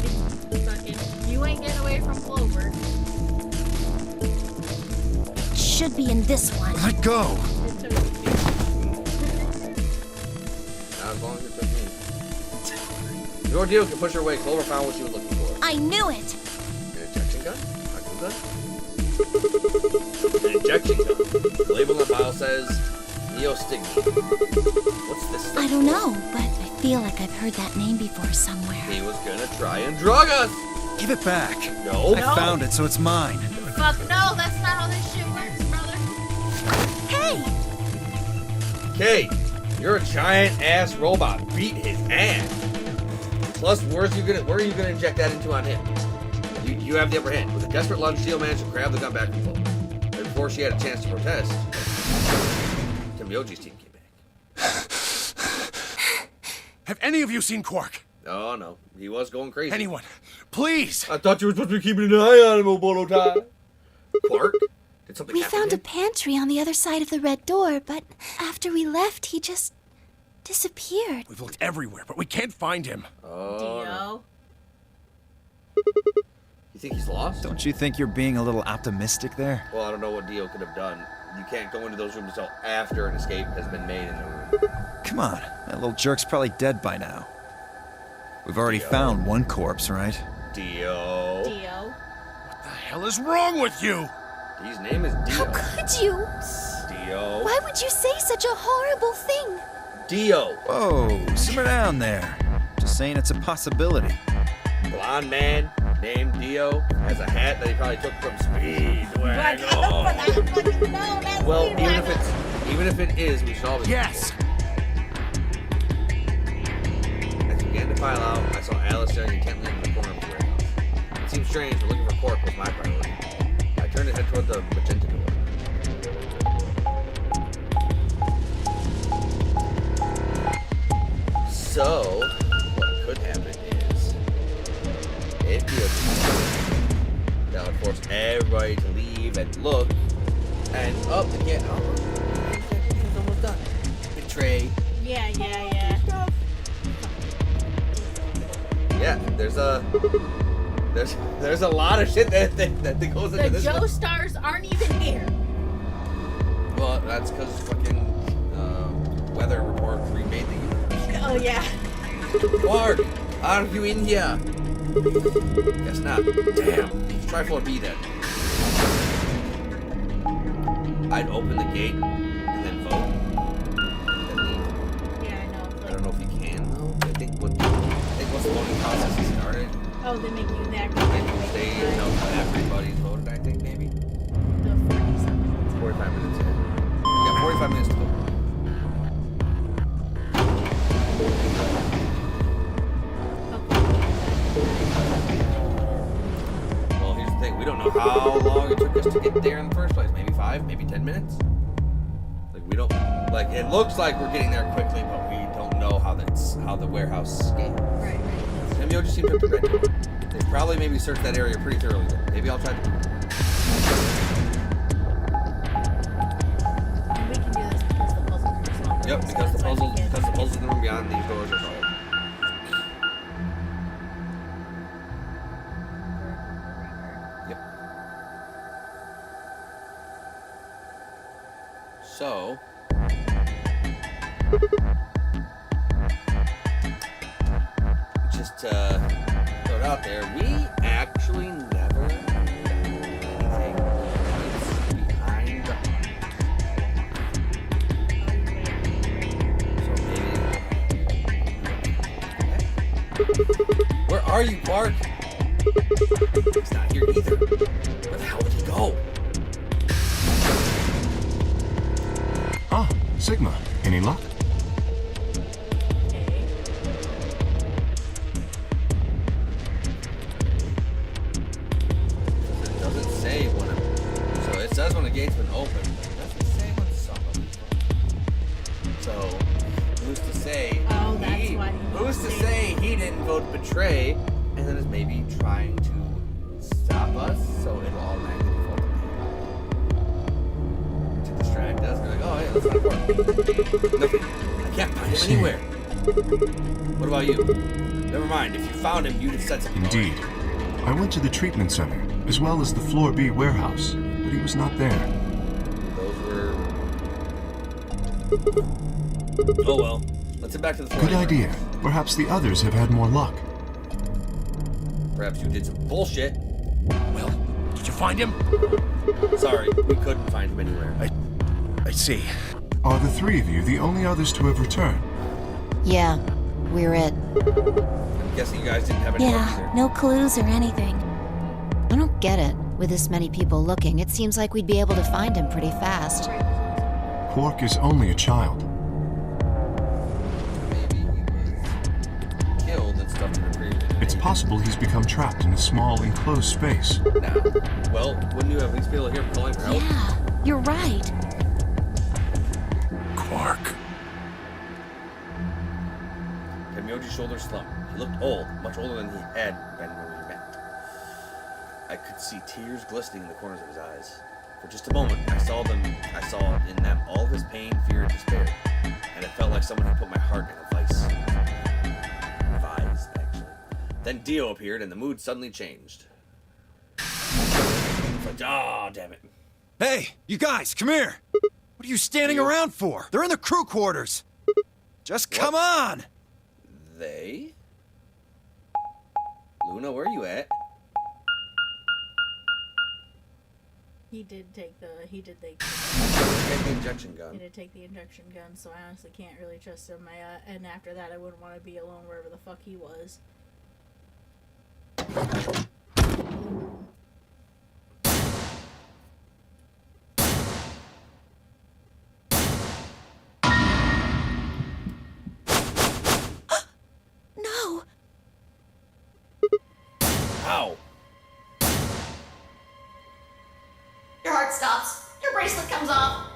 You ain't getting away from Clover. It should be in this one. Let go. Not as long as it took me. Your Dio can push her away. Clover found what she was looking for. I knew it. An injection gun? A glue gun? An injection gun. The label on the vial says Neostigma. What's this stuff I don't for? know, but I feel like I've heard that name before somewhere. He was gonna try and drug us! Give it back. No. I found it, so it's mine. Fuck no, that's not how this shit works, brother. Hey! Okay, you're a giant ass robot. Beat his ass. Plus, where are you gonna inject that into on him? You have the upper hand. With a desperate lunge, Steel managed to grab the gun back from before she had a chance to protest, Tim Yoji's team came back. Have any of you seen Quark? Oh, no. He was going crazy. Anyone, please! I thought you were supposed to be keeping an eye on him, Obono-Tai. Quark? Did something We happen found to a him? pantry on the other side of the red door, but after we left, he just disappeared. We've looked everywhere, but we can't find him. Oh, Dio. You think he's lost? Don't you think you're being a little optimistic there? Well, I don't know what Dio could have done. You can't go into those rooms until after an escape has been made in the room. Come on, that little jerk's probably dead by now. We've already found one corpse, right? Dio. Dio. What the hell is wrong with you? His name is Dio. How could you? Dio. Why would you say such a horrible thing? Dio. Whoa, simmer down there. Just saying it's a possibility. Blonde man named Dio has a hat that he probably took from Speedwagon. Well, even if it is, we should all be Yes! As we began to file out, I saw Alice staring intently into the corner of the warehouse. It seemed strange, but looking for Quark was my priority. I turned to head toward the magenta door. So, what could happen is, if Dio that would force everybody to leave and look, and up and get out. It's almost done. Betray. Yeah. Yeah, there's a lot of shit that goes into The this. Joe stars aren't even here. Well, that's because fucking weather report remade the universe. Oh yeah. Quark, are you in here? Guess not. Damn. Let's try floor B then. I'd open the gate and then vote. Then leave. Yeah, I know. I don't know if you can though. I think once the voting process is started, Oh, they make you that good. they know everybody's voted. I think maybe. The 45 minutes. Yeah. We got 45 minutes to go. Well, here's the thing. We don't know how long it took us to get there in the first place. Maybe 5, maybe 10 minutes. Like we don't. Like it looks like we're getting there quickly, but we don't know how the warehouse scaled. Right. Samuel just seemed to have the red. They probably maybe searched that area pretty thoroughly. Then. Maybe I'll try to. And we can do this because the puzzle room is longer. Yep, So because the that's why we puzzles get- in the room beyond these doors are solved. Yep. So just to throw it out there, we actually never done anything behind the Where are you, Quark? He's not here either. Where the hell did he go? Ah, Sigma. Any luck? It doesn't say when so it says when the gate's been opened, but it doesn't say when somebody's voted. So who's to say who's to say he didn't vote betray and then is maybe trying to stop us so it'll automatically default to distract us. We're like, oh yeah, let's not work. Nothing. I can't find him anywhere. What about you? Never mind, if you found him, you'd have said something. Indeed. I went to the treatment center, as well as the Floor B warehouse, but he was not there. Those were... Oh well. Let's head back to the floor. Good idea. Perhaps the others have had more luck. Perhaps you did some bullshit. Well, did you find him? Sorry, we couldn't find him anywhere. I see. Are the three of you the only others to have returned? Yeah, we're it. I'm guessing you guys didn't have any luck Yeah, either. no clues or anything. I don't get it. With this many people looking, it seems like we'd be able to find him pretty fast. Quark is only a child. Maybe he was killed and stuffed in a previous. It's possible he's become trapped in a small, enclosed space. Now, well, wouldn't you at least be able to hear him calling for help? Yeah. You're right. Quark. Tenmyoji's shoulders slumped. He looked old, much older than he had been when we met. I could see tears glistening in the corners of his eyes. For just a moment, I saw in them all of his pain, fear, and despair. And it felt like someone had put my heart in a vice. Vise, actually. Then Dio appeared, and the mood suddenly changed. It's like, oh, damn it. Hey, you guys, come here. What are you standing around for? They're in the crew quarters. Just come on. They? Luna, where are you at? He did take the Take the injection gun. He did take the injection gun, so I honestly can't really trust him. And after that, I wouldn't want to be alone wherever the fuck he was. No! Ow! Your heart stops. Your bracelet comes off.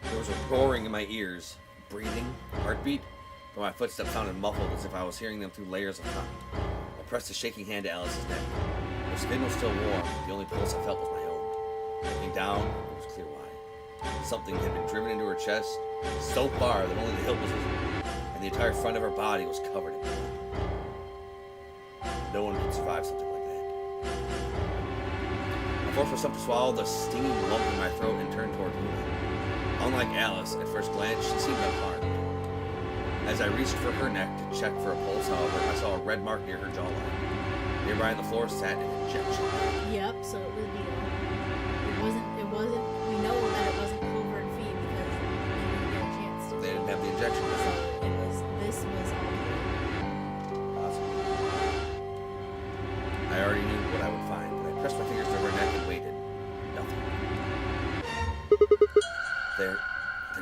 There was a roaring in my ears, breathing, heartbeat, but my footsteps sounded muffled as if I was hearing them through layers of cotton. I pressed a shaking hand to Alice's neck. Her skin was still warm, but the only pulse I felt was my own. Looking down, it was clear why. Something had been driven into her chest so far that only the hilt was visible, and the entire front of her body was covered in blood. No one could survive something like that. I forced myself to swallow the stinging lump in my throat and turned toward Luna. Unlike Alice, at first glance, she seemed unharmed. As I reached for her neck to check for a pulse, however, I saw a red mark near her jawline. Nearby on the floor sat an injection. Yep, so it was Dio. It wasn't, we know that it wasn't Clover and Fee because they didn't get a chance to. They didn't have the injection. So this was all Dio. Awesome. I already knew what I would find, but I pressed my fingers to her neck and waited. Nothing. They're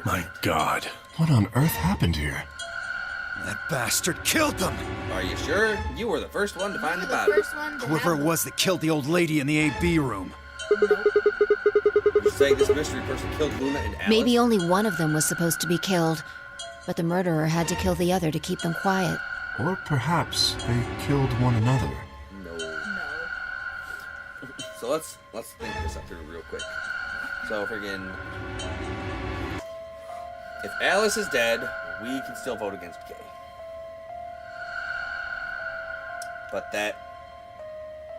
My God. What on earth happened here? That bastard killed them. Are you sure? You were the first one to find the The body. first one to Whoever have it was that killed the old lady in the AB room. You're saying this mystery person killed Luna and Alice? Maybe only one of them was supposed to be killed, but the murderer had to kill the other to keep them quiet. Or perhaps they killed one another. No. No. So let's think this up here real quick. So friggin', if Alice is dead, we can still vote against Kay. But that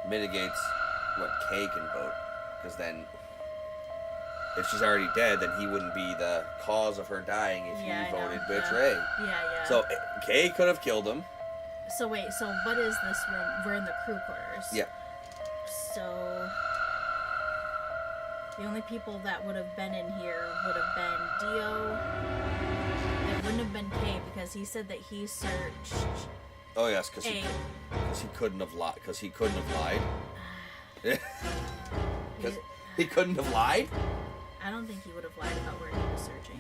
mitigates what Kay can vote, because then if she's already dead, then he wouldn't be the cause of her dying if Yeah, he I know. voted Yeah. betray. Yeah. So Kay could have killed him. So wait, so what is this room? We're in the crew quarters. Yeah. So the only people that would have been in here would have been Dio. It wouldn't have been Kay because he said that he searched. Oh yes, because he couldn't have lied. Because he couldn't have lied. Because he couldn't have lied. I don't think he would have lied about where he was searching.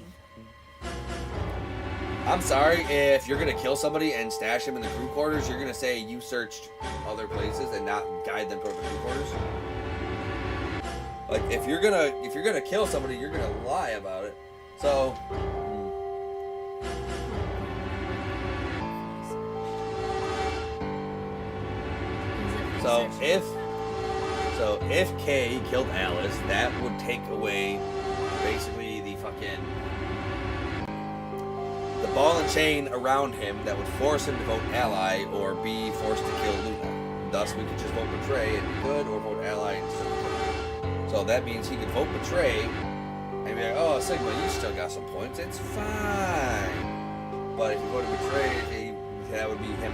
I'm sorry, if you're gonna kill somebody and stash him in the crew quarters, you're gonna say you searched other places and not guide them toward the crew quarters. Like if you're gonna kill somebody, you're gonna lie about it. So if Kay killed Alice, that would take away basically the ball and chain around him that would force him to vote ally or be forced to kill Luna. Thus, we could just vote betray and he could, or vote ally and still could. So that means he could vote betray and be like, oh, Sigma, you still got some points. It's fine. But if he voted betray, that would be him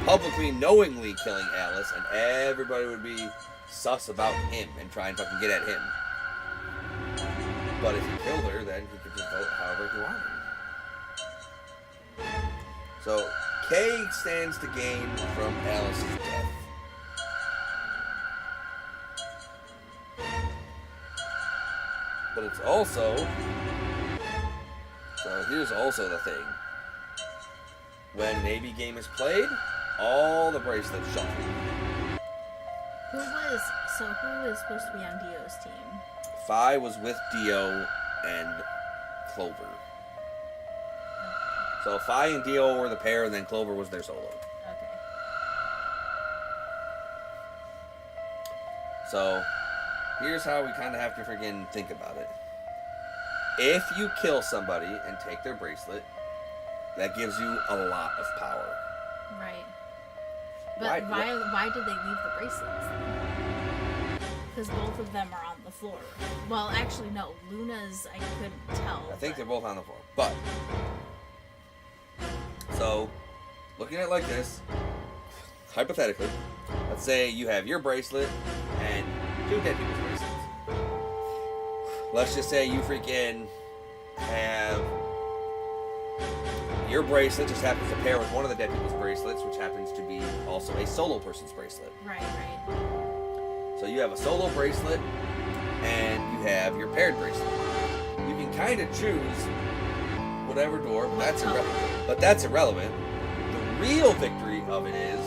publicly, knowingly killing Alice, and everybody would be sus about him and try and fucking get at him. But if he killed her, then he could just vote however he wanted. So, Kay stands to gain from Alice's death. But it's also... So here's also the thing. When Navy game is played, all the bracelets shuffle. Who was supposed to be on Dio's team? Fi was with Dio and Clover. So Fi and Dio were the pair, and then Clover was their solo. Okay. So here's how we kind of have to friggin' think about it. If you kill somebody and take their bracelet, that gives you a lot of power. Right. But why did they leave the bracelets? Because both of them are on the floor. Well, actually, no. Luna's, I couldn't tell. I think they're both on the floor. But, so, looking at it like this, hypothetically, let's say you have your bracelet and 2 dead people's bracelets. Let's just say you freaking have your bracelet just happens to pair with one of the dead people's bracelets, which happens to be also a solo person's bracelet. Right. So you have a solo bracelet and you have your paired bracelet. You can kind of choose whatever door, but that's irrelevant. The real victory of it is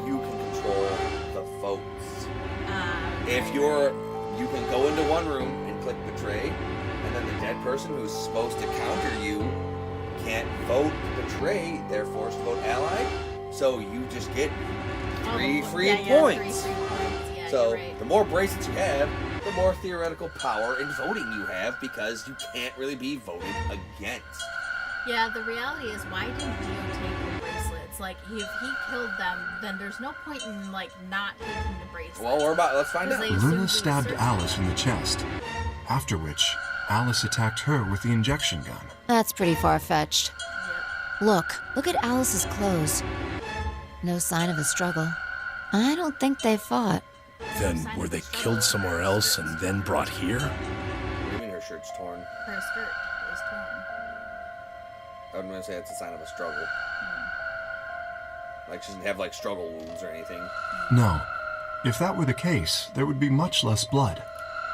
you can control the votes. If you can go into one room and click betray, and then the dead person who's supposed to counter you can't vote betray, they're forced to vote ally. So you just get 3 free points. 3 free points. Yeah, So right. the more bracelets you have, the more theoretical power in voting you have, because you can't really be voted against. Yeah, the reality is, why didn't Dio take the bracelets? Like, if he killed them, then there's no point in, like, not taking the bracelets. Well, let's find out. Luna stabbed Alice in the chest, after which Alice attacked her with the injection gun. That's pretty far-fetched. Look at Alice's clothes. No sign of a struggle. I don't think they fought. Then were they killed somewhere else and then brought here? What do you mean her shirt's torn? Her skirt is torn. I'm going to say it's a sign of a struggle. Like, she doesn't have, like, struggle wounds or anything. No. If that were the case, there would be much less blood.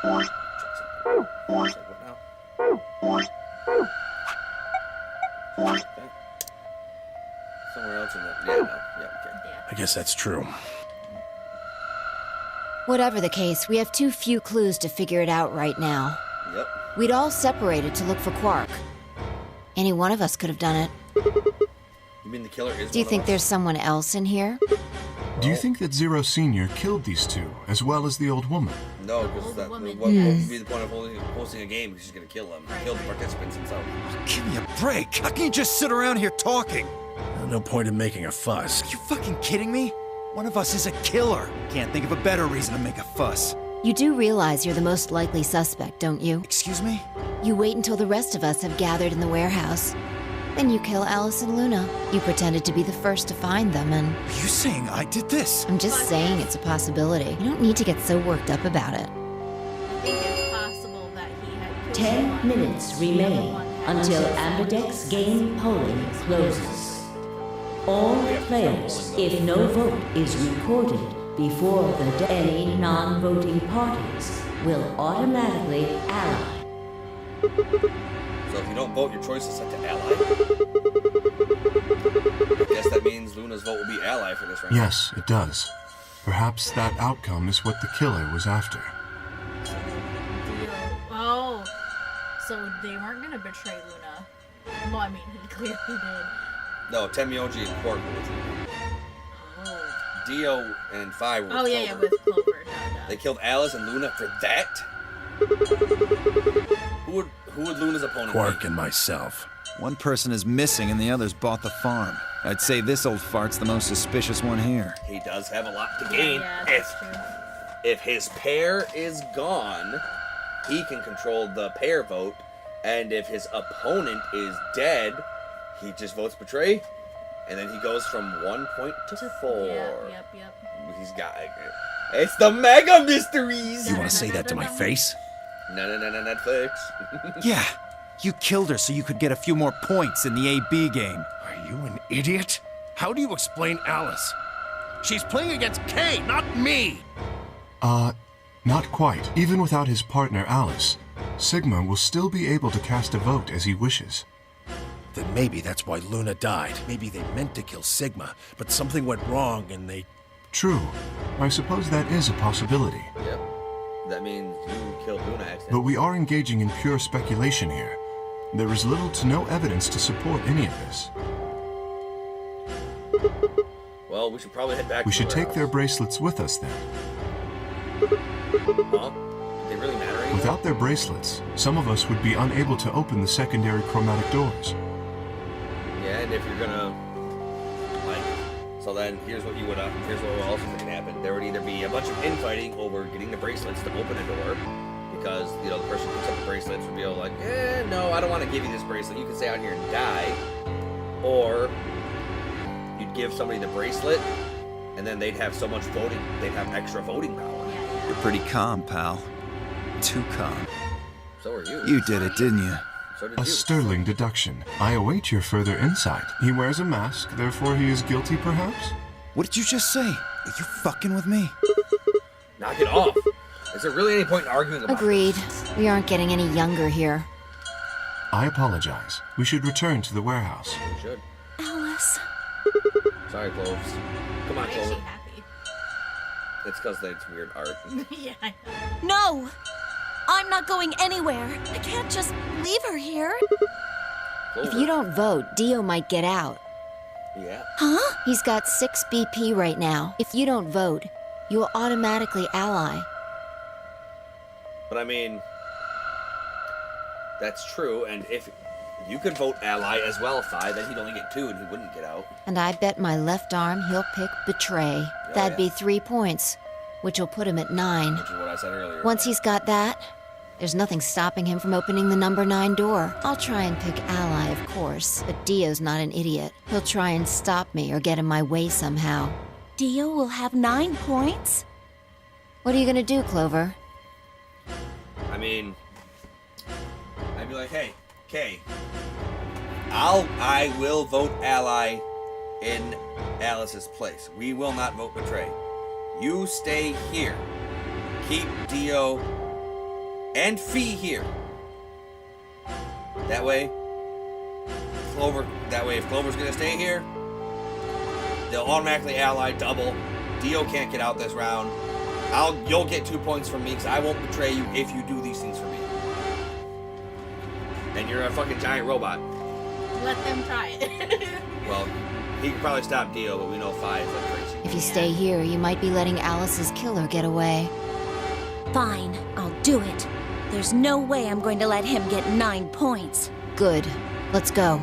Like, what now? Okay. Somewhere else in the... Yeah, no. Yeah, okay. I guess that's true. Whatever the case, we have too few clues to figure it out right now. Yep. We'd all separated to look for Quark. Any one of us could have done it. You mean the killer is Do you one think of there's someone else in here? Do you think that Zero Sr. killed these two, as well as the old woman? us? No, because what would be the point of hosting a game? She's going to kill them. Kill the participants himself. Give me a break. How can you just sit around here talking? No point in making a fuss. Are you fucking kidding me? One of us is a killer. Can't think of a better reason to make a fuss. You do realize you're the most likely suspect, don't you? Excuse me? You wait until the rest of us have gathered in the warehouse. Then you kill Alice and Luna. You pretended to be the first to find them, and... Are you saying I did this? I'm just saying it's a possibility. You don't need to get so worked up about it. I think it's possible that he had 10 minutes remain until Amberdeck's game polling closes. All players, if no vote is recorded before any non-voting parties, will automatically ally. So if you don't vote, your choice is set to ally. I guess that means Luna's vote will be ally for this round. Yes, it does. Perhaps that outcome is what the killer was after. Oh, so they weren't gonna betray Luna. Well, I mean, he clearly did. No, Temioji and Quark were with Luna. Oh. Dio and Fi were with Clover. Yeah, with Clover. They killed Alice and Luna for that? Who would Luna's opponent Quark be? and myself. One person is missing and the others bought the farm. I'd say this old fart's the most suspicious one here. He does have a lot to gain. Yeah, that's true. If his pair is gone, he can control the pair vote, and if his opponent is dead, he just votes betray, and then he goes from 1 point to 4. Yep. He's got... It's the mega mysteries! You want to say that to my face? No, Netflix. Yeah, you killed her so you could get a few more points in the AB game. Are you an idiot? How do you explain Alice? She's playing against Kay, not me! Not quite. Even without his partner Alice, Sigma will still be able to cast a vote as he wishes. Then maybe that's why Luna died. Maybe they meant to kill Sigma, but something went wrong and they... True. I suppose that is a possibility. Yep. That means you killed Luna accidentally. But we are engaging in pure speculation here. There is little to no evidence to support any of this. Well, we should probably head back We to should the take their warehouse. bracelets with us then. Huh? Do they really matter anymore? Without their bracelets, some of us would be unable to open the secondary chromatic doors. Yeah, and if you're gonna, like, so then here's what here's what else is gonna happen. There would either be a bunch of infighting over getting the bracelets to open a door, because, you know, the person who picks up the bracelets would be all like, no, I don't want to give you this bracelet. You can stay out here and die. Or you'd give somebody the bracelet, and then they'd have so much voting, they'd have extra voting power. You're pretty calm, pal. Too calm. So are you. You did it, didn't you? So did A you. sterling deduction. I await your further insight. He wears a mask, therefore he is guilty, perhaps? What did you just say? Are you fucking with me? Knock it off. Is there really any point in arguing about Agreed. We aren't getting any younger here. I apologize. We should return to the warehouse. this? We should. Alice. Sorry, Cloves. Come on, Why is she Clover. happy? It's because it's weird art. Yeah, I know. No! I'm not going anywhere. I can't just leave her here. If you don't vote, Dio might get out. Yeah. Huh? He's got 6 BP right now. If you don't vote, you will automatically ally. But I mean, that's true, and if you could vote ally as well, Phi, then he'd only get 2 and he wouldn't get out. And I bet my left arm he'll pick Betray. That'd be 3 points, which will put him at 9. Which is what I said earlier. Once he's got that, there's nothing stopping him from opening the number 9 door. I'll try and pick ally, of course, but Dio's not an idiot. He'll try and stop me or get in my way somehow. Dio will have 9 points? What are you gonna do, Clover? I mean, I'd be like, hey, Kay, I will vote ally in Alice's place. We will not vote betray. You stay here. Keep Dio and Fee here. That way, if Clover's gonna stay here, they'll automatically ally double. Dio can't get out this round. You'll get 2 points from me because I won't betray you if you do these things for me. And you're a fucking giant robot. Let them try it. Well, he could probably stop Dio, but we know Phi is like crazy. If you stay here, you might be letting Alice's killer get away. Fine, I'll do it. There's no way I'm going to let him get 9 points. Good. Let's go.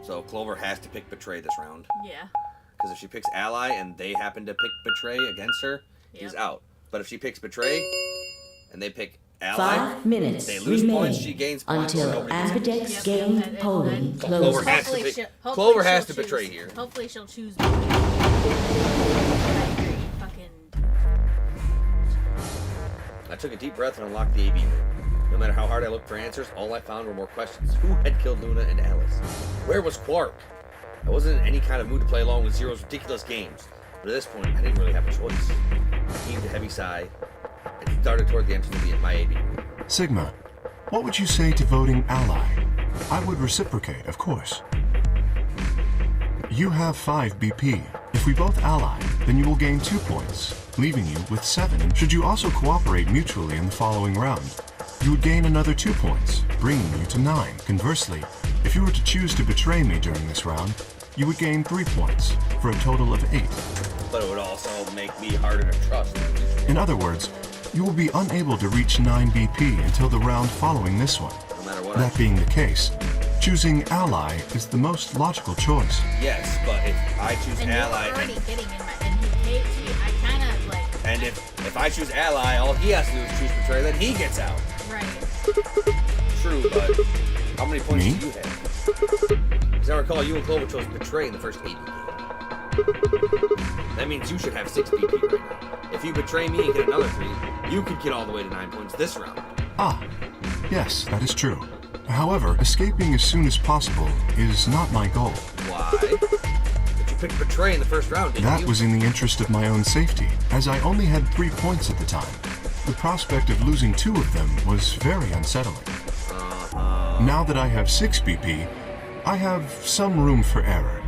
So Clover has to pick betray this round. Yeah. Because if she picks ally and they happen to pick betray against her, he's out. But if she picks betray and they pick ally, 5 minutes they lose remain points, she gains points. until nobody gets points. Ambidex game polling Clover closes. has to Hopefully pick. she'll Clover has to choose- betray here. Hopefully she'll choose. Fucking. I took a deep breath and unlocked the AB room. No matter how hard I looked for answers, all I found were more questions. Who had killed Luna and Alice? Where was Quark? I wasn't in any kind of mood to play along with Zero's ridiculous games, but at this point, I didn't really have a choice. I heaved a heavy sigh and started toward the entrance of my AB room. Sigma, what would you say to voting ally? I would reciprocate, of course. You have 5 BP. If we both ally, then you will gain 2 points, leaving you with 7. Should you also cooperate mutually in the following round, you would gain another 2 points, bringing you to 9. Conversely, if you were to choose to betray me during this round, you would gain 3 points, for a total of 8. But it would also make me harder to trust. In other words, you will be unable to reach 9 BP until the round following this one. No matter what That being the case, choosing ally is the most logical choice. Yes, but if I choose And ally, you're already getting in my. And he hates me. I kind of like. and if I choose ally, all he has to do is choose betray, then he gets out. Right. True, but how many points Me? do you have? As I recall, you and Clover chose betray in the first 8 game. That means you should have 6 BP right now. If you betray me and get another 3, you could get all the way to 9 points this round. Ah, yes, that is true. However, escaping as soon as possible is not my goal. Why? But you picked betray in the first round, didn't That you? was in the interest of my own safety, as I only had 3 points at the time. The prospect of losing 2 of them was very unsettling. Uh-huh. Now that I have 6 BP, I have some room for error.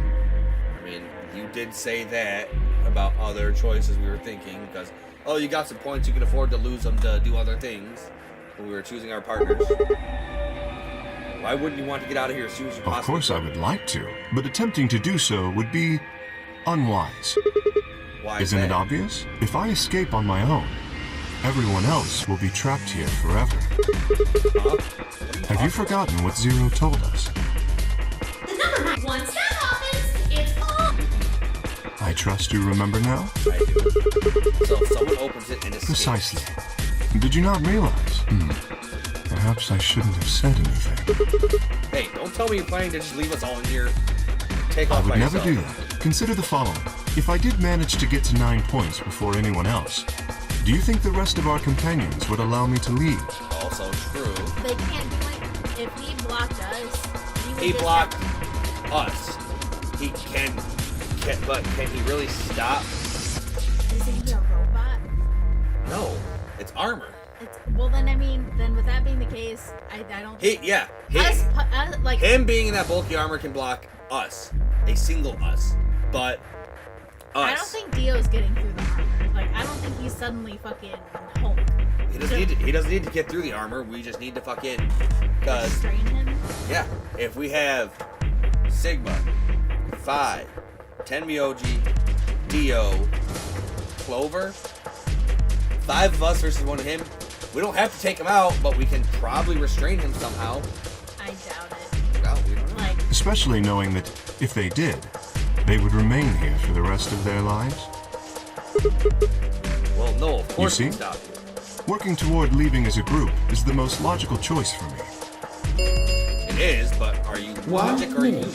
I mean, you did say that about other choices we were thinking, because, oh, you got some points, you can afford to lose them to do other things when we were choosing our partners. Why wouldn't you want to get out of here as soon as you possibly Of course I would like to, but attempting to do so would be unwise. Why Isn't it obvious? If I escape on my own, everyone else will be trapped here forever. Have you forgotten what Zero told us? The number 9. Once that happens, it's all. I trust you remember now? I do. So if someone opens it and escapes. Precisely. Did you not realize? Perhaps I shouldn't have said anything. Hey, don't tell me you're planning to just leave us all in here. Take I off would by never yourself. do that. Consider the following. If I did manage to get to 9 points before anyone else, do you think the rest of our companions would allow me to leave? Also true. They can't do it. If he blocked us, He blocked us. He can, but can he really stop? Isn't he a robot? No, it's armor. Well, then, I mean, then with that being the case, I don't think... like... Him being in that bulky armor can block us. A single us. But us. I don't think Dio's getting through the armor. Like, I don't think he's suddenly fucking Hulk. He doesn't need to get through the armor. We just need to fucking... Restrain him? Yeah. If we have Sigma, 5, Tenmyoji, Dio, Clover, 5 of us versus 1 of him, we don't have to take him out, but we can probably restrain him somehow. I doubt it. Well, we don't know. Especially knowing that if they did, they would remain here for the rest of their lives. Well, no, of course You we see? stop. Working toward leaving as a group is the most logical choice for me. It is, but are you logic or are you...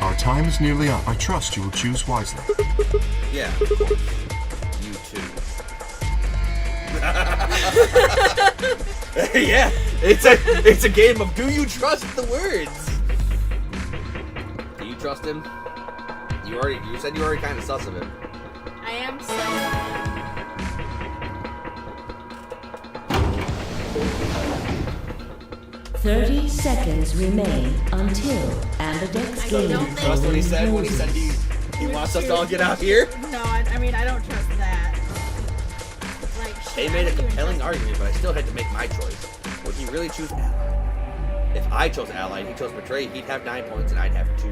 Our time is nearly up. I trust you will choose wisely. Yeah, of course. You too. Yeah, it's a game of do you trust the words? Do you trust him? You said you already kind of sus of him. I am so... 30 seconds remain until Ambidex game. Trust what he said when he said he wants us to all get out here? No, I mean, I don't trust that. Like, They made a compelling argument, but I still had to make my choice. Would he really choose Ally? If I chose Ally and he chose Betray, he'd have 9 points and I'd have 2.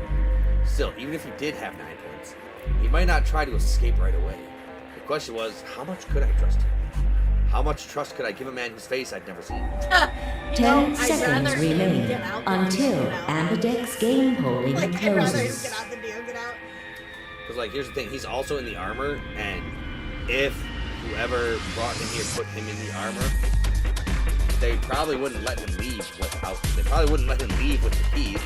Still, even if he did have 9 points, he might not try to escape right away. The question was, how much could I trust him? How much trust could I give a man whose face I'd never seen? 10 seconds remain until Ambidex game polling closes. Because, like, here's the thing. He's also in the armor, and if whoever brought him here put him in the armor, they probably wouldn't let him leave without... They probably wouldn't let him leave with the keys.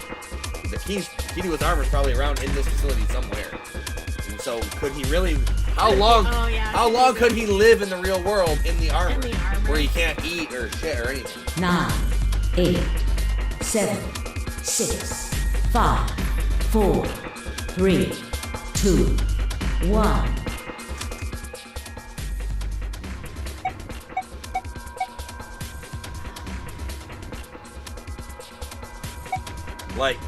The key to his armor is probably around in this facility somewhere. And so, could he really... How long could he live in the real world in the armor? Where he can't eat or shit or anything? 9, 8, 7, 6, 5, 4, 3, 2, 1. Like,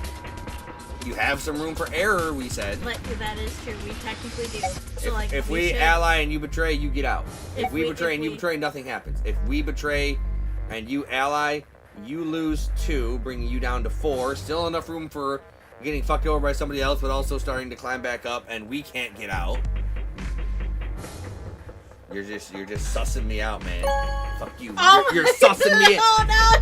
you have some room for error, we said. Like, that is true. We technically do. So, like, If we should... ally and you betray, you get out. If we betray if and you betray, nothing happens. If we betray and you ally, you lose 2, bringing you down to 4. Still enough room for getting fucked over by somebody else, but also starting to climb back up, and we can't get out. You're just sussing me out, man. Fuck you. Oh you're sussing me. Oh no!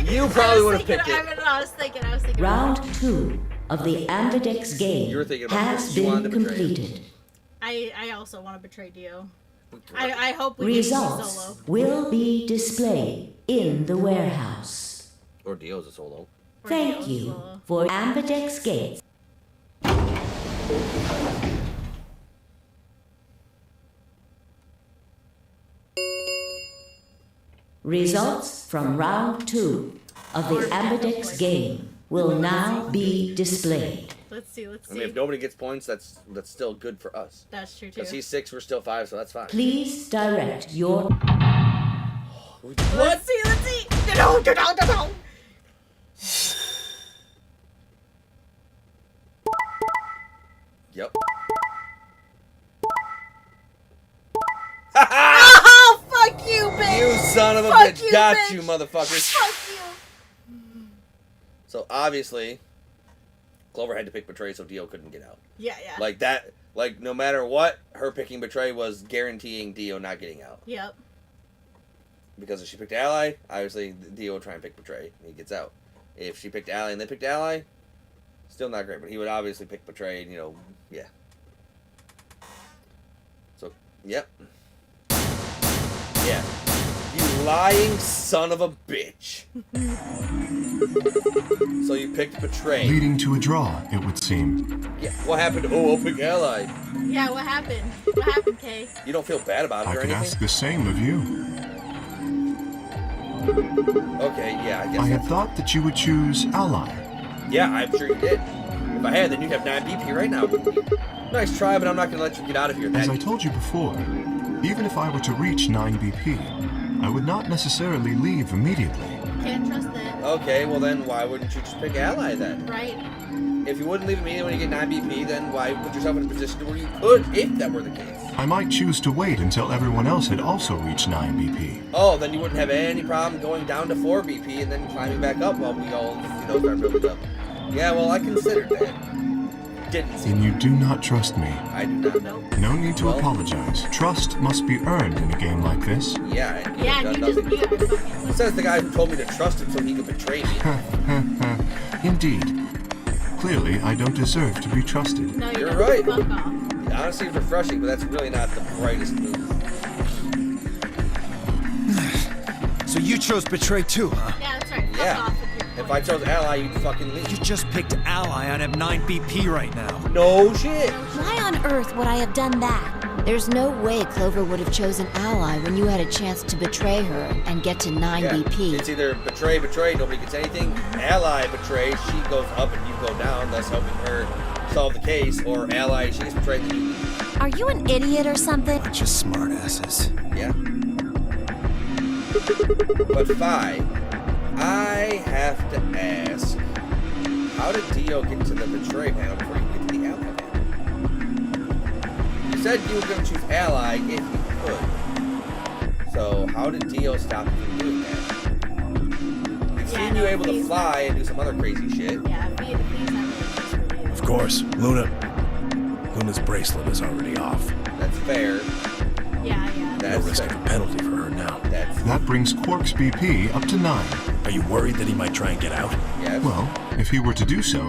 You probably would have picked it. I was thinking. Round 2 of the Ambidex game has been completed. I also want to betray Dio. I hope we Results solo. will be displayed in the warehouse. Or Dio's a solo. Thank you for Ambidex Gates. Results from round 2 of the Ambidex game will now be displayed. Let's see. I mean, if nobody gets points, that's still good for us. That's true too. Because he's 6, we're still 5, so that's fine. Please direct your... What? Let's see. No. son of a Fuck bitch. you, Got bitch. you, motherfuckers. Fuck you. So obviously, Clover had to pick Betray so Dio couldn't get out. Yeah, yeah. Like that, like no matter what, her picking Betray was guaranteeing Dio not getting out. Yep. Because if she picked Ally, obviously Dio would try and pick Betray, and he gets out. If she picked Ally and they picked Ally, still not great, but he would obviously pick Betray, and, you know, yeah. So, yep. Yeah. You lying son of a bitch. So you picked Betray. Leading to a draw, it would seem. Yeah. What happened? Oh, I'll pick Ally. Yeah, what happened? What happened, Kay? You don't feel bad about it I or could anything? ask the same of you. Okay, yeah, I guess. I had thought that you would choose Ally. Yeah, I'm sure you did. If I had, then you'd have 9 BP right now. Nice try, but I'm not going to let you get out of here. As I told you before, even if I were to reach 9 BP, I would not necessarily leave immediately. Can't trust that. Okay, well then why wouldn't you just pick Ally then? Right. If you wouldn't leave immediately when you get 9 BP, then why put yourself in a position where you could, if that were the case? I might choose to wait until everyone else had also reached 9 BP. Oh, then you wouldn't have any problem going down to 4 BP and then climbing back up while we all, you know, start building up. Yeah, well, I considered that. Didn't see. Then you do not trust me. I do not know. No need to apologize. Trust must be earned in a game like this. Yeah, and Yeah, and you just nothing. Says the guy who told me to trust him so he could betray me. Indeed. Clearly, I don't deserve to be trusted. No, You're right. Fuck off. Honestly, it's refreshing, but that's really not the brightest move. So you chose Betray too, huh? Yeah, that's right. Fuck Yeah. off with your If I chose Ally, you'd fucking leave. You just picked Ally. I'd have 9 BP right now. No shit. Why on earth would I have done that? There's no way Clover would have chosen Ally when you had a chance to betray her and get to 9 Yeah. BP. It's either betray, nobody gets anything. Ally, betray, she goes up and you go down, thus helping her solve the case. Or Ally, she gets betrayed and you leave. Are you an idiot or something? Bunch of smartasses. Yeah. But Fi, I have to ask, how did Dio get to the betray panel before you get to the Ally panel? You said you were going to choose Ally if you could. So how did Dio stop you from doing that? We've seen you able to fly and do some other crazy shit. Yeah, Fee's not really useful either. Of course, Luna's bracelet is already off. That's fair. Yeah, yeah. No That's risk of fair. a penalty for her now. That brings Quark's BP up to 9. Are you worried that he might try and get out? Yes. Well, if he were to do so,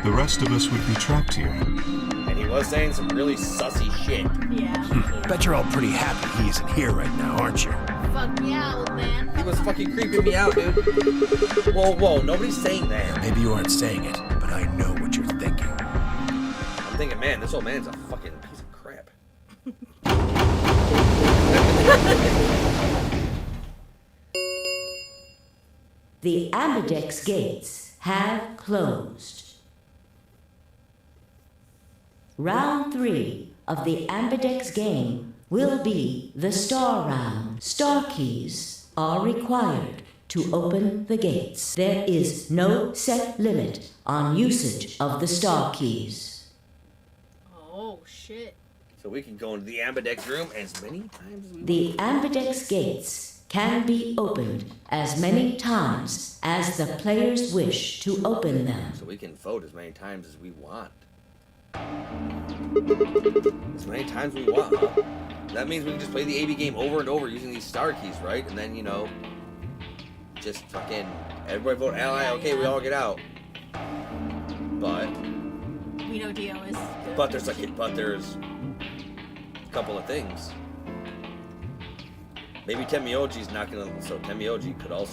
the rest of us would be trapped here. And he was saying some really sussy shit. Yeah. Bet you're all pretty happy he isn't here right now, aren't you? Fuck yeah, old man. He was fucking creeping me out, dude. Whoa, nobody's saying that. Maybe you aren't saying it, but I know what you're thinking. I'm thinking, man, this old man's a fucking piece of crap. The ambidex gates have closed. Round 3 of the ambidex game will be the star round. Star keys are required to open the gates. There is no set limit on usage of the star keys. Oh, shit. So we can go into the ambidex room as many times as we The ambidex gates can be opened as many times as the players wish to open them. So we can vote as many times as we want. As many times we want, huh? That means we can just play the AB game over and over using these star keys, right? And then, you know, just fucking everybody vote Ally, okay, we all get out. But We know Dio is good. But there's a couple of things. Maybe Temioji's not gonna. So Temioji could not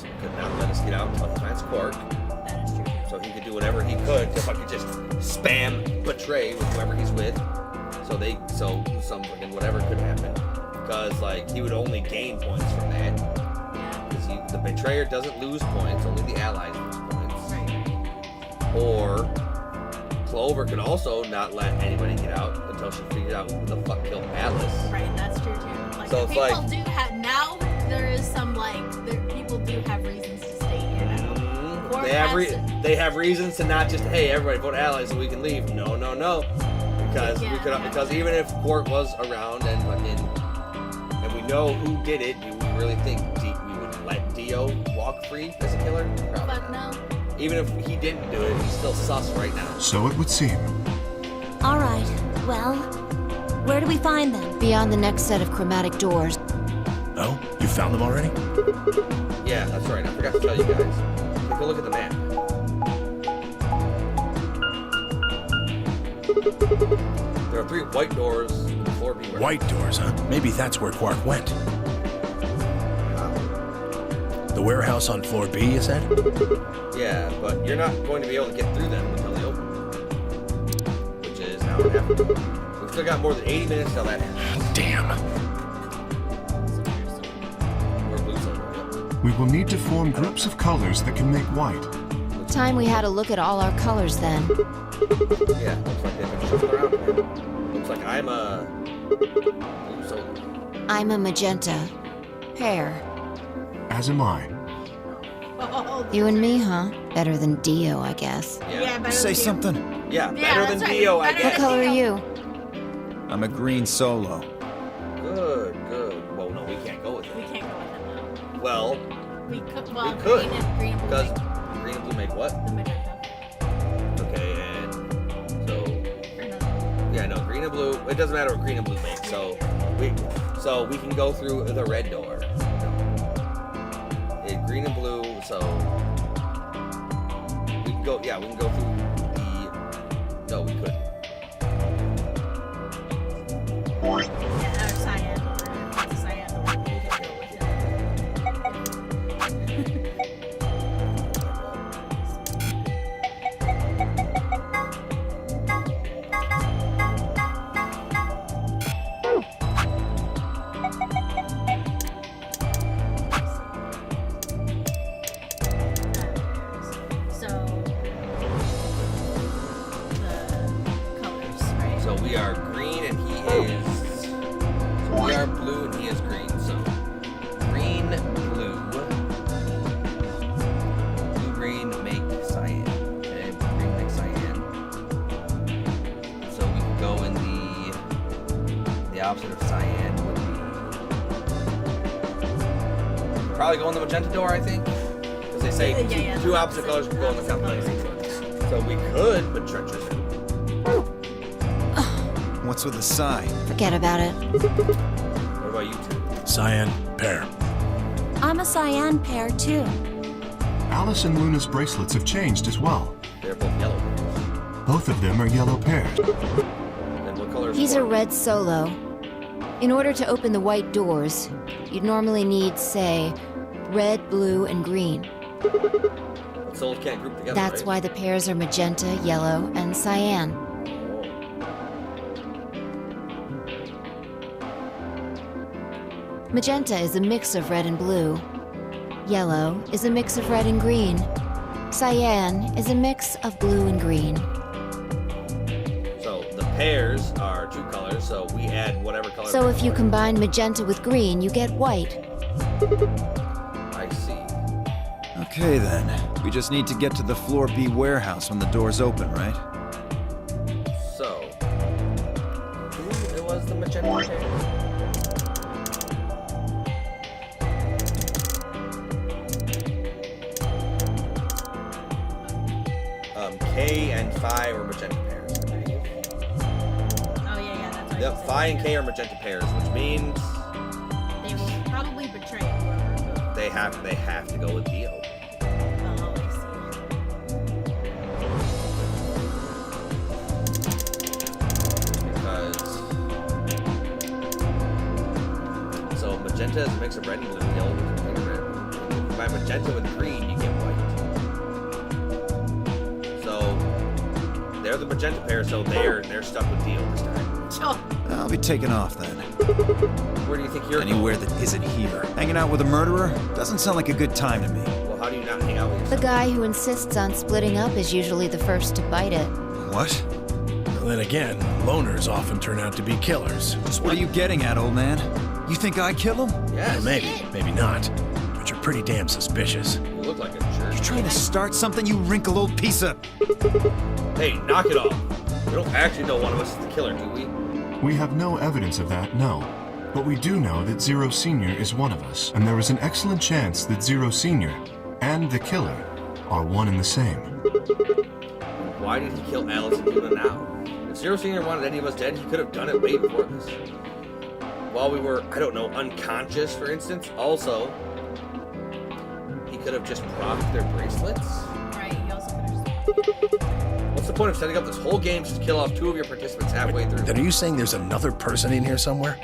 let us get out until Clarence Quark. That is true. So he could do whatever he could to fucking just spam betray with whoever he's with. So some fucking whatever could happen. Because like he would only gain points from that. Because the betrayer doesn't lose points, only the allies lose points. Right. Or Clover could also not let anybody get out until she figured out who the fuck killed Alice. Right, that's true too. Like, So it's people like- do have now. There is some people do have reasons to stay here now. Quark They have reasons to not just, hey, everybody vote allies so we can leave. No. Because because even if Quark was around and we know who did it, do we really think we would walk free as a killer? Probably Fuck not. no. Even if he didn't do it, he's still sus right now. So it would seem. All right, well, where do we find them? Beyond the next set of chromatic doors. Oh, you found them already? Yeah, that's right. I forgot to tell you guys. Take a look at the map. There are 3 white doors in the floor B. White doors, huh? Maybe that's where Quark went. The warehouse on floor B, you said? Yeah, but you're not going to be able to get through them until they open. Which is an hour and a half. We've still got more than 80 minutes till that happens. Damn. Or blue silver, yep. We will need to form groups of colors that can make white. Time we had a look at all our colors then. Yeah, looks like they've been shuffled around again. Looks like I'm a blue silver. I'm a magenta. Pear. As am I. Oh, You and me, huh? Better than Dio, I guess. yeah, better Say than you. something. Yeah, Yeah, better than that's right. Dio, I Better What guess. color are you? I'm a green solo. Good, good. Well, no, we can't go with We it. can't go with them Well, now. We could. Well, we could. green and blue. Because green and blue make what? The magenta. Okay, and so Or no. yeah, no, green and blue. It doesn't matter what green and blue make. So we can go through the red door. Green and blue. So we can go. Yeah, we can go through the. No, we couldn't. Yeah, cyan. Or cyan. Or we can go with So we are green and he is. So we are blue and he is green. So green, blue. Blue, green make cyan. Okay, blue, green make cyan. So we can go in the opposite of cyan would be probably go in the magenta door, I think. Because they say two opposite colors can go in the complementary. So we could, but treacherous. What's with the sign? Forget about it. What about you two? Cyan, pear. I'm a cyan pear, too. Alice and Luna's bracelets have changed as well. They're both yellow. Both of them are yellow pears. Then what color is He's a Quark? red solo. In order to open the white doors, you'd normally need, say, red, blue, and green. But souls can't group together. That's right? why the pairs are magenta, yellow, and cyan. Magenta is a mix of red and blue. Yellow is a mix of red and green. Cyan is a mix of blue and green. So the pairs are 2 colors, so we add whatever color. So if you combine magenta with green, you get white. I see. Okay then. We just need to get to the floor B warehouse when the doors open, right? So who it was the magenta pair? K and Phi were magenta pairs, I believe. Oh yeah, that's right. Yep, Phi and K are magenta pairs, which means They will probably betray whoever. they have to go with Dio. Oh, I Because so magenta is a mix of red and blue, yellow is a mix of red. By magenta with green, you get white. They're the magenta pair, so they're stuck with Dio this time. Oh. I'll be taking off then. Where do you think you're Anywhere that isn't here. Hanging out with a murderer doesn't sound like a good time to me. going? Well, how do you not hang out with The yourself? guy who insists on splitting up is usually the first to bite it. What? Then again, loners often turn out to be killers. Just what are you getting at, old man? You think I kill him? Yes. Maybe, maybe not. But you're pretty damn suspicious. You look like a jerk. You trying to start something, you wrinkle old piece of... Hey, knock it off. We don't actually know one of us is the killer, do we? We have no evidence of that, no. But we do know that Zero Senior is one of us, and there is an excellent chance that Zero Senior and the killer are one and the same. Why did he kill Alice and Luna now? If Zero Senior wanted any of us dead, he could have done it way before this. While we were, I don't know, unconscious, for instance. Also, he could have just propped their bracelets. Right, he also could have. What's the point of setting up this whole game just to kill off 2 of your participants halfway through? Then are you saying there's another person in here somewhere?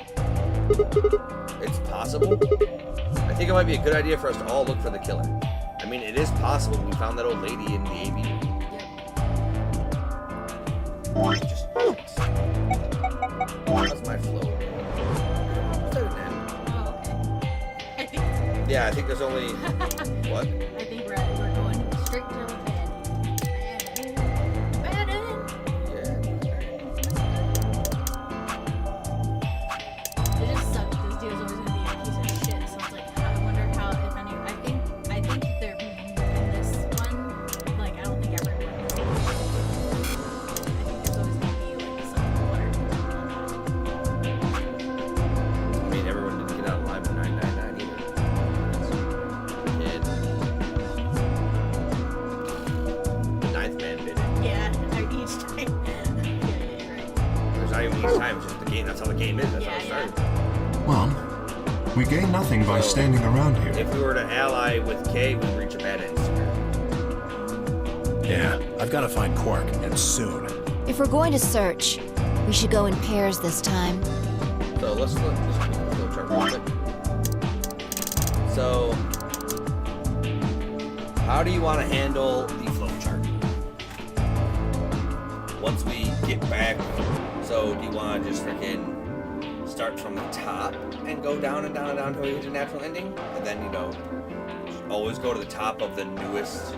It's possible. I think it might be a good idea for us to all look for the killer. I mean, it is possible we found that old lady in the AV room. Just how's my flow? Yeah, I think there's only what? I think we're going straight to the bed. It just sucks because Dio's always gonna be a piece of shit. So it's like, I wonder how, if any. I think they're in this one. Like, I don't think everyone. I think there's always gonna be like some one or two. I mean, everyone didn't get out alive in 999 either. The 9th man did it. Yeah, each time. There's not even each time, it's just the game. That's how the game is. That's how it started. Well, we gain nothing by standing around here. If we were to ally with Kay, we'd reach a bad end sooner. Yeah, I've got to find Quark, and soon. If we're going to search, we should go in pairs this time. So let's look at the flow chart real quick. So, how do you want to handle the flow chart? Once we get back, so do you want to just freaking start from the top and go down and down and down until we hit a natural ending? And then, just always go to the top of the newest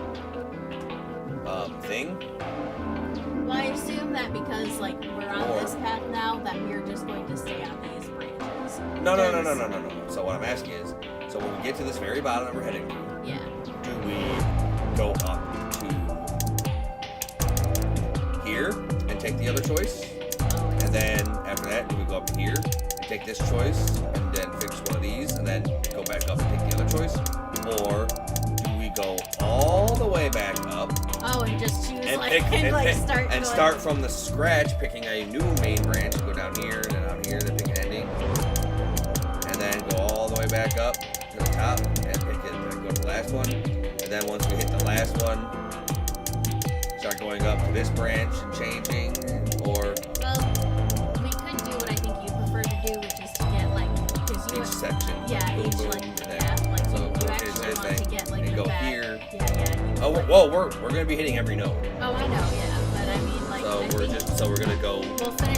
thing? Well, I assume that because, like, we're on this path now, that we're just going to stay on these branches. No. So what I'm asking is, so when we get to this very bottom that we're heading to, yeah, do we go up to here and take the other choice? And then after that, do we go up here and take this choice and then fix one of these and then go back up and take the other choice? Or do we go all the way back up? Oh, and just choose and start from the scratch, picking a new main branch, and go down here and then out here, then pick an ending, and then go all the way back up to the top and pick it, then go to the last one, and then once we hit the last one, start going up to this branch and changing, or well, we could do what I think you prefer to do, which is to get because you each section, yeah, boom, each boom, like and then, so so you actually want to get and the go back. here. Yeah. Oh, whoa, we're gonna be hitting every node. Oh, I know, yeah, but I mean, like, So we're gonna go. We'll just finish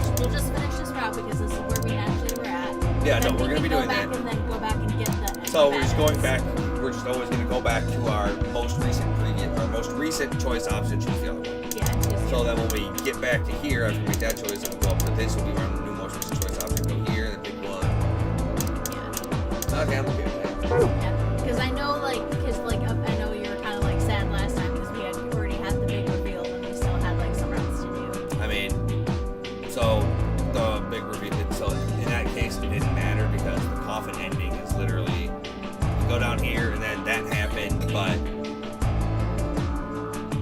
this route because this is where we naturally were at. Yeah, Then no, we're gonna be doing that. And then go back and get the. So we're just going back. We're just always gonna go back to our most recent choice option. Choose the other one. Yeah. So then when we get back to here, after we make that choice, and we go up to this, we'll be on the new most recent choice option. Go here and then pick one. Yeah. Okay, I'm okay with that. Yeah, because I know, I know you were kind of sad last time because we had already had the big reveal and we still had some rounds to do. I mean, so the big reveal. So in that case, it didn't matter because the coffin ending is literally you go down here and then that happened. But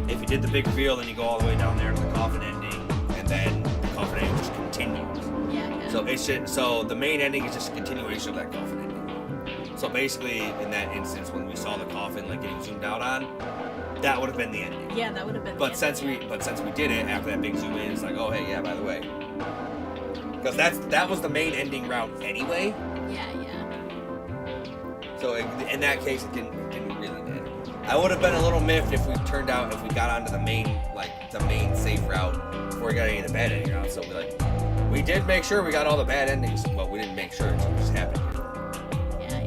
if you did the big reveal, then you go all the way down there to the coffin ending, and then the coffin ending just continues. Yeah. So so the main ending is just a continuation of that coffin ending. So basically, in that instance, when we saw the coffin getting zoomed out on, that would have been the ending. Yeah, that would have been. But since we did it after that big zoom in, it's oh hey, yeah, by the way, because that was the main ending route anyway. Yeah. So in that case, it didn't really matter. I would have been a little miffed if we got onto the main safe route before we got any of the bad ending routes. So we did make sure we got all the bad endings. Well, we didn't make sure it just happened. Yeah.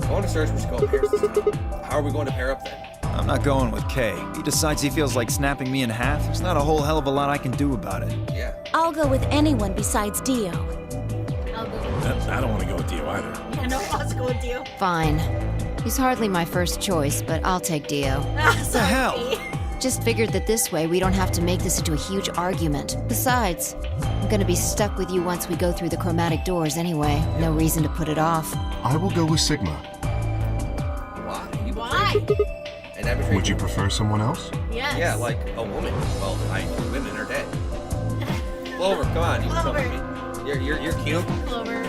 Going to search, we should go in pairs this time. How are we going to pair up then? I'm not going with Kay. He decides he feels like snapping me in half. There's not a whole hell of a lot I can do about it. Yeah. I'll go with anyone besides Dio. I'll go with I don't want to go with Dio either. Yeah, no, I'll go with Dio. Fine. He's hardly my first choice, but I'll take Dio. What the hell? Just figured that this way we don't have to make this into a huge argument. Besides, I'm gonna be stuck with you once we go through the chromatic doors anyway. No reason to put it off. I will go with Sigma. Why? Why? Why? And I betrayed Would you prefer someone else? Yes. Yeah, like a woman. Well, two women are dead. Clover, come on, you can tell me. You're cute. Clover.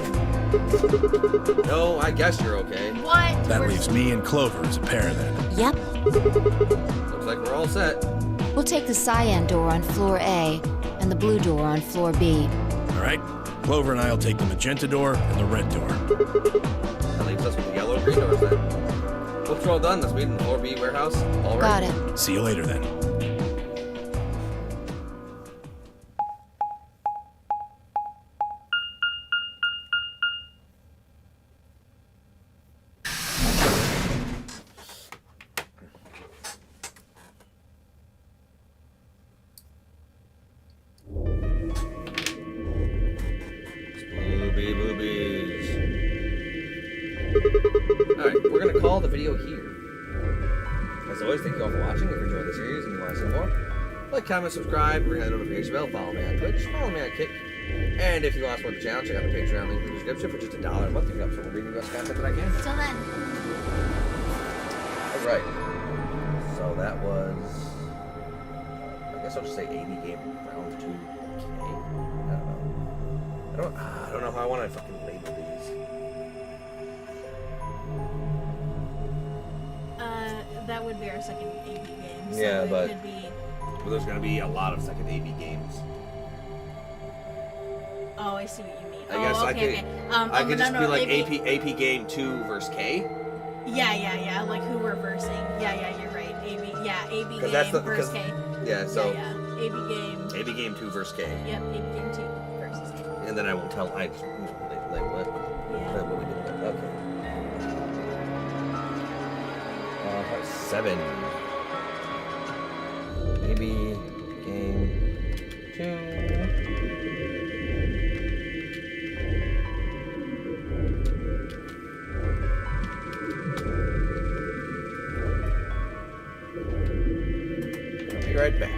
No, I guess you're okay. What? That leaves me and Clover as a pair then. Yep. Looks like we're all set. We'll take the cyan door on floor A and the blue door on floor B. All right? Clover and I'll take the magenta door and the red door. That leaves us with the yellow and green doors then. Looks all done. Let's meet in the floor B warehouse. All right. Got it. See you later then. Alright, we're gonna call the video here. As always, thank you all for watching. If you enjoyed the series and you want to see more, like, comment, subscribe, ring that notification bell, follow me on Twitch, follow me on Kick. And if you want to support the channel, check out the Patreon link in the description for just $1 a month. You can help support me bring the best content that I can. Till then. Alright. So that was, I guess I'll just say 80 game round 2K. I don't know how I want to fucking label these. That would be our second AB game. So Yeah, it but could be... well, there's gonna be a lot of second AB games. Oh, I see what you mean. I guess okay, I could just be like AB... AP game 2 versus K. Yeah, like who we're versing. Yeah, you're right. AB game That's versus K. Yeah, so Yeah. AB game 2 versus K. Yep, AB game 2 versus K. And then I won't tell. I just label it. Yeah. What we did with it. Okay. 7. AB game 2. I'll be right back.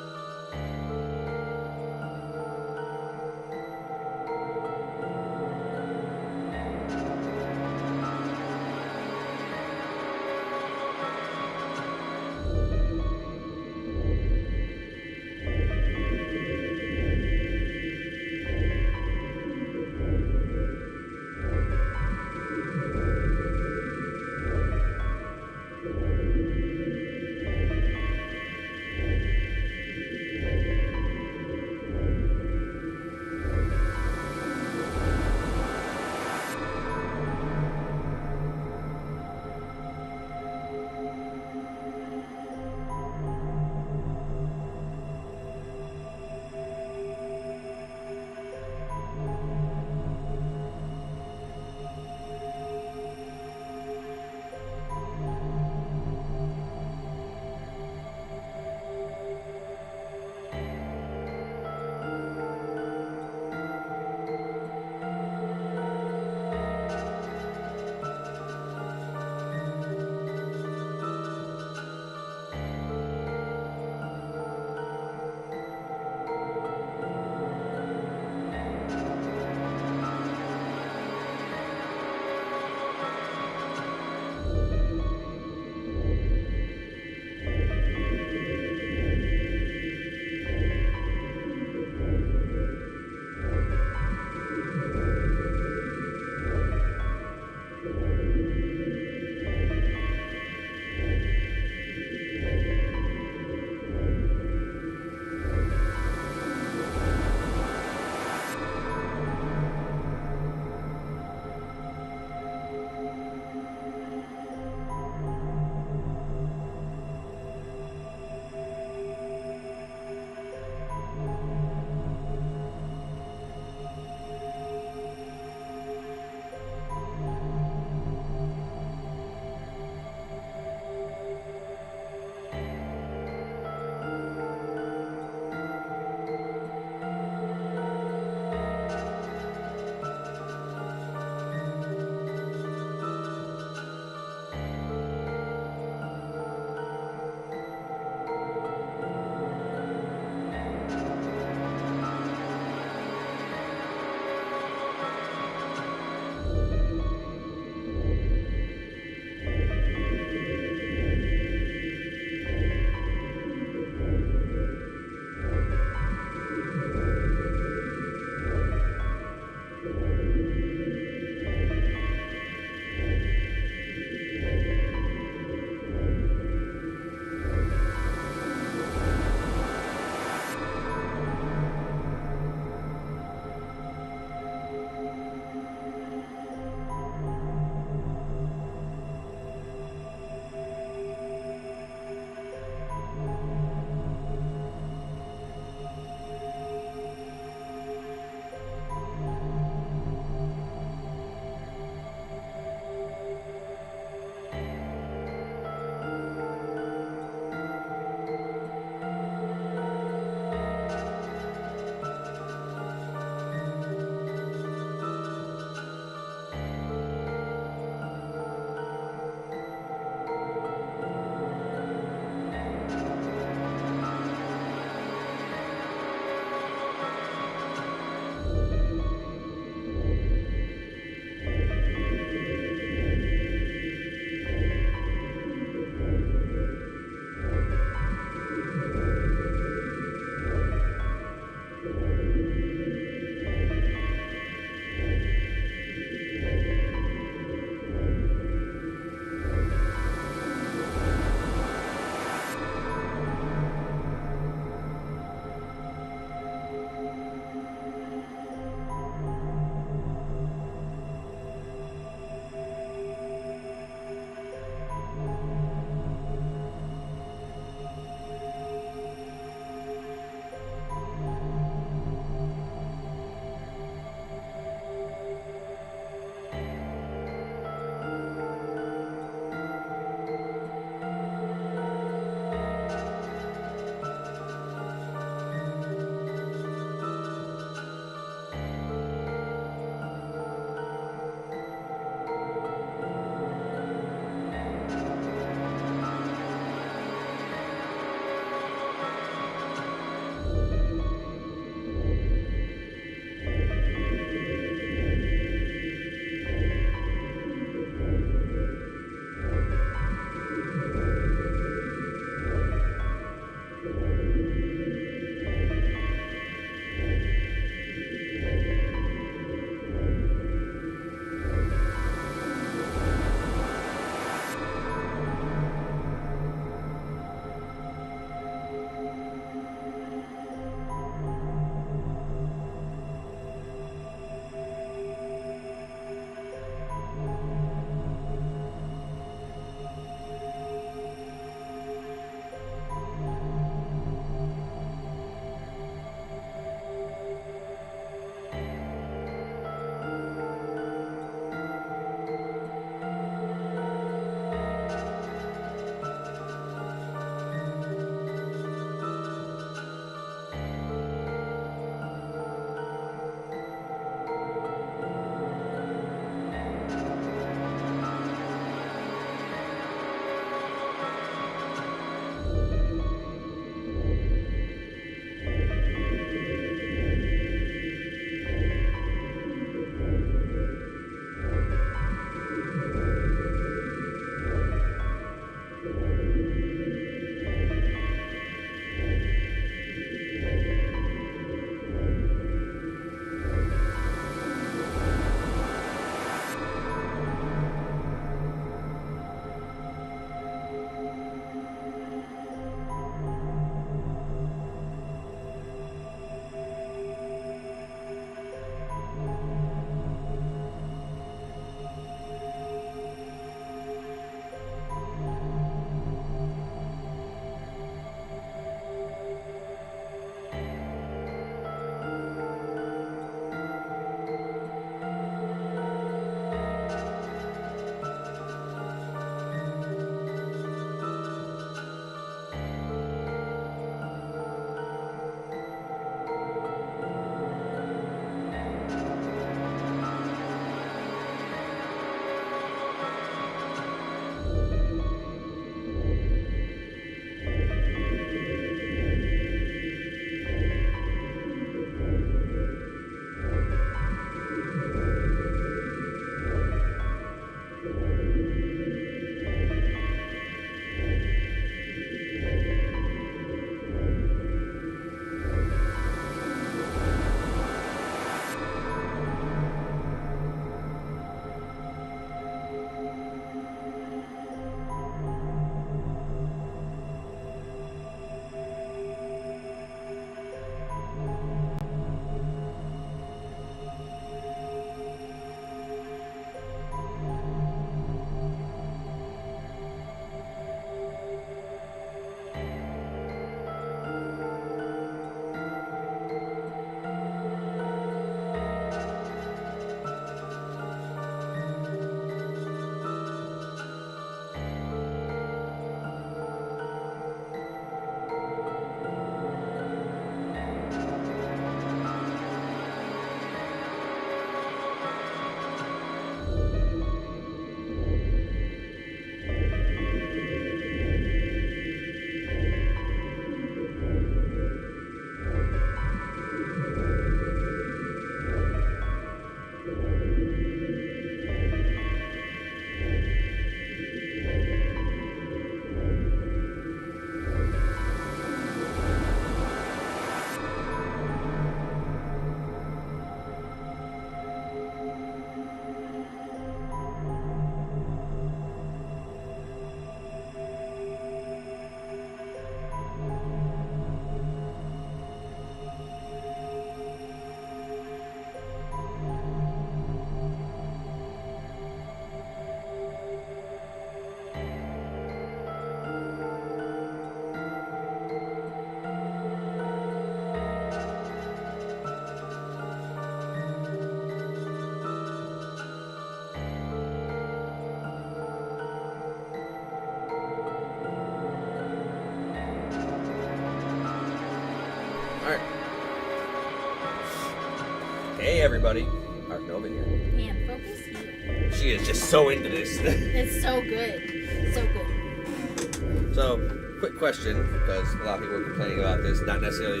everybody. Ark Nova here. And focus here. She is just so into this. It's so good. So good. So, quick question, because a lot of people are complaining about this, not necessarily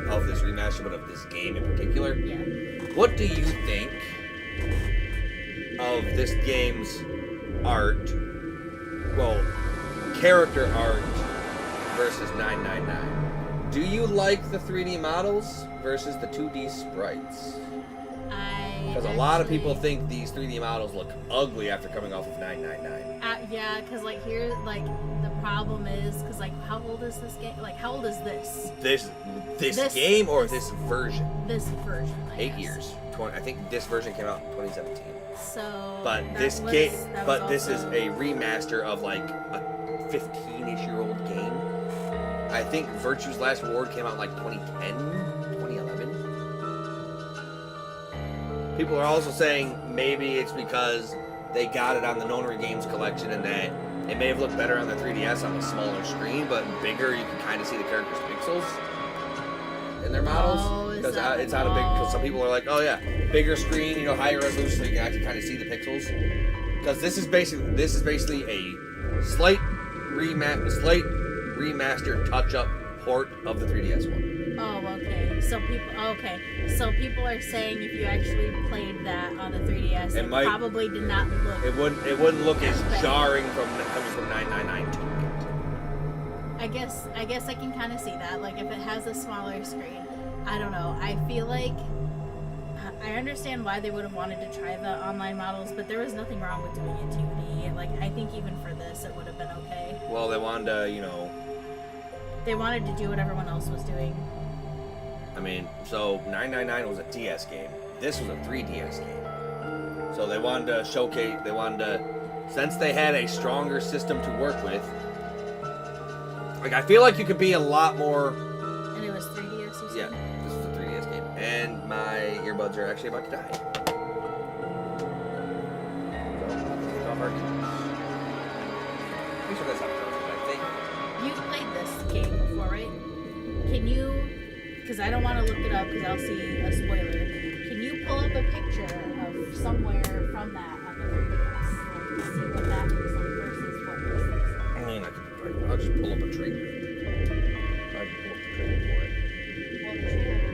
of this remaster, but of this game in particular. Yeah. What do you think of this game's art, well, character art versus 999? Do you like the 3D models versus the 2D sprites? Because a lot of people think these 3D models look ugly after coming off of 999. Yeah, because like here, like the problem is, because like how old is this game? Like how old is this? This game or this version? This version. 8 years. I think this version came out in 2017. So. But this game, this is a remaster of like a 15-ish-year-old game. I think Virtue's Last Reward came out in like 2010, 2011. People are also saying maybe it's because they got it on the Nonary Games collection and that it may have looked better on the 3DS on the smaller screen, but bigger you can kind of see the characters' pixels in their models. Because it's on a big. Because some people are like, oh yeah, bigger screen, higher resolution, so you can actually kind of see the pixels. Because this is basically a slight remastered touch-up port of the 3DS one. Oh, okay. So people are saying if you actually played that on the 3DS, it probably did not look. It wouldn't look as jarring coming from 999 I guess I can kind of see that. Like if it has a smaller screen, I don't know. I feel like I understand why they would have wanted to try the online models, but there was nothing wrong with doing it 2D. Like I think even for this, it would have been okay. Well, they wanted to, They wanted to do what everyone else was doing. I mean, so 999 was a DS game. This was a 3DS game. So they wanted to showcase, since they had a stronger system to work with, like I feel like you could be a lot more. And it was 3DS, you said? Yeah, this was a 3DS game. And my earbuds are actually about to die. So, take off our earbuds. These are this episode, I think. You've played this game before, right? Can you, because I don't want to look it up because I'll see a spoiler. Can you pull up a picture of somewhere from that on the 3DS? Like, see what that looks like versus what this looks like. I mean, I'll just pull up a trailer. I can pull up the trailer for it. Well, the trailer.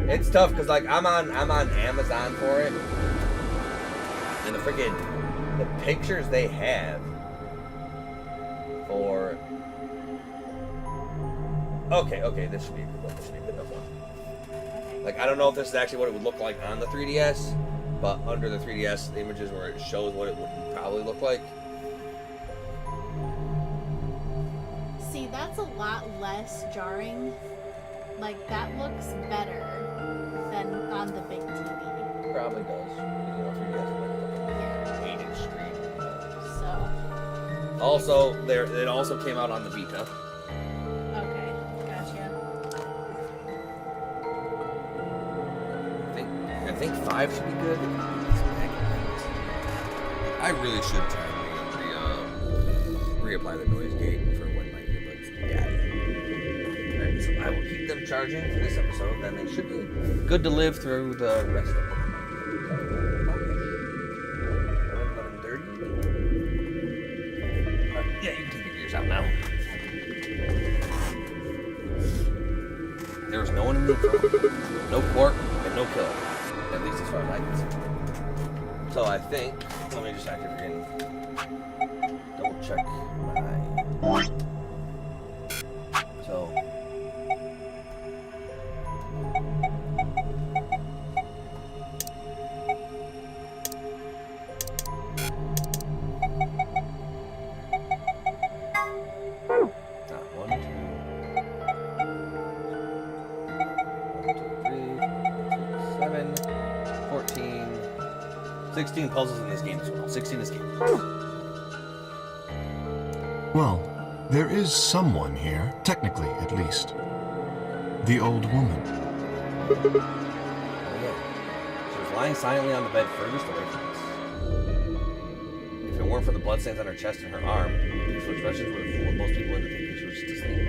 It's tough because like I'm on Amazon for it, and the pictures they have for. Okay, this should be a good one. This should be a good enough one. Like I don't know if this is actually what it would look like on the 3DS, but under the 3DS the images where it shows what it would probably look like. See, that's a lot less jarring. Like that looks better than on the big TV. Probably does. 3DS 8-inch screen. So. Also, it also came out on the Vita. Okay, gotcha. I think 5 should be good. I really should try and reapply the noise gate for when my earbuds die. Alright, so I will keep them charging for this episode, then they should be good to live through the rest of the There was no one in the room. No court and no killer. At least as far as I can see. So I think, let me just activate again. Double check my. So. Seven, 14, 16 puzzles in this game as well. 16 escape. Well, there is someone here, technically at least. The old woman. Oh yeah. She was lying silently on the bed furthest away from us. If it weren't for the bloodstains on her chest and her arm, these expressions would have fooled most people into thinking she was just asleep.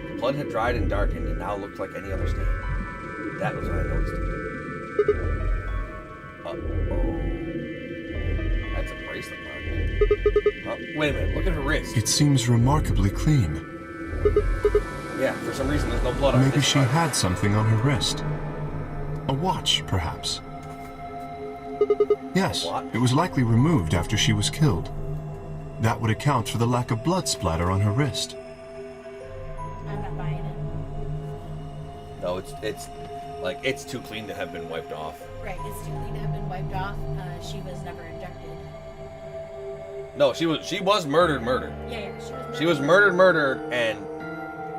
The blood had dried and darkened and now looked like any other stain. That was when I noticed it. Uh-oh. That's a bracelet mark. Oh, wait a minute, look at her wrist. It seems remarkably clean. Yeah, for some reason there's no blood on her. Maybe she had something on her wrist. A watch, perhaps. Yes, it was likely removed after she was killed. That would account for the lack of blood splatter on her wrist. I'm not buying it. No, it's too clean to have been wiped off. Right, it's too clean to have been wiped off. She was never injected. No, she was murdered. Yeah, she was murdered. She was murdered, and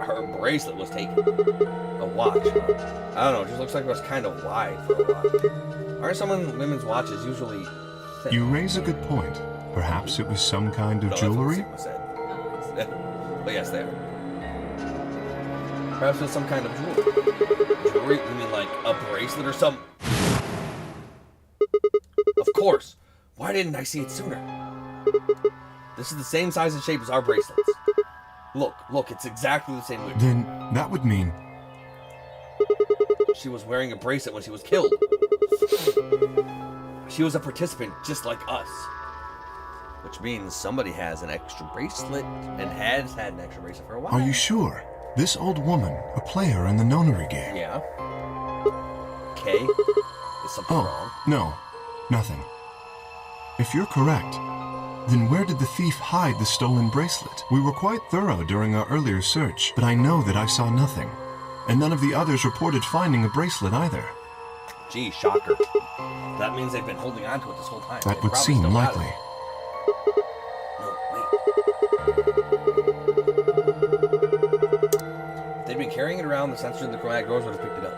her bracelet was taken. A watch. Huh? I don't know, it just looks like it was kind of wide for a watch. Aren't some women's watches usually thin? You raise a good point. Perhaps it was some kind of jewelry? That's what Sigma said. But yes, they are. Perhaps it's some kind of jewelry. Jewelry? You mean like a bracelet or something? Of course. Why didn't I see it sooner? This is the same size and shape as our bracelets. Look, it's exactly the same weight. Then that would mean... She was wearing a bracelet when she was killed. She was a participant just like us. Which means somebody has an extra bracelet and has had an extra bracelet for a while. Are you sure? This old woman, a player in the nonary game. Yeah. Okay. Is something wrong? No, nothing. If you're correct, then where did the thief hide the stolen bracelet? We were quite thorough during our earlier search, but I know that I saw nothing. And none of the others reported finding a bracelet either. Gee, shocker. That means they've been holding on to it this whole time. That They would probably seem still got likely. it. If they'd been carrying it around, the sensor in the chromatic doors would have picked it up.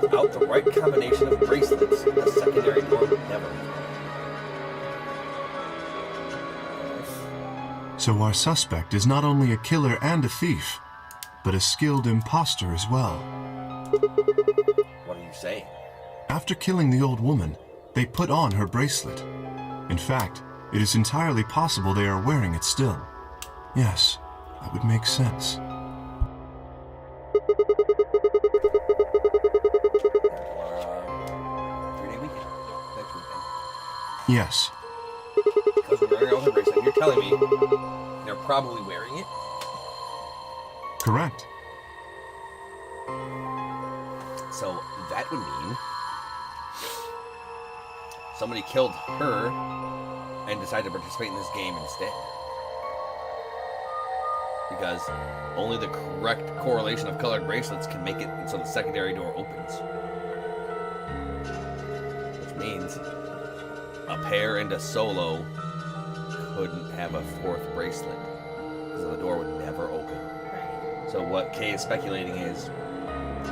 Without the right combination of bracelets, the secondary door would never. So our suspect is not only a killer and a thief, but a skilled imposter as well. What are you saying? After killing the old woman, they put on her bracelet. In fact, it is entirely possible they are wearing it still. Yes, that would make sense. Yes. Because we're wearing out her bracelet, you're telling me they're probably wearing it? Correct. So that would mean somebody killed her and decided to participate in this game instead. Because only the correct correlation of colored bracelets can make it so the secondary door opens. Which means a pair and a solo couldn't have a fourth bracelet. Because the door would never open. So what Kay is speculating is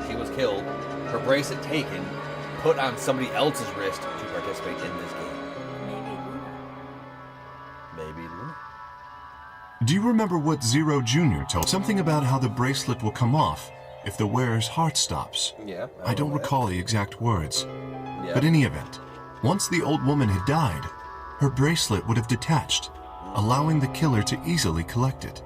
she was killed, her bracelet taken, put on somebody else's wrist to participate in this game. Maybe Luna. Do you remember what Zero Jr. told? Something about how the bracelet will come off if the wearer's heart stops. Yeah. I don't recall the exact words. Yeah. But in any event, once the old woman had died, her bracelet would have detached, allowing the killer to easily collect it.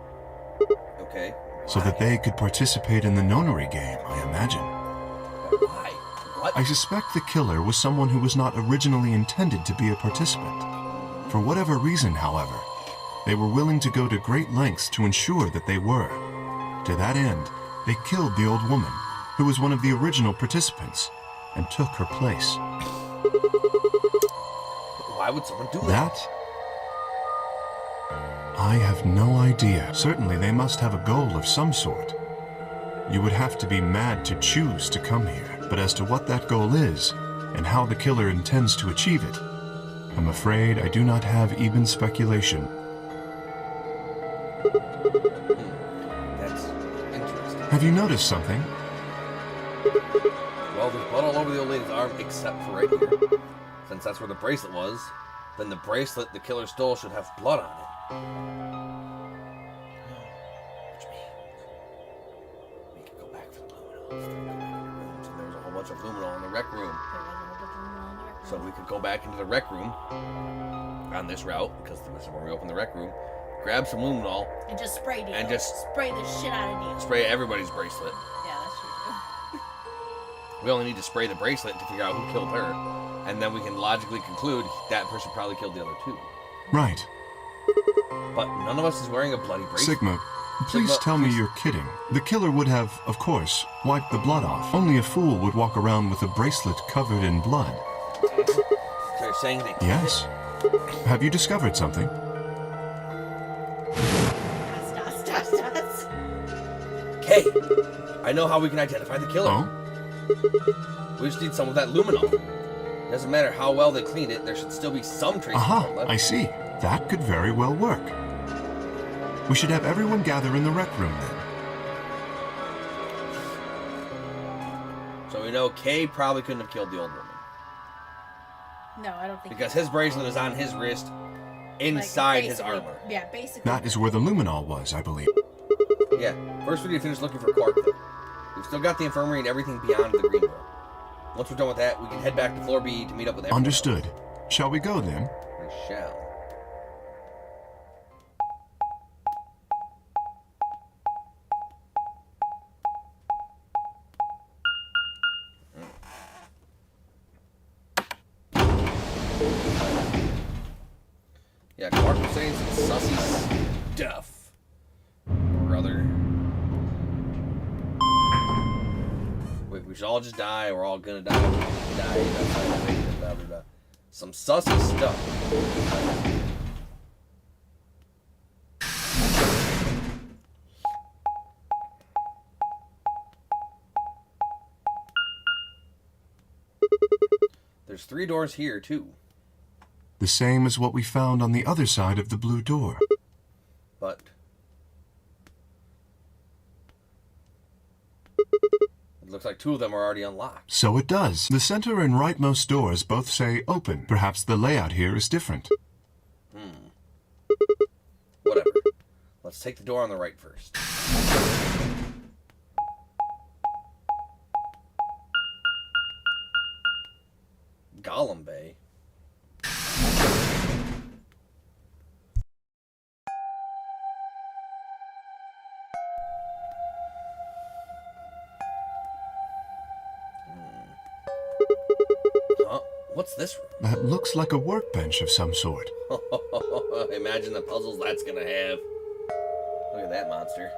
Okay. So that they could participate in the nonary game, I imagine. Why? I suspect the killer was someone who was not originally intended to be a participant. For whatever reason, however, they were willing to go to great lengths to ensure that they were. To that end, they killed the old woman, who was one of the original participants, and took her place. Why would someone do that? That? I have no idea. Certainly they must have a goal of some sort. You would have to be mad to choose to come here. But as to what that goal is, and how the killer intends to achieve it, I'm afraid I do not have even speculation. That's interesting. Have you noticed something? Well, there's blood all over the old lady's arm except for right here. Since that's where the bracelet was, then the bracelet the killer stole should have blood on it. Which means we could go back for the luminol. So there was a whole bunch of luminol in the rec room. So we could go back into the rec room on this route, because this is when we open the rec room, grab some luminol, And just spray Dio. and just spray the shit out of Dio. spray everybody's bracelet. Yeah, that's true. We only need to spray the bracelet to figure out who killed her, and then we can logically conclude that person probably killed the other two. Right. But none of us is wearing a bloody bracelet. Sigma, please Sigma, tell me you're kidding. The killer would have, of course, wiped the blood off. Only a fool would walk around with a bracelet covered in blood. So you're saying they killed Yes. Have you discovered something? Okay, I know how we can identify the killer. Oh? We just need some of that luminol. Doesn't matter how well they cleaned it, there should still be some traces of Aha, blood left. I see. That could very well work. We should have everyone gather in the rec room then. So we know Kay probably couldn't have killed the old woman. No, I don't think Because his bracelet is on his wrist, inside his basically- armor. Yeah, basically. That is where the luminol was, I believe. Yeah, first we need to finish looking for Quark though. We've still got the infirmary and everything beyond the green door. Once we're done with that, we can head back to floor B to meet up with everyone. Understood. Shall we go then? We shall. Yeah, Clark was saying some sussy stuff. Brother. We should all just die. We're all gonna die. Blah, blah, blah. Some sussy stuff. There's 3 doors here, too. The same as what we found on the other side of the blue door. But it looks like 2 of them are already unlocked. So it does. The center and rightmost doors both say open. Perhaps the layout here is different. Whatever. Let's take the door on the right first. Gollum Bay. Huh? What's this room? That looks like a workbench of some sort. Imagine the puzzles that's gonna have. Look at that monster.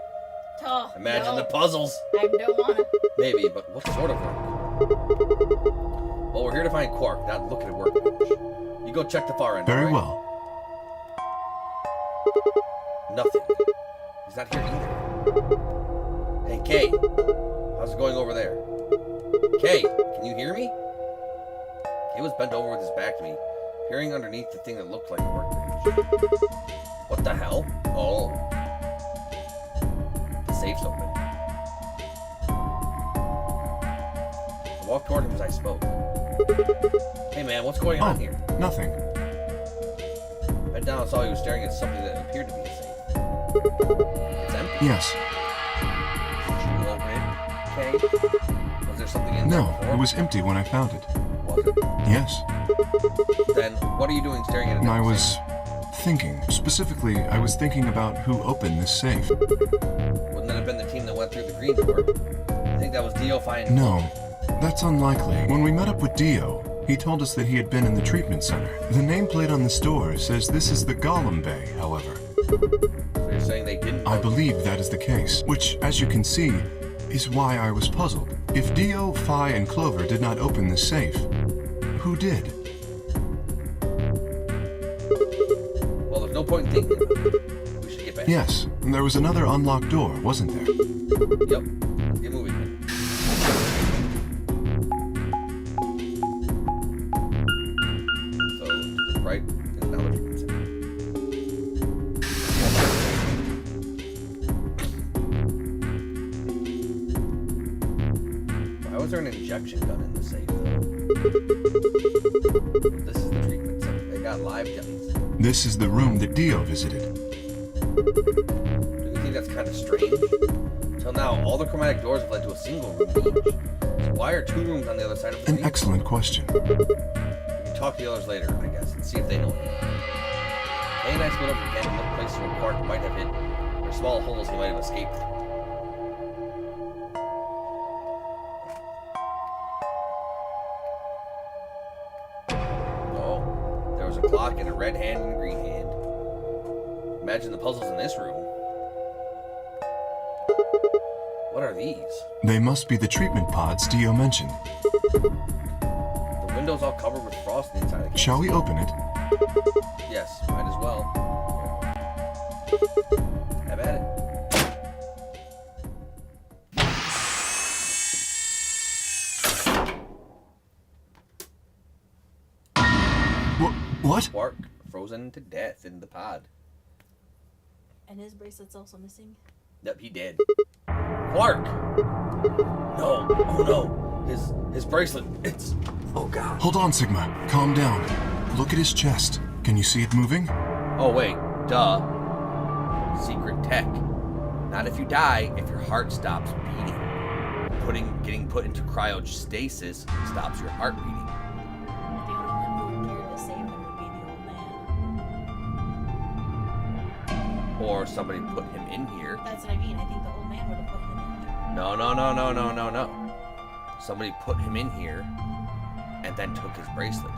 Oh, Imagine no. the puzzles. I don't want to. Maybe, but what sort of work? Well, we're here to find Quark, not look at a workbench. You go check the far end. Very all right? well. Nothing. He's not here either. Hey, Kay. How's it going over there? Kay, can you hear me? Kay was bent over with his back to me, peering underneath the thing that looked like a workbench. What the hell? Oh. The safe's open. I walked toward him as I spoke. Hey man, what's going on here? Nothing. I bent down and saw he was staring at something that appeared to be a safe. It's empty. Yes. Did you open it, Kay? Was there something in there No, before? it was empty when I found it. Was it? Yes. Then what are you doing staring at it? I was thinking. Specifically, I was thinking about who opened this safe. Wouldn't that have been the team that went through the green door? I think that was Dio finding. No. That's unlikely. When we met up with Dio, he told us that he had been in the treatment center. The nameplate on the store says this is the Golem Bay, however. So you're saying they didn't? I believe that is the case, which, as you can see, is why I was puzzled. If Dio, Phi, and Clover did not open this safe, who did? Well, there's no point in thinking about it. We should get back. Yes, and there was another unlocked door, wasn't there? Yep. Let's get moving. So, to the right is now the treatment center. Why was there an injection gun in the safe, though? This is the treatment center. They got live jellies. This is the room that Dio visited. Do you think that's kind of strange? Until now, all the chromatic doors have led to a single room each. So why are two rooms on the other side of the An street? excellent question. We can talk to the others later, I guess, and see if they know. Kay and I split up again and look places where Quark might have hid, or small holes he might have escaped through. Oh, there was a clock and a red hand and a green hand. Imagine the puzzles in this room. What are these? They must be the treatment pods Dio mentioned. The window's all covered with frost inside. I can't Shall we see. open it? Yes, might as well. Have at it. What? Quark frozen to death in the pod. And his bracelet's also missing. Yep, he did. Quark! No. Oh no. His bracelet. It's... Oh god. Hold on, Sigma. Calm down. Look at his chest. Can you see it moving? Oh wait. Duh. Secret tech. Not if you die, if your heart stops beating. Getting put into cryostasis stops your heart beating. The only one who would appear to save him would be the old man. Or somebody put him in here. That's what I mean. I think the old man would have put him in. No. Somebody put him in here and then took his bracelet.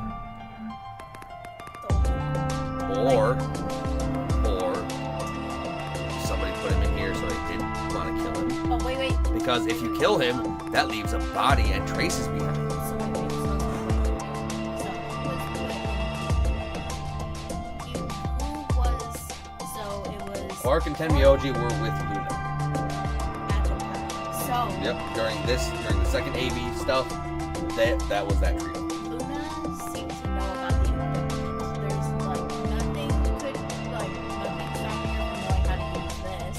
Or somebody put him in here so they didn't want to kill him. Oh, wait. Because if you kill him, that leaves a body and traces behind. Quark and Tenmyoji were with Luna. So. Yep, during the second AV stuff, that was that trio. Luna seemed to know about the equipment. There's nothing stopping her from knowing how to use this.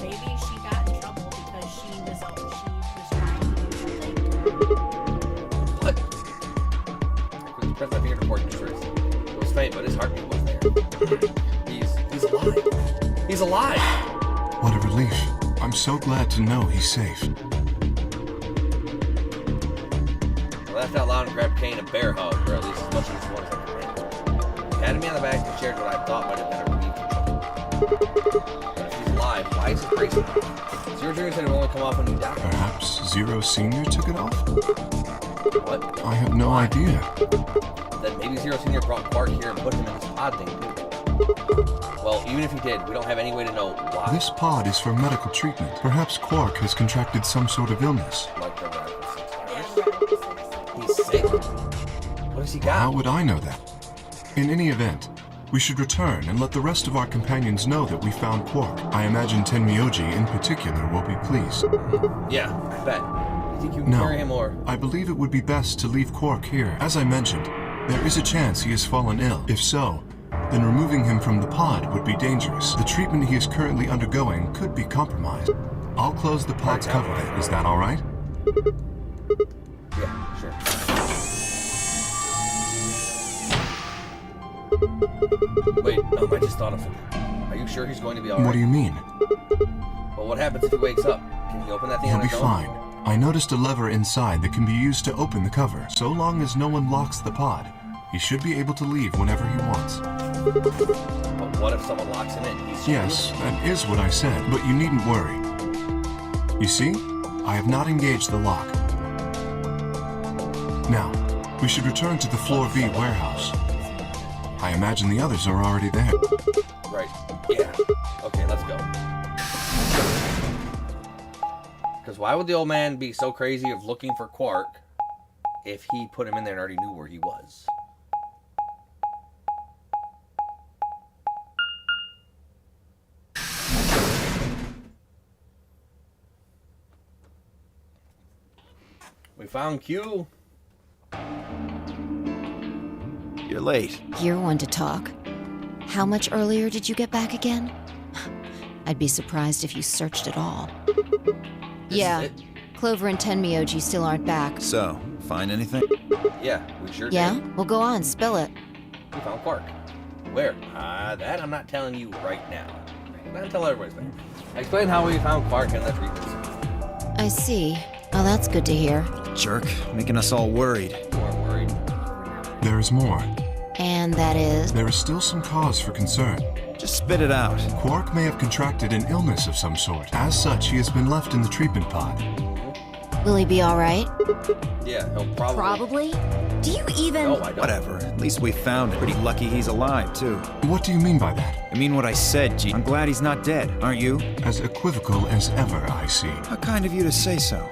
Maybe she got in trouble because she was trying to do something. What? I couldn't press my finger to report trace. It was faint, but his heartbeat was there. He's alive. He's alive! What a relief. I'm so glad to know he's safe. I laughed out loud and grabbed Kane a bear hug, or at least as much as one as I could manage. He patted me on the back and shared what I thought might have been a relief control. But if he's alive, why is his bracelet off? Zero Junior said it would only come off when you die. Perhaps Zero Senior took it off? What? I have no idea. Then maybe Zero Senior brought Quark here and put him in this pod thing, too. Well, even if he did, we don't have any way to know why. This pod is for medical treatment. Perhaps Quark has contracted some sort of illness. Like the Radical 6. He's sick. What has he got? How would I know that? In any event, we should return and let the rest of our companions know that we found Quark. I imagine Tenmyoji in particular will be pleased. Yeah, I bet. You think you can carry him or... I believe it would be best to leave Quark here. As I mentioned, there is a chance he has fallen ill. If so, then removing him from the pod would be dangerous. The treatment he is currently undergoing could be compromised. I'll close the pod's cover. Is that all right? Yeah, sure. Wait, no, I just thought of something. Are you sure he's going to be alright? What do you mean? Well, what happens if he wakes up? Can he open that thing He'll on be his own? fine. I noticed a lever inside that can be used to open the cover. So long as no one locks the pod, he should be able to leave whenever he wants. But what if someone locks him in? He's Yes, that is what I said, but you needn't worry. You see, I have not engaged the lock. Now, we should return to the Floor B warehouse. I imagine the others are already there. Right. Yeah. Okay, let's go. Because why would the old man be so crazy of looking for Quark if he put him in there and already knew where he was? We found Q. You're late. You're one to talk. How much earlier did you get back again? I'd be surprised if you searched at all. Yeah, Clover and Tenmyoji still aren't back. So, find anything? Yeah, we sure Yeah? did. Well, go on, spill it. We found Quark. Where? That I'm not telling you right now. Not until everybody's back. Explain how we found Quark and the treatments. I see. Well, that's good to hear. Jerk, making us all worried. More worried. There is more. And that is? There is still some cause for concern. Just spit it out. Quark may have contracted an illness of some sort. As such, he has been left in the treatment pod. Will he be alright? Yeah, he'll probably... Probably? Do you even... No, I don't. Whatever. At least we found it. Pretty lucky he's alive, too. What do you mean by that? I mean what I said, G. I'm glad he's not dead, aren't you? As equivocal as ever, I see. How kind of you to say so.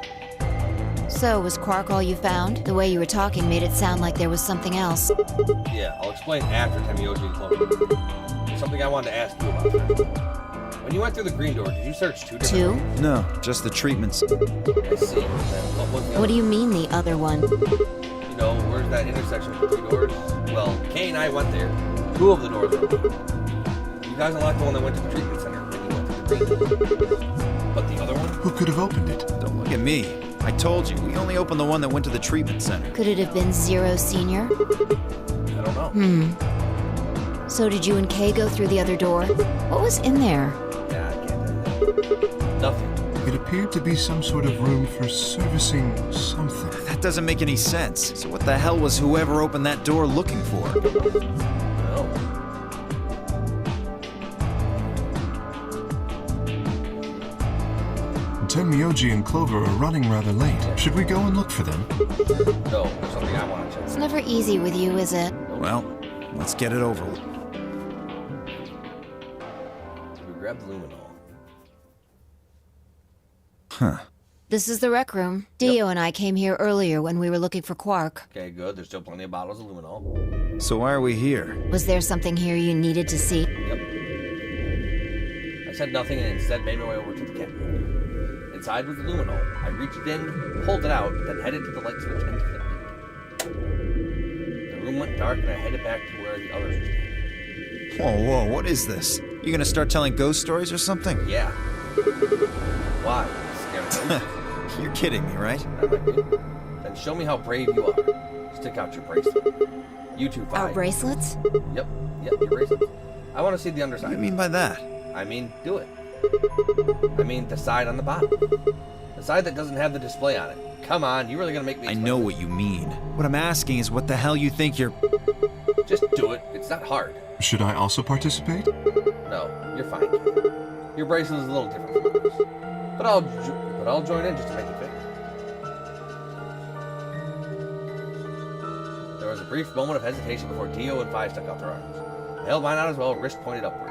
So, was Quark all you found? The way you were talking made it sound like there was something else. Yeah, I'll explain after Tenmyoji and Clover. There's something I wanted to ask you about first. When you went through the green door, did you search two different rooms? No, just the treatments. I see. Then what was the What other do you mean, the other one? You know, where's that intersection with the three doors? Well, Kay and I went there. Two of the doors were open. You guys unlocked the one that went to the treatment center, and you went to the green door. But the other one? Who could have opened it? Don't look at me. I told you, we only opened the one that went to the treatment center. Could it have been Zero Senior? I don't know. So did you and Kay go through the other door? What was in there? Yeah, I can't tell you. Nothing. It appeared to be some sort of room for servicing something. That doesn't make any sense. So what the hell was whoever opened that door looking for? No. Tenmyoji and Clover are running rather late. Should we go and look for them? No, there's something I want to check. It's never easy with you, is it? Well, let's get it over with. We grabbed the luminol. Huh. This is the rec room. Dio and I came here earlier when we were looking for Quark. Okay, good. There's still plenty of bottles of luminol. So why are we here? Was there something here you needed to see? Yep. I said nothing and instead made my way over to the cabinet. Inside was the luminol. I reached in, pulled it out, then headed to the light switch and flipped it. The room went dark and I headed back to where the others were standing. Whoa, what is this? You gonna start telling ghost stories or something? Yeah. Why? Scared of ghosts? You're kidding me, right? Then show me how brave you are. Stick out your bracelet. You two fight. Our bracelets? Yep, your bracelets. I want to see the underside. What do you mean by that? I mean, do it. I mean, the side on the bottom. The side that doesn't have the display on it. Come on, you really gonna make me I know what you mean. What I'm asking is what the hell you think you're... Just do it. It's not hard. Should I also participate? No, you're fine. Your bracelet is a little different from others. But I'll join in just to make it fit. There was a brief moment of hesitation before Dio and Fi stuck out their arms. I held mine out as well, wrist pointed upward.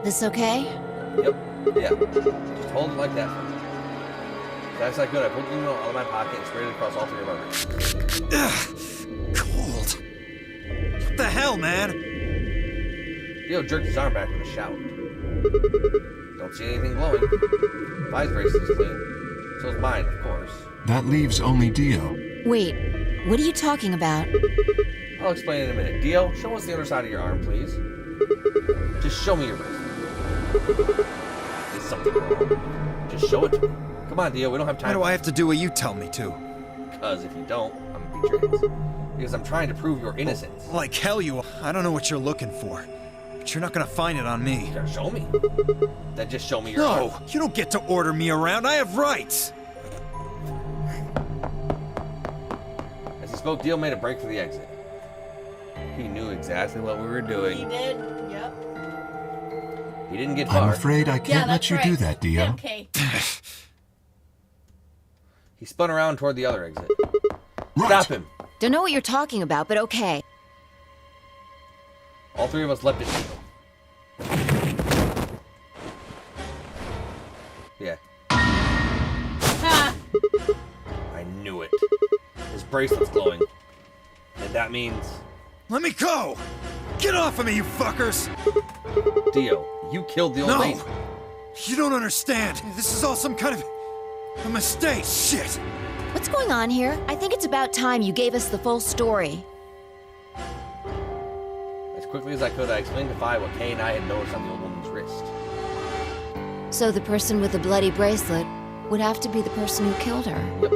This okay? Yep. Yeah. Just hold it like that for me. Fast as I could, I pulled the luminol out of my pocket and sprayed it across all three of our wrists. Cold. What the hell, man? Dio jerked his arm back with a shout. Don't see anything glowing. Fi's bracelet is clean. So is mine, of course. That leaves only Dio. Wait, what are you talking about? I'll explain in a minute. Dio, show us the underside of your arm, please. Just show me your bracelet. Is something wrong? Just show it to me. Come on, Dio, we don't have time. Why do I have to do what you tell me to? Because if you don't, I'm gonna beat your ass. Because I'm trying to prove your innocence. Like hell you are. I don't know what you're looking for. But you're not gonna find it on me. Gotta show me. Then just show me your arm. No, you don't get to order me around. I have rights. As he spoke, Dio made a break for the exit. He knew exactly what we were doing. He did. Yep. He didn't get far. I'm afraid I can't let that's you right. do that, Dio. Okay. He spun around toward the other exit. Right. Stop him. Don't know what you're talking about, but okay. All three of us leapt at Dio. Yeah. I knew it. His bracelet's glowing. And that means... Let me go! Get off of me, you fuckers! Dio, you killed the old lady. No! You don't understand. This is all some kind of... a mistake. Shit! What's going on here? I think it's about time you gave us the full story. As quickly as I could, I explained to Fi what Kay and I had noticed on the old woman's wrist. So the person with the bloody bracelet would have to be the person who killed her. Yep.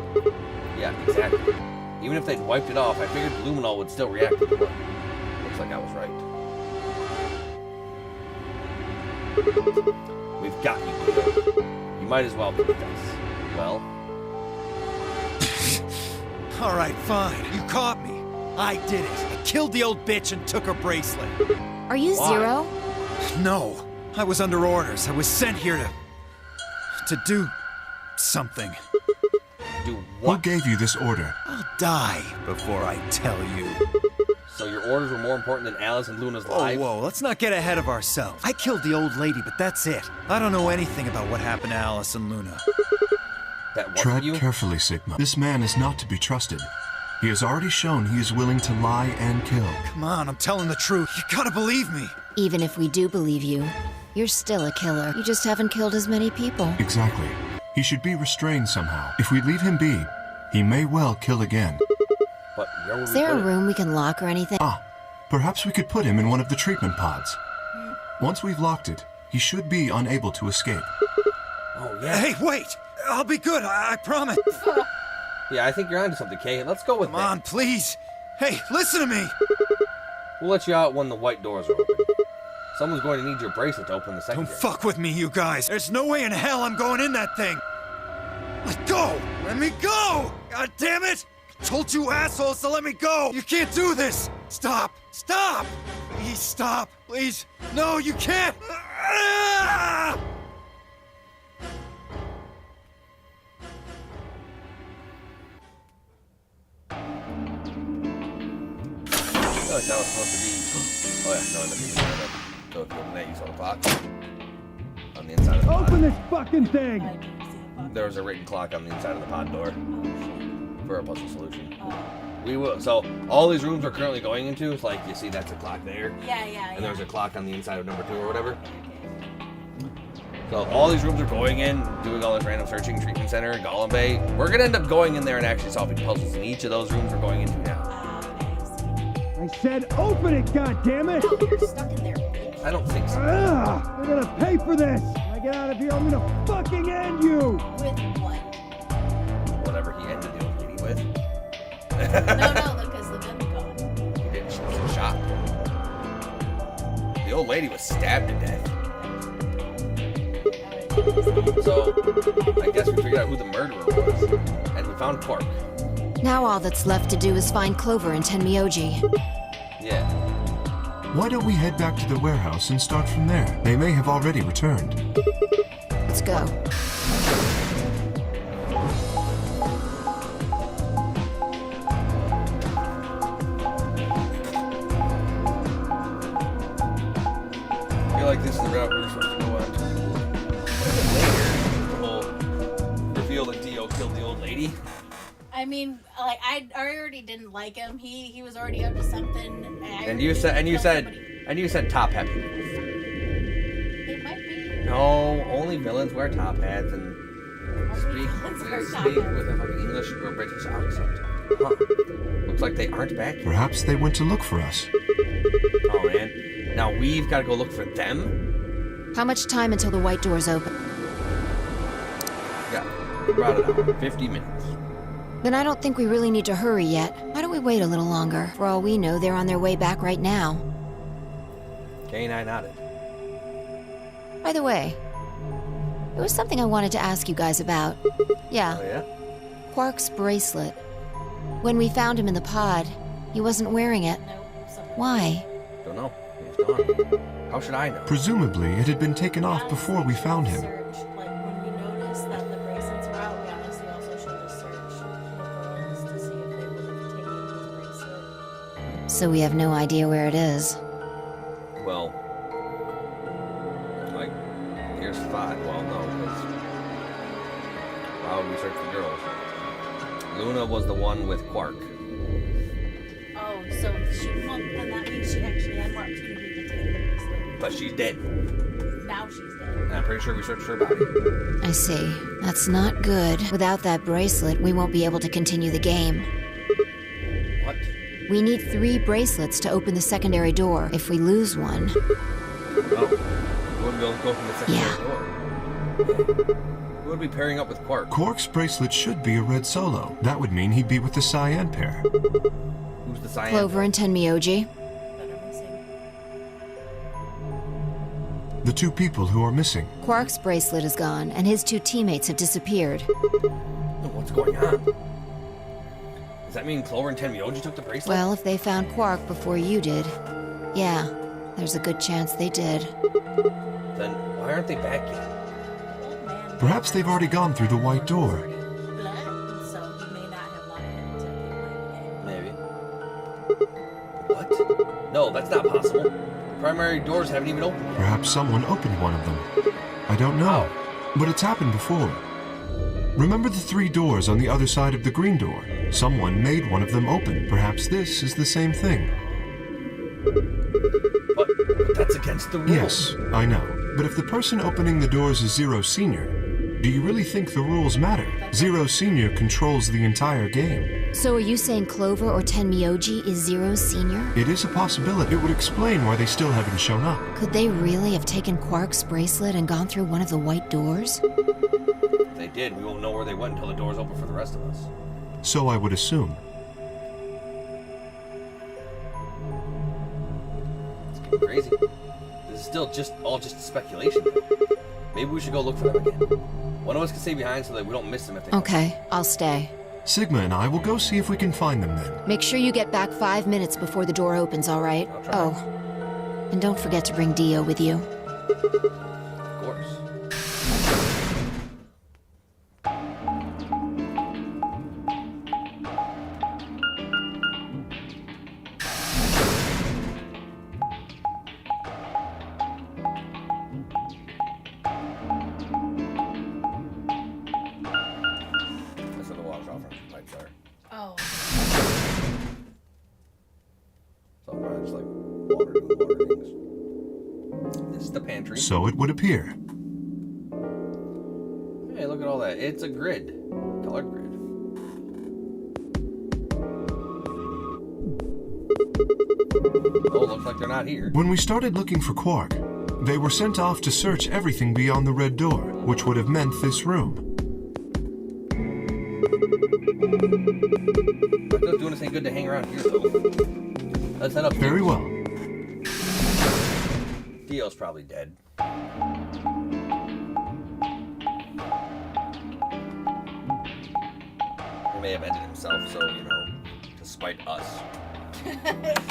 Yeah, exactly. Even if they'd wiped it off, I figured the luminol would still react to the blood. Looks like I was right. We've got you, Dio. You might as well confess. Well... Alright, fine. You caught me. I did it. I killed the old bitch and took her bracelet. Are you Why? Zero? No. I was under orders. I was sent here to do something. Do Who what? gave you this order? I'll die before I tell you. So your orders were more important than Alice and Luna's Whoa, lives? whoa, let's not get ahead of ourselves. I killed the old lady, but that's it. I don't know anything about what happened to Alice and Luna. That wasn't Tread you? carefully, Sigma. This man is not to be trusted. He has already shown he is willing to lie and kill. Come on, I'm telling the truth. You gotta believe me. Even if we do believe you, you're still a killer. You just haven't killed as many people. Exactly. He should be restrained somehow. If we leave him be, he may well kill again. But where would Is we there put a it? room we can lock or anything? Ah, perhaps we could put him in one of the treatment pods. Once we've locked it, he should be unable to escape. Oh, yeah. Hey, wait! I'll be good, I promise. Yeah, I think you're onto something, Kay. Let's go with Come that. on, please. Hey, listen to me. We'll let you out when the white doors are open. Someone's going to need your bracelet to open the second Don't fuck with me, you guys. There's no way in hell I'm going in that thing. Let go! Let me go! God damn it! I told you assholes to let me go! You can't do this! Stop! Stop! Please stop! Please! No, you can't! Ah! I feel like that was supposed to be... Oh yeah, no, I didn't even go to the net. You saw the clock on the inside of the pod. Open this fucking thing! There was a written clock on the inside of the pod door for a puzzle solution. We will. So all these rooms we're currently going into, it's like you see that's a clock there. Yeah. And there's a clock on the inside of number 2 or whatever. So all these rooms are going in, doing all this random searching, treatment center, Gollum Bay. We're gonna end up going in there and actually solving puzzles in each of those rooms we're going into now. I said open it, goddammit! Oh, you're stuck in there. I don't think so. Ah, they're gonna pay for this! When I get out of here, I'm gonna fucking end you! With what? Whatever he ended the old lady with. No, because the gun's gone. He didn't. She wasn't shot. The old lady was stabbed to death. So, I guess we figured out who the murderer was, and we found Quark. Now all that's left to do is find Clover and Tenmyoji. Yeah. Why don't we head back to the warehouse and start from there? They may have already returned. Let's go. I feel like this is the route we're supposed to go on. Later, we'll reveal that Dio killed the old lady. I mean, like I already didn't like him. He was already up to something. And you said top hat people. It might be. No, only villains wear top hats and speak wear top with hats. a fucking English or British accent. Huh. Looks like they aren't back yet. Perhaps they went to look for us. Oh man. Now we've got to go look for them? How much time until the white doors open? Yeah, about an hour, 50 minutes. Then I don't think we really need to hurry yet. Why don't we wait a little longer? For all we know, they're on their way back right now. Kay and I nodded. By the way, there was something I wanted to ask you guys about. Yeah, Oh yeah? Quark's bracelet. When we found him in the pod, he wasn't wearing it. Why? Don't know. He's gone. How should I know? Presumably, it had been taken off before we found him. Like when we noticed that the bracelets were out, we honestly also should have searched the girls to see if they would have taken his So we have no idea where it is. Well, like, here's 5. Well, no, because why would we search for girls? Luna was the one with Quark. Oh, so well, then that means she actually had Mark's computer to take the bracelet. But she's dead. Now she's dead. And I'm pretty sure we searched her body. I see. That's not good. Without that bracelet, we won't be able to continue the game. What? We need 3 bracelets to open the secondary door. If we lose one... Oh. We wouldn't be able to go from the secondary door. We would be pairing up with Quark. Quark's bracelet should be a red solo. That would mean he'd be with the cyan pair. Who's the cyan? Clover and Tenmyoji. The 2 people who are missing. Quark's bracelet is gone, and his 2 teammates have disappeared. What's going on? Does that mean Clover and Tenmyoji took the bracelet? Well, if they found Quark before you did, yeah, there's a good chance they did. Then why aren't they back yet? Perhaps they've already gone through the white door. So he may not have wanted him to be playing the game. Maybe. What? No, that's not possible. The primary doors haven't even opened yet. Perhaps someone opened one of them. I don't know, but it's happened before. Remember the 3 doors on the other side of the green door? Someone made one of them open. Perhaps this is the same thing. But that's against the rules. Yes, I know. But if the person opening the doors is Zero Senior, do you really think the rules matter? Zero Senior controls the entire game. So are you saying Clover or Tenmyoji is Zero Senior? It is a possibility. It would explain why they still haven't shown up. Could they really have taken Quark's bracelet and gone through one of the white doors? If they did, we won't know where they went until the doors open for the rest of us. So I would assume. It's getting crazy. This is still all just speculation. Maybe we should go look for them again. One of us can stay behind so that we don't miss them if they come. Okay, I'll stay. Sigma and I will go see if we can find them then. Make sure you get back 5 minutes before the door opens, all right? I'll try. Oh, and don't forget to bring Dio with you. Of course. That's where the water's off from. Pipes are. Oh. So probably just like water things. This is the pantry. So it would appear. Hey, look at all that. It's a grid. Colored grid. Oh, looks like they're not here. When we started looking for Quark, they were sent off to search everything beyond the red door, which would have meant this room. Not doing us any good to hang around here, though. Let's head up. Very well. Dio's probably dead. He may have ended himself, so, you know, to spite us.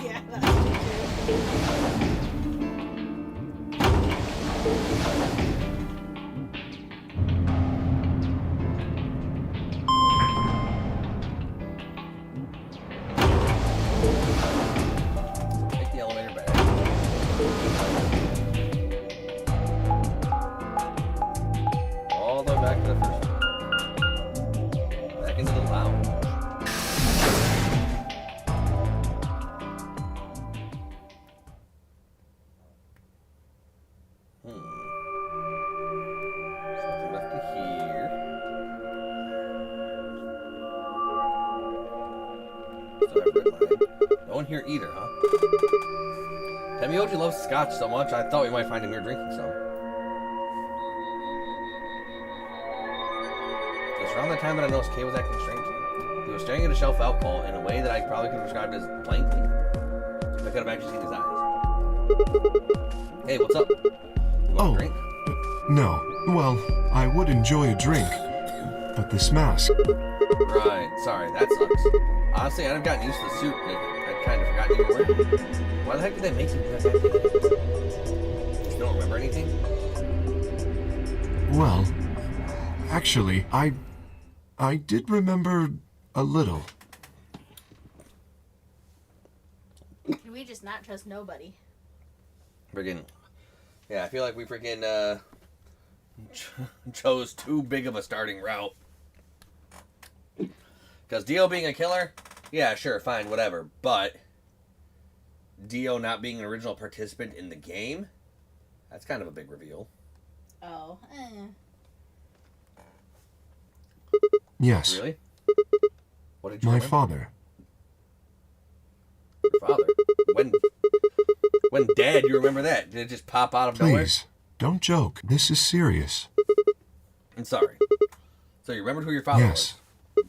Yeah, that's true. Take the elevator back. All the way back to the first one. Back into the lounge. Something left to here. Still have red line. No one here either, huh? Tenmyoji loves scotch so much, I thought we might find him here drinking some. It was around that time that I noticed Kay was acting strangely. He was staring at a shelf of alcohol in a way that I probably could have described as blankly. If I could have actually seen his eyes. Hey, what's up? You want a drink? No. Well, I would enjoy a drink, but this mask. Right, sorry, that sucks. Honestly, I'd have gotten used to the suit. I'd kind of forgotten you were wearing it. Why the heck did they make you wear that thing? You don't remember anything? Well, actually, I did remember a little. we just not trust nobody? Freaking, yeah, I feel like we freaking chose too big of a starting route. Because Dio being a killer, yeah, sure, fine, whatever. But Dio not being an original participant in the game, that's kind of a big reveal. Oh, Yes. Really? What did you My remember? father. Your father? When Dad, you remember that? Did it just pop out of nowhere? Please, don't joke. This is serious. I'm sorry. So you remembered who your father Yes. was?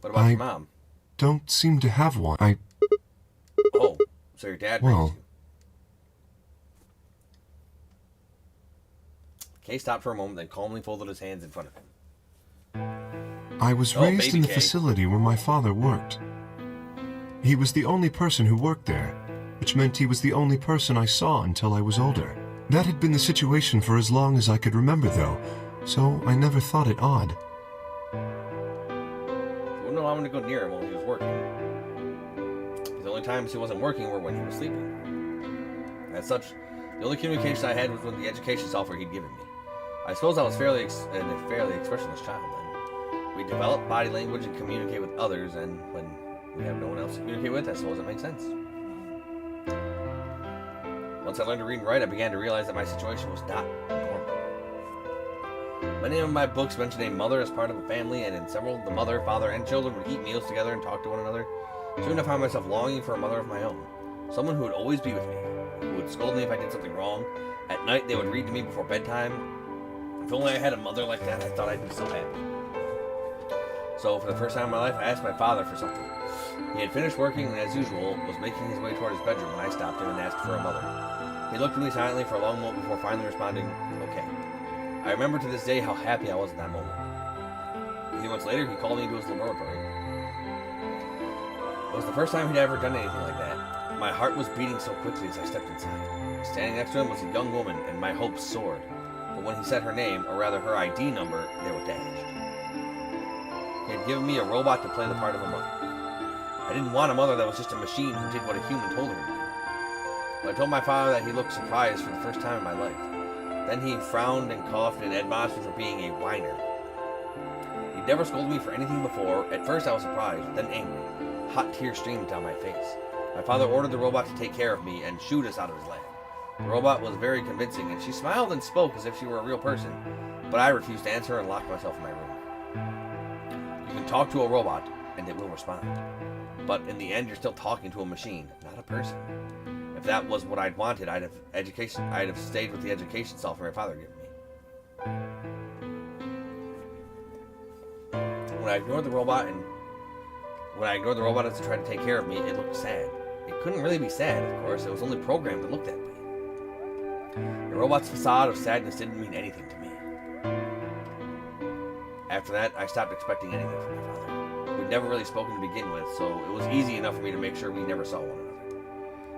What about your mom? Don't seem to have one. Oh, so your dad raised Well, you. Kay stopped for a moment, then calmly folded his hands in front of him. I was Oh, raised baby in the Kay. facility where my father worked. He was the only person who worked there, which meant he was the only person I saw until I was older. That had been the situation for as long as I could remember, though, so I never thought it odd. You wouldn't allow him to go near him while he was working. The only times he wasn't working were when he was sleeping. As such, the only communication I had was with the education software he'd given me. I suppose I was a fairly expressionless child then. We develop body language and communicate with others, and when we have no one else to communicate with, I suppose it makes sense. Once I learned to read and write, I began to realize that my situation was not normal. Many of my books mention a mother as part of a family, and in several, the mother, father, and children would eat meals together and talk to one another. Soon I found myself longing for a mother of my own, someone who would always be with me, who would scold me if I did something wrong. At night, they would read to me before bedtime. If only I had a mother like that, I thought I'd be so happy. So, for the first time in my life, I asked my father for something. He had finished working and, as usual, was making his way toward his bedroom when I stopped him and asked for a mother. He looked at me silently for a long moment before finally responding, "Okay." I remember to this day how happy I was at that moment. A few months later, he called me into his laboratory. It was the first time he'd ever done anything like that. My heart was beating so quickly as I stepped inside. Standing next to him was a young woman, and my hopes soared. But when he said her name, or rather her ID number, they were dashed. He had given me a robot to play the part of a mother. I didn't want a mother that was just a machine who did what a human told her to do. But I told my father that he looked surprised for the first time in my life. Then he frowned and coughed and admonished me for being a whiner. He'd never scolded me for anything before. At first I was surprised, then angry. Hot tears streamed down my face. My father ordered the robot to take care of me and shoot us out of his lab. The robot was very convincing, and she smiled and spoke as if she were a real person, but I refused to answer and locked myself in my room. You can talk to a robot, and it will respond. But in the end, you're still talking to a machine, not a person. If that was what I'd wanted, I'd have stayed with the education software my father gave me. When I ignored the robot as it tried to take care of me, it looked sad. It couldn't really be sad, of course. It was only programmed to look that way. The robot's facade of sadness didn't mean anything to me. After that, I stopped expecting anything from my father. We'd never really spoken to begin with, so it was easy enough for me to make sure we never saw one another.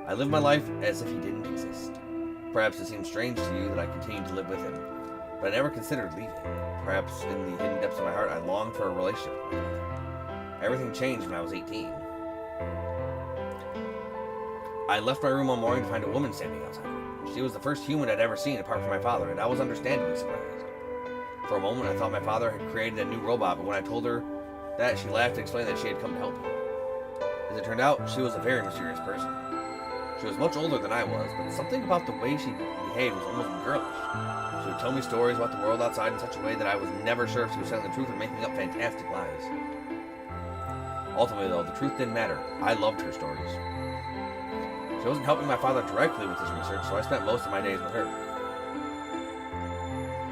I lived my life as if he didn't exist. Perhaps it seems strange to you that I continued to live with him, but I never considered leaving. Perhaps in the hidden depths of my heart, I longed for a relationship with my father. Everything changed when I was 18. I left my room one morning to find a woman standing outside. She was the first human I'd ever seen apart from my father, and I was understandably surprised. For a moment, I thought my father had created a new robot, but when I told her that, she laughed and explained that she had come to help me. As it turned out, she was a very mysterious person. She was much older than I was, but something about the way she behaved was almost girlish. She would tell me stories about the world outside in such a way that I was never sure if she was telling the truth or making up fantastic lies. Ultimately, though, the truth didn't matter. I loved her stories. She wasn't helping my father directly with his research, so I spent most of my days with her.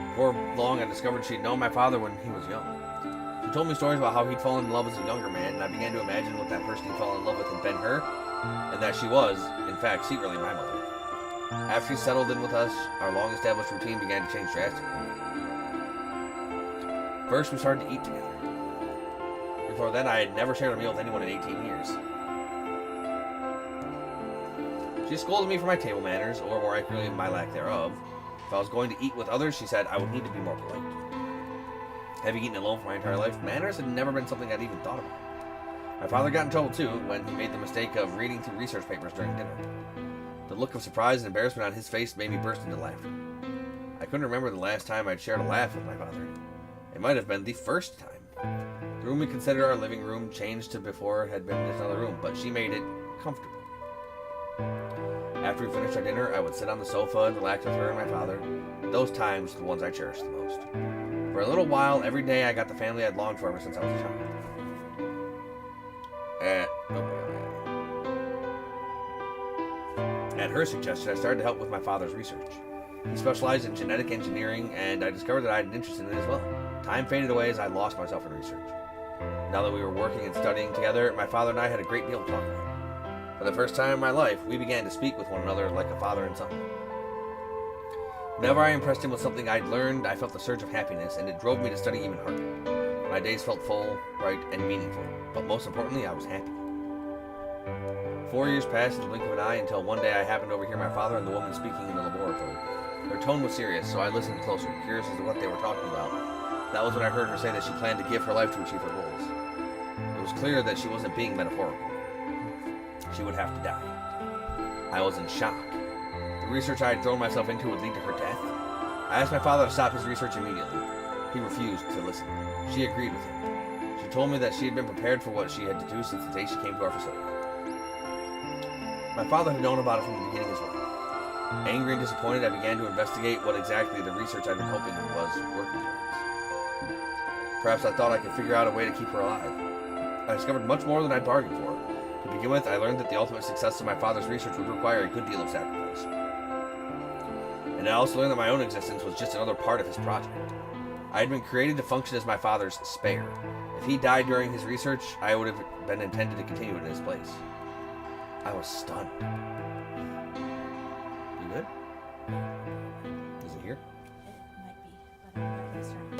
Before long, I discovered she'd known my father when he was young. She told me stories about how he'd fallen in love as a younger man, and I began to imagine what that person he'd fallen in love with had been her, and that she was, in fact, secretly my mother. After she settled in with us, our long-established routine began to change drastically. First, we started to eat together. Before then, I had never shared a meal with anyone in 18 years. She scolded me for my table manners, or more accurately, my lack thereof. If I was going to eat with others, she said I would need to be more polite. Having eaten alone for my entire life, manners had never been something I'd even thought about. My father got in trouble too when he made the mistake of reading through research papers during dinner. The look of surprise and embarrassment on his face made me burst into laughter. I couldn't remember the last time I'd shared a laugh with my father. It might have been the first time. The room we considered our living room changed to before it had been just another room, but she made it comfortable. After we finished our dinner, I would sit on the sofa and relax with her and my father. Those times were the ones I cherished the most. For a little while, every day I got the family I'd longed for ever since I was a child. At her suggestion, I started to help with my father's research. He specialized in genetic engineering, and I discovered that I had an interest in it as well. Time faded away as I lost myself in research. Now that we were working and studying together, my father and I had a great deal to talk about. For the first time in my life, we began to speak with one another like a father and son. Whenever I impressed him with something I'd learned, I felt a surge of happiness, and it drove me to study even harder. My days felt full, bright, and meaningful, but most importantly, I was happy. 4 years passed in the blink of an eye until one day I happened to overhear my father and the woman speaking in the laboratory. Their tone was serious, so I listened closer, curious as to what they were talking about. That was when I heard her say that she planned to give her life to achieve her goals. It was clear that she wasn't being metaphorical. She would have to die. I was in shock. The research I had thrown myself into would lead to her death. I asked my father to stop his research immediately. He refused to listen. She agreed with him. She told me that she had been prepared for what she had to do since the day she came to our facility. My father had known about it from the beginning as well. Angry and disappointed, I began to investigate what exactly the research I'd been hoping was working towards. Perhaps I thought I could figure out a way to keep her alive. I discovered much more than I'd bargained for. To begin with, I learned that the ultimate success of my father's research would require a good deal of sacrifice. And I also learned that my own existence was just another part of his project. I had been created to function as my father's spare. If he died during his research, I would have been intended to continue in his place. I was stunned. You good? Is it here? It might be, but I'm not this round.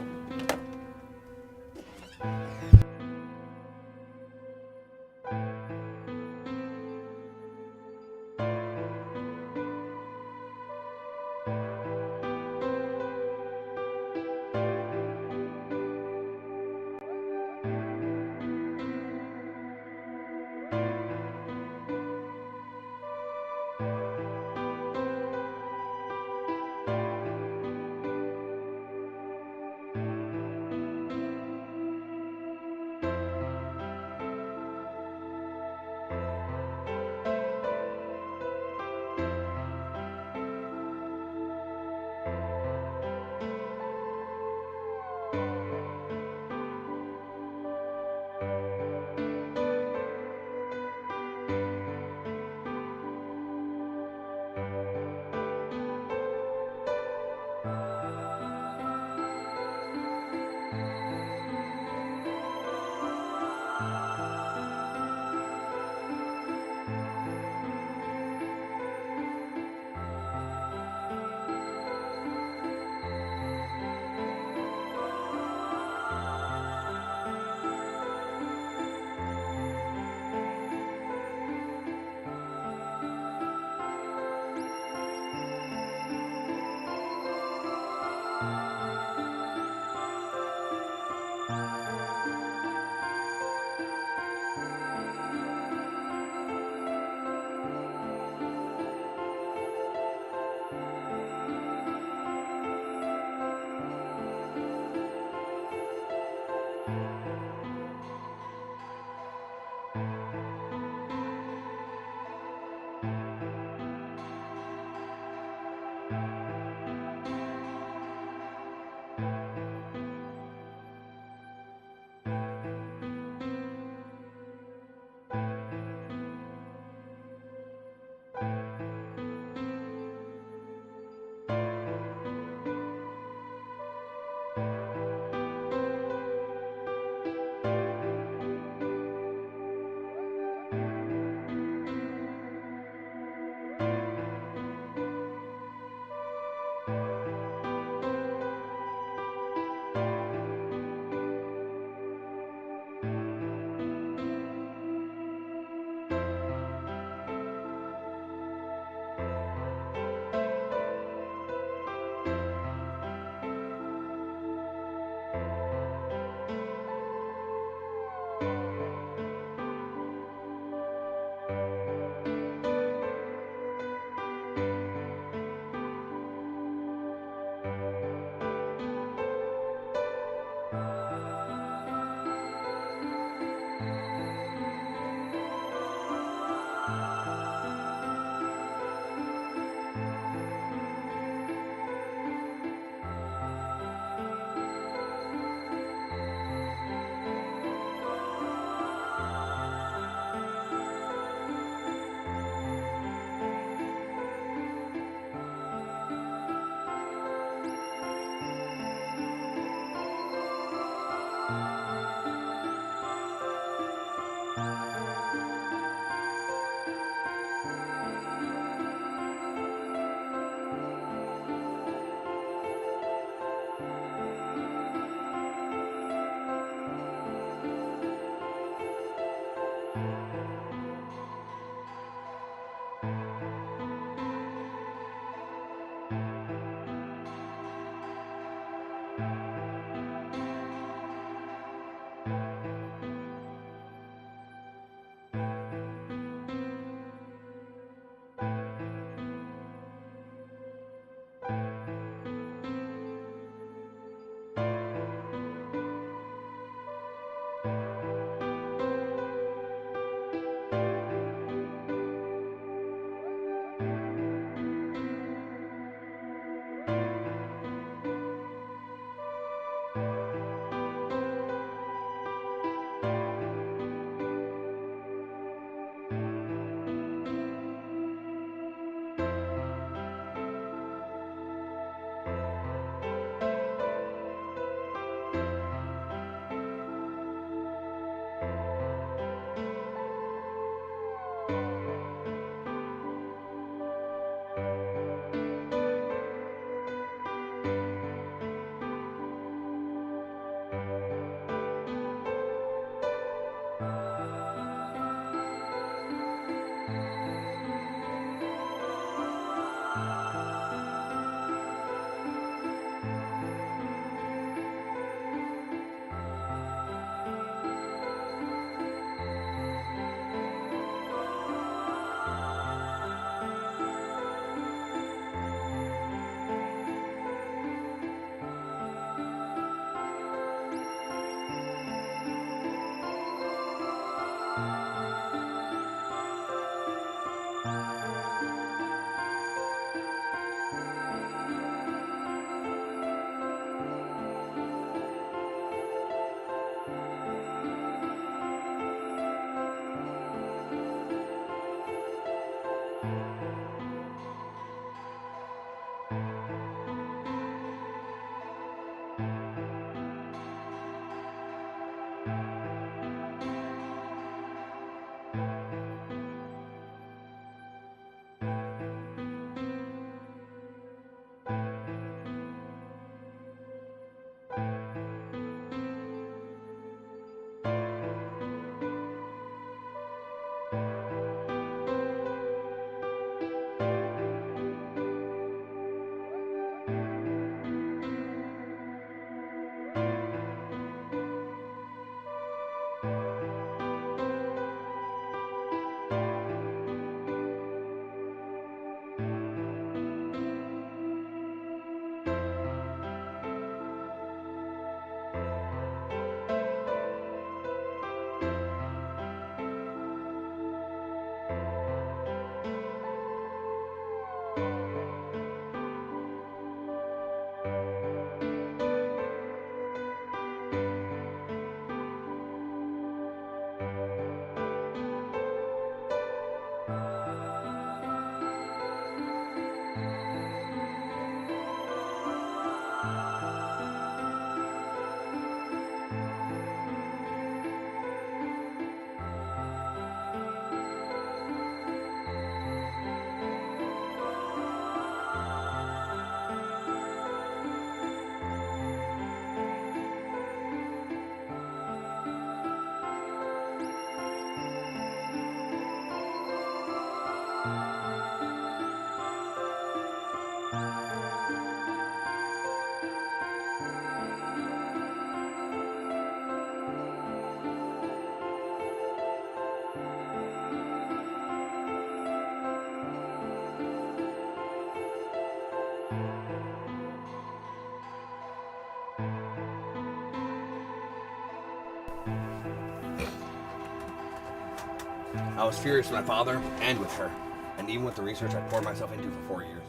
I was furious with my father and with her, and even with the research I poured myself into for 4 years.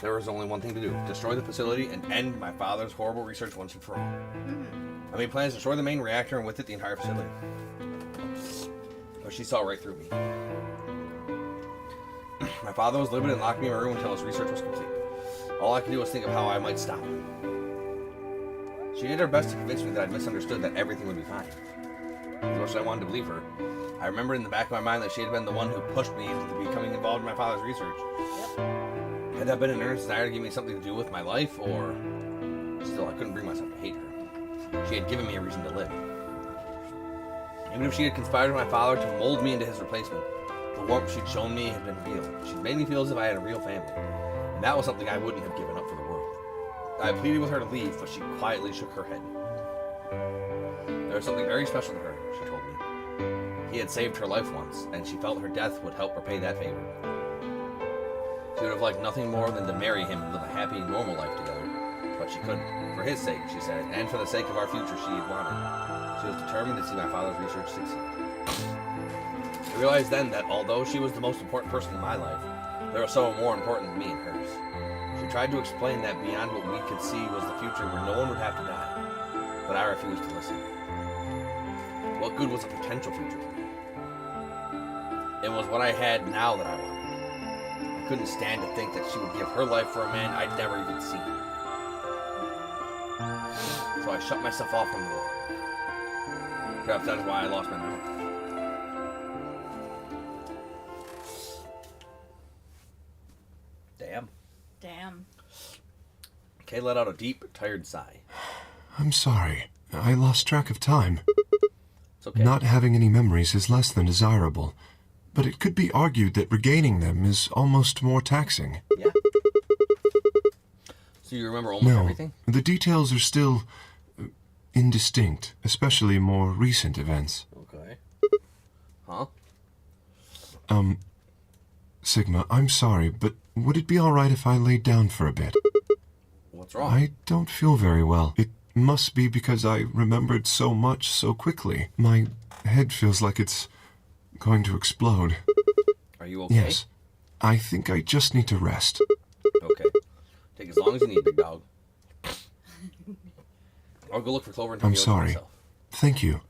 There was only one thing to do: destroy the facility and end my father's horrible research once and for all. I made plans to destroy the main reactor and with it the entire facility. But she saw right through me. My father was livid and locked me in my room until his research was complete. All I could do was think of how I might stop him. She did her best to convince me that I'd misunderstood, that everything would be fine. As much as I wanted to believe her, I remembered in the back of my mind that she had been the one who pushed me into becoming involved in my father's research. Had that been an earnest desire to give me something to do with my life, or... Still, I couldn't bring myself to hate her. She had given me a reason to live. Even if she had conspired with my father to mold me into his replacement, the warmth she'd shown me had been real. She'd made me feel as if I had a real family. And that was something I wouldn't have given up for the world. I pleaded with her to leave, but she quietly shook her head. There was something very special to her, she told me. He had saved her life once, and she felt her death would help repay that favor. She would have liked nothing more than to marry him and live a happy, normal life together. But she couldn't. For his sake, she said, and for the sake of our future she had wanted. She was determined to see my father's research succeed. I realized then that although she was the most important person in my life, there was someone more important than me and hers. She tried to explain that beyond what we could see was the future where no one would have to die. But I refused to listen. What good was a potential future to me? It was what I had now that I wanted. I couldn't stand to think that she would give her life for a man I'd never even seen. So I shut myself off from the world. Perhaps that is why I lost my mind. Damn. Kay let out a deep, tired sigh. I'm sorry. I lost track of time. It's okay. Not having any memories is less than desirable, but it could be argued that regaining them is almost more taxing. Yeah. So you remember almost everything? The details are still indistinct, especially more recent events. Okay. Huh? Sigma, I'm sorry, but would it be all right if I laid down for a bit? What's wrong? I don't feel very well. It must be because I remembered so much so quickly. My head feels like it's going to explode. Are you okay? Yes. I think I just need to rest. Okay. Take as long as you need, big dog. I'll go look for Clover and I'm Tommy sorry. myself. Thank you.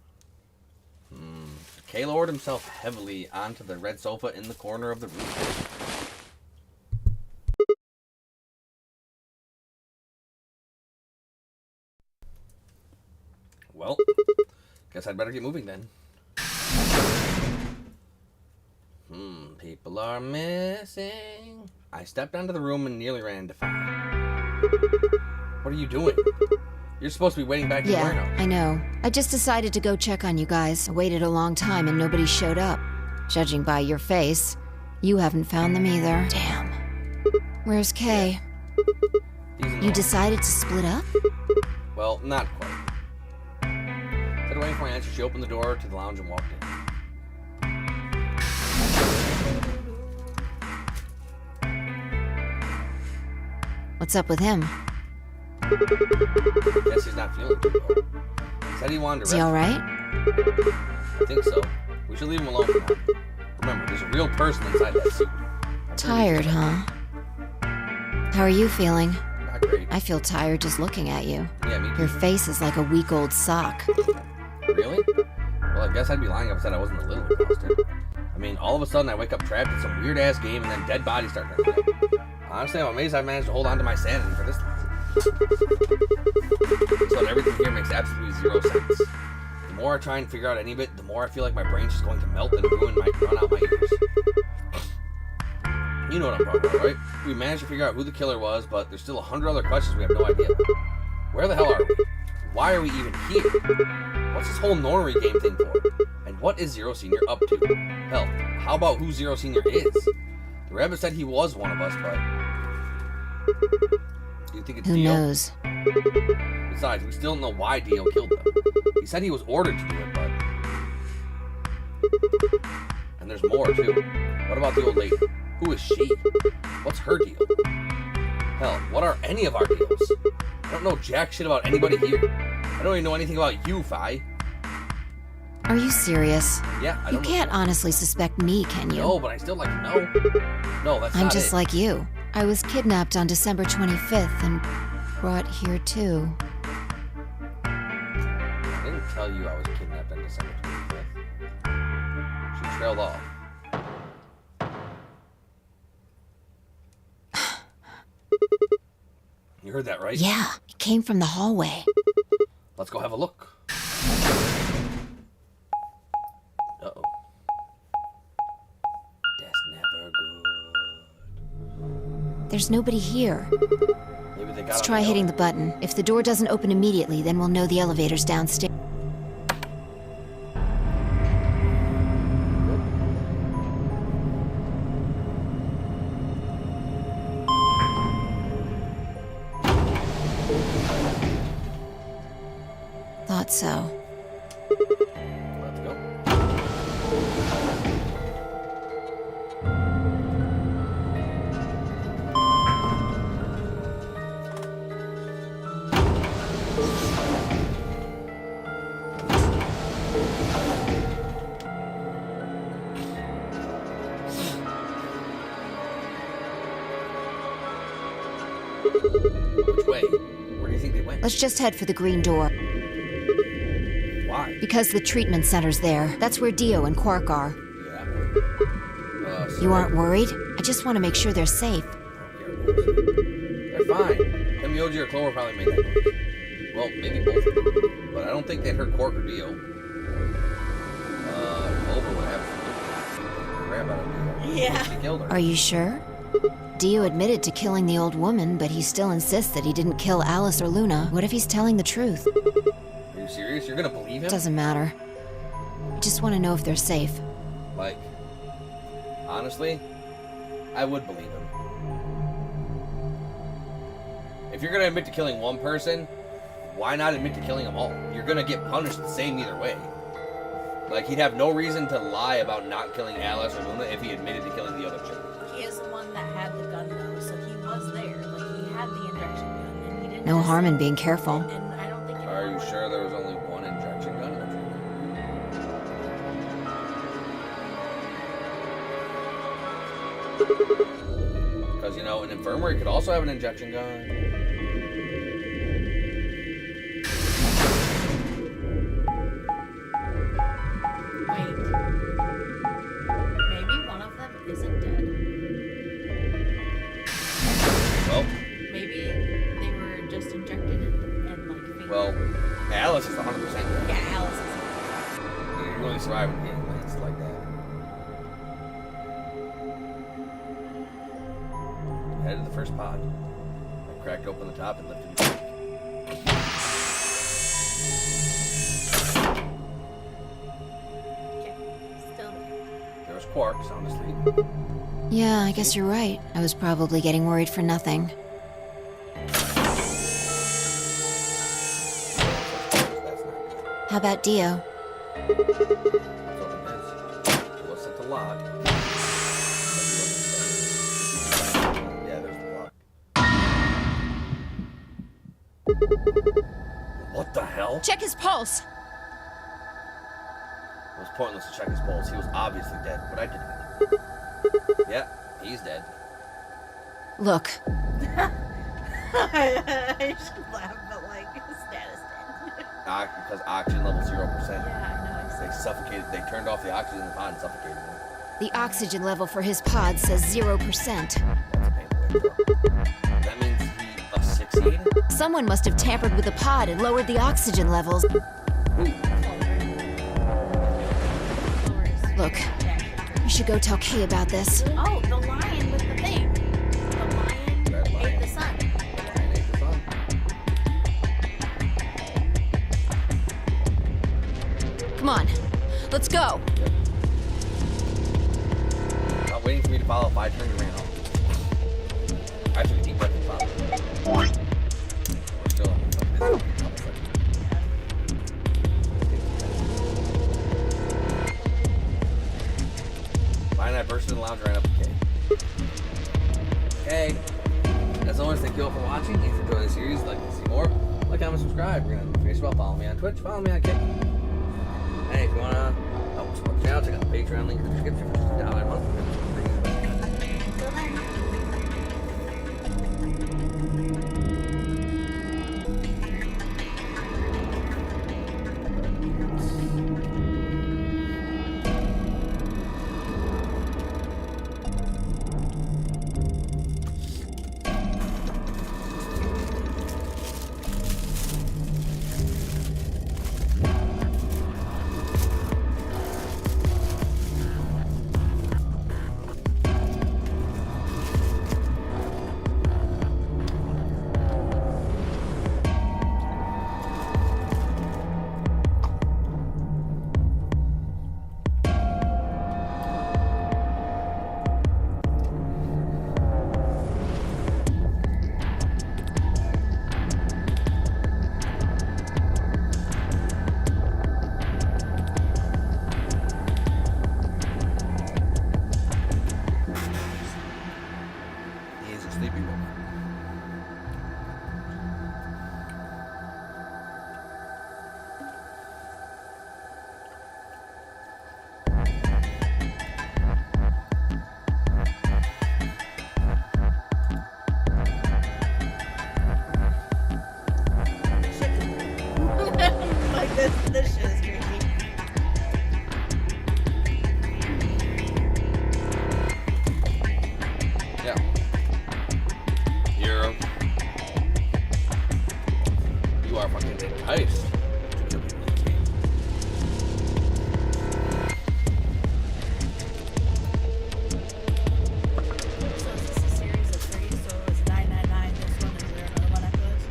Kay lowered himself heavily onto the red sofa in the corner of the room. Well, guess I'd better get moving then. People are missing. I stepped onto the room and nearly ran into fire. What are you doing? You're supposed to be waiting back in the warehouse. I know. I just decided to go check on you guys. I waited a long time and nobody showed up. Judging by your face, you haven't found them either. Damn. Where's Kay? You decided to split up? Well, not quite. Instead of waiting for my answer, she opened the door to the lounge and walked in. What's up with him? Guess he's not feeling too well. He said he wanted to rest. Is he alright? I think so. We should leave him alone for now. Remember, there's a real person inside that suit. Tired, huh? How are you feeling? Not great. I feel tired just looking at you. Yeah, me too. Your face is like a week-old sock. Really? Well, I guess I'd be lying if I said I wasn't a little exhausted. I mean, all of a sudden I wake up trapped in some weird-ass game and then dead bodies start running up. Honestly, I'm amazed I managed to hold on to my sanity for this long. So everything here makes absolutely zero sense. The more I try and figure out any of it, the more I feel like my brain's just going to melt and run out my ears. You know what I'm talking about, right? We managed to figure out who the killer was, but there's still 100 other questions we have no idea about. Where the hell are we? Why are we even here? What's this whole Nornery game thing for? And what is Zero Senior up to? Hell, how about who Zero Senior is? The rabbit said he was one of us, but... Do you think it's Who Dio? knows? Besides, we still don't know why Dio killed them. He said he was ordered to do it, but... And there's more, too. What about the old lady? Who is she? What's her deal? Hell, what are any of our deals? I don't know jack shit about anybody here. I don't even know anything about you, Fi. Are you serious? Yeah, I You don't know. can't honestly suspect me, can you? No, but I still like to know. No, that's I'm not just it. like you. I was kidnapped on December 25th and brought here too. I didn't tell you I was kidnapped on December 25th. She trailed off. You heard that, right? Yeah, it came from the hallway. Let's go have a look. Uh-oh. That's never good. There's nobody here. Maybe they got Let's on try the hitting the button. If the door doesn't open immediately, then we'll know the elevator's downstairs. Thought so. Let's go. Which way? Where do you think they went? Let's just head for the green door. Why? Because the treatment center's there. That's where Dio and Quark are. Yeah. You aren't worried? I just want to make sure they're safe. They're fine. Mioji or Clover probably made that noise. Well, maybe both of them. But I don't think they'd hurt Quark or Dio. Clover would have grab out of Dio. Yeah. She killed her. Are you sure? Dio admitted to killing the old woman, but he still insists that he didn't kill Alice or Luna. What if he's telling the truth? Are you serious? You're gonna believe him? Doesn't matter. I just want to know if they're safe. Like, honestly, I would believe him. If you're gonna admit to killing one person, why not admit to killing them all? You're gonna get punished the same either way. Like, he'd have no reason to lie about not killing Alice or Luna if he admitted to killing the other chick. He is the one that had the gun though, so he was there. Like he had the injection gun, and he didn't. No harm in being careful. And I don't think. Are you sure there was only one injection gun in the treatment? Because, you know, an infirmary could also have an injection gun. Wait. Maybe one of them isn't dead. Well, Maybe they were just injected and like. well, Alice is 100% dead. Yeah, Alice is. You really survive in a game like it's like that. Headed to the first pod. I cracked open the top and lifted the tank. Still there. There was Quark, sound asleep. Yeah, I guess you're right. I was probably getting worried for nothing. How about Dio? Let's open this. What's it to lock? Yeah, there's the lock. What the hell? Check his pulse! It was pointless to check his pulse. He was obviously dead, but I did it. Yeah, he's dead. Look, I should laugh, but like status dead. Because oxygen level 0%. Yeah, I know. They suffocated. They turned off the oxygen in the pod and suffocated him. the oxygen level for his pod says 0%. That means he succeeded? Someone must have tampered with the pod and lowered the oxygen levels. Look, we should go tell Kay about this. Oh, the lion with the thing. The lion ate the sun. Come on, let's go. Not waiting for me to follow. If I turned and ran home. I took a deep breath and followed. We're still on the phone. Fine, I burst in the lounge and ran up to Kay. Hey, as always, thank you all for watching. If you enjoyed the series, like to see more, like, comment, subscribe. We're gonna Facebook, follow me on Twitch, follow me on Kick. Hey, if you wanna help support the channel, check out the Patreon link in the description for $6 a month. Until then. Like this shit is crazy. Yeah. You are fucking enticed. So is this a series of 3? So it's 999. This one, is there another one after this?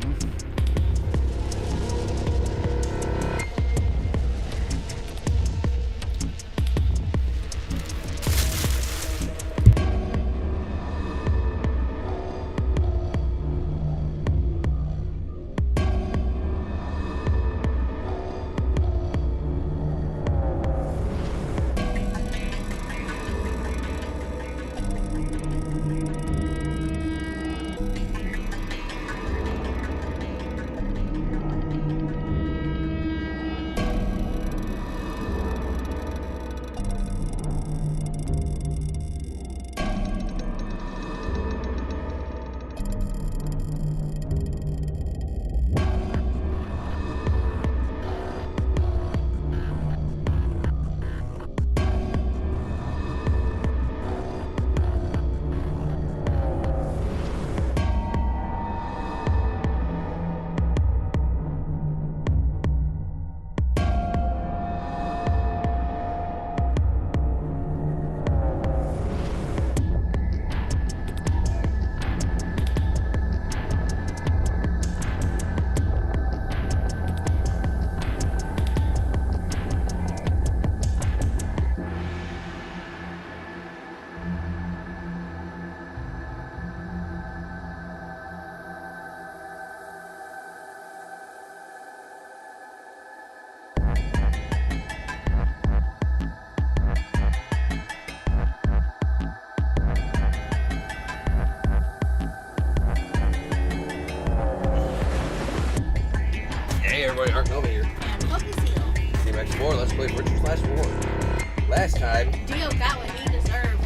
Hey everybody, Ark Nova here. And Focusio. Team X4, let's play Richard/War. Last time, Dio got what he deserved.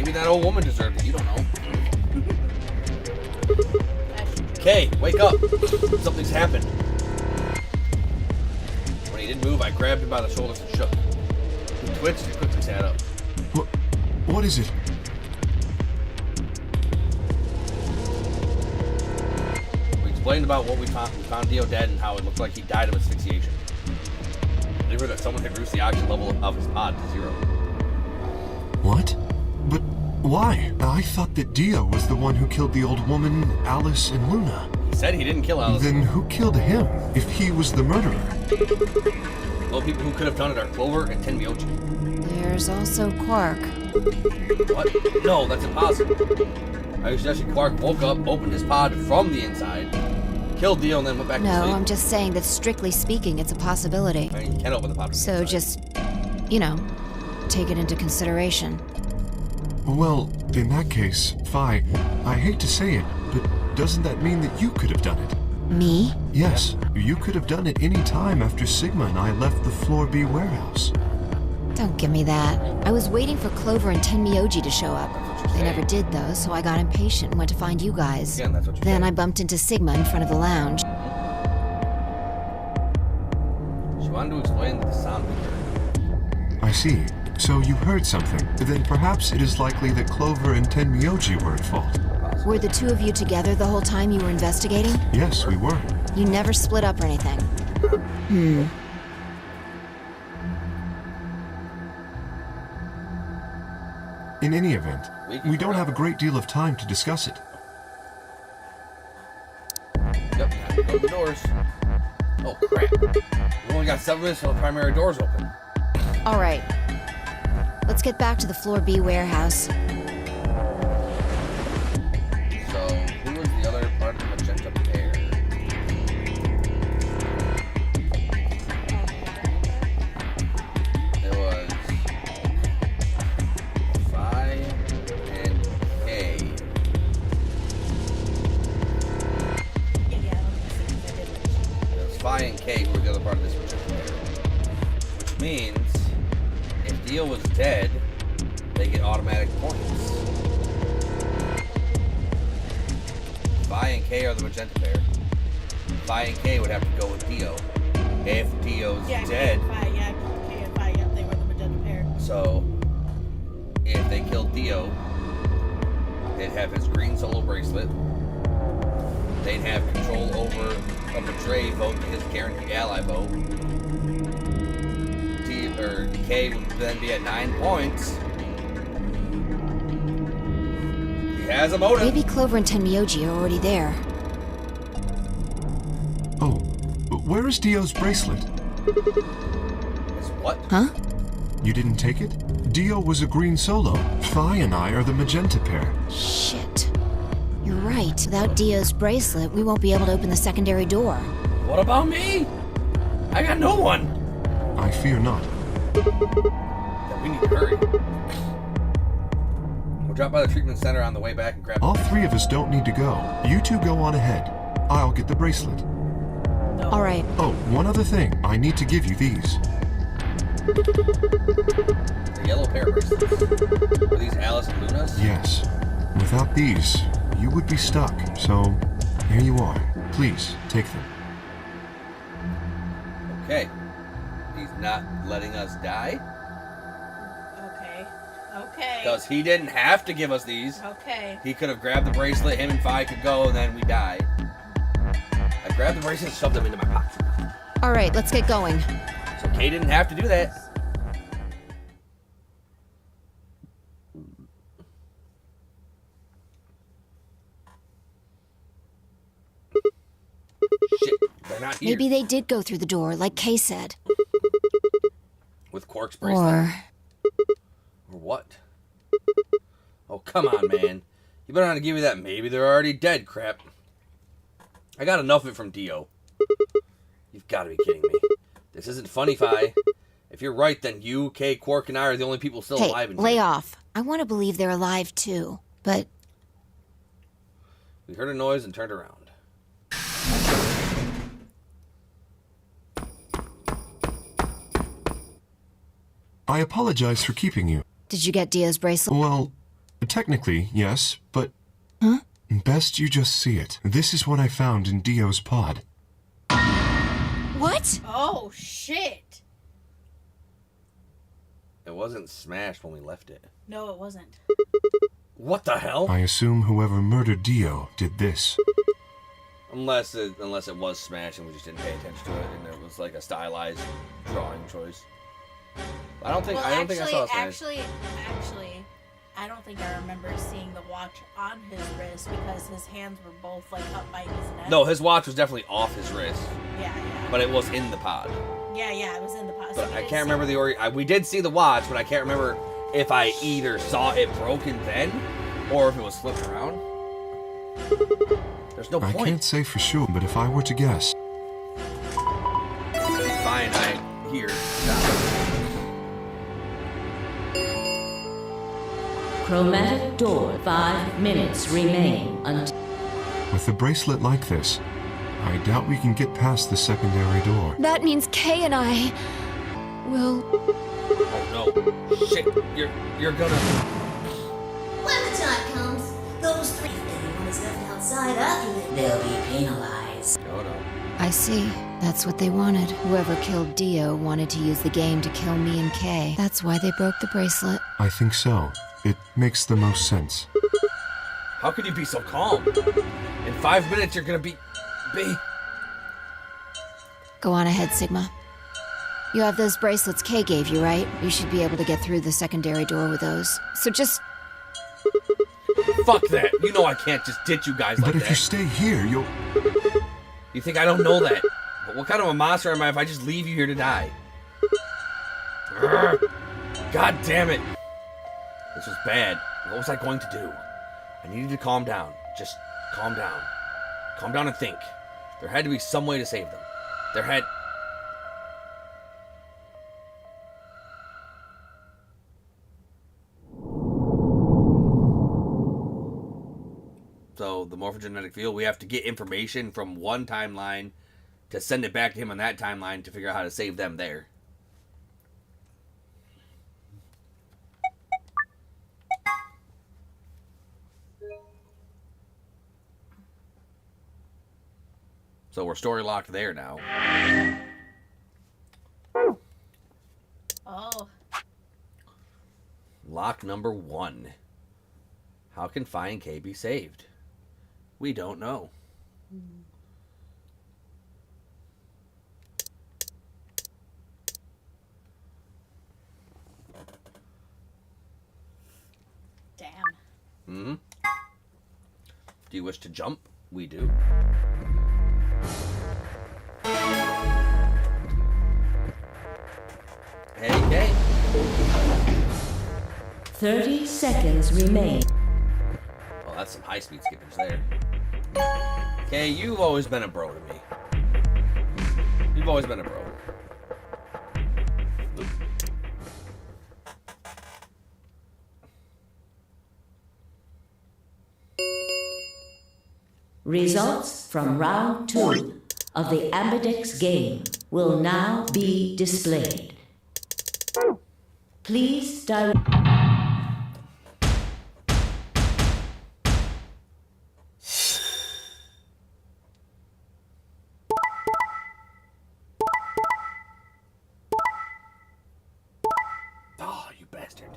maybe that old woman deserved it, you don't know. Okay, wake up. Something's happened. When he didn't move, I grabbed him by the shoulders and shook. He twitched and quickly sat up. What is it? We explained about what we found. We found Dio dead and how it looked like he died of asphyxiation. They were that someone had reduced the oxygen level of his pod to 0. What? But why? I thought that Dio was the one who killed the old woman, Alice, and Luna. He said he didn't kill Alice. Then who killed him, if he was the murderer? The only people who could have done it are Clover and Tenmyoji. There's also Quark. What? No, that's impossible. I suggested Quark woke up, opened his pod from the inside, killed Dio, and then went back to No, sleep. I'm just saying that strictly speaking, it's a possibility. I mean, you can't open the pod from the So inside. just, you know, take it into consideration. Well, in that case, Phi, I hate to say it, but doesn't that mean that you could have done it? Me? Yes, you could have done it any time after Sigma and I left the Floor B warehouse. Don't give me that. I was waiting for Clover and Tenmyoji to show up. They never did, though, so I got impatient and went to find you guys. Again, that's what you're Then saying. I bumped into Sigma in front of the lounge. She wanted to explain the sound we heard. I see. So you heard something. Then perhaps it is likely that Clover and Tenmyoji were at fault. Were the two of you together the whole time you were investigating? Yes, we were. You never split up or anything? In any event, we don't have a great deal of time to discuss it. Yep, time to go to the doors. Oh, crap. We only got 7 minutes till the primary doors open. All right. Let's get back to the Floor B warehouse. So, who was the other part of the magenta pair? It was Phi and K. It was Phi and K who were the other part of this magenta pair. Which means, if Dio was dead, they get automatic points. Phi and K are the magenta pair. Phi and K would have to go with Dio. If Dio's dead. K and Phi, they were the magenta pair. So, if they killed Dio, they'd have his green solo bracelet. They'd have control over a betray vote to his guaranteed ally vote. K would then be at 9 points. He has a motive. Maybe Clover and Tenmyoji are already there. Oh, where is Dio's bracelet? Is what? Huh? You didn't take it? Dio was a green solo. Phi and I are the magenta pair. Shit. You're right. Without Dio's bracelet, we won't be able to open the secondary door. What about me? I got no one. I fear not. Then we need to hurry. We'll drop by the treatment center on the way back and grab. All 3 of us don't need to go. You 2 go on ahead. I'll get the bracelet. All right. Oh, one other thing. I need to give you these. The yellow pair bracelets. Are these Alice and Luna's? Yes. Without these, you would be stuck. So, here you are. Please, take them. Okay. He's not letting us die? Okay. Because he didn't have to give us these. Okay. He could have grabbed the bracelet, him and Phi could go, and then we die. I grabbed the bracelet and shoved them into my pocket. All right, let's get going. So Kay didn't have to do that. Shit, they're not here. Maybe they did go through the door, like Kay said. With Quark's bracelet. Or what? Oh, come on, man. You better not give me that maybe they're already dead crap. I got enough of it from Dio. You've got to be kidding me. This isn't funny, Phi. If you're right, then you, Kay, Quark, and I are the only people still alive in here. Lay off. I want to believe they're alive, too. But We heard a noise and turned around. I apologize for keeping you. did you get Dio's bracelet? Well, technically, yes, but... Huh? Best you just see it. This is what I found in Dio's pod. What? Oh, shit. It wasn't smashed when we left it. No, it wasn't. What the hell? I assume whoever murdered Dio did this. Unless it was smashed and we just didn't pay attention to it and it was like a stylized drawing choice. I don't think I saw it smashed. Actually, I don't think I remember seeing the watch on his wrist because his hands were both like up by his neck. No, his watch was definitely off his wrist. Yeah. But it was in the pod. Yeah, it was in the pod. But I can't remember we did see the watch, but I can't remember if I either saw it broken then or if it was flipped around. There's no point. I can't say for sure, but if I were to guess... Fine, I hear. Chromatic door, 5 minutes remain until... With a bracelet like this, I doubt we can get past the secondary door. That means Kay and I will... Oh no. Shit. You're gonna... When the time comes, those three, if anyone is left outside after them, they'll be penalized. Oh no. I see. That's what they wanted. Whoever killed Dio wanted to use the game to kill me and Kay. That's why they broke the bracelet. I think so. It makes the most sense. How can you be so calm? In 5 minutes, you're gonna be... Go on ahead, Sigma. You have those bracelets Kay gave you, right? You should be able to get through the secondary door with those. So just... Fuck that. You know I can't just ditch you guys like that. But if you stay here, you'll... You think I don't know that? But what kind of a monster am I if I just leave you here to die? Urgh. God damn it. This was bad. What was I going to do? I needed to calm down. Just calm down. Calm down and think. There had to be some way to save them. There had... So, the morphogenetic field, we have to get information from one timeline to send it back to him on that timeline to figure out how to save them there. So we're story locked there now. Oh. Lock number 1. How can Phi and K be saved? We don't know. Damn. Hmm? Do you wish to jump? We do. Hey, Kay. 30 seconds remain. Well, that's some high-speed skippers there. Kay, you've always been a bro to me. You've always been a bro. Results from round 2 of the Ambidex game will now be displayed. Please direct... Oh, you bastard.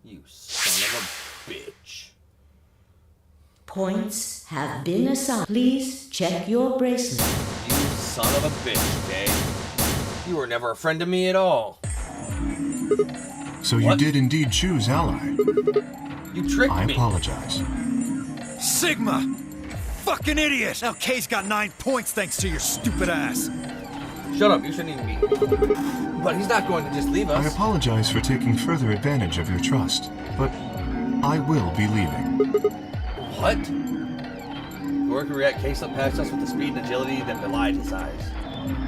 You son of a bitch. Points have been assigned. Please check your bracelet. You son of a bitch, Kay. You were never a friend to me at all. So you did indeed choose Ally. You tricked me. I apologize. Sigma! Fucking idiot! Now Kay's got 9 points thanks to your stupid ass. Shut up, you shouldn't even be. But he's not going to just leave us. I apologize for taking further advantage of your trust, but I will be leaving. What? Worker at Kay slipped past us with the speed and agility that belied his size.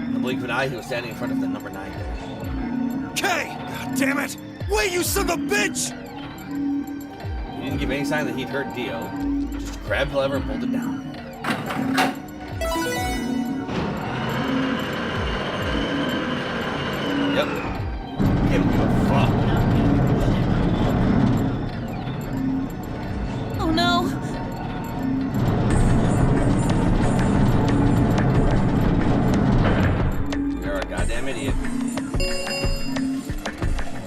In the blink of an eye, he was standing in front of the number 9 door. Kay! God damn it! Wait, you son of a bitch! He didn't give any sign that he'd hurt Dio. Just grabbed the lever and pulled it down. Yep. He didn't give a fuck. Oh no! You're a goddamn idiot.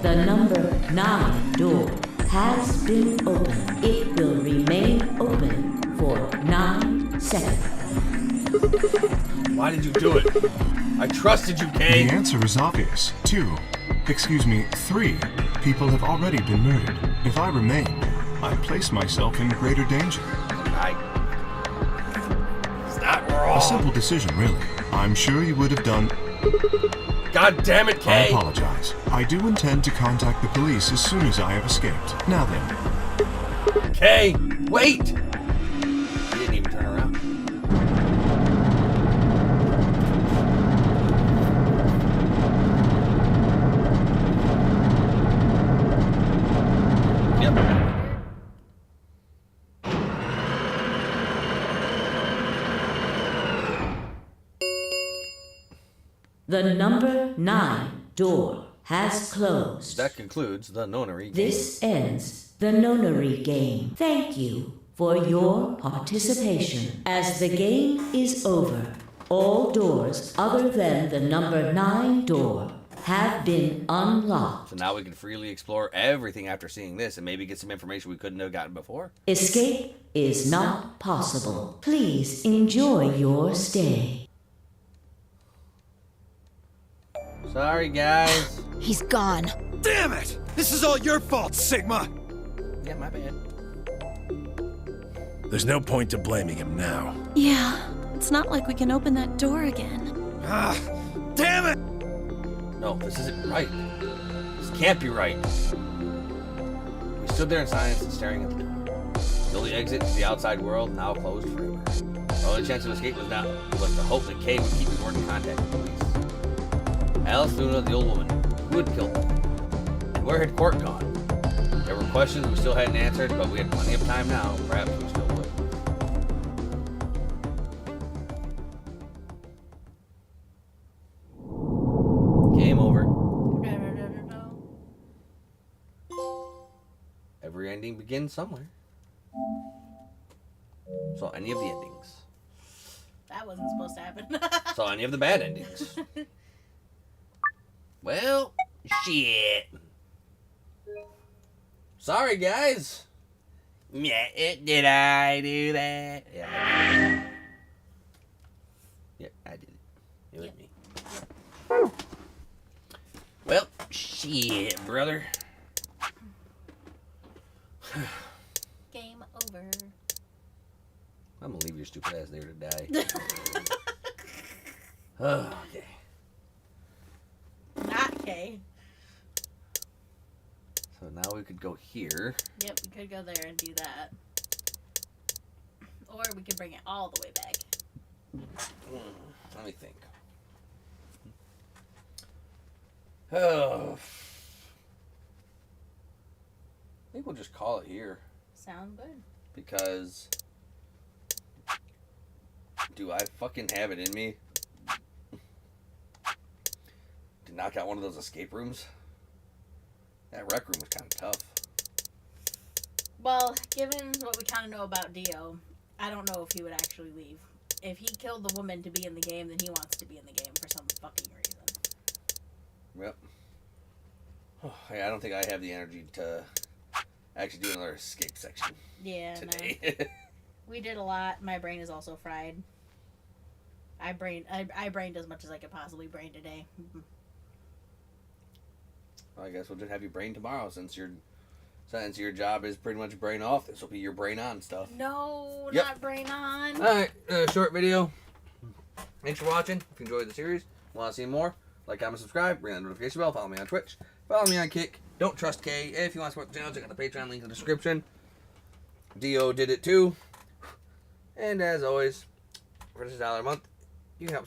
The number 9 door has been opened. It will remain open for 9 seconds. Why did you do it? I trusted you, Kay. The answer is obvious. 3 people have already been murdered. If I remain, I place myself in greater danger. It's not wrong. A simple decision, really. I'm sure you would have done... God damn it, Kay! I apologize. I do intend to contact the police as soon as I have escaped. Now then. Kay, wait! He didn't even turn around. Yep. The number 9 door has closed. That concludes the nonary game. This ends the nonary game. Thank you for your participation. As the game is over, all doors other than the number 9 door have been unlocked. So now we can freely explore everything after seeing this and maybe get some information we couldn't have gotten before. Escape is not possible. Please enjoy your stay. Sorry, guys. He's gone. Damn it! This is all your fault, Sigma! Yeah, my bad. There's no point to blaming him now. Yeah, it's not like we can open that door again. Ah, damn it! No, this isn't right. This can't be right. We stood there in silence and staring at the door. The only exit to the outside world now closed forever. Our only chance of escape was to hope that Kay would keep ignoring contact with police. Alice Luna, the old woman, who had killed them? And where had Court gone? There were questions we still hadn't answered, but we had plenty of time now. Perhaps we still would. Game over. Every ending begins somewhere. So any of the endings. That wasn't supposed to happen. So any of the bad endings. Well, shit. Sorry, guys. Yeah, did I do that? Yeah. Yep, I did it. It was me. Well, shit, brother. Game over. I'm gonna leave your stupid ass there to die. Okay. Not Kay. So now we could go here. Yep, we could go there and do that. Or we could bring it all the way back. Let me think. Oh. I think we'll just call it here. Sound good. Because do I fucking have it in me to knock out one of those escape rooms? That rec room was kind of tough. Well, given what we kind of know about Dio, I don't know if he would actually leave. If he killed the woman to be in the game, then he wants to be in the game for some fucking reason. Yep. I don't think I have the energy to actually do another escape section. Yeah, today. no. We did a lot. My brain is also fried. I brained as much as I could possibly brain today. I guess we'll just have you brain tomorrow since your job is pretty much brain off. This will be your brain on stuff. No, Yep. not brain on. Alright, short video. Thanks for watching. If you enjoyed the series, want to see more, like, comment, subscribe, ring that notification bell, follow me on Twitch, follow me on Kick. Don't trust K. If you want to support the channel, check out the Patreon link in the description. Dio did it too. And as always, for just $1 a month, you can help